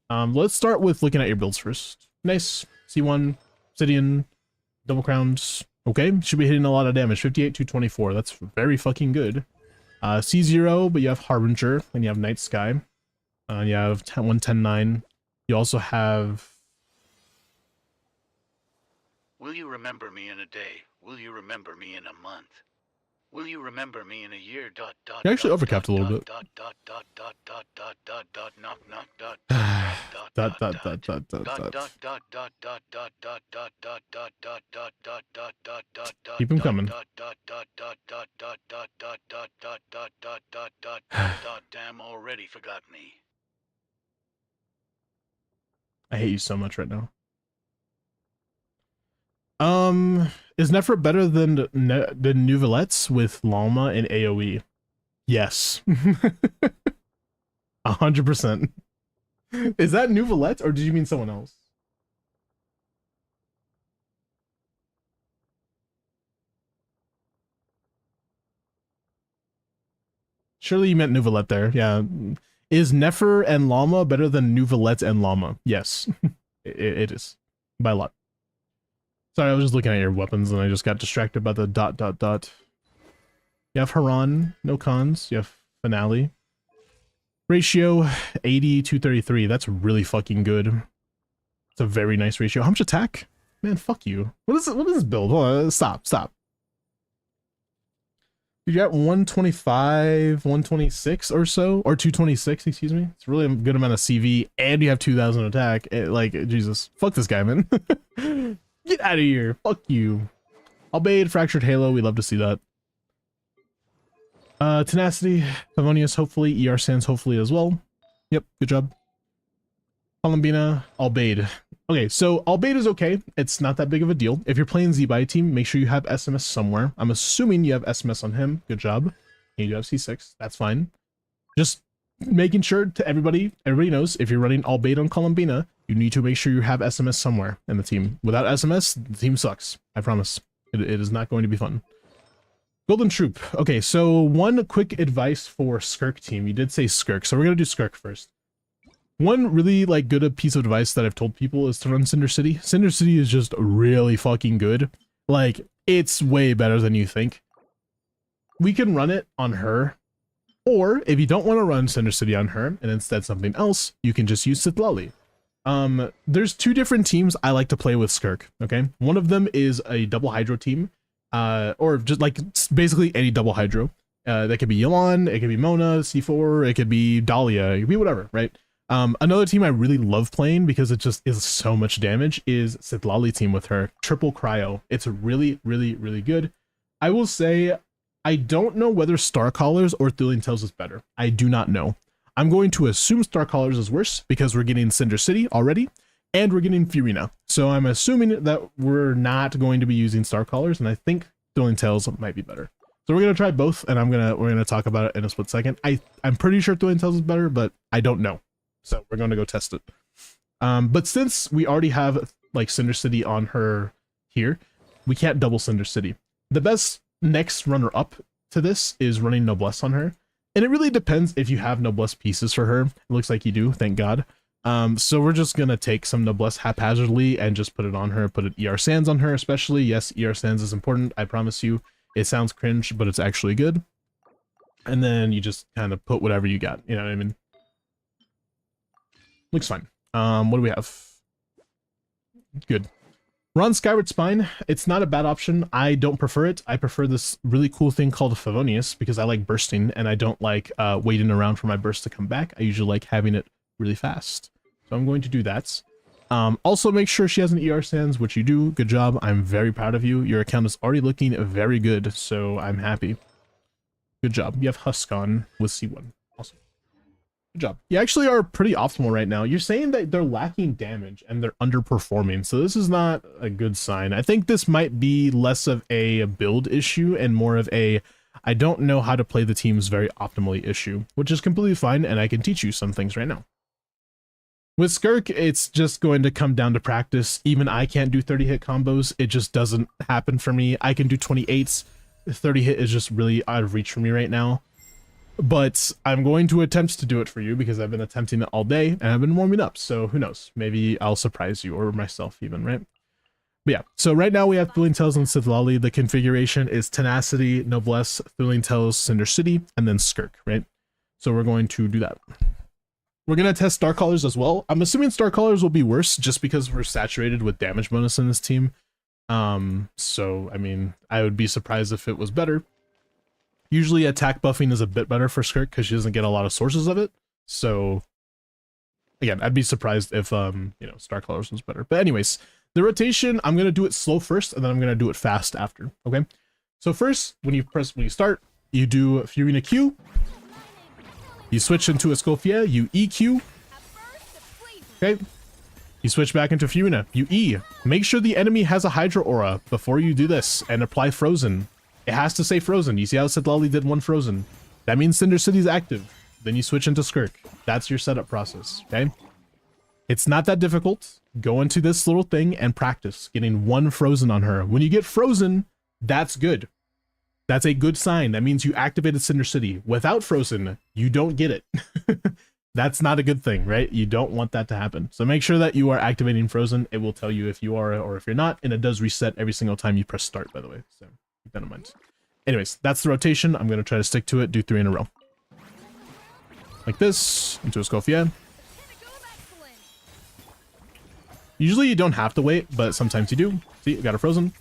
Let's start with looking at your builds first. Nice. C1, Obsidian, Double Crowns. Okay, should be hitting a lot of damage. 58, 224. That's very fucking good. C0, but you have Harbinger, and you have Night Sky. You have 110-9. You also have... Will you remember me in a day? Will you remember me in a month? Will you remember me in a year? You actually overcapped a little bit. Keep him coming. Damn, already forgot me. I hate you so much right now. Is Nephra better than the Nouvelettes with Llama and AoE? Yes. 100%. Is that Nouvelette, or did you mean someone else? Surely you meant Nouvelette there. Yeah. Is Nefer and Llama better than Nouvelette and Llama? Yes. It is. By a lot. Sorry, I was just looking at your weapons and I just got distracted by the ... You have Haran, no cons. You have Finale. Ratio 80 to 33. That's really fucking good. It's a very nice ratio. How much attack? Man, fuck you. What is this build? Hold on, stop. You got 125, 126 or so, or 226, excuse me. It's really a good amount of CV, and you have 2,000 attack. Like, Jesus. Fuck this guy, man. Get out of here. Fuck you. Albeit Fractured Halo, we love to see that. Tenacity, Favonius, hopefully. ER Sands, hopefully as well. Yep, good job. Columbina, Albade. Okay, so Albade is okay. It's not that big of a deal. If you're playing Zibai team, make sure you have SMS somewhere. I'm assuming you have SMS on him. Good job. You do have C6. That's fine. Just making sure to everybody knows if you're running Albade on Columbina, you need to make sure you have SMS somewhere in the team. Without SMS, the team sucks. I promise. It is not going to be fun. Golden Troop. Okay, so one quick advice for Skirk team. You did say Skirk, so we're going to do Skirk first. One really like good piece of advice that I've told people is to run Cinder City. Cinder City is just really fucking good. Like, it's way better than you think. We can run it on her. Or, if you don't want to run Cinder City on her, and instead something else, you can just use Citlali. There's two different teams I like to play with Skirk, okay? One of them is a double Hydro team, or just like basically any double Hydro. That could be Yelan, it could be Mona, C4, it could be Dahlia, it could be whatever, right? Another team I really love playing because it just is so much damage is Citlali team with her. Triple Cryo. It's really, really, really good. I will say, I don't know whether Star Callers or Thrilling Tales is better. I do not know. I'm going to assume Star Callers is worse because we're getting Cinder City already, and we're getting Furina. So I'm assuming that we're not going to be using Star Callers, and I think Thrilling Tales might be better. So we're gonna try both, and we're gonna talk about it in a split second. I'm pretty sure Thrilling Tales is better, but I don't know. So we're gonna go test it. But since we already have like Cinder City on her here, we can't double Cinder City. The best next runner up to this is running Noblesse on her. And it really depends if you have Noblesse pieces for her. It looks like you do, thank God. So we're just gonna take some Noblesse haphazardly and just put it on her, put an ER Sands on her especially. Yes, ER Sands is important, I promise you. It sounds cringe, but it's actually good. And then you just kind of put whatever you got, you know what I mean? Looks fine. What do we have? Good. We're on Skyward Spine. It's not a bad option. I don't prefer it. I prefer this really cool thing called Favonius because I like bursting and I don't like waiting around for my burst to come back. I usually like having it really fast. So I'm going to do that. Also make sure she has an ER Sands, which you do. Good job. I'm very proud of you. Your account is already looking very good, so I'm happy. Good job. You have Husk on with C1. Awesome. Good job. You actually are pretty optimal right now. You're saying that they're lacking damage and they're underperforming, so this is not a good sign. I think this might be less of a build issue and more of a I don't know how to play the teams very optimally issue, which is completely fine, and I can teach you some things right now. With Skirk, it's just going to come down to practice. Even I can't do 30 hit combos. It just doesn't happen for me. I can do 28s. 30 hit is just really out of reach for me right now. But I'm going to attempt to do it for you because I've been attempting it all day and I've been warming up. So who knows? Maybe I'll surprise you or myself even, right? But yeah, so right now we have Thrilling Tales and Sithlali. The configuration is Tenacity, Noblesse, Thrilling Tales, Cinder City, and then Skirk, right? So we're going to do that. We're going to test Starcallers as well. I'm assuming Starcallers will be worse just because we're saturated with damage bonus in this team. So, I mean, I would be surprised if it was better. Usually attack buffing is a bit better for Skirk because she doesn't get a lot of sources of it. So, again, I'd be surprised if, you know, Starcallers was better. But anyways, the rotation, I'm going to do it slow first, and then I'm going to do it fast after, okay? So first, when you start, you do Furina Q, you switch into Escoffier, you EQ, okay? You switch back into Furina, you E. Make sure the enemy has a Hydra Aura before you do this, and apply Frozen. It has to say Frozen. You see how Sithlali did one Frozen? That means Cinder City's active. Then you switch into Skirk. That's your setup process, okay? It's not that difficult. Go into this little thing and practice getting one Frozen on her. When you get Frozen, that's good. That's a good sign. That means you activated Cinder City. Without Frozen, you don't get it. That's not a good thing, right? You don't want that to happen. So make sure that you are activating Frozen. It will tell you if you are or if you're not, and it does reset every single time you press start, by the way. So keep that in mind. Anyways, that's the rotation. I'm going to try to stick to it. Do 3 in a row. Like this, into Escoffier. Usually you don't have to wait, but sometimes you do. See, you got a Frozen.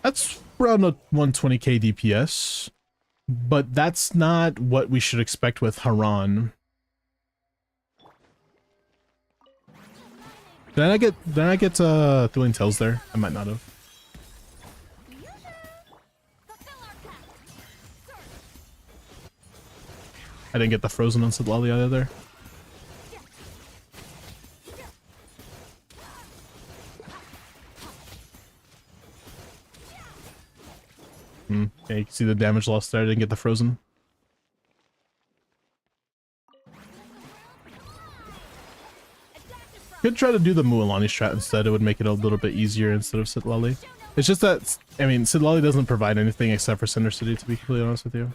That's around a 120k DPS, but that's not what we should expect with Haran. Did I get Thrilling Tales there? I might not have. I didn't get the Frozen on Sithlali either there. Yeah, you can see the damage loss there. I didn't get the Frozen. Could try to do the Mualani strat instead. It would make it a little bit easier instead of Sithlali. It's just that, I mean, Sithlali doesn't provide anything except for Cinder City, to be completely honest with you.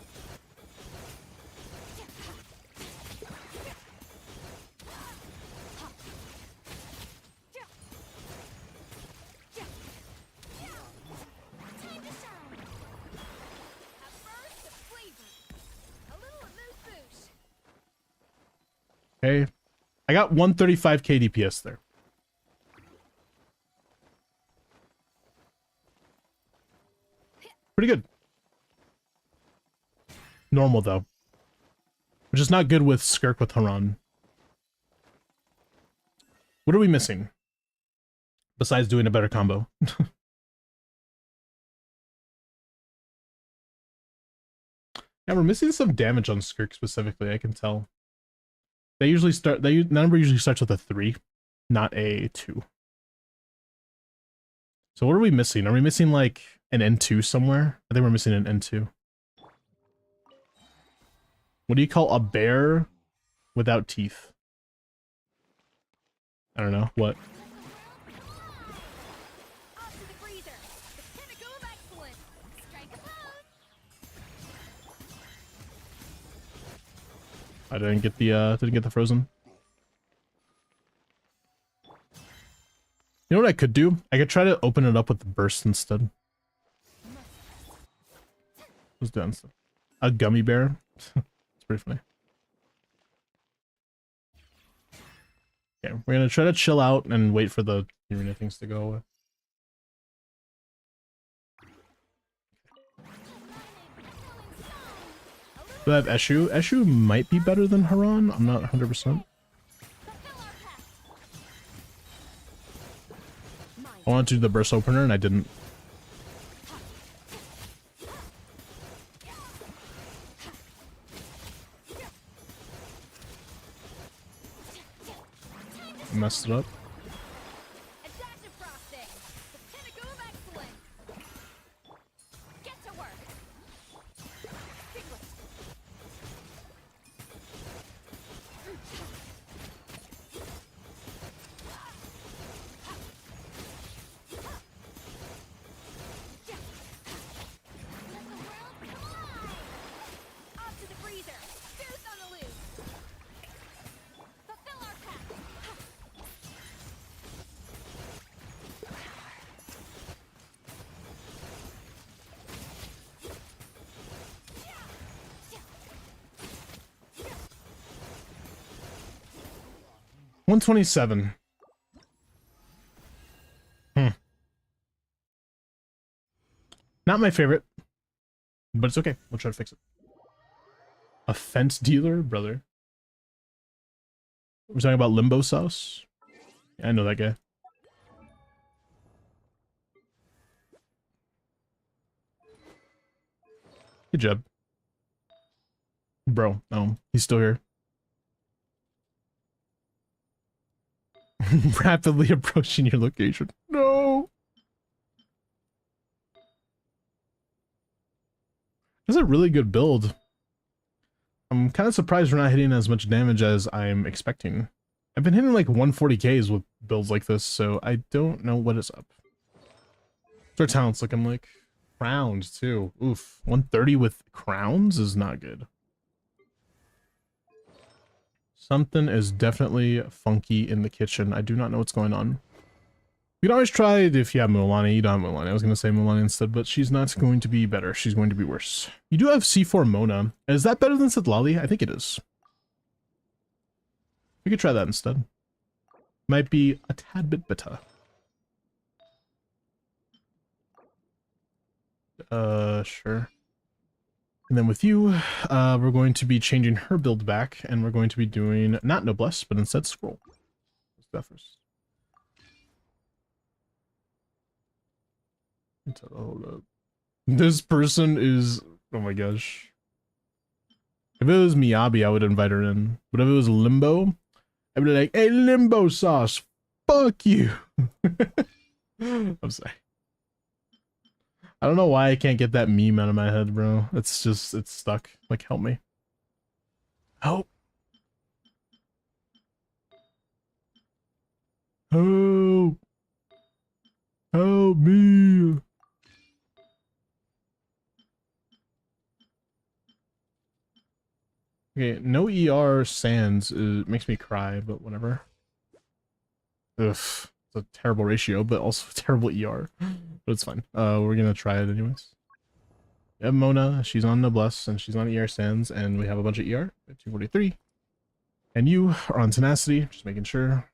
Okay. I got 135k DPS there. Pretty good. Normal, though. Which is not good with Skirk with Haran. What are we missing? Besides doing a better combo. Yeah, we're missing some damage on Skirk specifically, I can tell. They usually start, the number usually starts with a 3, not a 2. So what are we missing? Are we missing like an N2 somewhere? I think we're missing an N2. What do you call a bear without teeth? I don't know. What? Off to the freezer. The pinnacle of excellence. Strike a pose. I didn't get the frozen. You know what I could do? I could try to open it up with the burst instead. Let's do that instead. A gummy bear. It's pretty funny. Okay, we're gonna try to chill out and wait for the arena things to go away. Do I have Eshu? Eshu might be better than Haran. I'm not 100%. I wanted to do the burst opener and I didn't. I messed it up. A dash of frosting. The pinnacle of excellence. Get to work. Piglet. Off to the freezer. Goose on the loose. Fulfill our pact. One 127. Not my favorite, but it's okay. We'll try to fix it. A fence dealer, brother. We're talking about limbo sauce. Yeah, I know that guy. Good job. Bro, no, he's still here. Rapidly approaching your location. No! That's a really good build. I'm kind of surprised we're not hitting as much damage as I'm expecting. I've been hitting like 140Ks with builds like this, so I don't know what is up. What's our talents looking like? Crowns, too. Oof. 130 with crowns is not good. Something is definitely funky in the kitchen. I do not know what's going on. You can always try it if you have Mulan. You don't have Mulan. I was going to say Mulan instead, but she's not going to be better. She's going to be worse. You do have C4 Mona. Is that better than Sitlali? I think it is. We could try that instead. Might be a tad bit better. Sure. And then with you, we're going to be changing her build back, and we're going to be doing not Noblesse, but instead Scroll. Let's do that first. Hold up. This person is... Oh my gosh. If it was Miyabi, I would invite her in. But if it was Limbo, I'd be like, hey, Limbo Sauce, fuck you. I'm sorry. I don't know why I can't get that meme out of my head, bro. It's just, it's stuck. Like, help me. Help. Help. Help me. Okay, no ER Sands makes me cry, but whatever. Ugh, it's a terrible ratio, but also a terrible ER. But it's fine. We're gonna try it anyways. We have Mona, she's on Noblesse, and she's on ER Sands, and we have a bunch of ER at 243. And you are on Tenacity, just making sure.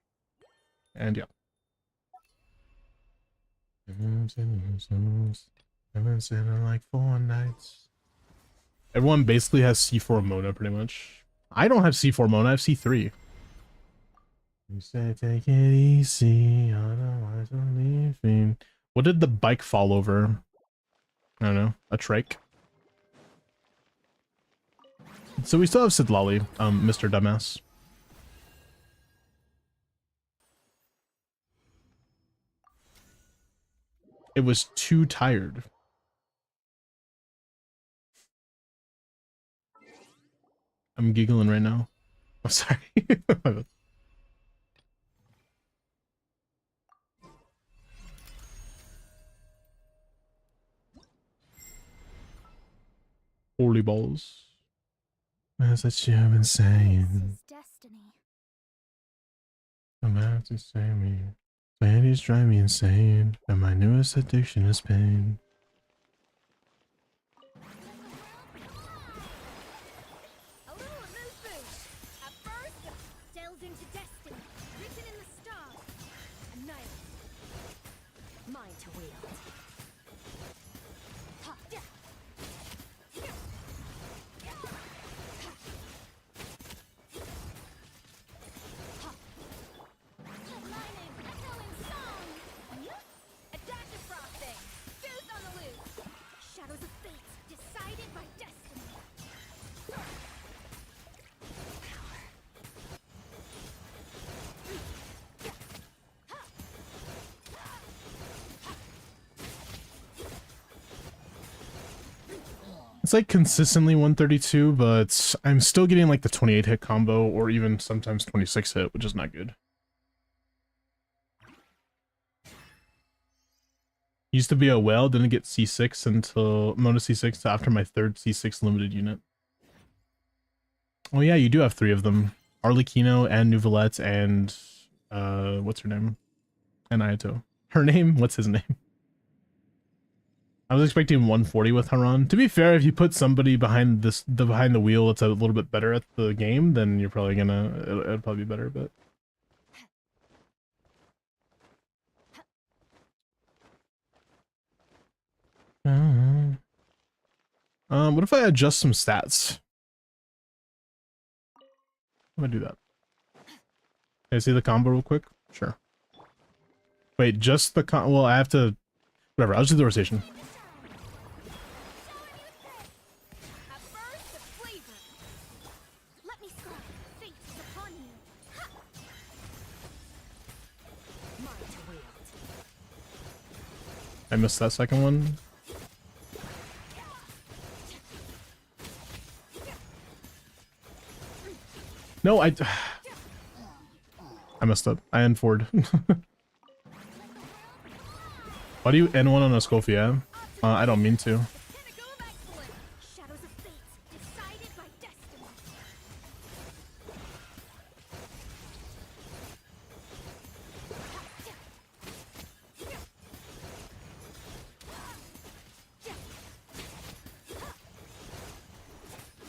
And yeah. I've been sitting like 4 nights. Everyone basically has C4 Mona, pretty much. I don't have C4 Mona, I have C3. You say take it easy, otherwise I'm leaving. What did the bike fall over? I don't know, a trike. So we still have Sidlali, Mr. Dumbass. It was too tired. I'm giggling right now. I'm sorry. Holy balls. As that you've been saying. Destiny. I'm out to say me. Ladies drive me insane. And my newest addiction is pain. A little amuse bouche. At first, delved into destiny, written in the stars. Annihilate. Mine to wield. Ha, yeah. Lightning, echoing song. Adaptive frosting. Fuse on the loose. Shadows of fate, decided by destiny. It's like consistently 132, but I'm still getting like the 28 hit combo or even sometimes 26 hit, which is not good. Used to be a whale, didn't get C6 until Mona C6 after my third C6 limited unit. Oh yeah, you do have 3 of them. Arlecchino and Nuvolette and what's her name? And Ayato. Her name? What's his name? I was expecting 140 with Haran. To be fair, if you put somebody behind behind the wheel that's a little bit better at the game, then you're probably gonna it'll probably be better, but what if I adjust some stats? I'm gonna do that. Can I see the combo real quick? Sure. Wait, just the well, I have to whatever, I'll just do the rotation. At first, the flavor. Let me scribe. Fate is upon you. Ha! Mine to wield. I missed that second one. No, I messed up. I N4'd. Why do you N1 on a Scoffia? I don't mean to. Pinnacle of excellence. Shadows of fate, decided by destiny.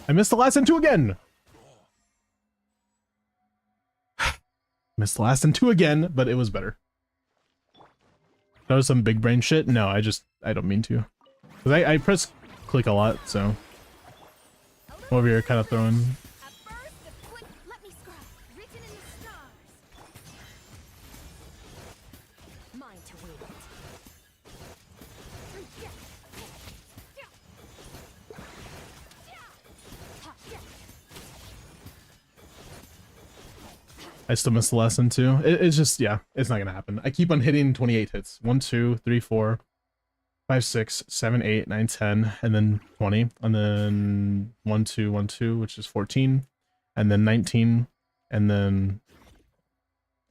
I missed the last N2 again! Missed the last N2 again, but it was better. That was some big brain shit? No, I don't mean to. Cause I press click a lot, so. I'm over here kind of throwing. At first, the flick. Let me scribe. Written in the stars. Mine to wield. I still missed the last N2. It's just, yeah, it's not gonna happen. I keep on hitting 28 hits. 1, 2, 3, 4, 5, 6, 7, 8, 9, 10, and then 20, and then 1, 2, 1, 2, which is 14, and then 19, and then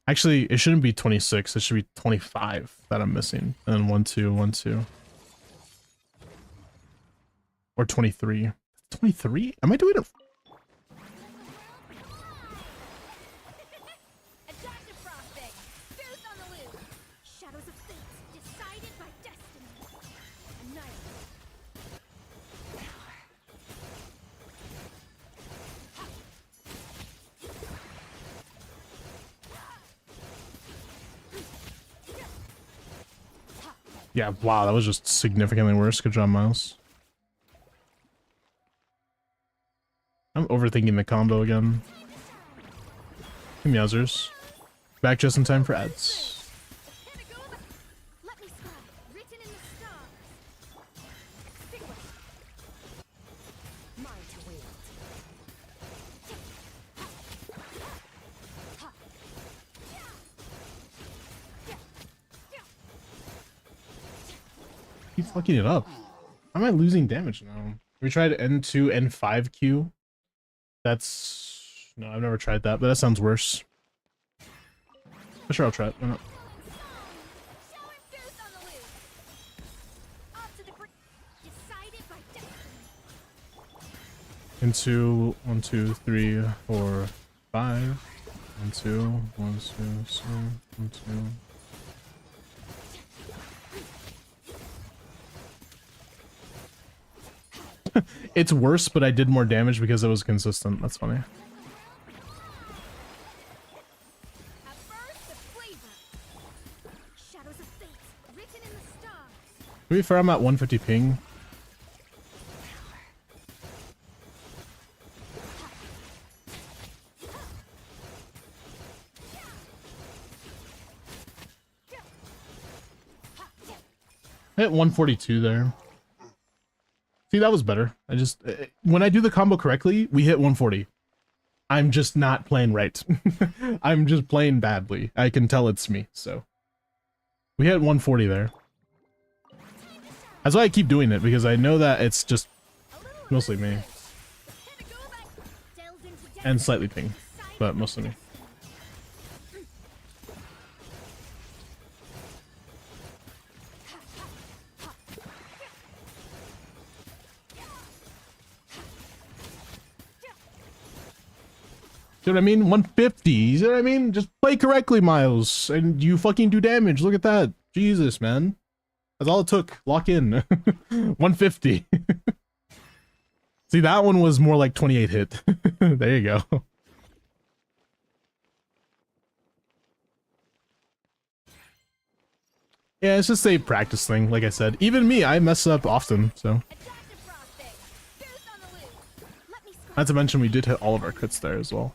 actually it shouldn't be 26, it should be 25 that I'm missing, and then 1, 2, 1, 2, or 23. 23? Am I doing it? Adaptive frosting. Fuse on the loose. Shadows of fate, decided by destiny. Annihilate. Yeah, wow, that was just significantly worse. Good job, Miles. I'm overthinking the combo again. Meowsers. Back just in time for ads. Pinnacle of. Let me scribe. Written in the stars. Extinguish. Mine to wield. Keep fucking it up. How am I losing damage now? We tried N2, N5 Q. That's... No, I've never tried that, but that sounds worse. For sure I'll try it. Why not? Into 1, 2, 3, 4, 5. 1, 2, 1, 2, 3, 1, 2. It's worse, but I did more damage because it was consistent. That's funny. To be fair, I'm at 150 ping. I hit 142 there. See, that was better. I just... when I do the combo correctly, we hit 140. I'm just not playing right. I'm just playing badly. I can tell it's me, so... We hit 140 there. That's why I keep doing it, because I know that it's just mostly me. And slightly ping, but mostly me. See what I mean? 150. You see what I mean? Just play correctly, Miles, and you fucking do damage. Look at that. Jesus, man. That's all it took. Lock in. 150. See, that one was more like 28 hit. There you go. Yeah, it's just a practice thing, like I said. Even me, I mess up often, so. Not to mention we did hit all of our crits there as well.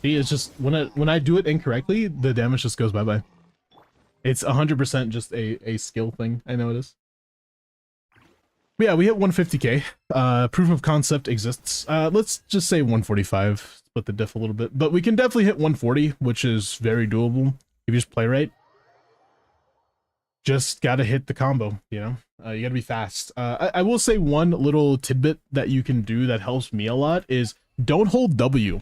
See, it's just when I do it incorrectly, the damage just goes bye-bye. It's 100% just a skill thing. I know it is. But yeah, we hit 150k. Proof of concept exists. Let's just say 145. Split the diff a little bit, but we can definitely hit 140, which is very doable if you just play right. Just gotta hit the combo, you know. You gotta be fast. I will say one little tidbit that you can do that helps me a lot is don't hold W.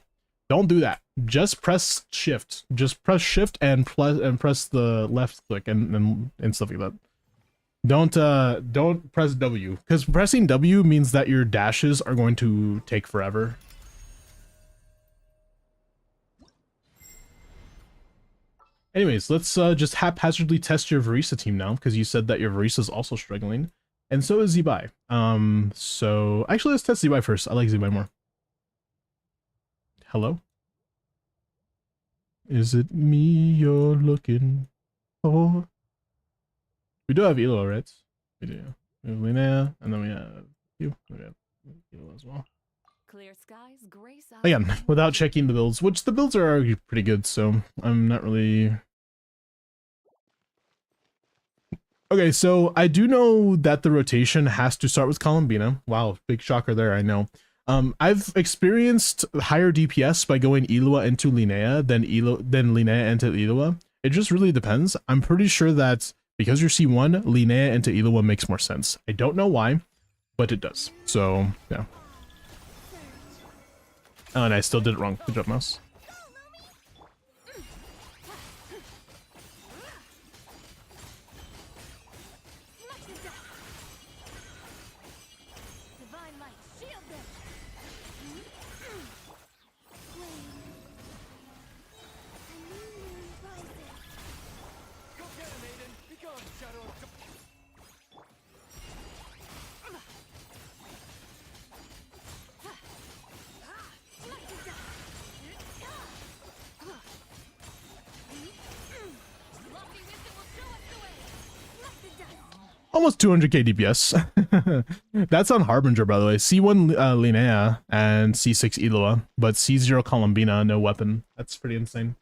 Don't do that. Just press shift. Just press shift and press the left click and stuff like that. Don't press W, because pressing W means that your dashes are going to take forever. Anyways, let's just haphazardly test your Varisa team now, because you said that your Varisa is also struggling, and so is Zebai. So actually, let's test Zebai first. I like Zebai more. Hello? Is it me you're looking for? We do have Elo, right? We do. We have Linnea, and then we have you. We have Elo as well. Clear skies, gray skies. Again, without checking the builds, which the builds are already pretty good, so I'm not really... Okay, so I do know that the rotation has to start with Columbina. Wow, big shocker there, I know. I've experienced higher DPS by going Eloa into Linnea than Linnea into Eloa. It just really depends. I'm pretty sure that because you're C1, Linnea into Eloa makes more sense. I don't know why, but it does. So, yeah. Oh, and I still did it wrong. Good job, mouse. Almost 200k DPS. That's on Harbinger, by the way. C1 Linnea and C6 Eloa, but C0 Columbina, no weapon. That's pretty insane.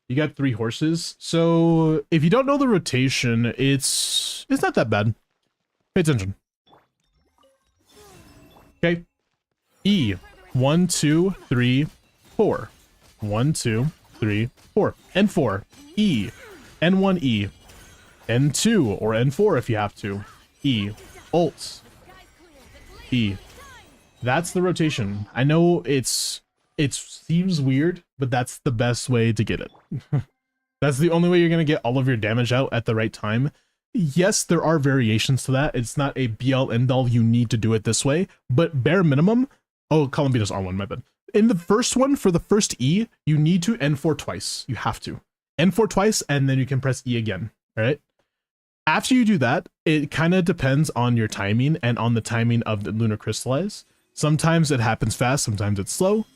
You got 3 horses. So if you don't know the rotation, it's not that bad. Pay attention. Okay. E. 1, 2, 3, 4. 1, 2, 3, 4. N4. E. N1 E. N2 or N4 if you have to. E. Alt. E. That's the rotation. I know it seems weird, but that's the best way to get it. That's the only way you're going to get all of your damage out at the right time. Yes, there are variations to that. It's not a be-all end-all, you need to do it this way, but bare minimum... Oh, Columbida's R1, my bad. In the first one, for the first E, you need to N4 twice. You have to. N4 twice, and then you can press E again, all right? After you do that, it kind of depends on your timing and on the timing of the Lunar Crystallize. Sometimes it happens fast, sometimes it's slow.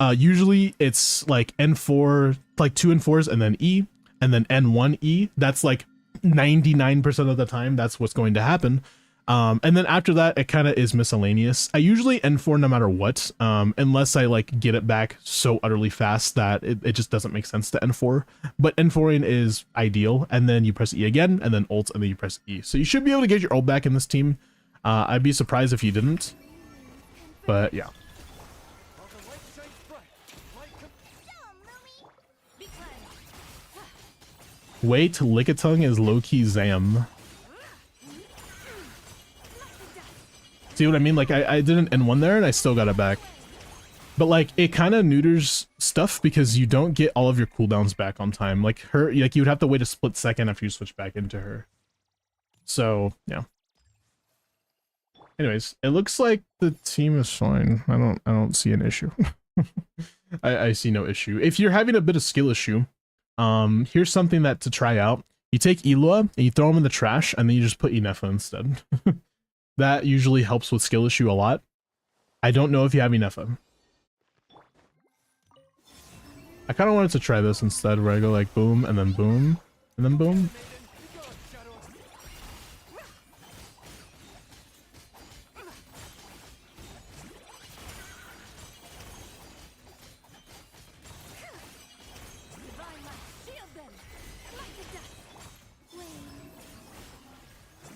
Usually it's like N4, like 2 N4s and then E, and then N1 E. That's like 99% of the time, that's what's going to happen. And then after that, it kind of is miscellaneous. I usually N4 no matter what, unless I like get it back so utterly fast that it just doesn't make sense to N4. But N4ing is ideal, and then you press E again, and then ult, and then you press E. So you should be able to get your ult back in this team. I'd be surprised if you didn't. But yeah. Wait, Lickitung is low-key Zam. See what I mean? Like, I didn't N1 there, and I still got it back. But, like, it kind of neuters stuff because you don't get all of your cooldowns back on time. Like, you would have to wait a split second after you switch back into her. So, yeah. Anyways, it looks like the team is fine. I don't see an issue. I see no issue. If you're having a bit of skill issue, here's something that to try out. You take Eloa and you throw them in the trash, and then you just put Inefa instead. That usually helps with skill issue a lot. I don't know if you have Inefa. I kind of wanted to try this instead, where I go like boom, and then boom, and then boom.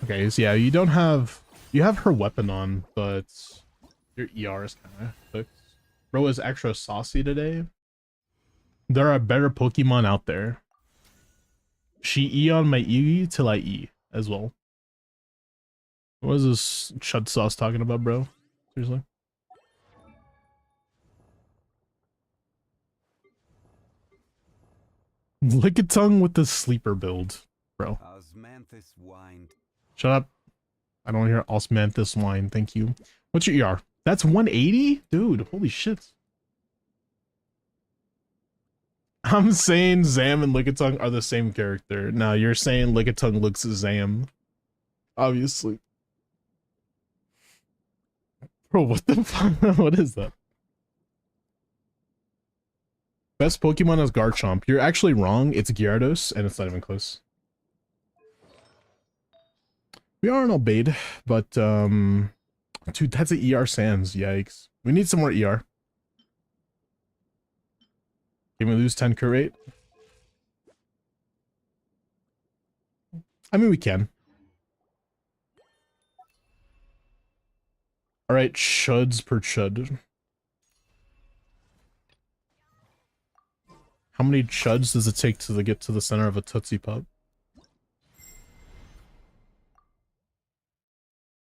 Okay, so yeah, you don't have... You have her weapon on, but your ER is kind of cooked. Bro is extra saucy today. There are better Pokemon out there. She E on my E till I E as well. What is this chud sauce talking about, bro? Seriously? Lickitung with the sleeper build, bro. Shut up. I don't hear osmanthus wine, thank you. What's your ER? That's 180? Dude, holy shit. I'm saying Zam and Lickitung are the same character. Now you're saying Lickitung looks Zam. Obviously. Bro, what the fuck? What is that? Best Pokemon is Garchomp. You're actually wrong. It's Gyarados, and it's not even close. We are an Obeyed, but, dude, that's an ER Sans. Yikes. We need some more ER. Can we lose 10 crit rate? I mean, we can. Alright, chuds per chud. How many chuds does it take to get to the center of a Tootsie Pop?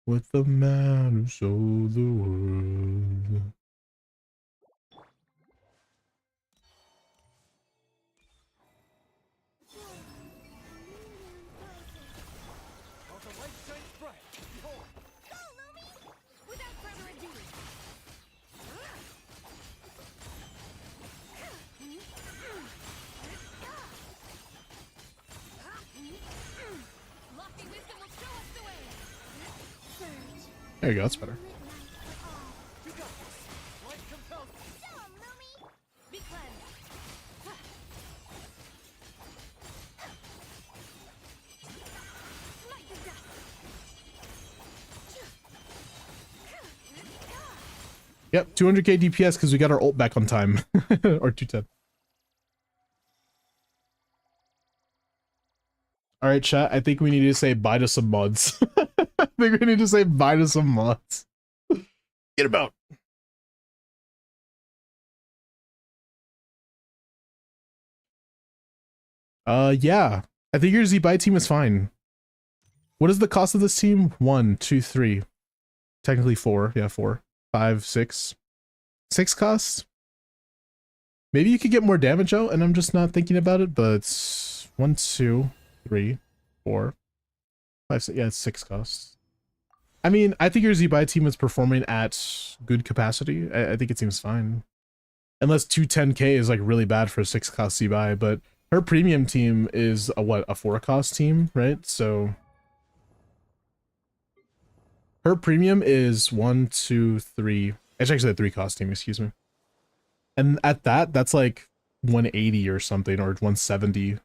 With the man who showed the world. There you go, that's better. Yep, 200k DPS because we got our ult back on time. Or 210. Alright, chat, I think we need to say bye to some mods. I think we need to say bye to some mods. Get about. Yeah. I think your Z-Buy team is fine. What is the cost of this team? 1, 2, 3. Technically 4. Yeah, 4, 5, 6. 6 costs? Maybe you could get more damage out and I'm just not thinking about it, but 1, 2, 3, 4, 5, 6. Yeah, it's 6 costs. I mean, I think your Z-Buy team is performing at good capacity. I think it seems fine. Unless 210k is like really bad for a 6 cost Z-Buy, but her premium team is a what, a 4 cost team, right? So her premium is 1, 2, 3. It's actually a 3 cost team, excuse me. And at that, that's like 180 or something, or 170.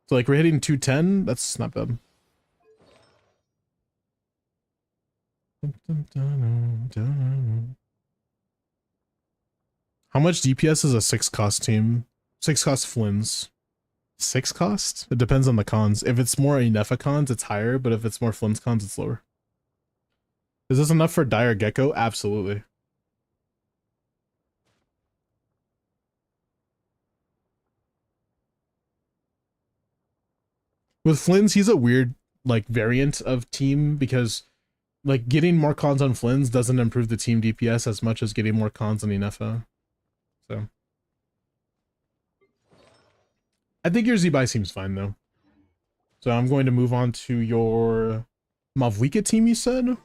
So like we're hitting 210, that's not bad. How much DPS is a 6 cost team? 6 cost Flynn's. 6 cost? It depends on the cons. If it's more Inefa cons, it's higher, but if it's more Flynn's cons, it's lower. Is this enough for Dire Gecko? Absolutely. With Flynn's, he's a weird, like, variant of team because, like, getting more cons on Flynn's doesn't improve the team DPS as much as getting more cons on Inefa. So. I think your Z-Buy seems fine, though. So I'm going to move on to your Mavwika team, you said?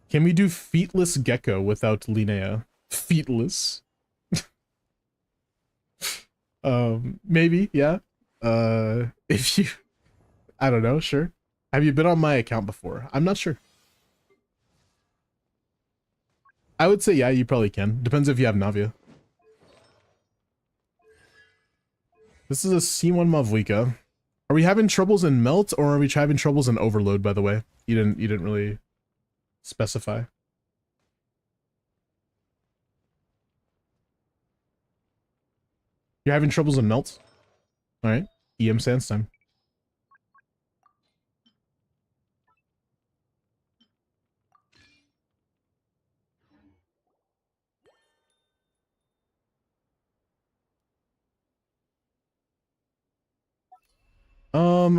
Can we do Feetless Gecko without Linnea? Feetless? Maybe, yeah. If you... I don't know, sure. Have you been on my account before? I'm not sure. I would say, yeah, you probably can. Depends if you have Navia. This is a C1 Mavwika. Are we having troubles in Melt, or are we having troubles in Overload, by the way? You didn't really specify. You're having troubles in Melt? Alright. EM Sans time.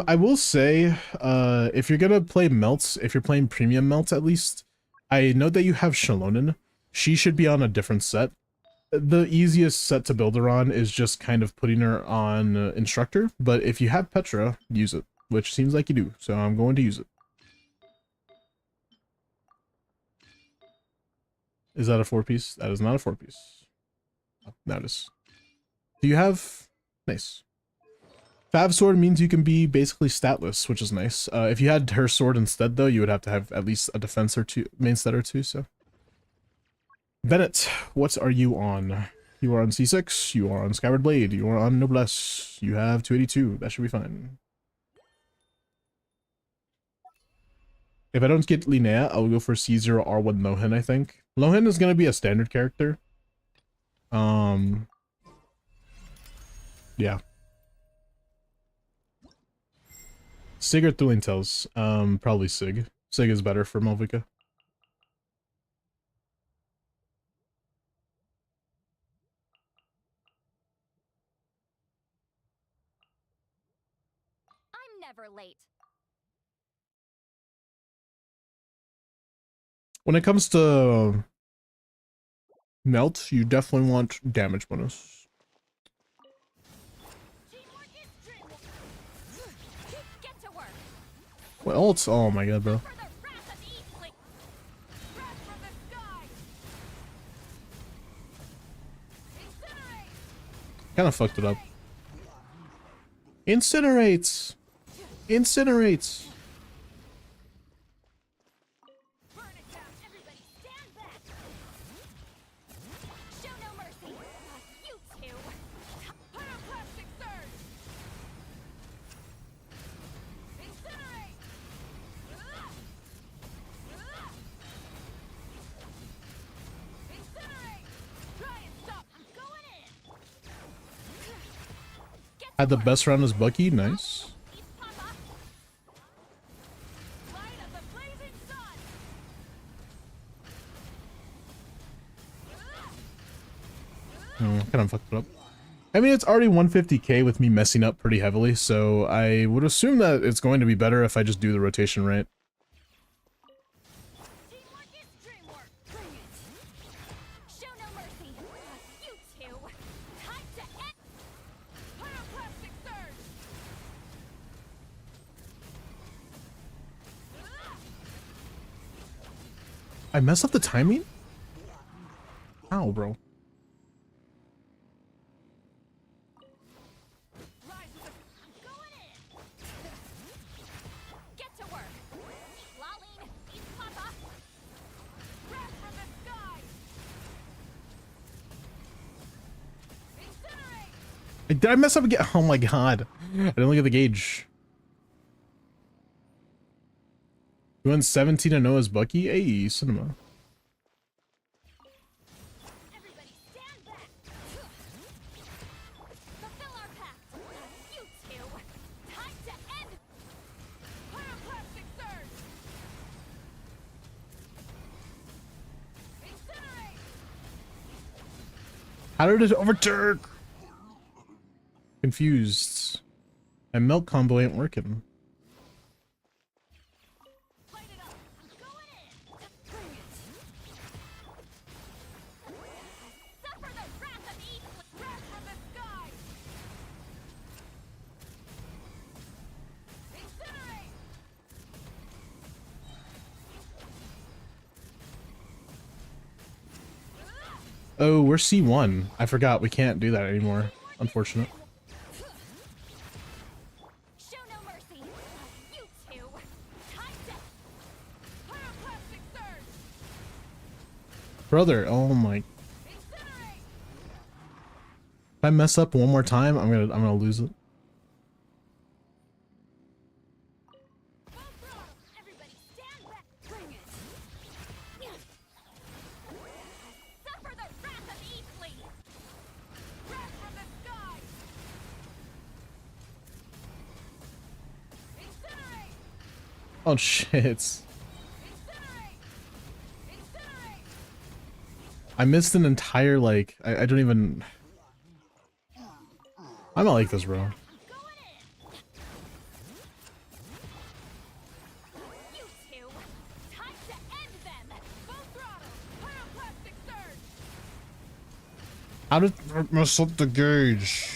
I will say, if you're gonna play Melts, if you're playing Premium Melts at least, I know that you have Shalonen. She should be on a different set. The easiest set to build her on is just kind of putting her on Instructor, but if you have Petra, use it, which seems like you do, so I'm going to use it. Is that a 4-piece? That is not a 4-piece. Oh, now it is. Do you have... Nice. Fav sword means you can be basically statless, which is nice. If you had her sword instead, though, you would have to have at least a defense or two, main stat or two, so. Bennett, what are you on? You are on C6, you are on Skyward Blade, you are on Noblesse, you have 282, that should be fine. If I don't get Linnea, I'll go for C0 R1 Lohen, I think. Lohen is gonna be a standard character. Yeah. Sig or Thrilling Tales? Probably Sig. Sig is better for Malvika. I'm never late. When it comes to Melt, you definitely want damage bonus. Teamwork is dreamwork. Get to work. What else? Oh my god, bro. For the wrath of Eastling. Wrath from the sky. Incinerate. Kind of fucked it up. Incinerates! Incinerates! Burn it down. Everybody stand back. Show no mercy. You two. Pyroclastic surge. Incinerate. Incinerate. Try and stop. I'm going in. Had the best round as Bucky, nice. East Papa. Light of the blazing sun. of fucked it up. I mean, it's already 150k with me messing up pretty heavily, so I would assume that it's going to be better if I just do the rotation right. Teamwork is dreamwork. Bring it. Show no mercy. You two. Time to end. Pyroclastic surge. I messed up the timing? Ow, bro. Rise with the going in. Get to work. Lolling. Eat Papa. Wrath from the sky. Incinerate. Did I mess up again? Oh my god. I didn't look at the gauge. You went 17-0 as Bucky? Hey, cinema. Everybody stand back. Fulfill our pact. You two. Time to end. Pyroclastic surge. Incinerate. How did it overturn? Confused. My milk combo ain't working. Light it up. Going in. Bring it. Suffer the wrath of evil. Wrath from the sky. Incinerate. Oh, we're C1. I forgot we can't do that anymore. Unfortunate. Show no mercy. You two. Time to. Pyroclastic surge. Brother, oh my. Incinerate. If I mess up one more time, I'm gonna lose it. Full throttle. Everybody stand back. Bring it. Suffer the wrath of Eastly. Wrath from the sky. Incinerate. Oh shit. Incinerate. Incinerate. I missed an entire, like, I don't even... I'm not like this, bro. Going in. You two. Time to end them. Full throttle. Pyroclastic surge. How did I mess up the gauge?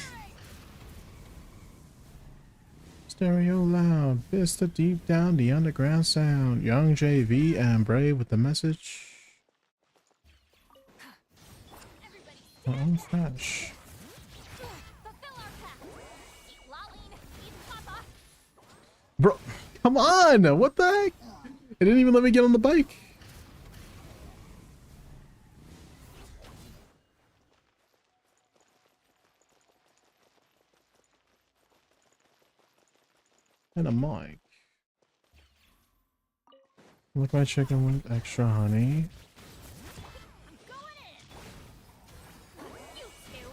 Stereo loud, Vista deep down the underground sound. Young JV and Brave with the message. Everybody Oh, fresh. fulfill our pact. Eat lolling. Eat Papa. Bro, come on! What the heck? It didn't even let me get on the bike. And a mic. Look, my chicken with extra honey. Going in. You two.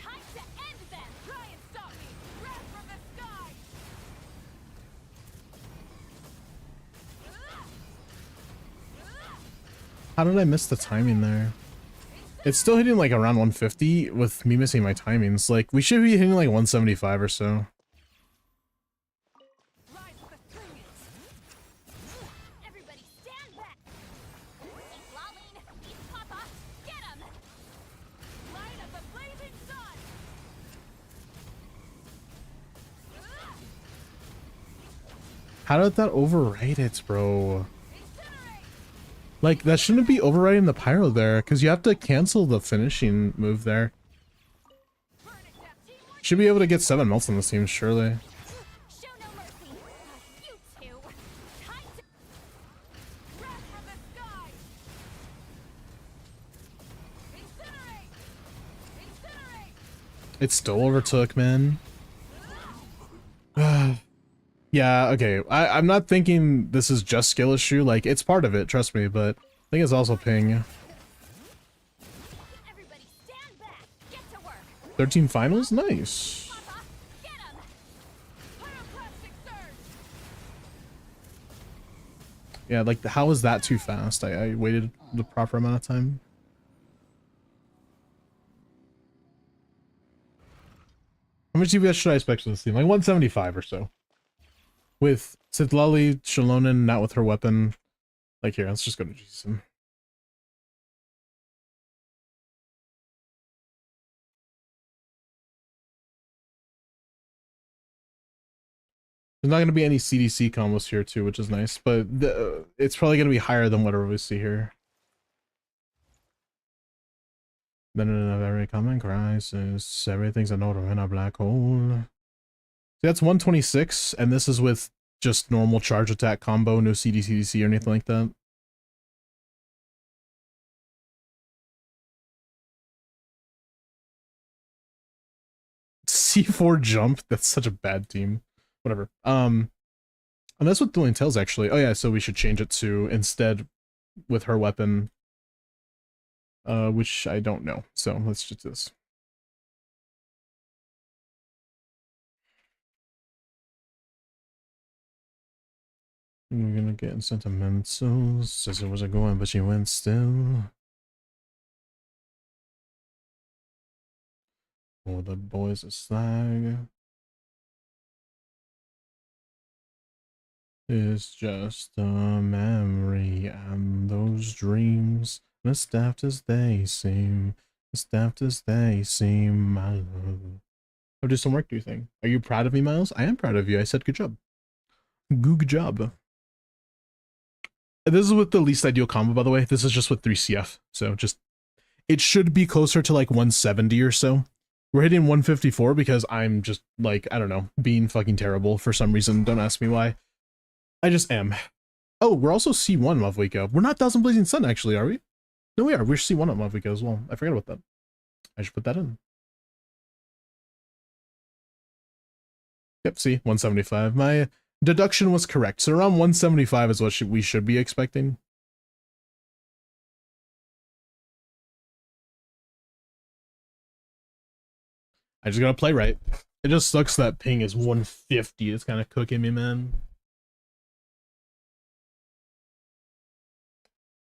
Time to end them. Try and stop me. Wrath from the sky. How did I miss the timing there? It's still hitting like around 150 with me missing my timings. Like, we should be hitting like 175 or so. Rise with the bring it. Everybody stand back. Eat lolling. Eat Papa. Get him. Light of the blazing sun. How did that overwrite it, bro? Incinerate. Like, that shouldn't be overwriting the pyro there, because you have to cancel the finishing move there. Burn it down. Teamwork. Should be able to get 7 melts on this team, surely. Show no mercy. You two. Time to. Wrath from the sky. Incinerate. Incinerate. It still overtook, man. Yeah, okay. I'm not thinking this is just skill issue. Like, it's part of it, trust me, but I think it's also ping. Everybody stand back. Get to work. 13 finals? Nice. Papa. Get him. Pyroclastic surge. Yeah, like, how is that too fast? I waited the proper amount of time. How much DPS should I expect from this team? Like 175 or so. With Citlali, Shalonen, not with her weapon. Like here, let's just go to Jason. There's not going to be any CDC combos here too, which is nice, but it's probably going to be higher than whatever we see here. Then in a very common crisis, everything's an order in a black hole. See, that's 126, and this is with just normal charge attack combo, no CDC or anything like that. C4 jump, that's such a bad team. Whatever. And that's with Dueling Tails actually. Oh yeah, so we should change it to instead with her weapon. Which I don't know. So let's just do this. We're gonna get sentimental. Says it wasn't going, but she went still. Oh, the boys are slag. It's just a memory, and those dreams, as daft as they seem, as daft as they seem, my love. I'll do some work, do you think? Are you proud of me, Miles? I am proud of you. I said good job. Good job. This is with the least ideal combo, by the way. This is just with 3 CF. So just, it should be closer to like 170 or so. We're hitting 154 because I'm just like, I don't know, being fucking terrible for some reason. Don't ask me why. I just am. Oh, we're also C1 Mavwika. We're not Thousand Blazing Sun, actually, are we? No, we are. We're C1 at Mavwika as well. I forgot about that. I should put that in. Yep, see, 175. My deduction was correct. So around 175 is what we should be expecting. I just gotta play right. It just sucks that ping is 150. It's kind of cooking me, man.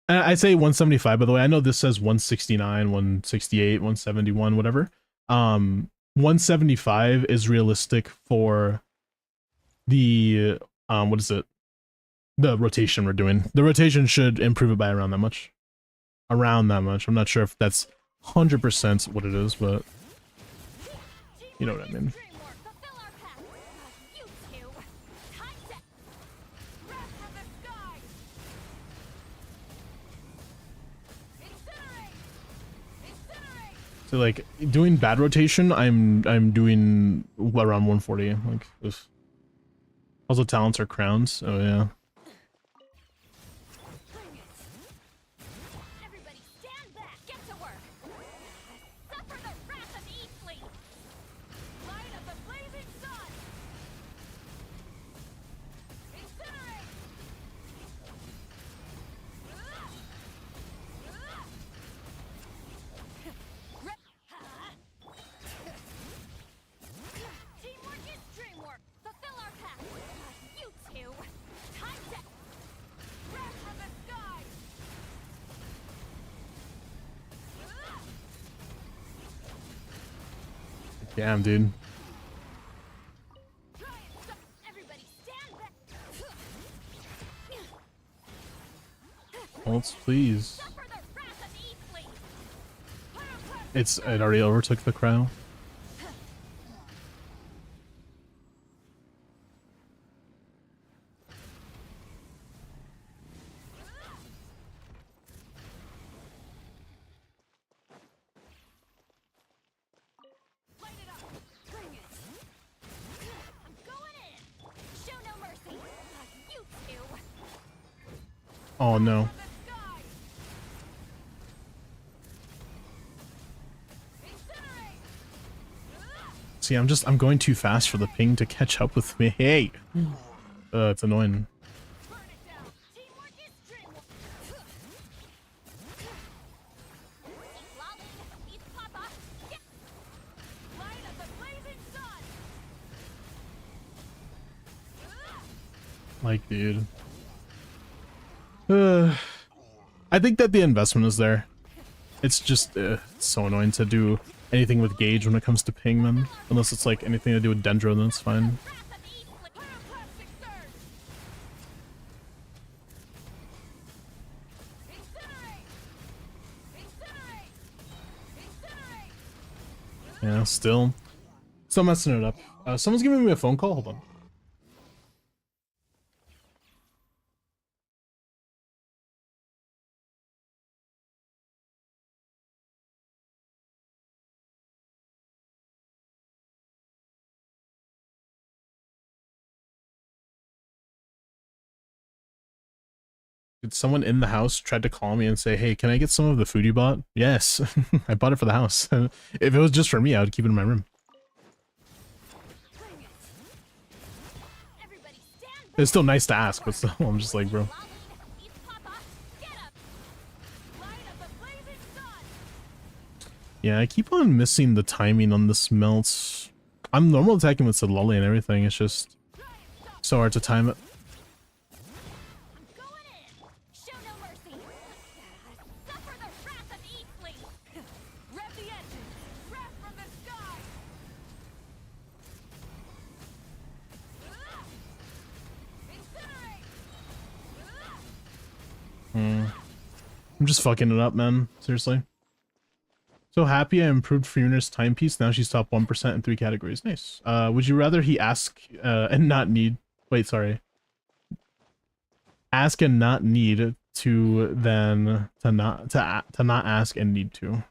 I'd say 175, by the way. I know this says 169, 168, 171, whatever. 175 is realistic for the, what is it? The rotation we're doing. The rotation should improve it by around that much. Around that much. I'm not sure if that's 100% what it is, but you know what I mean. So like doing bad rotation, I'm doing around 140. Like if also talents are crowns. Oh yeah. Everybody stand back. Get to work. Suffer the wrath of Eastleigh. Light of the blazing sun. Incinerate. Teamwork is dreamwork. Fulfill our path. You two. Time to wrath from the sky. Damn, dude. Try and stop. Everybody stand back. Ults, please. Suffer the wrath of Eastleigh. It already overtook the crow. Light it up. Bring it. I'm going in. Show no mercy. You two. Oh no. The sky. Incinerate. See, I'm going too fast for the ping to catch up with me. Hey. It's annoying. Burn it down. Teamwork is dreamwork. Lolly, eat Papa. Get. Light of the blazing sun. Like, dude. I think that the investment is there. It's just it's so annoying to do anything with gauge when it comes to ping, man. Unless it's like anything to do with Dendro, then it's fine. Yeah, still messing it up. Someone's giving me a phone call. Hold on. Did someone in the house tried to call me and say, hey, can I get some of the food you bought? Yes, I bought it for the house. If it was just for me, I would keep it in my room. It's still nice to ask, but still, I'm just like, bro. Yeah, I keep on missing the timing on this melt. I'm normal attacking with Sidlali and everything, it's just so hard to time it. I'm just fucking it up, man. Seriously. So happy I improved Freeman's timepiece. Now she's top 1% in 3 categories. Nice. Would you rather he ask and not need... Wait, sorry. Ask and not need to than to not ask and need to.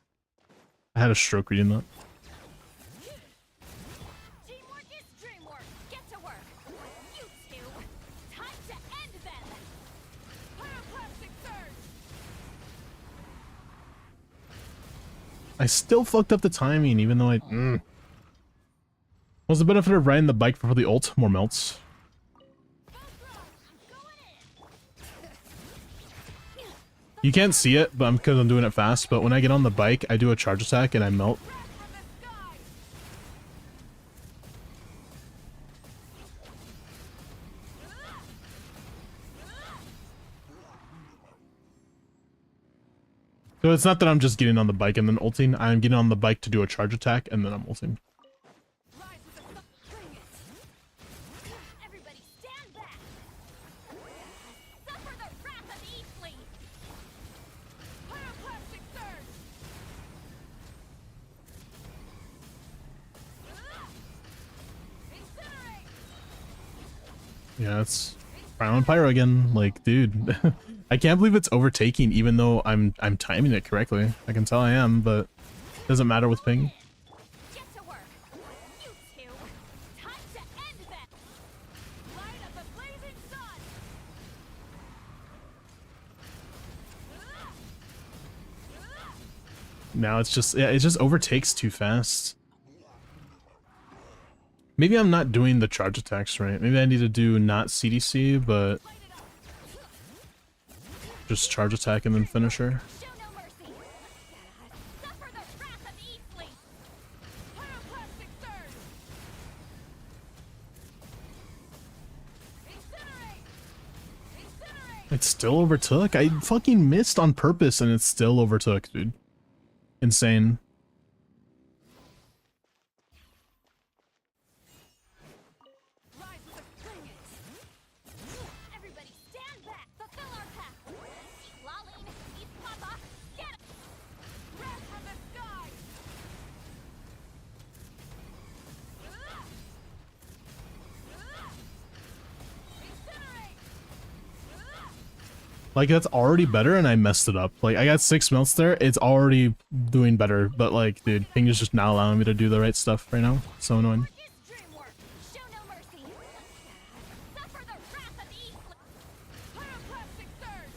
I had a stroke reading that. Teamwork is dreamwork. Get to work. You two. Time to end them. Pyroclastic surge. I still fucked up the timing, even though I... What's the benefit of riding the bike before the ult? More melts. You can't see it, but because I'm doing it fast, but when I get on the bike, I do a charge attack and I melt. So it's not that I'm just getting on the bike and then ulting, I'm getting on the bike to do a charge attack and then I'm ulting. Everybody stand back. Suffer the wrath of Eastleigh. Pyroclastic surge. Incinerate. Yeah, it's Crown and Pyro again. Like, dude, I can't believe it's overtaking even though I'm timing it correctly. I can tell I am, but it doesn't matter with ping. Get to work. You two. Time to end them. Light of the blazing sun. Now it's just, yeah, it just overtakes too fast. Maybe I'm not doing the charge attacks right. Maybe I need to do not CDC, but just charge attack and then finisher. Show no mercy. Suffer the wrath of Eastleigh. Pyroclastic surge. Incinerate. Incinerate. It still overtook. I fucking missed on purpose and it still overtook, dude. Insane. Rise with the phoenix. Everybody stand back. Fulfill our path. Eat Laline. Eat Papa. Get it. Wrath from the sky. Incinerate. Like, that's already better and I messed it up. Like, I got 6 melts there. It's already doing better. But, like, dude, ping is just not allowing me to do the right stuff right now. So annoying. Is dreamwork. Show no mercy. Suffer the wrath of Eastleigh. Pyroclastic surge.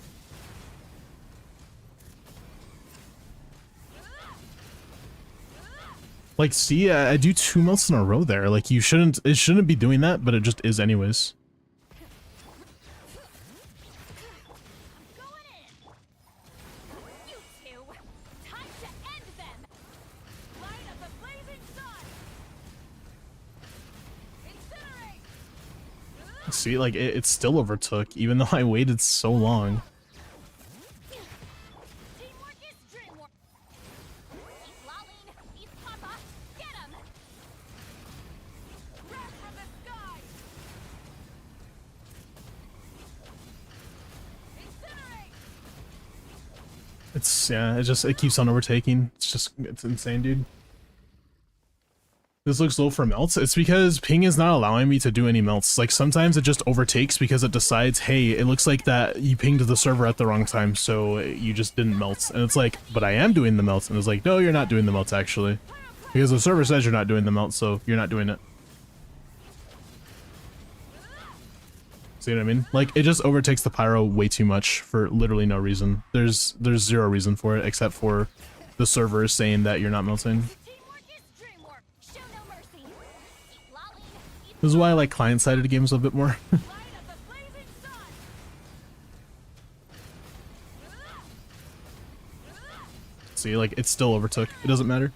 Like, see, I do 2 melts in a row there. Like, it shouldn't be doing that, but it just is anyways. Going in. You two. Time to end them. Light of the blazing sun. Incinerate. See, like, it still overtook, even though I waited so long. Teamwork is dreamwork. Eat Laline. Eat Papa. It's, yeah, it keeps on overtaking. It's insane, dude. This looks low for melts. It's because ping is not allowing me to do any melts. Like, sometimes it just overtakes because it decides, hey, it looks like that you pinged the server at the wrong time, so you just didn't melt. And it's like, but I am doing the melts. And it's like, no, you're not doing the melts, actually. Because the server says you're not doing the melts, so you're not doing it. See what I mean? Like, it just overtakes the pyro way too much for literally no reason. There's zero reason for it, except for the server saying that you're not melting. Teamwork is dreamwork. Show no mercy. Keep lolling. Keep This is why I like client-sided games a bit more. light of the blazing sun. See, like, it still overtook. It doesn't matter.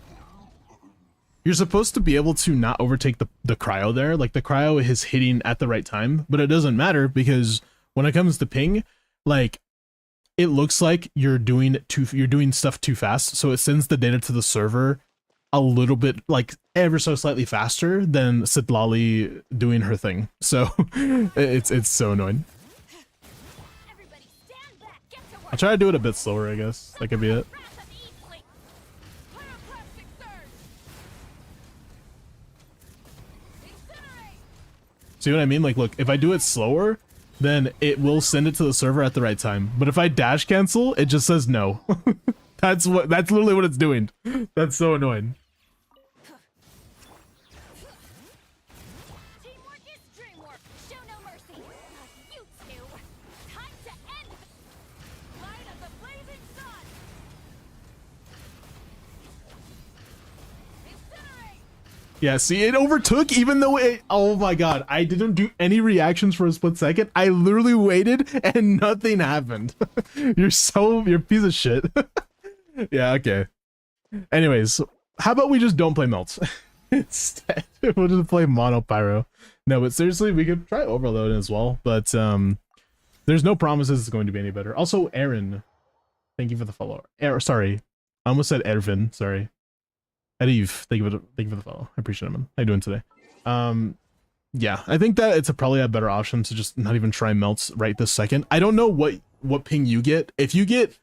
You're supposed to be able to not overtake the cryo there. Like, the cryo is hitting at the right time, but it doesn't matter because when it comes to ping, like, it looks like you're doing stuff too fast, so it sends the data to the server a little bit, like, ever so slightly faster than Sitlali doing her thing. So it's so annoying. Everybody stand back. Get to work. I'll try to do it a bit slower, I guess. That could be it. Wrath of Eastling. Pyroclastic surge. Incinerate. See what I mean? Like, look, if I do it slower, then it will send it to the server at the right time. But if I dash cancel, it just says no. That's literally what it's doing. That's so annoying. Teamwork is dreamwork. Show no mercy. Not you two. Time to end. Light of the blazing sun. Incinerate. Yeah, see, it overtook even though it... Oh my god, I didn't do any reactions for a split second. I literally waited and nothing happened. You're a piece of shit. Yeah, okay. Anyways, how about we just don't play melts? Instead, we'll just play mono pyro. No, but seriously, we could try overload as well, but there's no promises it's going to be any better. Also, Aaron, thank you for the follow. Sorry, I almost said Ervin, sorry. Ediv, thank you for the follow. I appreciate it, man. How you doing today? Yeah, I think that it's probably a better option to just not even try melts right this second. I don't know what ping you get. If you get,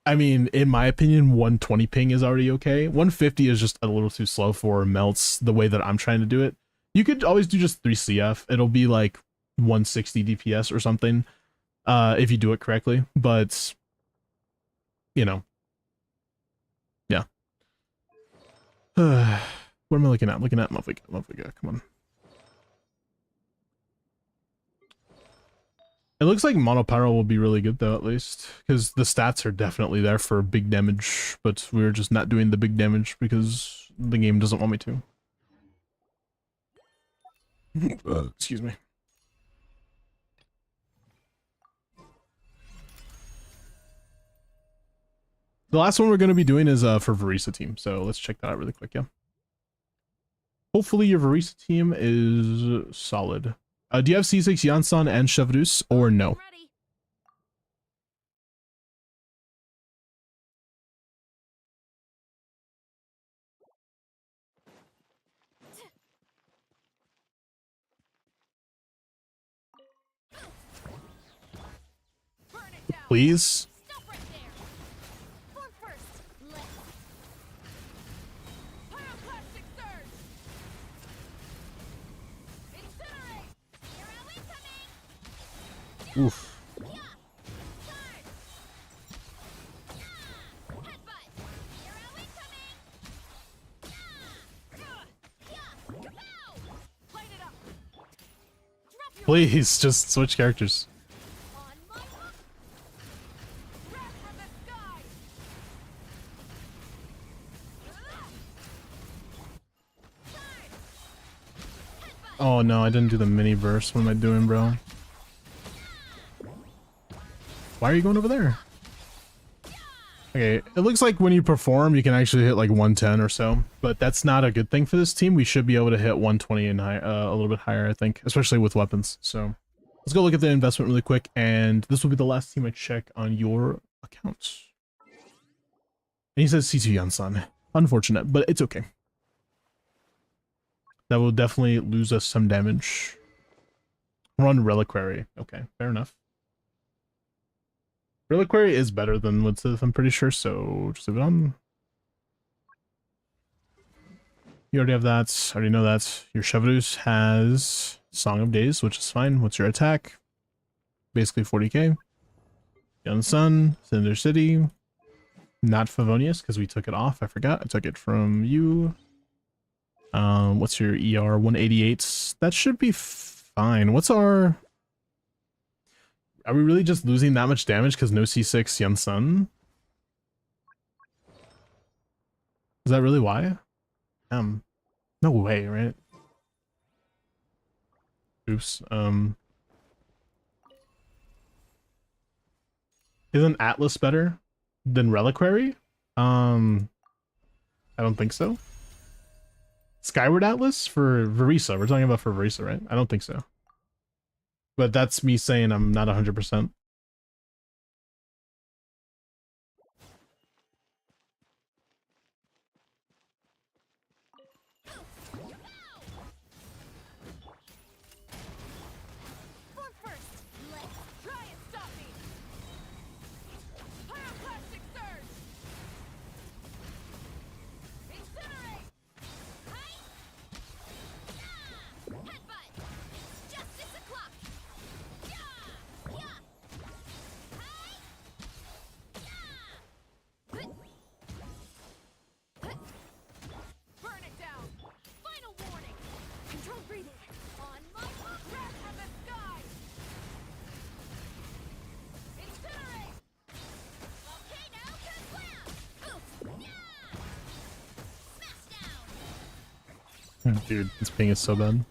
I mean, in my opinion, 120 ping is already okay. 150 is just a little too slow for melts the way that I'm trying to do it. You could always do just 3 CF. It'll be like 160 DPS or something if you do it correctly. But, you know, yeah. What am I looking at? I'm looking at Muffiga. Come on. It looks like Monopyro will be really good though, at least, because the stats are definitely there for big damage, but we're just not doing the big damage because the game doesn't want me to. Excuse me. The last one we're going to be doing is for Varisa team, so let's check that out really quick, yeah. Hopefully your Varisa team is solid. Do you have C6 Yansan and Chevrus, or no? Ready. Burn it down. Please? Stop right there. Form first. Let's. Pyroclastic surge. Incinerate. Hero incoming. Oof. Yeah. Charge. Yeah. Headbutt. Hero incoming. Yeah. Yeah. Pow. Light it up. Drop your Please, just switch characters. on my mark. Wrath from the sky. Oh no, I didn't do the mini burst. What am I doing, bro? Why are you going over there? Okay, it looks like when you perform, you can actually hit like 110 or so, but that's not a good thing for this team. We should be able to hit 120 and high, a little bit higher, I think, especially with weapons. So let's go look at the investment really quick, and this will be the last team I check on your account. And he says C2 Yansan. Unfortunate, but it's okay. That will definitely lose us some damage. Run Reliquary. Okay, fair enough. Reliquary is better than Wood Sith, I'm pretty sure, so just leave it on. You already have that. I already know that. Your Chevreuse has Song of Days, which is fine. What's your attack? Basically 40k. Young Sun, Cinder City. Not Favonius, because we took it off. I forgot. I took it from you. What's your ER? 188. That should be fine. What's our... Are we really just losing that much damage because no C6 Young Sun? Is that really why? No way, right? Oops. Isn't Atlas better than Reliquary? I don't think so. Skyward Atlas for Verisa. We're talking about for Verisa, right? I don't think so. But that's me saying I'm not 100%. Form first. Let's try and stop me. Pyroclastic surge. Incinerate. Hi. Headbutt. It's justice o'clock. Yeah. Yeah. Hi. Yeah. Burn it down. Final warning. Control breathing. On my breath of the sky. Incinerate. Volcano kablam. Oof. Yeah. Smash down. Dude, this ping is so bad.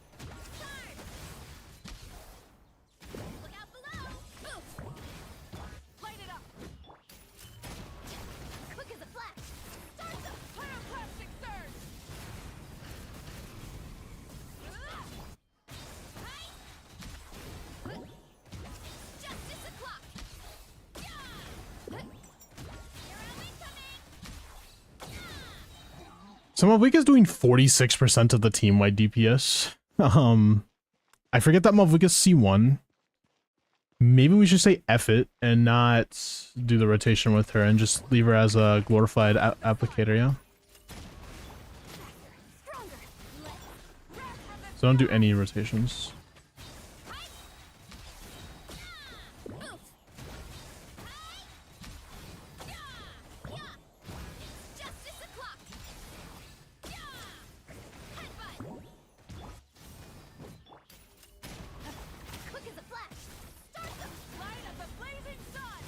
Look out below. Oof. Light it up. Quick as a flash. Start the pyroclastic surge. Hi. Justice o'clock. Yeah. Hero incoming. So Malvika's doing 46% of the team-wide DPS. I forget that Malvika's C1. Maybe we should say F it and not do the rotation with her and just leave her as a glorified applicator, yeah? Stronger. Let's wrath of the So don't do any rotations. Oof. Yeah. Yeah. It's justice o'clock. Yeah. Headbutt. Quick as a flash. Start the light of the blazing sun.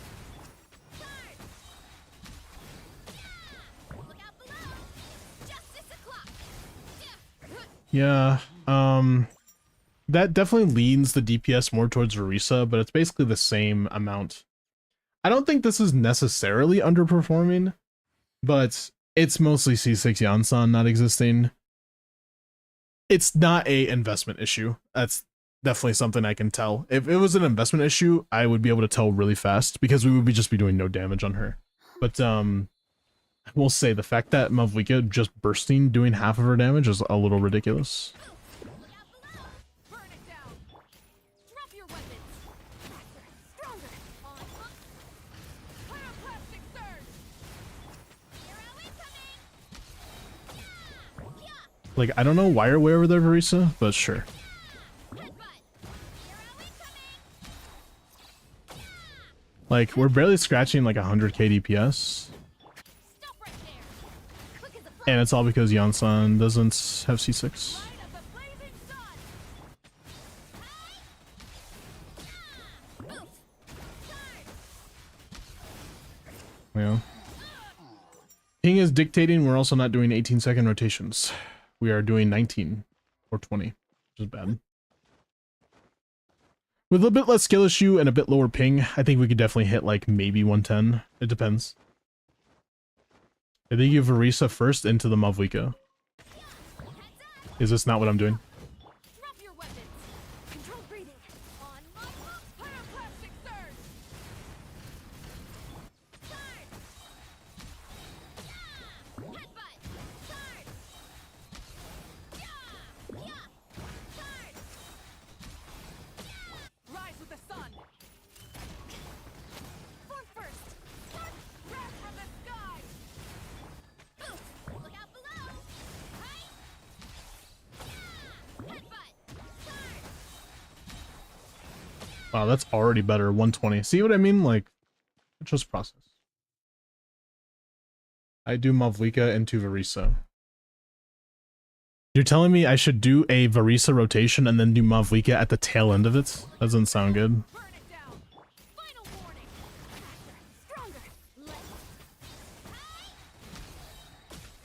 Turn. Yeah. Look out below. It's justice o'clock. Yeah, that definitely leans the DPS more towards Verisa, but it's basically the same amount. I don't think this is necessarily underperforming, but it's mostly C6 Yansan not existing. It's not a investment issue. That's definitely something I can tell. If it was an investment issue, I would be able to tell really fast because we would just be doing no damage on her. But I will say the fact that Malvika just bursting doing half of her damage is a little ridiculous. Look out below. Burn it down. Drop your weapons. Faster. Stronger. On hook. Pyroclastic surge. Hero incoming. Yeah. Yeah. Like, I don't know why you're way over there, Verisa, but sure. Headbutt. Hero incoming. Like, we're barely scratching like 100k DPS, Stop right there. Quick as a flash. and it's all because Yansan doesn't have C6. Light of the blazing sun. Oof. Turn. Yeah. King is dictating, we're also not doing 18-second rotations. We are doing 19 or 20, which is bad. With a bit less skill issue and a bit lower ping, I think we could definitely hit like maybe 110. It depends. I think you have Verisa first into the Malvika. Is this not what I'm doing? Drop your weapons. Control breathing. On my hook. Pyroclastic surge. Turn. Yeah. Headbutt. Turn. Yeah. Yeah. Turn. Rise with the sun. Form first. Wow, that's already better. 120. See what I mean? Like, just process. I do Mavlika into Varisa. You're telling me I should do a Varisa rotation and then do Mavlika at the tail end of it? That doesn't sound good. Burn it down. Final warning. Faster, stronger. Let's.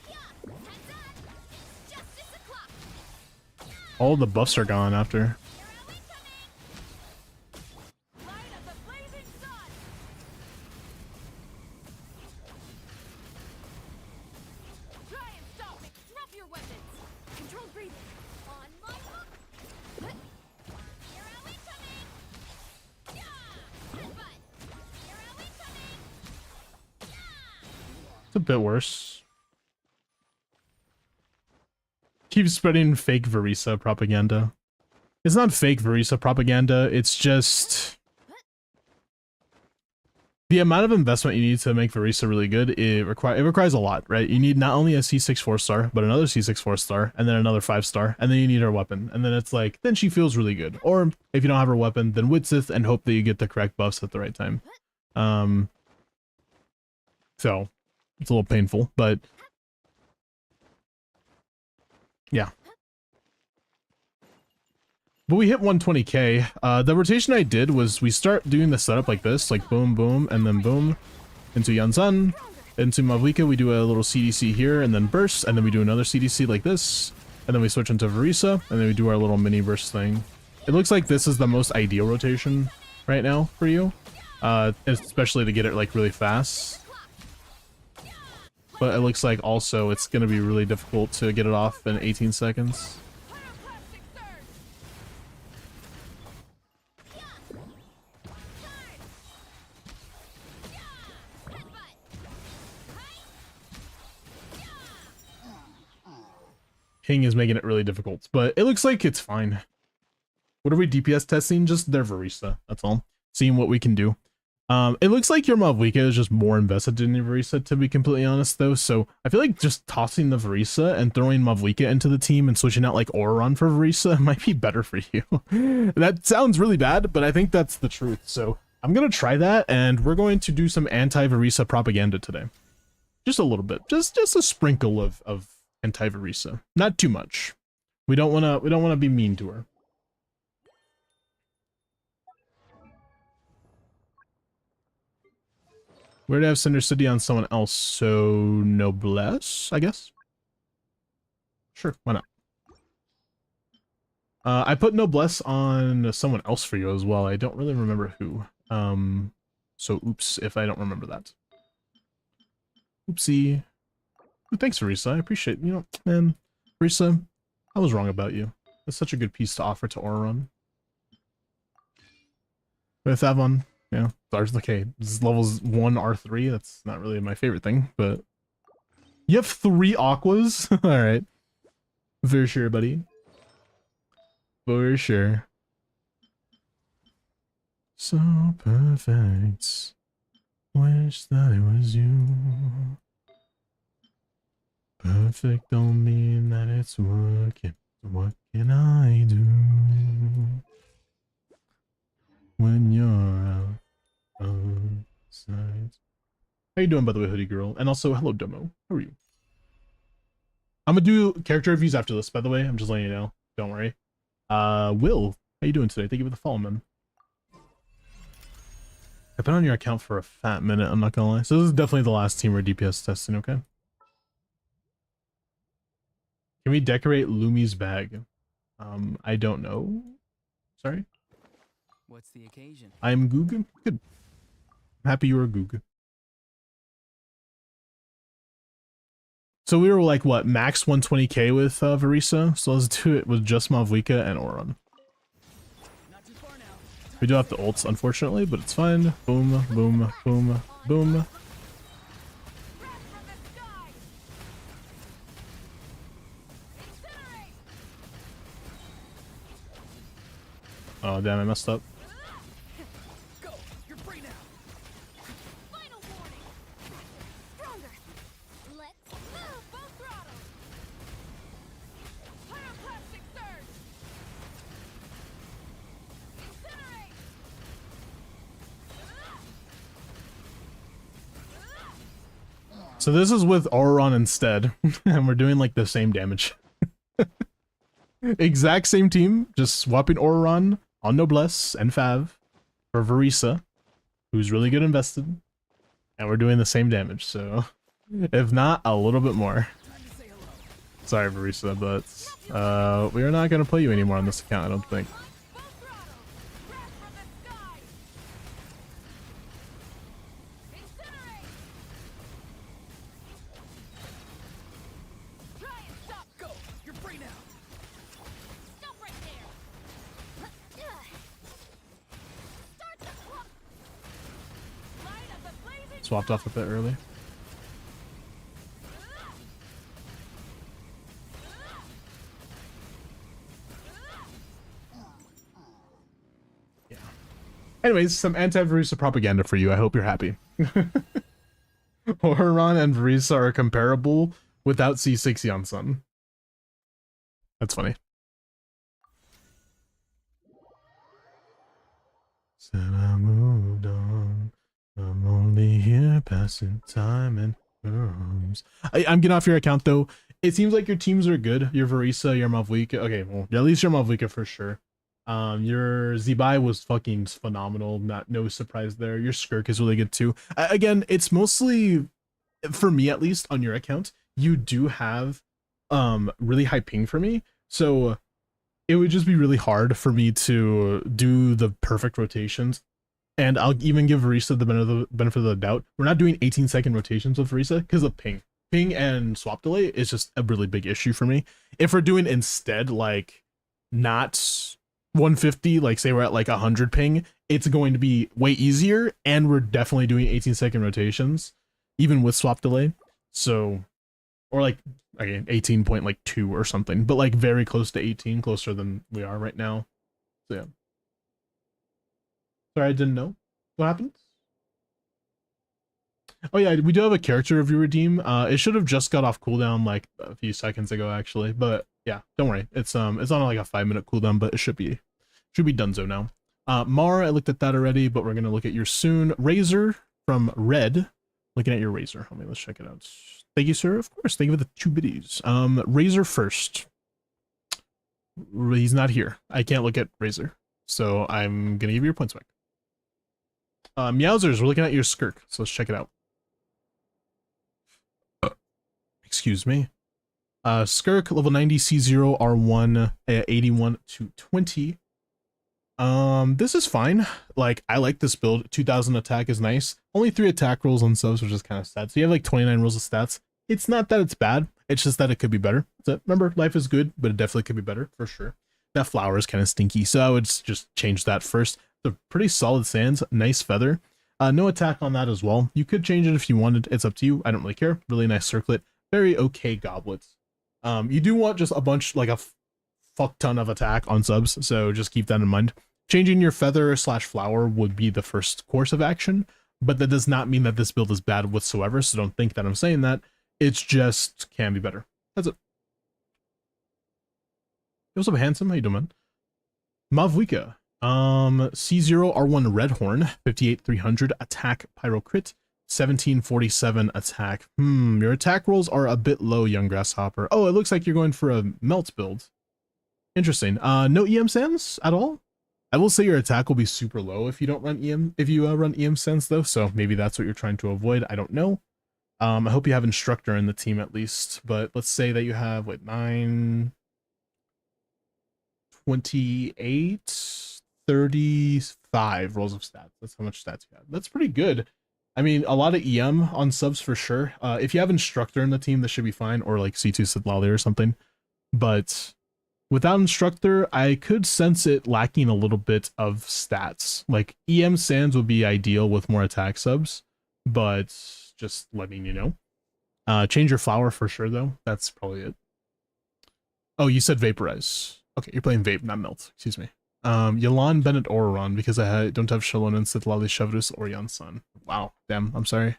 Yeah, heads up. It's justice o'clock. All the buffs are gone after. Here are we coming. Light of the blazing sun. Try and stop me. Drop your weapons. Controlled breathing. On my hook. Here are we coming. Yeah. Headbutt. Here are we coming. It's a bit worse. Keep spreading fake Varisa propaganda. It's not fake Varisa propaganda, it's just... the amount of investment you need to make Varisa really good, it requires a lot, right? You need not only a C6 4-star, but another C6 4-star, and then another 5-star, and then you need her weapon. And then it's like, then she feels really good. Or if you don't have her weapon, then Witzith and hope that you get the correct buffs at the right time. So, it's a little painful, but... yeah. But we hit 120k. The rotation I did was we start doing the setup like this, like boom, boom, and then boom, into Yanzan, into Mavlika, we do a little CDC here, and then burst, and then we do another CDC like this, and then we switch into Varisa, and then we do our little mini burst thing. It looks like this is the most ideal rotation right now for you, especially to get it like really fast. But it looks like also it's going to be really difficult to get it off in 18 seconds. Pyroclastic surge. King is making it really difficult, but it looks like it's fine. What are we DPS testing? Just their Varisa, that's all. Seeing what we can do. It looks like your Mavlika is just more invested in your Varisa, to be completely honest, though. So I feel like just tossing the Varisa and throwing Mavlika into the team and switching out like Auron for Varisa might be better for you. That sounds really bad, but I think that's the truth. So I'm gonna try that, and we're going to do some anti-Varisa propaganda today. Just a little bit, just a sprinkle of anti-Varisa, not too much. We don't wanna be mean to her. We're to have Cinder City on someone else, so Noblesse, I guess? Sure, why not? I put Noblesse on someone else for you as well. I don't really remember who. So oops if I don't remember that. Oopsie. Thanks, Risa. I appreciate, you know, man. Risa, I was wrong about you. It's such a good piece to offer to Auron. With Avon. Yeah, okay, this is levels 1 R3, that's not really my favorite thing, but... you have 3 Aquas? Alright. For sure, buddy. For sure. So perfect. Wish that it was you. Perfect don't mean that it's working. What can I do? When you're outside. How you doing, by the way, Hoodie Girl? And also, hello, Domo. How are you? I'm gonna do character reviews after this, by the way. I'm just letting you know. Don't worry. Will, how you doing today? Thank you for the follow, man. I've been on your account for a fat minute, I'm not gonna lie. So this is definitely the last team we're DPS testing, okay? Can we decorate Lumi's bag? I don't know. Sorry? What's the occasion? I'm Goog. Good. I'm happy you were Goog. So we were like, what, max 120k with Varisa? So let's do it with just Mavlika and Auron. Not too far now. We do have the ults, unfortunately, but it's fine. Boom, boom, boom, boom. Breath from the sky. Incinerate. Oh, damn, I messed up. Go. You're free now. Final warning. Faster, stronger. Let's move full throttle. Pyroclastic surge. Incinerate. So this is with Auron instead, and we're doing like the same damage. Exact same team, just swapping Auron on Noblesse and Fav for Verisa, who's really good invested, and we're doing the same damage, so if not, a little bit more. Sorry, Verisa, but we are not going to play you anymore on this account, I don't think. Swapped off a bit early. Yeah. Anyways, some anti-Verusa propaganda for you. I hope you're happy. Auron and Verusa are comparable without C6 Yansun. That's funny. Said I moved on. I'm only here passing time and rooms. I'm getting off your account though. It seems like your teams are good. Your Verisa, your Mavlika. Okay, well, at least your Mavlika for sure. Your Zibai was fucking phenomenal. No surprise there. Your Skirk is really good too. Again, it's mostly, for me at least, on your account, you do have really high ping for me. So it would just be really hard for me to do the perfect rotations. And I'll even give Verisa the benefit of the doubt. We're not doing 18-second rotations with Verisa because of ping. Ping and swap delay is just a really big issue for me. If we're doing instead, like, not 150, like say we're at like 100 ping, it's going to be way easier, and we're definitely doing 18-second rotations, even with swap delay. So, or like, again, 18.2 or something, but like very close to 18, closer than we are right now. So yeah. Sorry, I didn't know. What happened? Oh yeah, we do have a character review redeem. It should have just got off cooldown like a few seconds ago actually, but yeah, don't worry. It's on like a 5-minute cooldown, but it should be donezo now. Mara, I looked at that already, but we're gonna look at your soon. Razor from Red. Looking at your Razor. Let's check it out. Thank you, sir. Of course, thank you for the 2 biddies. Razor first. He's not here. I can't look at Razor, so I'm gonna give you your points back. Meowsers, we're looking at your Skirk, so let's check it out. Excuse me. Skirk, level 90, C0, R1, 81 to 20. This is fine. Like, I like this build. 2000 attack is nice. Only 3 attack rolls on subs, which is kind of sad. So you have like 29 rolls of stats. It's not that it's bad. It's just that it could be better. So remember, life is good, but it definitely could be better for sure. That flower is kind of stinky, so I would just change that first. The pretty solid sands, nice feather. No attack on that as well. You could change it if you wanted. It's up to you. I don't really care. Really nice circlet. Very okay goblets. You do want just a bunch, like a fuck ton of attack on subs, so just keep that in mind. Changing your feather / flower would be the first course of action, but that does not mean that this build is bad whatsoever, so don't think that I'm saying that. It's just can be better. That's it. What's up, handsome? How you doing, man? Mavwika. C0 R1 Redhorn, 58,300 attack pyro crit, 1747 attack. Your attack rolls are a bit low, young grasshopper. Oh, it looks like you're going for a melt build. Interesting. No EM sands at all? I will say your attack will be super low if you don't run EM, if you run EM sands though, so maybe that's what you're trying to avoid. I don't know. I hope you have instructor in the team at least, but let's say that you have what, 9, 28, 35 rolls of stats. That's how much stats you have. That's pretty good. I mean, a lot of EM on subs for sure. If you have instructor in the team, this should be fine, or like C2 Sidlali or something. But without instructor, I could sense it lacking a little bit of stats. Like EM sands would be ideal with more attack subs, but just letting you know. Change your flower for sure though. That's probably it. Oh, you said vaporize. Okay, you're playing vape, not melt. Excuse me. Yalan Bennett Auron, because I don't have Shalon and Sitlali Shavdus or Yansan. Wow, damn, I'm sorry.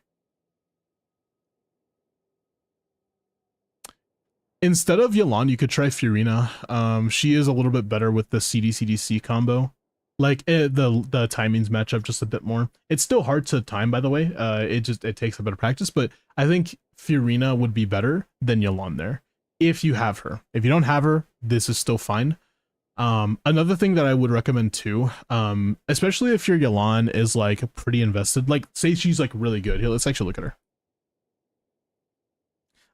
Instead of Yalan, you could try Furina. She is a little bit better with the CD-CDC combo. Like the timings match up just a bit more. It's still hard to time, by the way. It takes a bit of practice, but I think Fiorina would be better than Yelan there if you have her. If you don't have her, this is still fine. Another thing that I would recommend too, especially if your Yelan is like pretty invested, like say she's like really good. Here, let's actually look at her.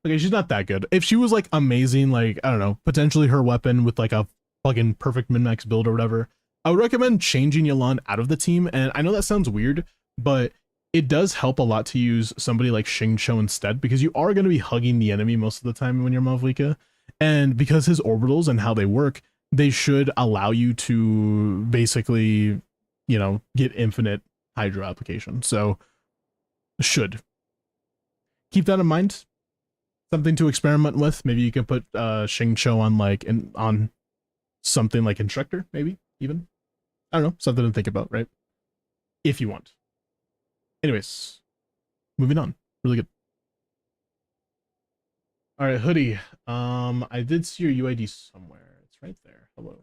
Okay, she's not that good. If she was like amazing, like I don't know, potentially her weapon with like a fucking perfect min-max build or whatever, I would recommend changing Yelan out of the team. And I know that sounds weird, but it does help a lot to use somebody like Xingqiu instead, because you are going to be hugging the enemy most of the time when you're Mavlika. And because his orbitals and how they work, they should allow you to basically, you know, get infinite Hydra application. So should keep that in mind. Something to experiment with. Maybe you can put Xingqiu on like on something like Instructor, maybe even. I don't know, something to think about, right? If you want. Anyways, moving on. Really good. All right, Hoodie. I did see your UID somewhere. It's right there. Hello.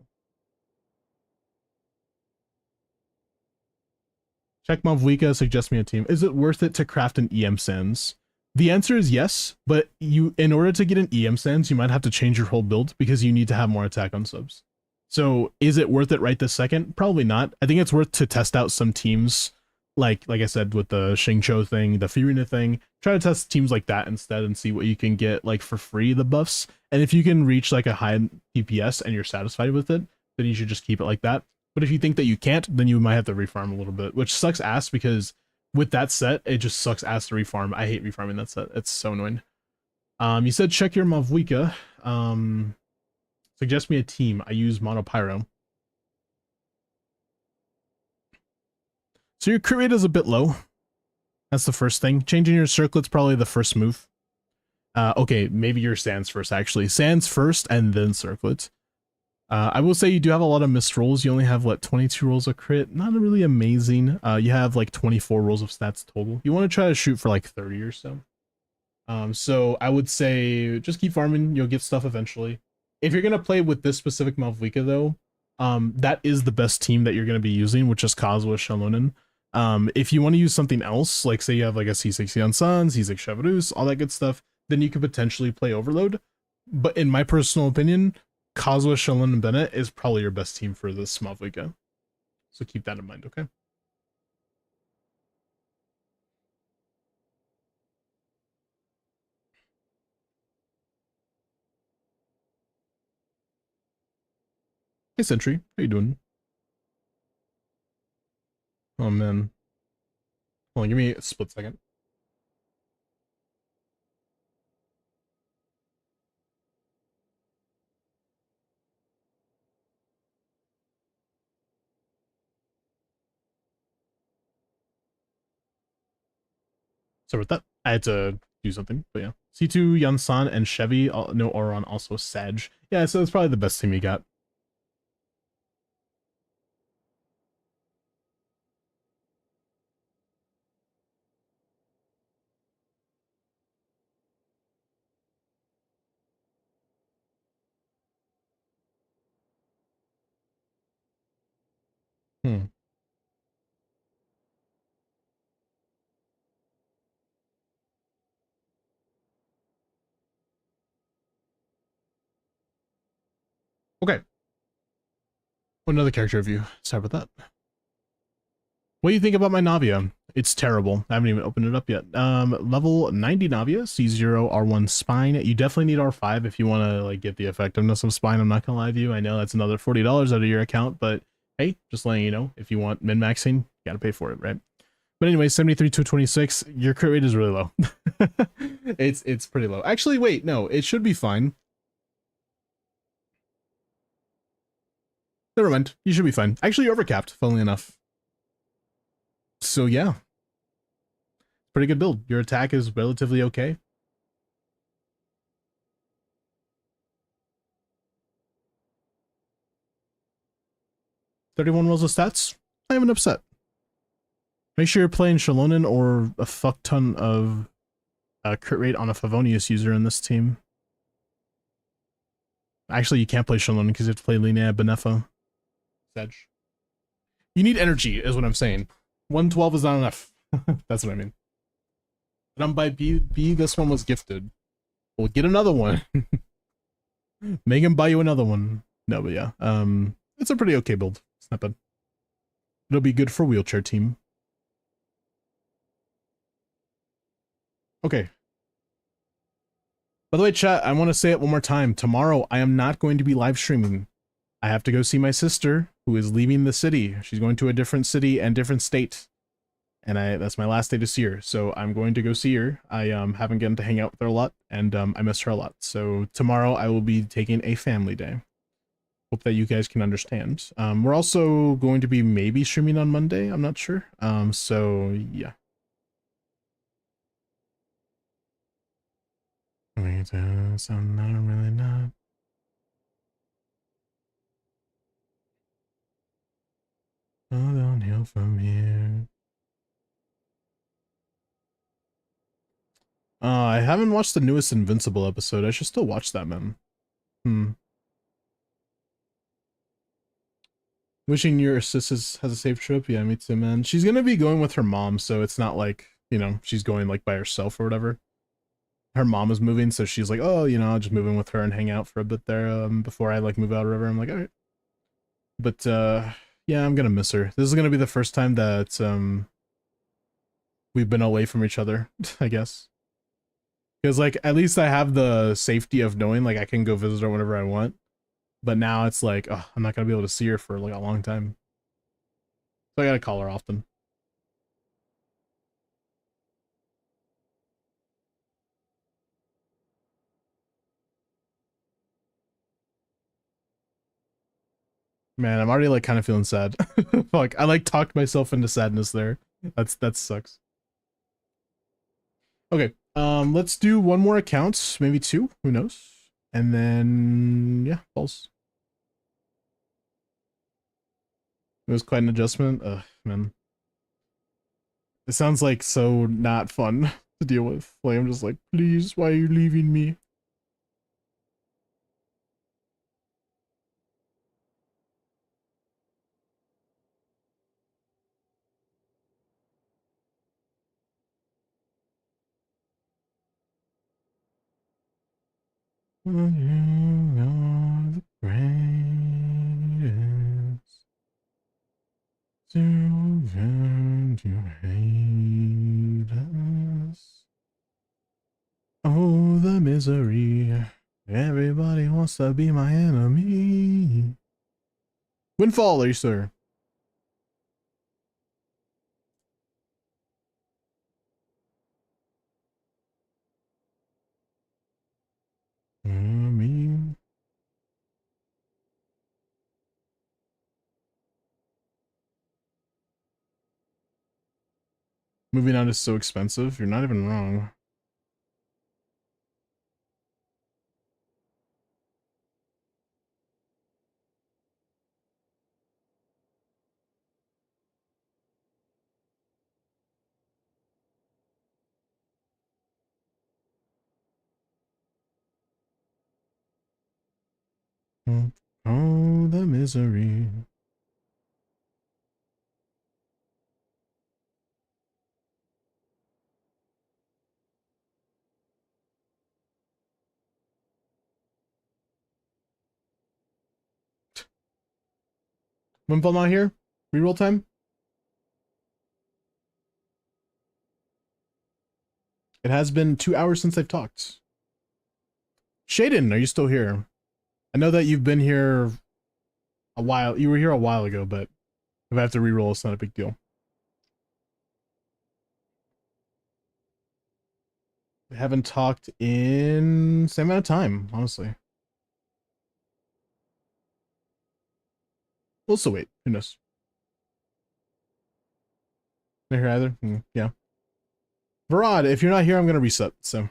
Check Mavwika, suggest me a team. Is it worth it to craft an EM Sans? The answer is yes, but you, in order to get an EM Sans, you might have to change your whole build because you need to have more attack on subs. So is it worth it right this second? Probably not. I think it's worth to test out some teams, like I said, with the Xingqiu thing, the Fiorina thing. Try to test teams like that instead and see what you can get like for free, the buffs. And if you can reach like a high DPS and you're satisfied with it, then you should just keep it like that. But if you think that you can't, then you might have to refarm a little bit, which sucks ass because with that set, it just sucks ass to refarm. I hate refarming that set. It's so annoying. You said check your Mavwika. Suggest me a team. I use Monopyro. So your crit rate is a bit low. That's the first thing. Changing your circlet's probably the first move. Okay, maybe your Sans first, actually. Sans first and then circlet. I will say you do have a lot of missed rolls. You only have, what, 22 rolls of crit? Not really amazing. You have, like, 24 rolls of stats total. You want to try to shoot for, like, 30 or so. So I would say just keep farming. You'll get stuff eventually. If you're going to play with this specific Malvika, though, that is the best team that you're going to be using, which is Kazuha Shalonen. If you want to use something else, like say you have like a C6 Yansan, C6 Chevrus, all that good stuff, then you could potentially play Overload. But in my personal opinion, Kazuha, Shalonen, and Bennett is probably your best team for this Malvika. So keep that in mind, okay? Hey Sentry, how you doing? Oh man. Hold on, give me a split second. Sorry about that. I had to do something, but yeah. C2, Yansan, and Chevy, no Auron, also Sag. Yeah, so it's probably the best team you got. Hmm. Okay. Another character review. Sorry about that. What do you think about my Navia? It's terrible. I haven't even opened it up yet. Level 90 Navia, C0, R1 Spine. You definitely need R5 if you want to like get the effectiveness of Spine. I'm not gonna lie to you. I know that's another $40 out of your account, but hey, just letting you know, if you want min-maxing, you gotta pay for it, right? But anyway, 73 to 26. Your crit rate is really low. It's pretty low. Actually, wait, no, it should be fine. Never mind. You should be fine. Actually, you're overcapped, funnily enough. So yeah. Pretty good build. Your attack is relatively okay. $31 rolls of stats. I haven't upset. Make sure you're playing Shalonen or a fuck ton of crit rate on a Favonius user in this team. Actually, you can't play Shalonen because you have to play Linnea Benefa. Sedge. You need energy, is what I'm saying. 112 is not enough. That's what I mean. Done by B. This one was gifted. We'll get another one. Make him buy you another one. No, but yeah. It's a pretty okay build. It's not bad. It'll be good for wheelchair team. Okay. By the way, chat, I want to say it one more time. Tomorrow, I am not going to be live streaming. I have to go see my sister, who is leaving the city. She's going to a different city and different state. And that's my last day to see her. So I'm going to go see her. I haven't gotten to hang out with her a lot, and I miss her a lot. So tomorrow, I will be taking a family day. Hope that you guys can understand. We're also going to be maybe streaming on Monday. I'm not sure. So yeah. Wait, so not really not. Oh, downhill from here. I haven't watched the newest Invincible episode. I should still watch that, man. Wishing your sis has a safe trip. Yeah, me too, man. She's gonna be going with her mom, so it's not like, you know, she's going like by herself or whatever. Her mom is moving, so she's like, oh, you know, I'll just move in with her and hang out for a bit there before I like move out or whatever. I'm like, all right. But yeah, I'm gonna miss her. This is gonna be the first time that we've been away from each other, I guess. Because like at least I have the safety of knowing like I can go visit her whenever I want. But now it's like, oh, I'm not gonna be able to see her for like a long time. So I gotta call her often. Man, I'm already like kind of feeling sad. Fuck, I like talked myself into sadness there. That sucks. Okay, let's do one more account, maybe two, who knows? And then yeah, balls. It was quite an adjustment. Ugh, man. It sounds like so not fun to deal with. Like I'm just like, please, why are you leaving me? You are the greatest to hate us. Oh, the misery. Everybody wants to be my enemy. Windfall, are you sir? Me. Moving on is so expensive. You're not even wrong. Oh, the misery. Windfall not here? Reroll time? It has been 2 hours since I've talked. Shaden, are you still here? I know that you've been here a while. You were here a while ago, but if I have to reroll, it's not a big deal. We haven't talked in same amount of time, honestly. We'll still wait. Who knows? Not here either? Yeah. Varad, if you're not here, I'm going to reset, so.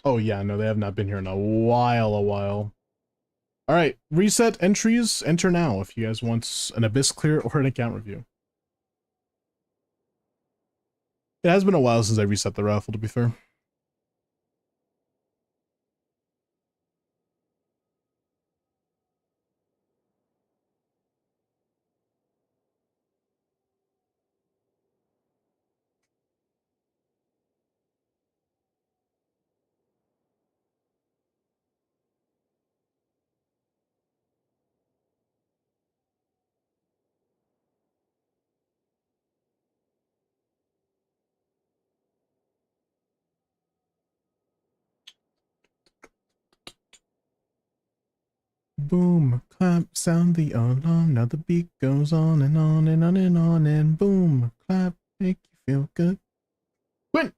Oh yeah, no, they have not been here in a while. All right, reset entries. Enter now if you guys want an Abyss clear or an account review. It has been a while since I reset the raffle, to be fair. Boom, clap, sound the alarm. Now the beat goes on and on and on and on and boom, clap, make you feel good. Win!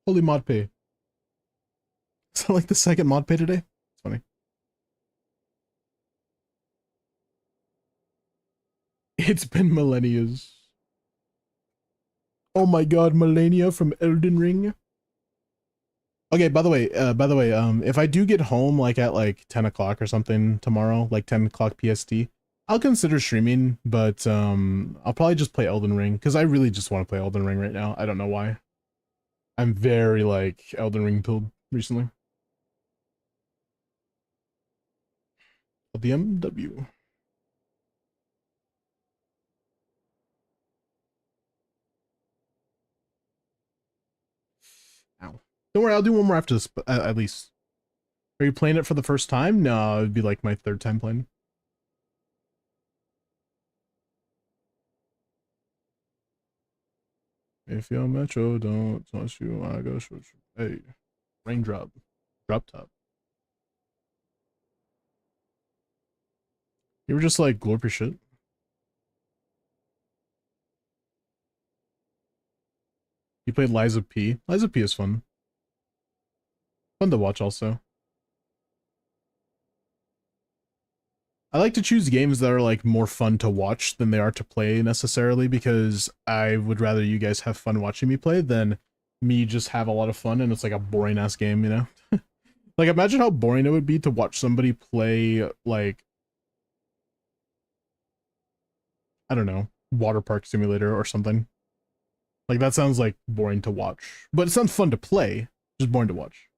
Holy mod pay. Is that like the second mod pay today? It's funny. It's been millennia. Oh my god, Melania from Elden Ring. Okay, by the way, if I do get home like at like 10 o'clock or something tomorrow, like 10 o'clock PST, I'll consider streaming, but I'll probably just play Elden Ring because I really just want to play Elden Ring right now. I don't know why. I'm very like Elden Ring pilled recently. BMW. Ow. Don't worry, I'll do one more after this, at least. Are you playing it for the first time? No, it'd be like my third time playing. If your metro don't touch you, I go shoot you. Hey, raindrop, drop top. You were just like glorp your shit. You played Liza P. Liza P is fun. Fun to watch also. I like to choose games that are like more fun to watch than they are to play necessarily because I would rather you guys have fun watching me play than me just have a lot of fun and it's like a boring ass game, you know? Like imagine how boring it would be to watch somebody play like, I don't know, water park simulator or something. Like that sounds like boring to watch, but it sounds fun to play, just boring to watch.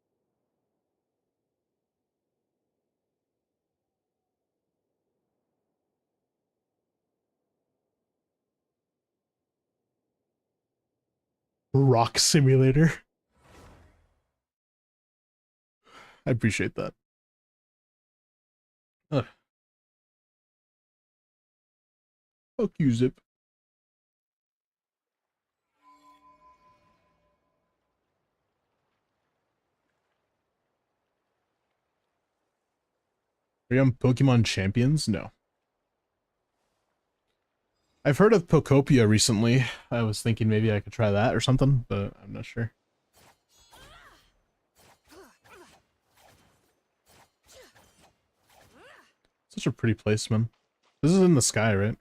Rock simulator. I appreciate that. Ugh. Fuck you, Zip. Are you on Pokemon Champions? No. I've heard of Pokopia recently. I was thinking maybe I could try that or something, but I'm not sure. Such a pretty place, man. This is in the sky, right?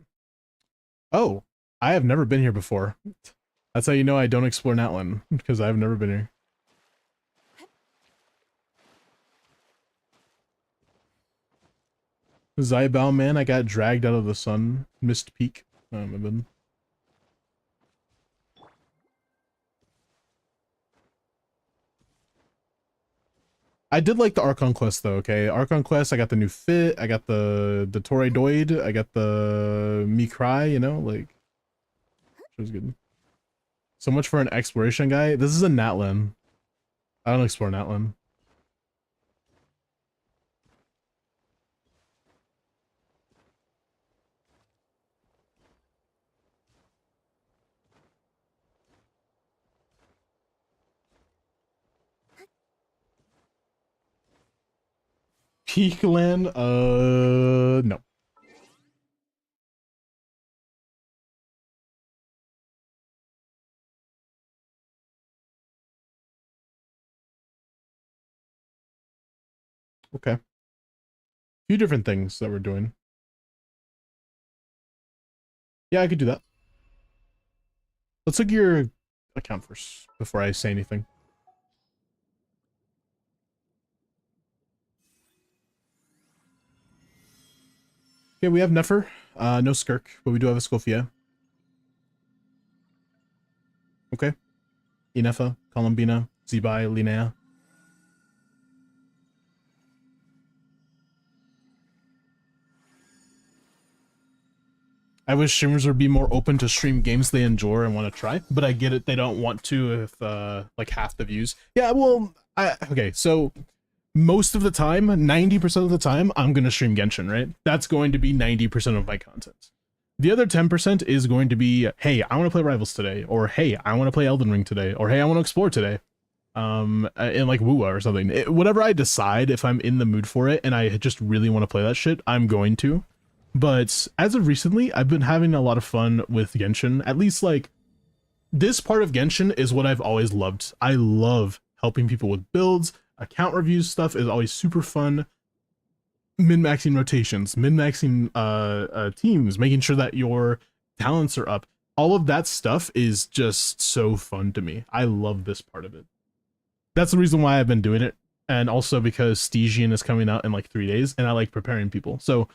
Oh, I have never been here before. That's how you know I don't explore Natlan, because I've never been here. Zybao, man, I got dragged out of the sun. Mist Peak. I've been. I did like the Archon quest though, okay? Archon quest, I got the new fit, I got the Toroidoid, I got the Mikrai, you know, like it was good. So much for an exploration guy. This is a Natlan. I don't explore Natlan. Peakland? No. Okay. A few different things that we're doing. Yeah, I could do that. Let's look at your account first before I say anything. Okay, we have Nefer. No Skirk, but we do have a Scofia. Okay. Inefa, Columbina, Zebai, Linnea. I wish streamers would be more open to stream games they enjoy and want to try, but I get it. They don't want to if like half the views. Yeah, well, okay, so most of the time, 90% of the time, I'm going to stream Genshin, right? That's going to be 90% of my content. The other 10% is going to be, hey, I want to play Rivals today, or hey, I want to play Elden Ring today, or hey, I want to explore today. in like Wua or something. Whatever I decide, if I'm in the mood for it and I just really want to play that shit, I'm going to. But as of recently, I've been having a lot of fun with Genshin. At least like this part of Genshin is what I've always loved. I love helping people with builds. Account reviews stuff is always super fun. Min-maxing rotations, min-maxing teams, making sure that your talents are up. All of that stuff is just so fun to me. I love this part of it. That's the reason why I've been doing it. And also because Stygian is coming out in like 3 days and I like preparing people. So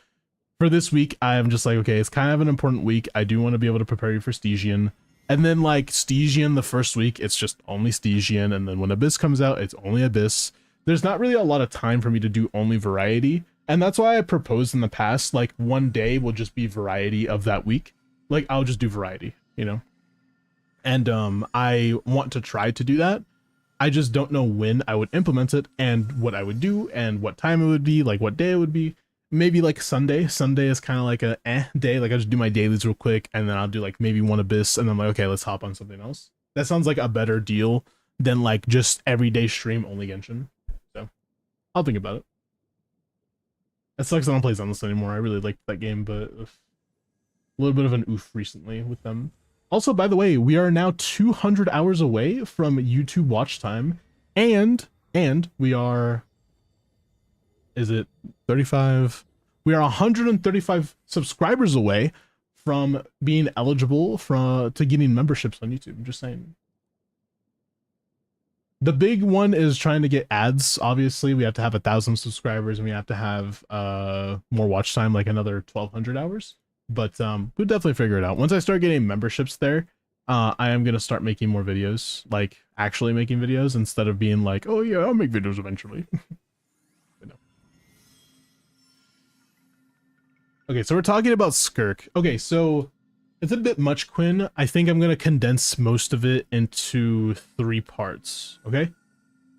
for this week, I'm just like, okay, it's kind of an important week. I do want to be able to prepare you for Stygian. And then like Stygian the first week, it's just only Stygian. And then when Abyss comes out, it's only Abyss. There's not really a lot of time for me to do only variety. And that's why I proposed in the past, like one day will just be variety of that week. Like I'll just do variety, you know? And I want to try to do that. I just don't know when I would implement it and what I would do and what time it would be, like what day it would be. Maybe like Sunday. Sunday is kind of like a day. Like I just do my dailies real quick and then I'll do like maybe one Abyss and then I'm like, okay, let's hop on something else. That sounds like a better deal than like just everyday stream only Genshin. So I'll think about it. It sucks I don't play Zenless anymore. I really liked that game, but a little bit of an oof recently with them. Also, by the way, we are now 200 hours away from YouTube watch time, and we are, is it 35? We are 135 subscribers away from being eligible to getting memberships on YouTube. I'm just saying. The big one is trying to get ads. Obviously, we have to have 1,000 subscribers, and we have to have more watch time, like another 1,200 hours. But we'll definitely figure it out. Once I start getting memberships there, I am gonna start making more videos, like actually making videos instead of being like, oh yeah, I'll make videos eventually. You know. Okay, so we're talking about Skirk. Okay, so it's a bit much, Quinn. I think I'm gonna condense most of it into 3 parts. Okay.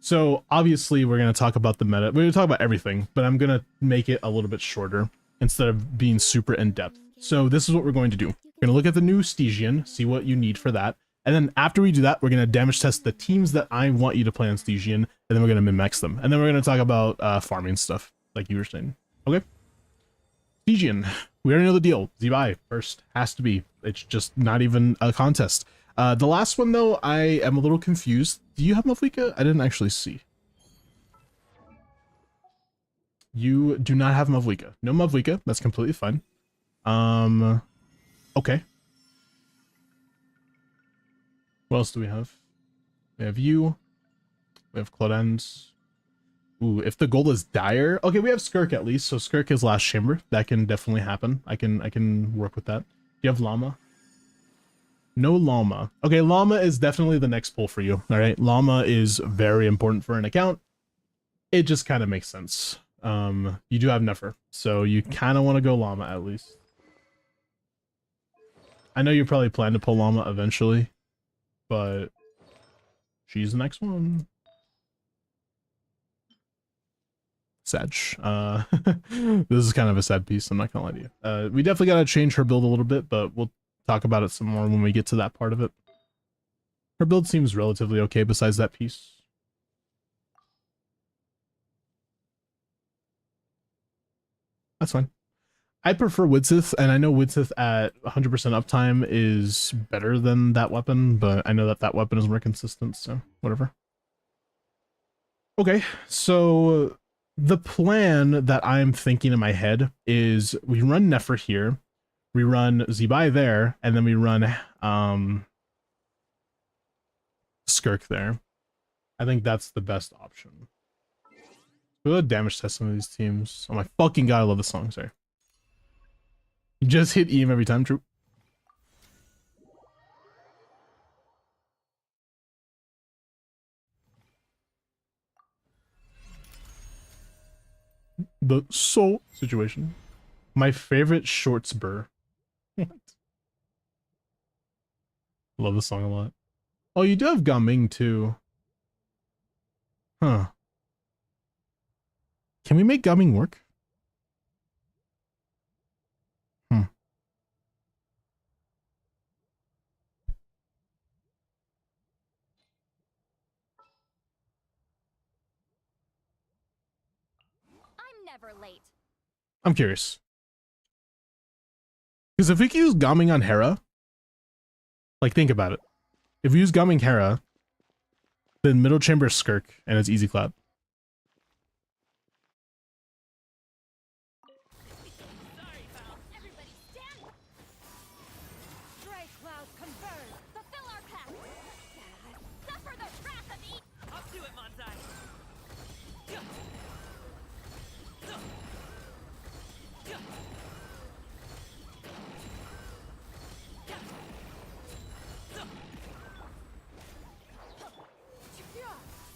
So obviously we're gonna talk about the meta. We're gonna talk about everything, but I'm gonna make it a little bit shorter instead of being super in depth. So this is what we're going to do. We're gonna look at the new Stygian, see what you need for that, and then after we do that, we're gonna damage test the teams that I want you to play on Stygian, and then we're gonna min-max them, and then we're gonna talk about farming stuff, like you were saying. Okay. Stygian, we already know the deal. Zibai first has to be. It's just not even a contest. The last one though, I am a little confused. Do you have Mavlika? I didn't actually see. You do not have Mavlika. No Mavlika. That's completely fine. Okay. What else do we have? We have you. We have Claudens. Ooh, if the goal is dire. Okay, we have Skirk at least. So Skirk is last chamber. That can definitely happen. I can work with that. Do you have Llama? No Llama. Okay, Llama is definitely the next pull for you. All right, Llama is very important for an account. It just kind of makes sense. You do have Nefer, so you kind of want to go Llama at least. I know you probably plan to pull Llama eventually, but she's the next one. Sad. This is kind of a sad piece. I'm not gonna lie to you. We definitely gotta change her build a little bit, but we'll talk about it some more when we get to that part of it. Her build seems relatively okay besides that piece. That's fine. I prefer Widsith, and I know Widsith at 100% uptime is better than that weapon, but I know that that weapon is more consistent, so whatever. Okay, so the plan that I'm thinking in my head is we run Nefer here, we run Zibai there, and then we run Skirk there. I think that's the best option. We'll damage test some of these teams. Oh my fucking god, I love this song, sorry. You just hit EM every time, true. The soul situation. My favorite shorts burr. What? Love this song a lot. Oh, you do have Gaming too. Huh. Can we make Gaming work? Hmm. never late. I'm curious. Because if we can use Gaming on Hera, like think about it. If we use Gaming Hera, then middle chamber is Skirk and it's easy clap. Sorry, pal. Everybody stand. Stray cloud converge. Fulfill our pact. Suffer the wrath of each. Up to it, Manzai.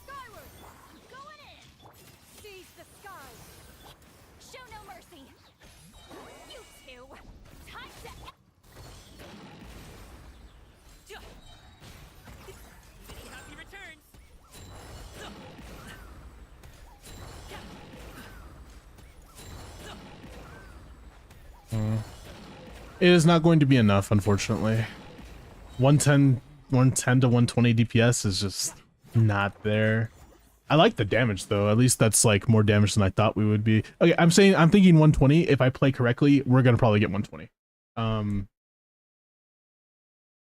Skyward. I'm going in. Seize the sky. Show no mercy. You two. Time to. Many happy returns. It is not going to be enough, unfortunately. 110 to 120 DPS is just not there. I like the damage though. At least that's like more damage than I thought we would be. Okay, I'm thinking 120. If I play correctly, we're gonna probably get 120.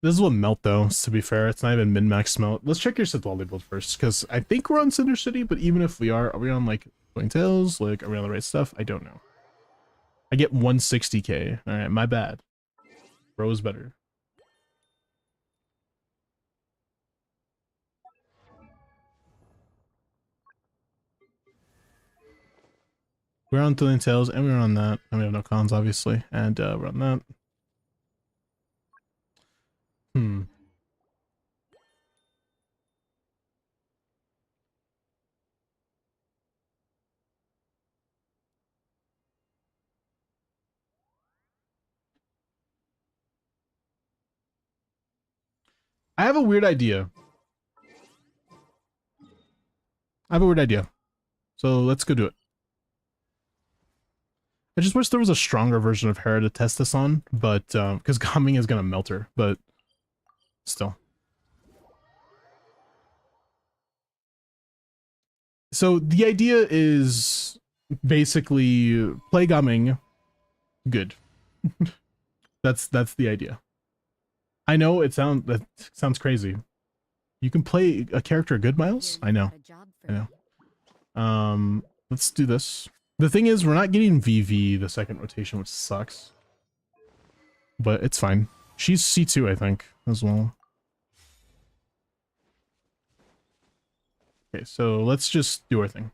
This is with melt though, to be fair. It's not even min-max melt. Let's check your Sith Lolly build first, because I think we're on Cinder City, but even if we are we on like Going Tails? Like, are we on the right stuff? I don't know. I get 160k. Alright, my bad. Bro's better. We're on Thrilling Tales, and we're on that. And we have no cons, obviously. And we're on that. I have a weird idea. So let's go do it. I just wish there was a stronger version of Hera to test this on, but because Gaming is gonna melt her, but still. So the idea is basically play Gaming good. that's the idea. I know that sounds crazy. You can play a character good, Miles? I know. Let's do this. The thing is, we're not getting VV the second rotation, which sucks. But it's fine. She's C2, I think, as well. Okay, so let's just do our thing.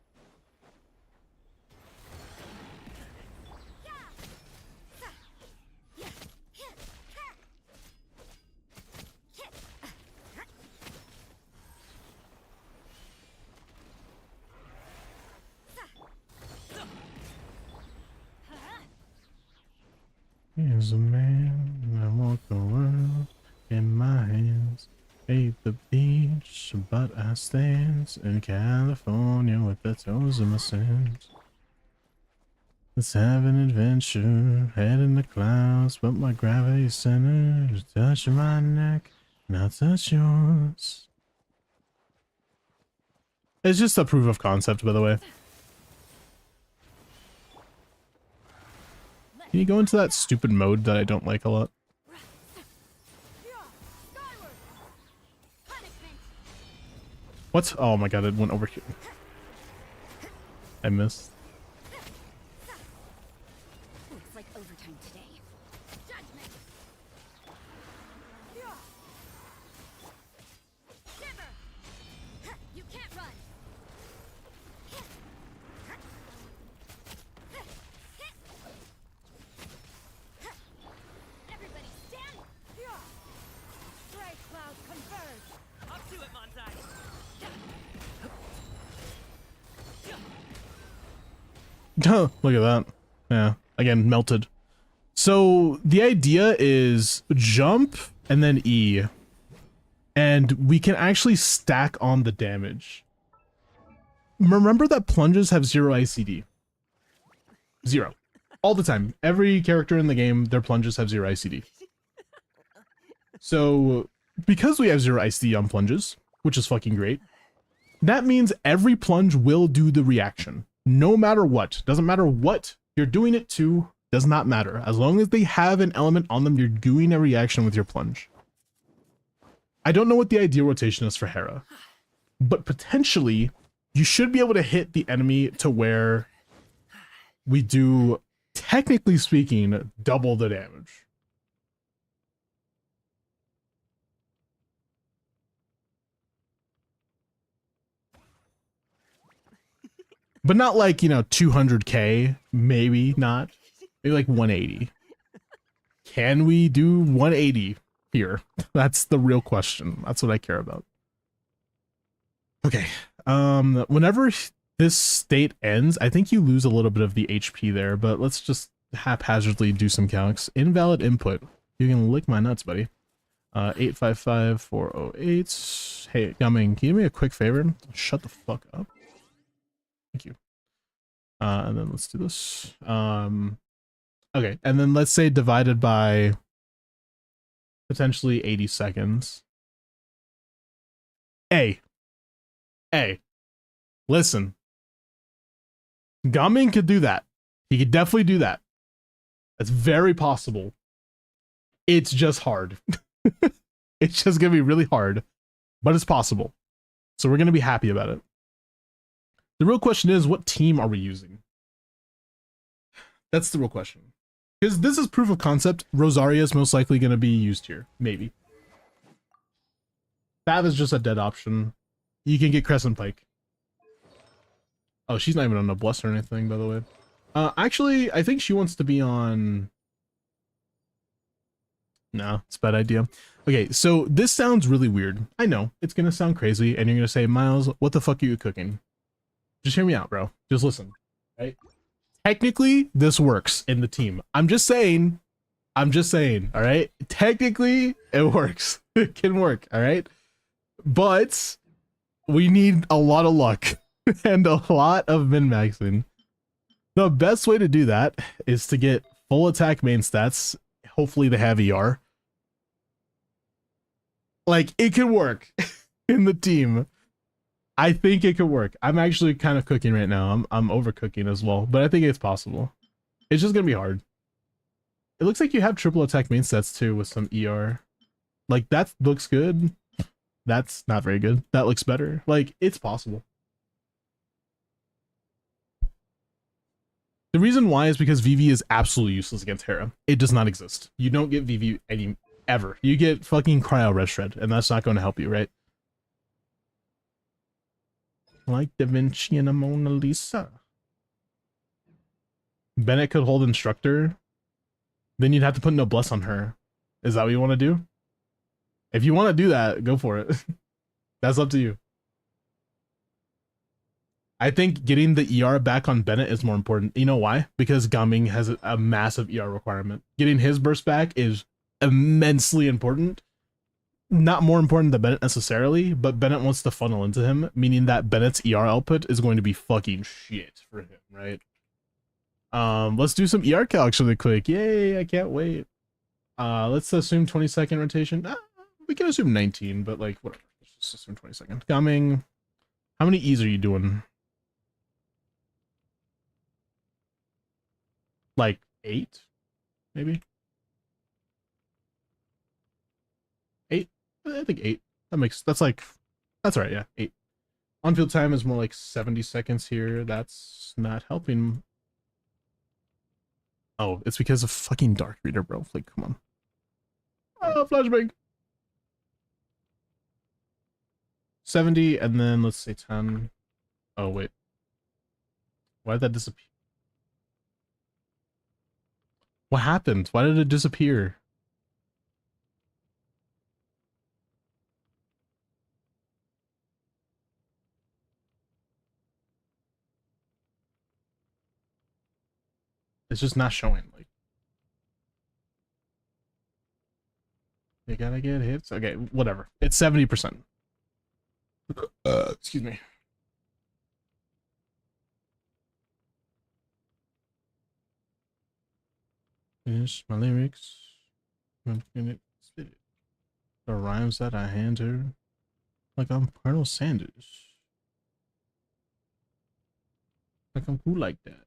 Here's a man that walked the world in my hands. Ate the beach, but I stand in California with the toes in my sands. Let's have an adventure, head in the clouds, but my gravity center is touching my neck, and I'll touch yours. It's just a proof of concept, by the way. Can you go into that stupid mode that I don't like a lot? What? Oh my god, it went over here. I missed. Looks like overtime today. Judgment. Shiver. You can't run. Everybody stand. Stray cloud converge. Up to it, Manzai. Look at that. Yeah, again, melted. So the idea is jump and then E. And we can actually stack on the damage. Remember that plunges have 0 ICD. 0. All the time. Every character in the game, their plunges have 0 ICD. So because we have 0 ICD on plunges, which is fucking great, that means every plunge will do the reaction. no matter what. Doesn't matter what you're doing it to, does not matter. As long as they have an element on them, you're doing a reaction with your plunge. I don't know what the ideal rotation is for Hera, but potentially you should be able to hit the enemy to where we do, technically speaking, double the damage. But not like, 200k, maybe not. Maybe like 180. Can we do 180 here? That's the real question. That's what I care about. Okay. Whenever this state ends, I think you lose a little bit of the HP there, but let's just haphazardly do some calcs. Invalid input. You can lick my nuts, buddy. 855408. Hey, Gumming, can you do me a quick favor? Shut the fuck up. Thank you. And then let's do this. Okay, and then let's say divided by potentially 80 seconds. Hey, listen. Gumming could do that. He could definitely do that. That's very possible. It's just hard. It's just gonna be really hard, but it's possible. So we're gonna be happy about it. The real question is, what team are we using? That's the real question. Because this is proof of concept. Rosaria is most likely going to be used here. Maybe. Fav is just a dead option. You can get Crescent Pike. Oh, she's not even on Noblesse or anything, by the way. Actually, I think she wants to be on... No, it's a bad idea. Okay, so this sounds really weird. I know, it's going to sound crazy, and you're going to say, Miles, what the fuck are you cooking? Just hear me out, bro. Just listen, right? Technically, this works in the team. I'm just saying, all right? Technically, it works. It can work, all right? But we need a lot of luck and a lot of min-maxing. The best way to do that is to get full attack main stats. Hopefully they have ER. Like, it can work in the team. I think it could work. I'm actually kind of cooking right now. I'm overcooking as well, but I think it's possible. It's just gonna be hard. It looks like you have triple attack main sets too with some ER. Like, that looks good. That's not very good. That looks better. Like, it's possible. The reason why is because VV is absolutely useless against Hera. It does not exist. You don't get VV ever. You get fucking Cryo Red Shred, and that's not going to help you, right? Like Da Vinci and a Mona Lisa. Bennett could hold Instructor. Then you'd have to put Noblesse on her. Is that what you want to do? If you want to do that, go for it. That's up to you. I think getting the ER back on Bennett is more important. You know why? Because Gumming has a massive ER requirement. Getting his burst back is immensely important. Not more important than Bennett necessarily, but Bennett wants to funnel into him, meaning that Bennett's ER output is going to be fucking shit for him, right? Let's do some ER calcs really quick. Yay, I can't wait. Let's assume 20-second rotation. We can assume 19, but like, whatever. Let's just assume 20-second. Gumming. How many E's are you doing? Like 8, maybe? 8? I think 8. That's right, yeah, 8. On-field time is more like 70 seconds here. That's not helping. Oh, it's because of fucking Dark Reader, bro. Like, come on. Oh, flashbang. 70, and then let's say 10. Oh, wait. Why did that disappear? What happened? Why did it disappear? It's just not showing. Like, you gotta get hits. Okay, whatever. It's 70%. Excuse me. Finish my lyrics. I'm gonna spit it. The rhymes that I hand her, like I'm Colonel Sanders. Like I'm cool like that.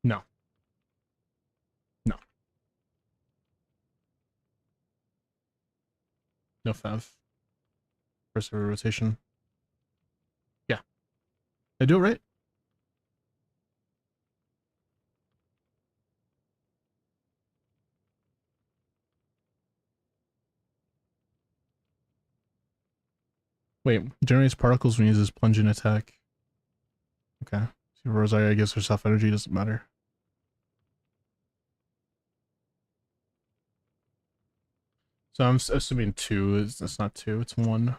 No. No. No fav. First ever rotation. Yeah. I do it right. Wait, generates particles when it uses plunging attack. Okay. So Rosaria gives herself energy, doesn't matter. So I'm assuming 2 is, it's not 2, it's 1.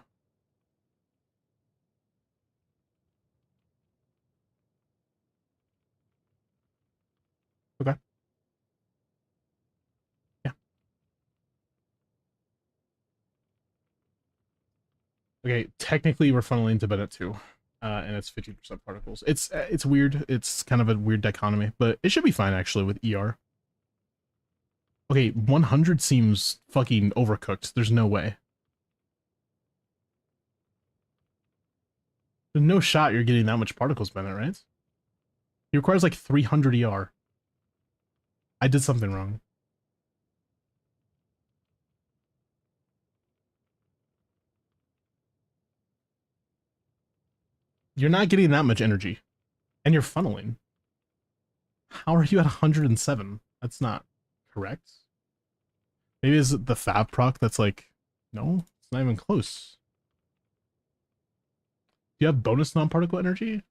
Okay. Yeah. Okay, technically we're funneling to Bennett too. And it's 50% particles. It's weird. It's kind of a weird dichotomy, but it should be fine actually with ER. Okay, 100 seems fucking overcooked. There's no way. There's no shot you're getting that much particles, Bennett, right? He requires like 300 ER. I did something wrong. You're not getting that much energy. And you're funneling. How are you at 107? That's not correct. Maybe is it the Fab proc that's like, no, it's not even close. Do you have bonus non-particle energy? You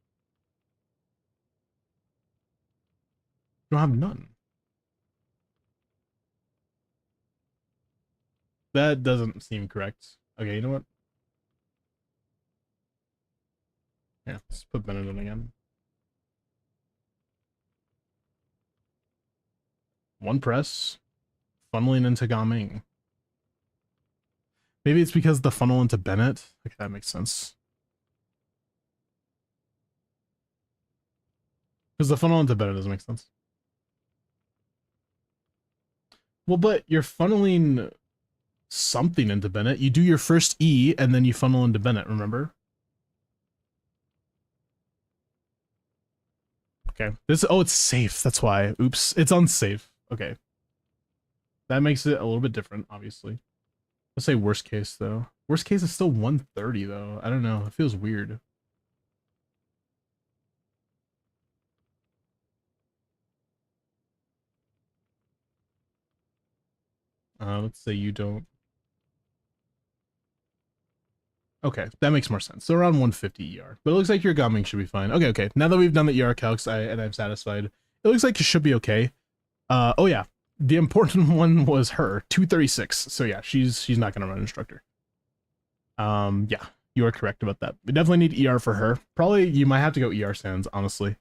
don't have none. That doesn't seem correct. Okay, you know what? Yeah, let's put Bennett in again. 1 press. Funneling into Gaming. Maybe it's because the funnel into Bennett. Okay, that makes sense. Because the funnel into Bennett doesn't make sense. Well, but you're funneling something into Bennett. You do your first E and then you funnel into Bennett, remember? Okay. It's safe. That's why. Oops. It's unsafe. Okay. That makes it a little bit different, obviously. Let's say worst case, though. Worst case is still 130, though. I don't know. It feels weird. Let's say you don't. Okay, that makes more sense. So around 150 ER. But it looks like your Gaming should be fine. Okay. Now that we've done the ER calcs and I'm satisfied, it looks like it should be okay. Oh yeah. The important one was her, 236. So yeah, she's not gonna run instructor. Yeah, you are correct about that. We definitely need ER for her. Probably you might have to go ER Sands, honestly,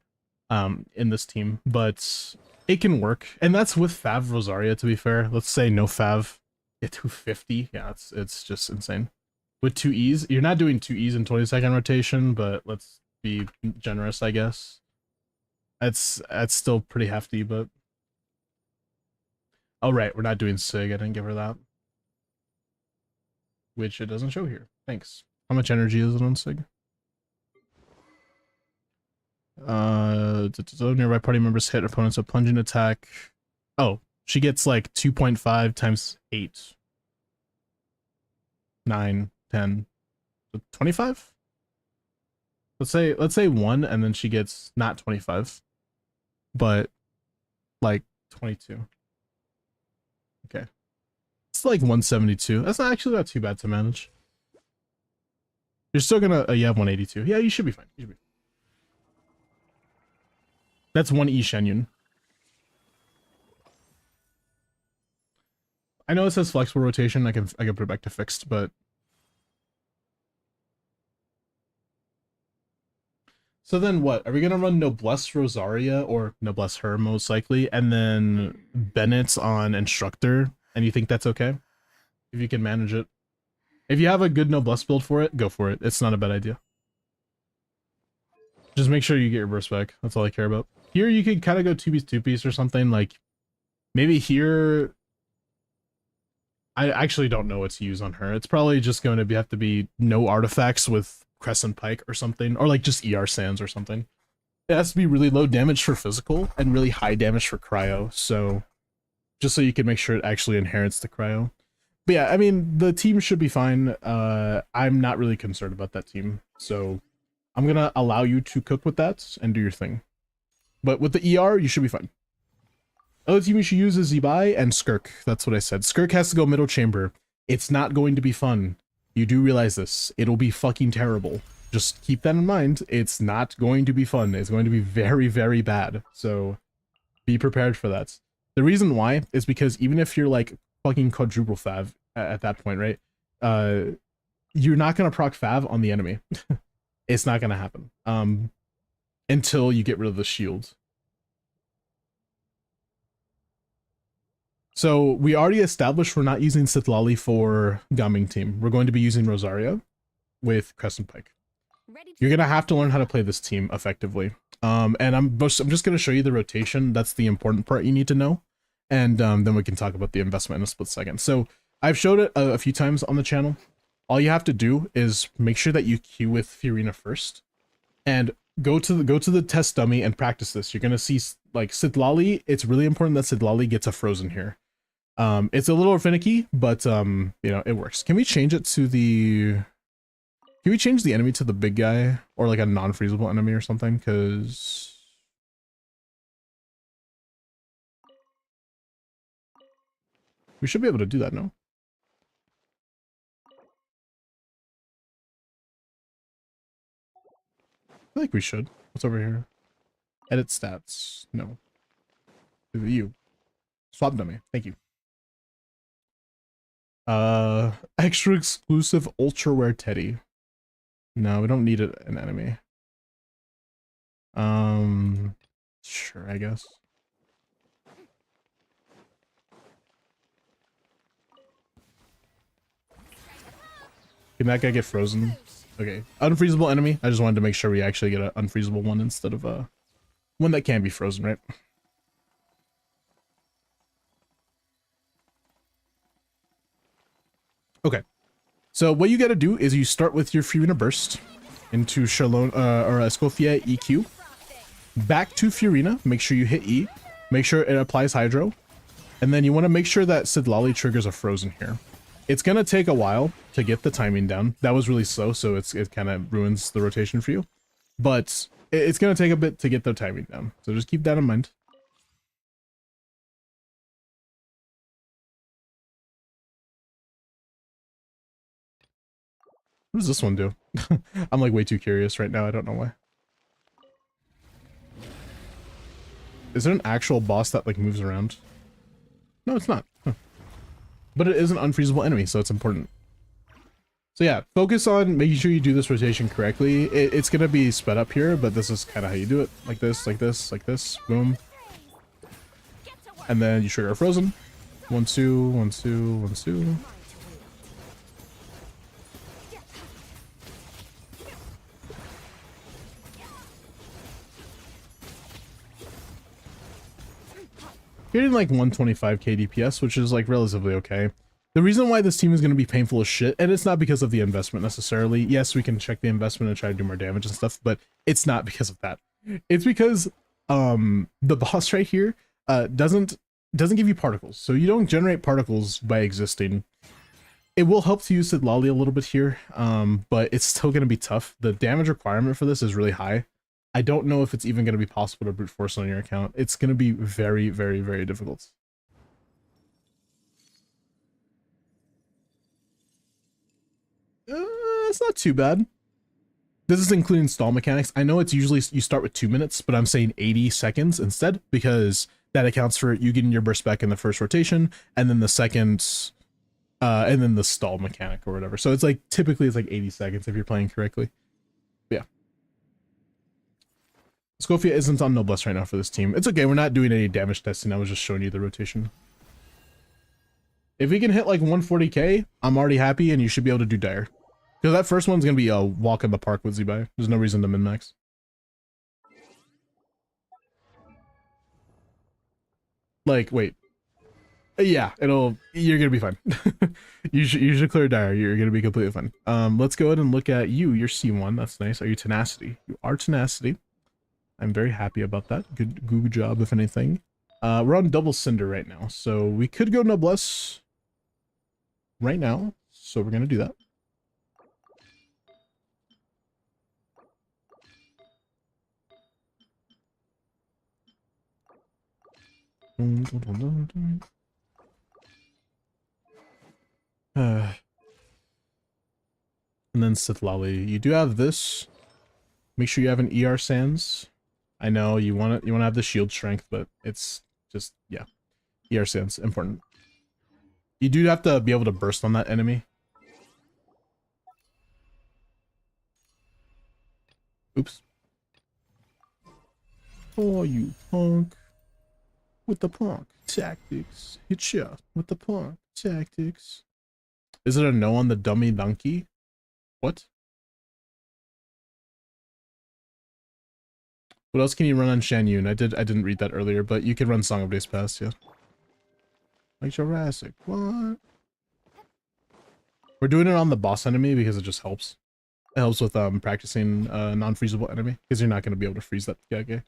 in this team, but it can work. And that's with Fav Rosaria, to be fair. Let's say no Fav. Get 250. Yeah, it's just insane. With 2 E's, you're not doing 2 E's in 20-second rotation, but let's be generous, I guess. That's still pretty hefty, but oh right, we're not doing Sig. I didn't give her that, which it doesn't show here. Thanks. How much energy is it on Sig? Nearby party members hit opponents with plunging attack. Oh, she gets like 2.5 times 8. 9, 10, 25? Let's say 1 and then she gets not 25, but like 22. Okay. It's like 172. That's not too bad to manage. You're still gonna you have 182. Yeah, you should be fine. You should be fine. That's 1 E Shenyun. I know it says flexible rotation. I can put it back to fixed, but so then what? Are we gonna run Noblesse Rosaria or Noblesse her most likely, and then Bennett's on instructor? And you think that's okay? If you can manage it. If you have a good Noblesse build for it, go for it. It's not a bad idea. Just make sure you get your burst back. That's all I care about. Here you could kind of go 2-piece or something, like Maybe here, I actually don't know what to use on her. It's probably just going to have to be no artifacts with Crescent Pike or something, or like just ER Sands or something. It has to be really low damage for physical and really high damage for cryo, so just so you can make sure it actually inherits the cryo. But yeah, I mean, the team should be fine. I'm not really concerned about that team, so I'm gonna allow you to cook with that and do your thing. But with the ER, you should be fine. Other team you should use is Zibai and Skirk. That's what I said. Skirk has to go middle chamber. It's not going to be fun. You do realize this. It'll be fucking terrible. Just keep that in mind. It's not going to be fun. It's going to be very, very bad. So be prepared for that. The reason why is because even if you're like fucking quadruple fav at that point, right? You're not going to proc fav on the enemy. It's not going to happen. Until you get rid of the shield. So we already established we're not using Sitlali for Gaming team. We're going to be using Rosaria with Crescent Pike. You're gonna have to learn how to play this team effectively. And I'm just gonna show you the rotation. That's the important part you need to know. And then we can talk about the investment in a split second. So I've showed it a few times on the channel. All you have to do is make sure that you queue with Fiorina first, and go to the test dummy and practice this. You're gonna see like Sitlali. It's really important that Sitlali gets a frozen here. It's a little finicky, but you know, it works. Can we change it to the... Can we change the enemy to the big guy? Or like a non-freezable enemy or something? Because... we should be able to do that, no? I feel like we should. What's over here? Edit stats. No. You. Swap dummy. Thank you. Extra exclusive ultra rare Teddy. No, we don't need an enemy. Sure, I guess. Can that guy get frozen? Okay, unfreezable enemy. I just wanted to make sure we actually get an unfreezable one instead of one that can be frozen, right? Okay, so what you got to do is you start with your Fiorina Burst into Shalon or Escoffier EQ, back to Fiorina. Make sure you hit E, make sure it applies Hydro, and then you want to make sure that Sitlali triggers a frozen here. It's gonna take a while to get the timing down. That was really slow, so it kind of ruins the rotation for you. But it's gonna take a bit to get the timing down, so just keep that in mind. What does this one do? I'm like way too curious right now. I don't know why. Is there an actual boss that like moves around? No, it's not. Huh. But it is an unfreezable enemy, so it's important. So yeah, focus on making sure you do this rotation correctly. It's gonna be sped up here, but this is kind of how you do it. Like this, like this, like this. Boom. And then you trigger a frozen. 1, 2, 1, 2, 1, 2. Getting like 125k DPS, which is like relatively okay. The reason why this team is going to be painful as shit, and it's not because of the investment necessarily. Yes, we can check the investment and try to do more damage and stuff, but it's not because of that. It's because the boss right here doesn't give you particles. So you don't generate particles by existing. It will help to use Sitlali a little bit here, but it's still going to be tough. The damage requirement for this is really high. I don't know if it's even going to be possible to brute force on your account. It's going to be very, very, very difficult. It's not too bad. This is including stall mechanics. I know it's usually you start with 2 minutes, but I'm saying 80 seconds instead, because that accounts for you getting your burst back in the first rotation, and then the second, and then the stall mechanic or whatever. So it's like, typically it's like 80 seconds if you're playing correctly. Yeah. Scofia isn't on Noblesse right now for this team. It's okay, we're not doing any damage testing. I was just showing you the rotation. If we can hit like 140k, I'm already happy, and you should be able to do Dire. Because that first one's going to be a walk in the park with Zibai. There's no reason to min-max. Like, wait. Yeah, you're gonna be fine. You should clear dire. You're gonna be completely fine. Let's go ahead and look at you. You're C1. That's nice. Are you tenacity? You are tenacity. I'm very happy about that. Good job, if anything. We're on double cinder right now, so we could go noblesse right now. So we're gonna do that. And then Sithlali. You do have this. Make sure you have an ER Sands. I know you want to have the shield strength, but it's just, yeah. ER Sands, important. You do have to be able to burst on that enemy. Oops. Oh, you punk. With the punk tactics. Hit ya with the punk tactics. Is it a no on the dummy donkey? What? What else can you run on Shan Yun? I didn't read that earlier, but you can run Song of Days Past, yeah. Like Jurassic, what? We're doing it on the boss enemy because it just helps. It helps with practicing non-freezable enemy, because you're not going to be able to freeze that guy.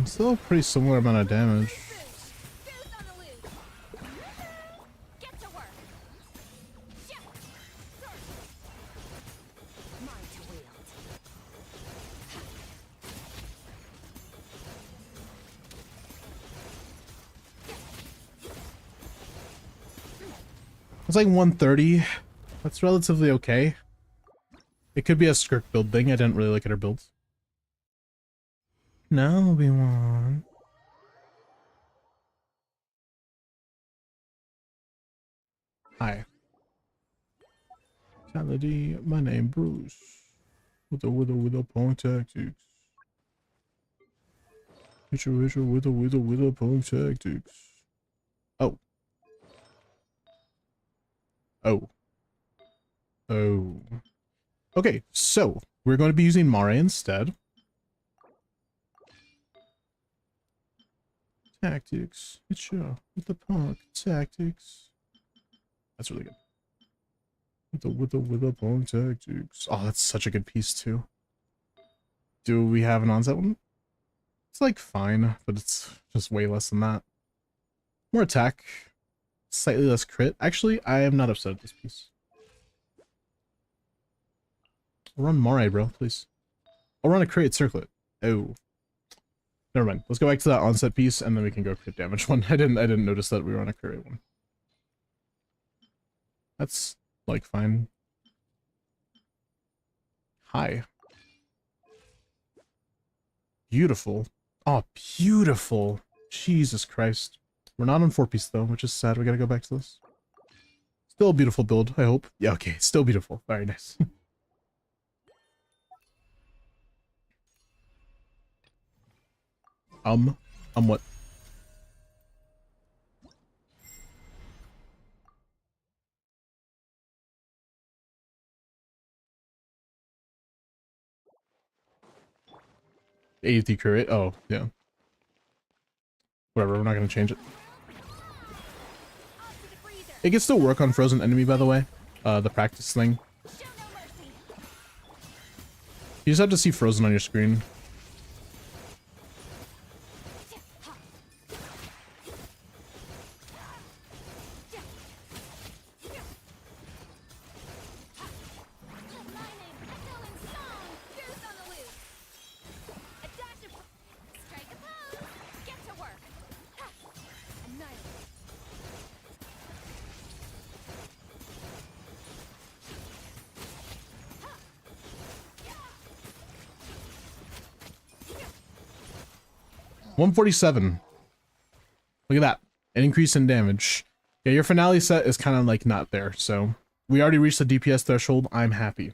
Still a pretty similar amount of damage. It's like 130. That's relatively okay. It could be a Skirk build thing. I didn't really look at her builds. Now we want... Hi. Tality, my name Bruce. With a pong tactics. With a pong tactics. Oh. Oh. Oh. Okay, so we're going to be using Mare instead. Tactics. It's with the punk tactics. That's really good. With the punk tactics. Oh, that's such a good piece too. Do we have an onset one? It's like fine, but it's just way less than that. More attack. Slightly less crit. Actually, I am not upset at this piece. Run Mare, bro, please. I'll run a crit circlet. Oh. Never mind. Let's go back to that onset piece and then we can go crit damage one. I didn't notice that we were on a crit rate one. That's like fine. Hi. Beautiful. Oh, beautiful. Jesus Christ. We're not on 4-piece though, which is sad. We gotta go back to this. Still a beautiful build, I hope. Yeah, okay. Still beautiful. Very nice. What? AUT crit? Oh, yeah. Whatever, we're not gonna change it. It can still work on frozen enemy, by the way. The practice thing. You just have to see frozen on your screen. $147. Look at that. An increase in damage. Yeah, your finale set is kind of like not there, so we already reached the DPS threshold. I'm happy.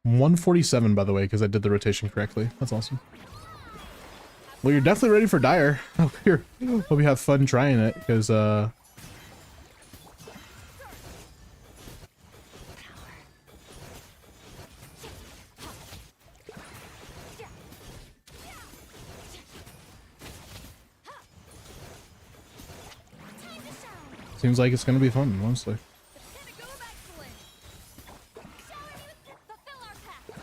147, by the way, because I did the rotation correctly. That's awesome. Well, you're definitely ready for Dire. Hope you have fun trying it, because seems like it's gonna be fun, honestly. Pinnacle of excellence. Shower you with fulfill our pact.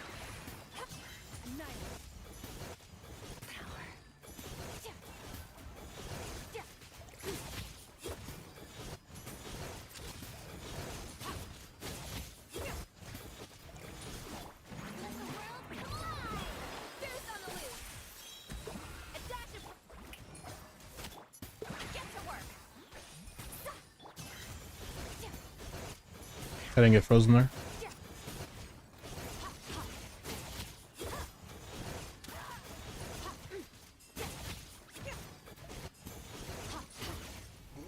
Annihilate. Power. Let the world collide. Fierce on the loose. Adapt to get to work. I didn't get frozen there.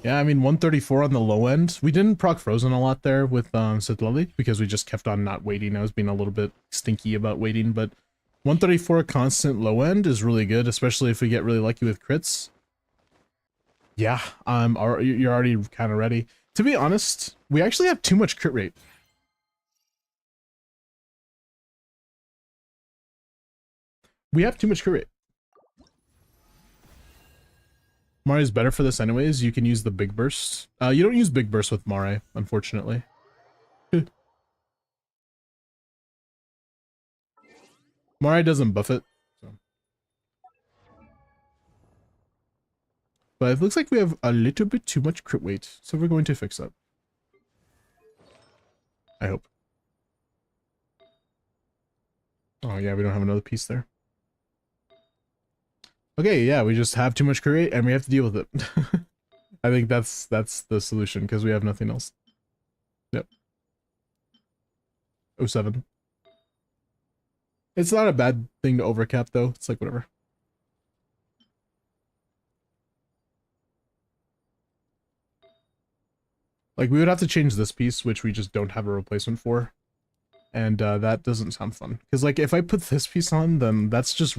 Yeah, I mean 134 on the low end. We didn't proc frozen a lot there with Sitlali because we just kept on not waiting. I was being a little bit stinky about waiting, but 134 constant low end is really good, especially if we get really lucky with crits. Yeah, you're already kind of ready. To be honest, we actually have too much crit rate. We have too much crit rate. Mare is better for this anyways. You can use the big burst. You don't use big burst with Mare, unfortunately. Mare doesn't buff it. So. But it looks like we have a little bit too much crit weight, so we're going to fix that. I hope. Oh yeah, we don't have another piece there. Okay, yeah, we just have too much crit rate and we have to deal with it. I think that's the solution because we have nothing else. Yep. 07. It's not a bad thing to overcap though. It's like whatever. Like we would have to change this piece, which we just don't have a replacement for. And that doesn't sound fun. Because like if I put this piece on, then that's just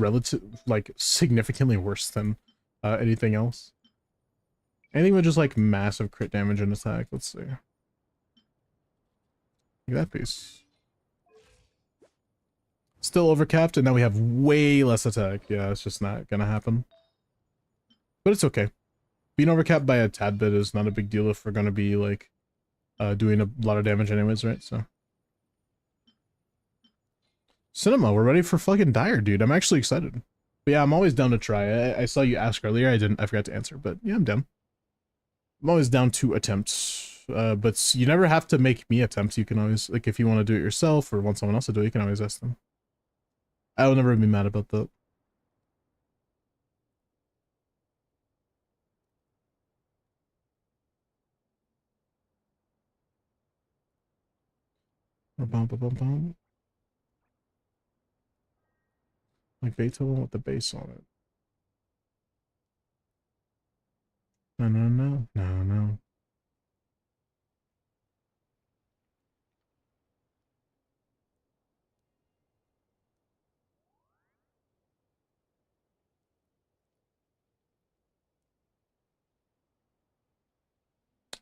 like significantly worse than anything else. Anything with just like massive crit damage and attack. Let's see. Look at that piece. Still overcapped, and now we have way less attack. Yeah, it's just not gonna happen. But it's okay. Being overcapped by a tad bit is not a big deal if we're gonna be like doing a lot of damage anyways, right? So Cinema, we're ready for fucking Dire, dude. I'm actually excited. But yeah, I'm always down to try. I saw you ask earlier. I forgot to answer, but yeah, I'm down. I'm always down to attempt. But you never have to make me attempt. You can always, like, if you want to do it yourself or want someone else to do it, you can always ask them. I will never be mad about that. Like Beethoven with the bass on it. No, no, no, no, no.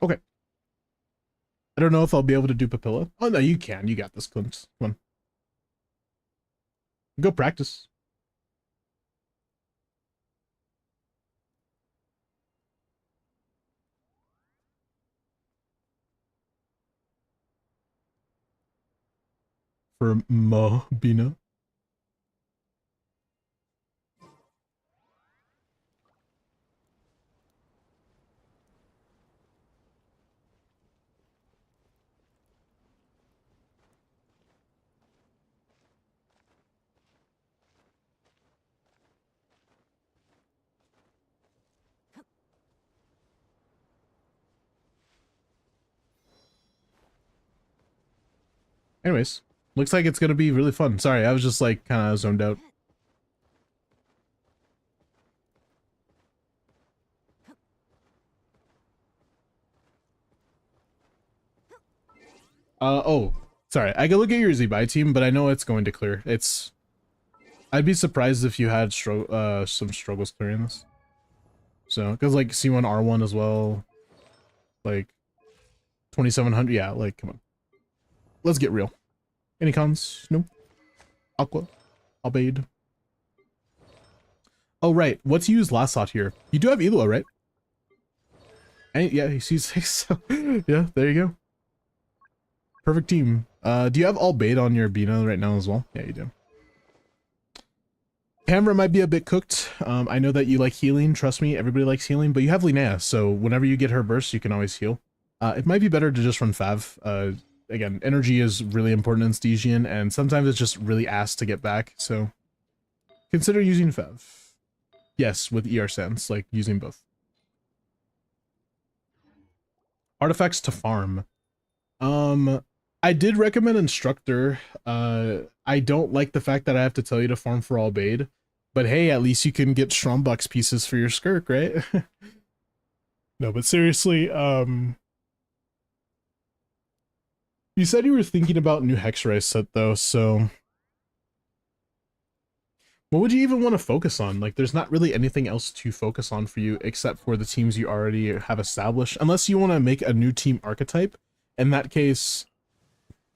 Okay. I don't know if I'll be able to do Papilla. Oh, no, you can. You got this, Clint. Come on. Go practice. For Mobina. Anyways, looks like it's gonna be really fun. Sorry, I was just like kind of zoned out. Oh, sorry. I can look at your Z-Buy team, but I know it's going to clear. I'd be surprised if you had some struggles clearing this. So, because like C1 R1 as well, like 2700. Yeah, like come on. Let's get real. Any cons? Nope. Aqua. Albade. Oh right. What's used last slot here? You do have Elua, right? And yeah, he sees 6. So yeah, there you go. Perfect team. Do you have Albade on your Bina right now as well? Yeah, you do. Camera might be a bit cooked. I know that you like healing. Trust me, everybody likes healing. But you have Linnea, so whenever you get her burst, you can always heal. It might be better to just run Fav. Again, energy is really important in Stygian, and sometimes it's just really ass to get back. So consider using Fav. Yes, with ER sense, like using both. Artifacts to farm. I did recommend Instructor. I don't like the fact that I have to tell you to farm for Albade, but hey, at least you can get Strombucks pieces for your Skirk, right? No, but seriously, you said you were thinking about new Hexerize set though, so what would you even want to focus on? Like, there's not really anything else to focus on for you except for the teams you already have established, unless you want to make a new team archetype. In that case,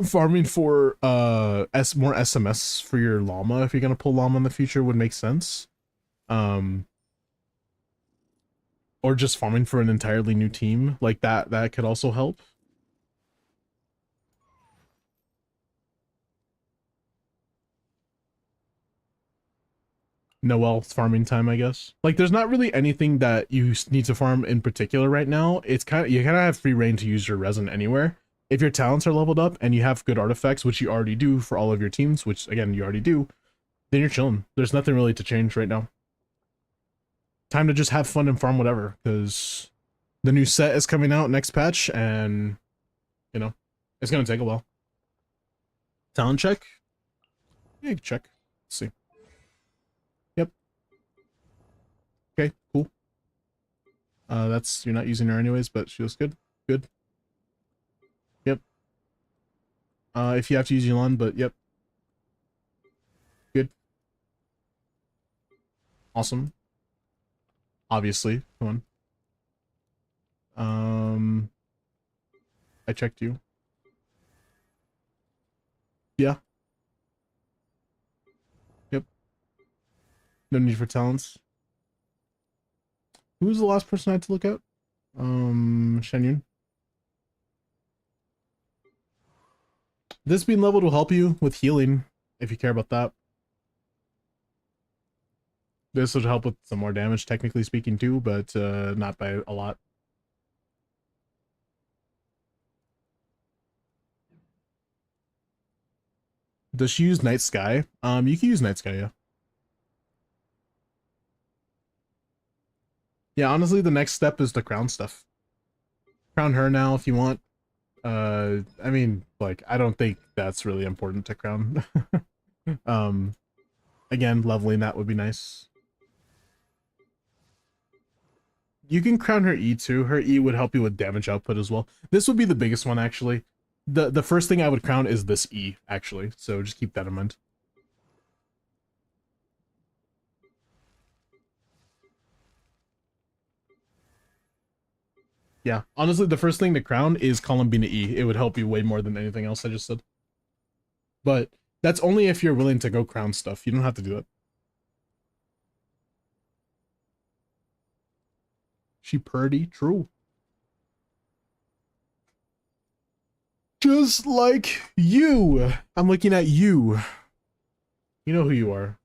farming for more SMS for your llama, if you're gonna pull llama in the future, would make sense. Or just farming for an entirely new team like that could also help. Noel, it's farming time, I guess. Like, there's not really anything that you need to farm in particular right now. It's you kind of have free reign to use your resin anywhere. If your talents are leveled up and you have good artifacts, which you already do for all of your teams, which again you already do, then you're chilling. There's nothing really to change right now. Time to just have fun and farm whatever, because the new set is coming out next patch, and you know it's gonna take a while. Talent check. Yeah, you can check. Let's see. Yep. Okay, cool. You're not using her anyways, but she looks good. Good. Yep. If you have to use Elon, but yep. Good. Awesome. Obviously, come on. I checked you. Yeah. Yep. No need for talents. Who was the last person I had to look at? Shen Yun. This being leveled will help you with healing, if you care about that. This would help with some more damage, technically speaking, too, but not by a lot. Does she use Night Sky? You can use Night Sky, yeah. Yeah, honestly, the next step is the crown stuff. Crown her now if you want. I mean, like, I don't think that's really important to crown. Again, leveling that would be nice. You can crown her E too. Her E would help you with damage output as well. This would be the biggest one, actually. The first thing I would crown is this E, actually. So just keep that in mind. Yeah, honestly, the first thing to crown is Columbina E. It would help you way more than anything else I just said. But that's only if you're willing to go crown stuff. You don't have to do that. She purdy, true. Just like you. I'm looking at you. You know who you are.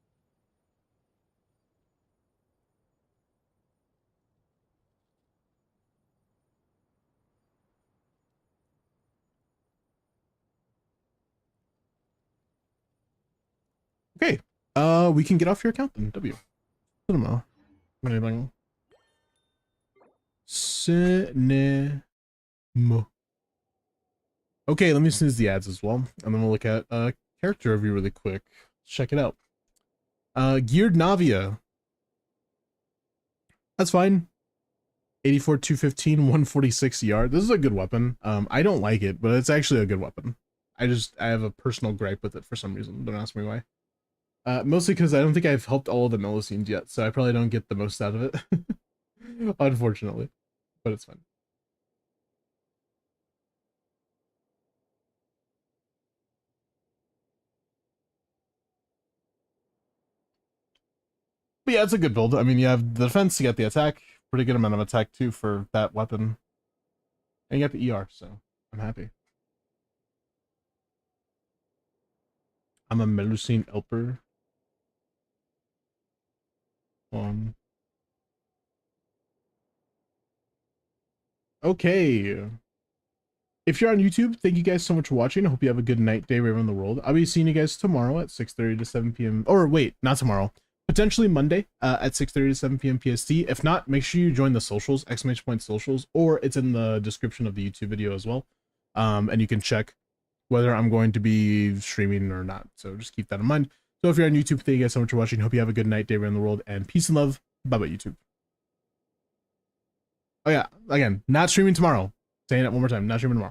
Okay. We can get off your account then. W. I don't know. Anything. Cinema. Okay, let me snooze the ads as well. And then we'll look at character review really quick. Check it out. Geared Navia. That's fine. 84, 215, 146 ER. This is a good weapon. I don't like it, but it's actually a good weapon. I have a personal gripe with it for some reason. Don't ask me why. Mostly because I don't think I've helped all of the Melusines yet, so I probably don't get the most out of it. Unfortunately. But it's fine. But yeah, it's a good build. I mean, you have the defense, you got the attack, pretty good amount of attack too for that weapon. And you got the ER, so I'm happy. I'm a Melusine Elper. Okay. If you're on YouTube, thank you guys so much for watching. I hope you have a good night, day, wherever in the world. I'll be seeing you guys tomorrow at 6:30 to 7 p.m. Or wait, not tomorrow. Potentially Monday at 6:30 to 7 p.m. PST. If not, make sure you join the socials, exclamation point socials, or it's in the description of the YouTube video as well. And you can check whether I'm going to be streaming or not. So just keep that in mind. So if you're on YouTube, thank you guys so much for watching. Hope you have a good night, day, wherever in the world, and peace and love. Bye-bye, YouTube. Oh yeah, again, not streaming tomorrow. Saying it one more time, not streaming tomorrow.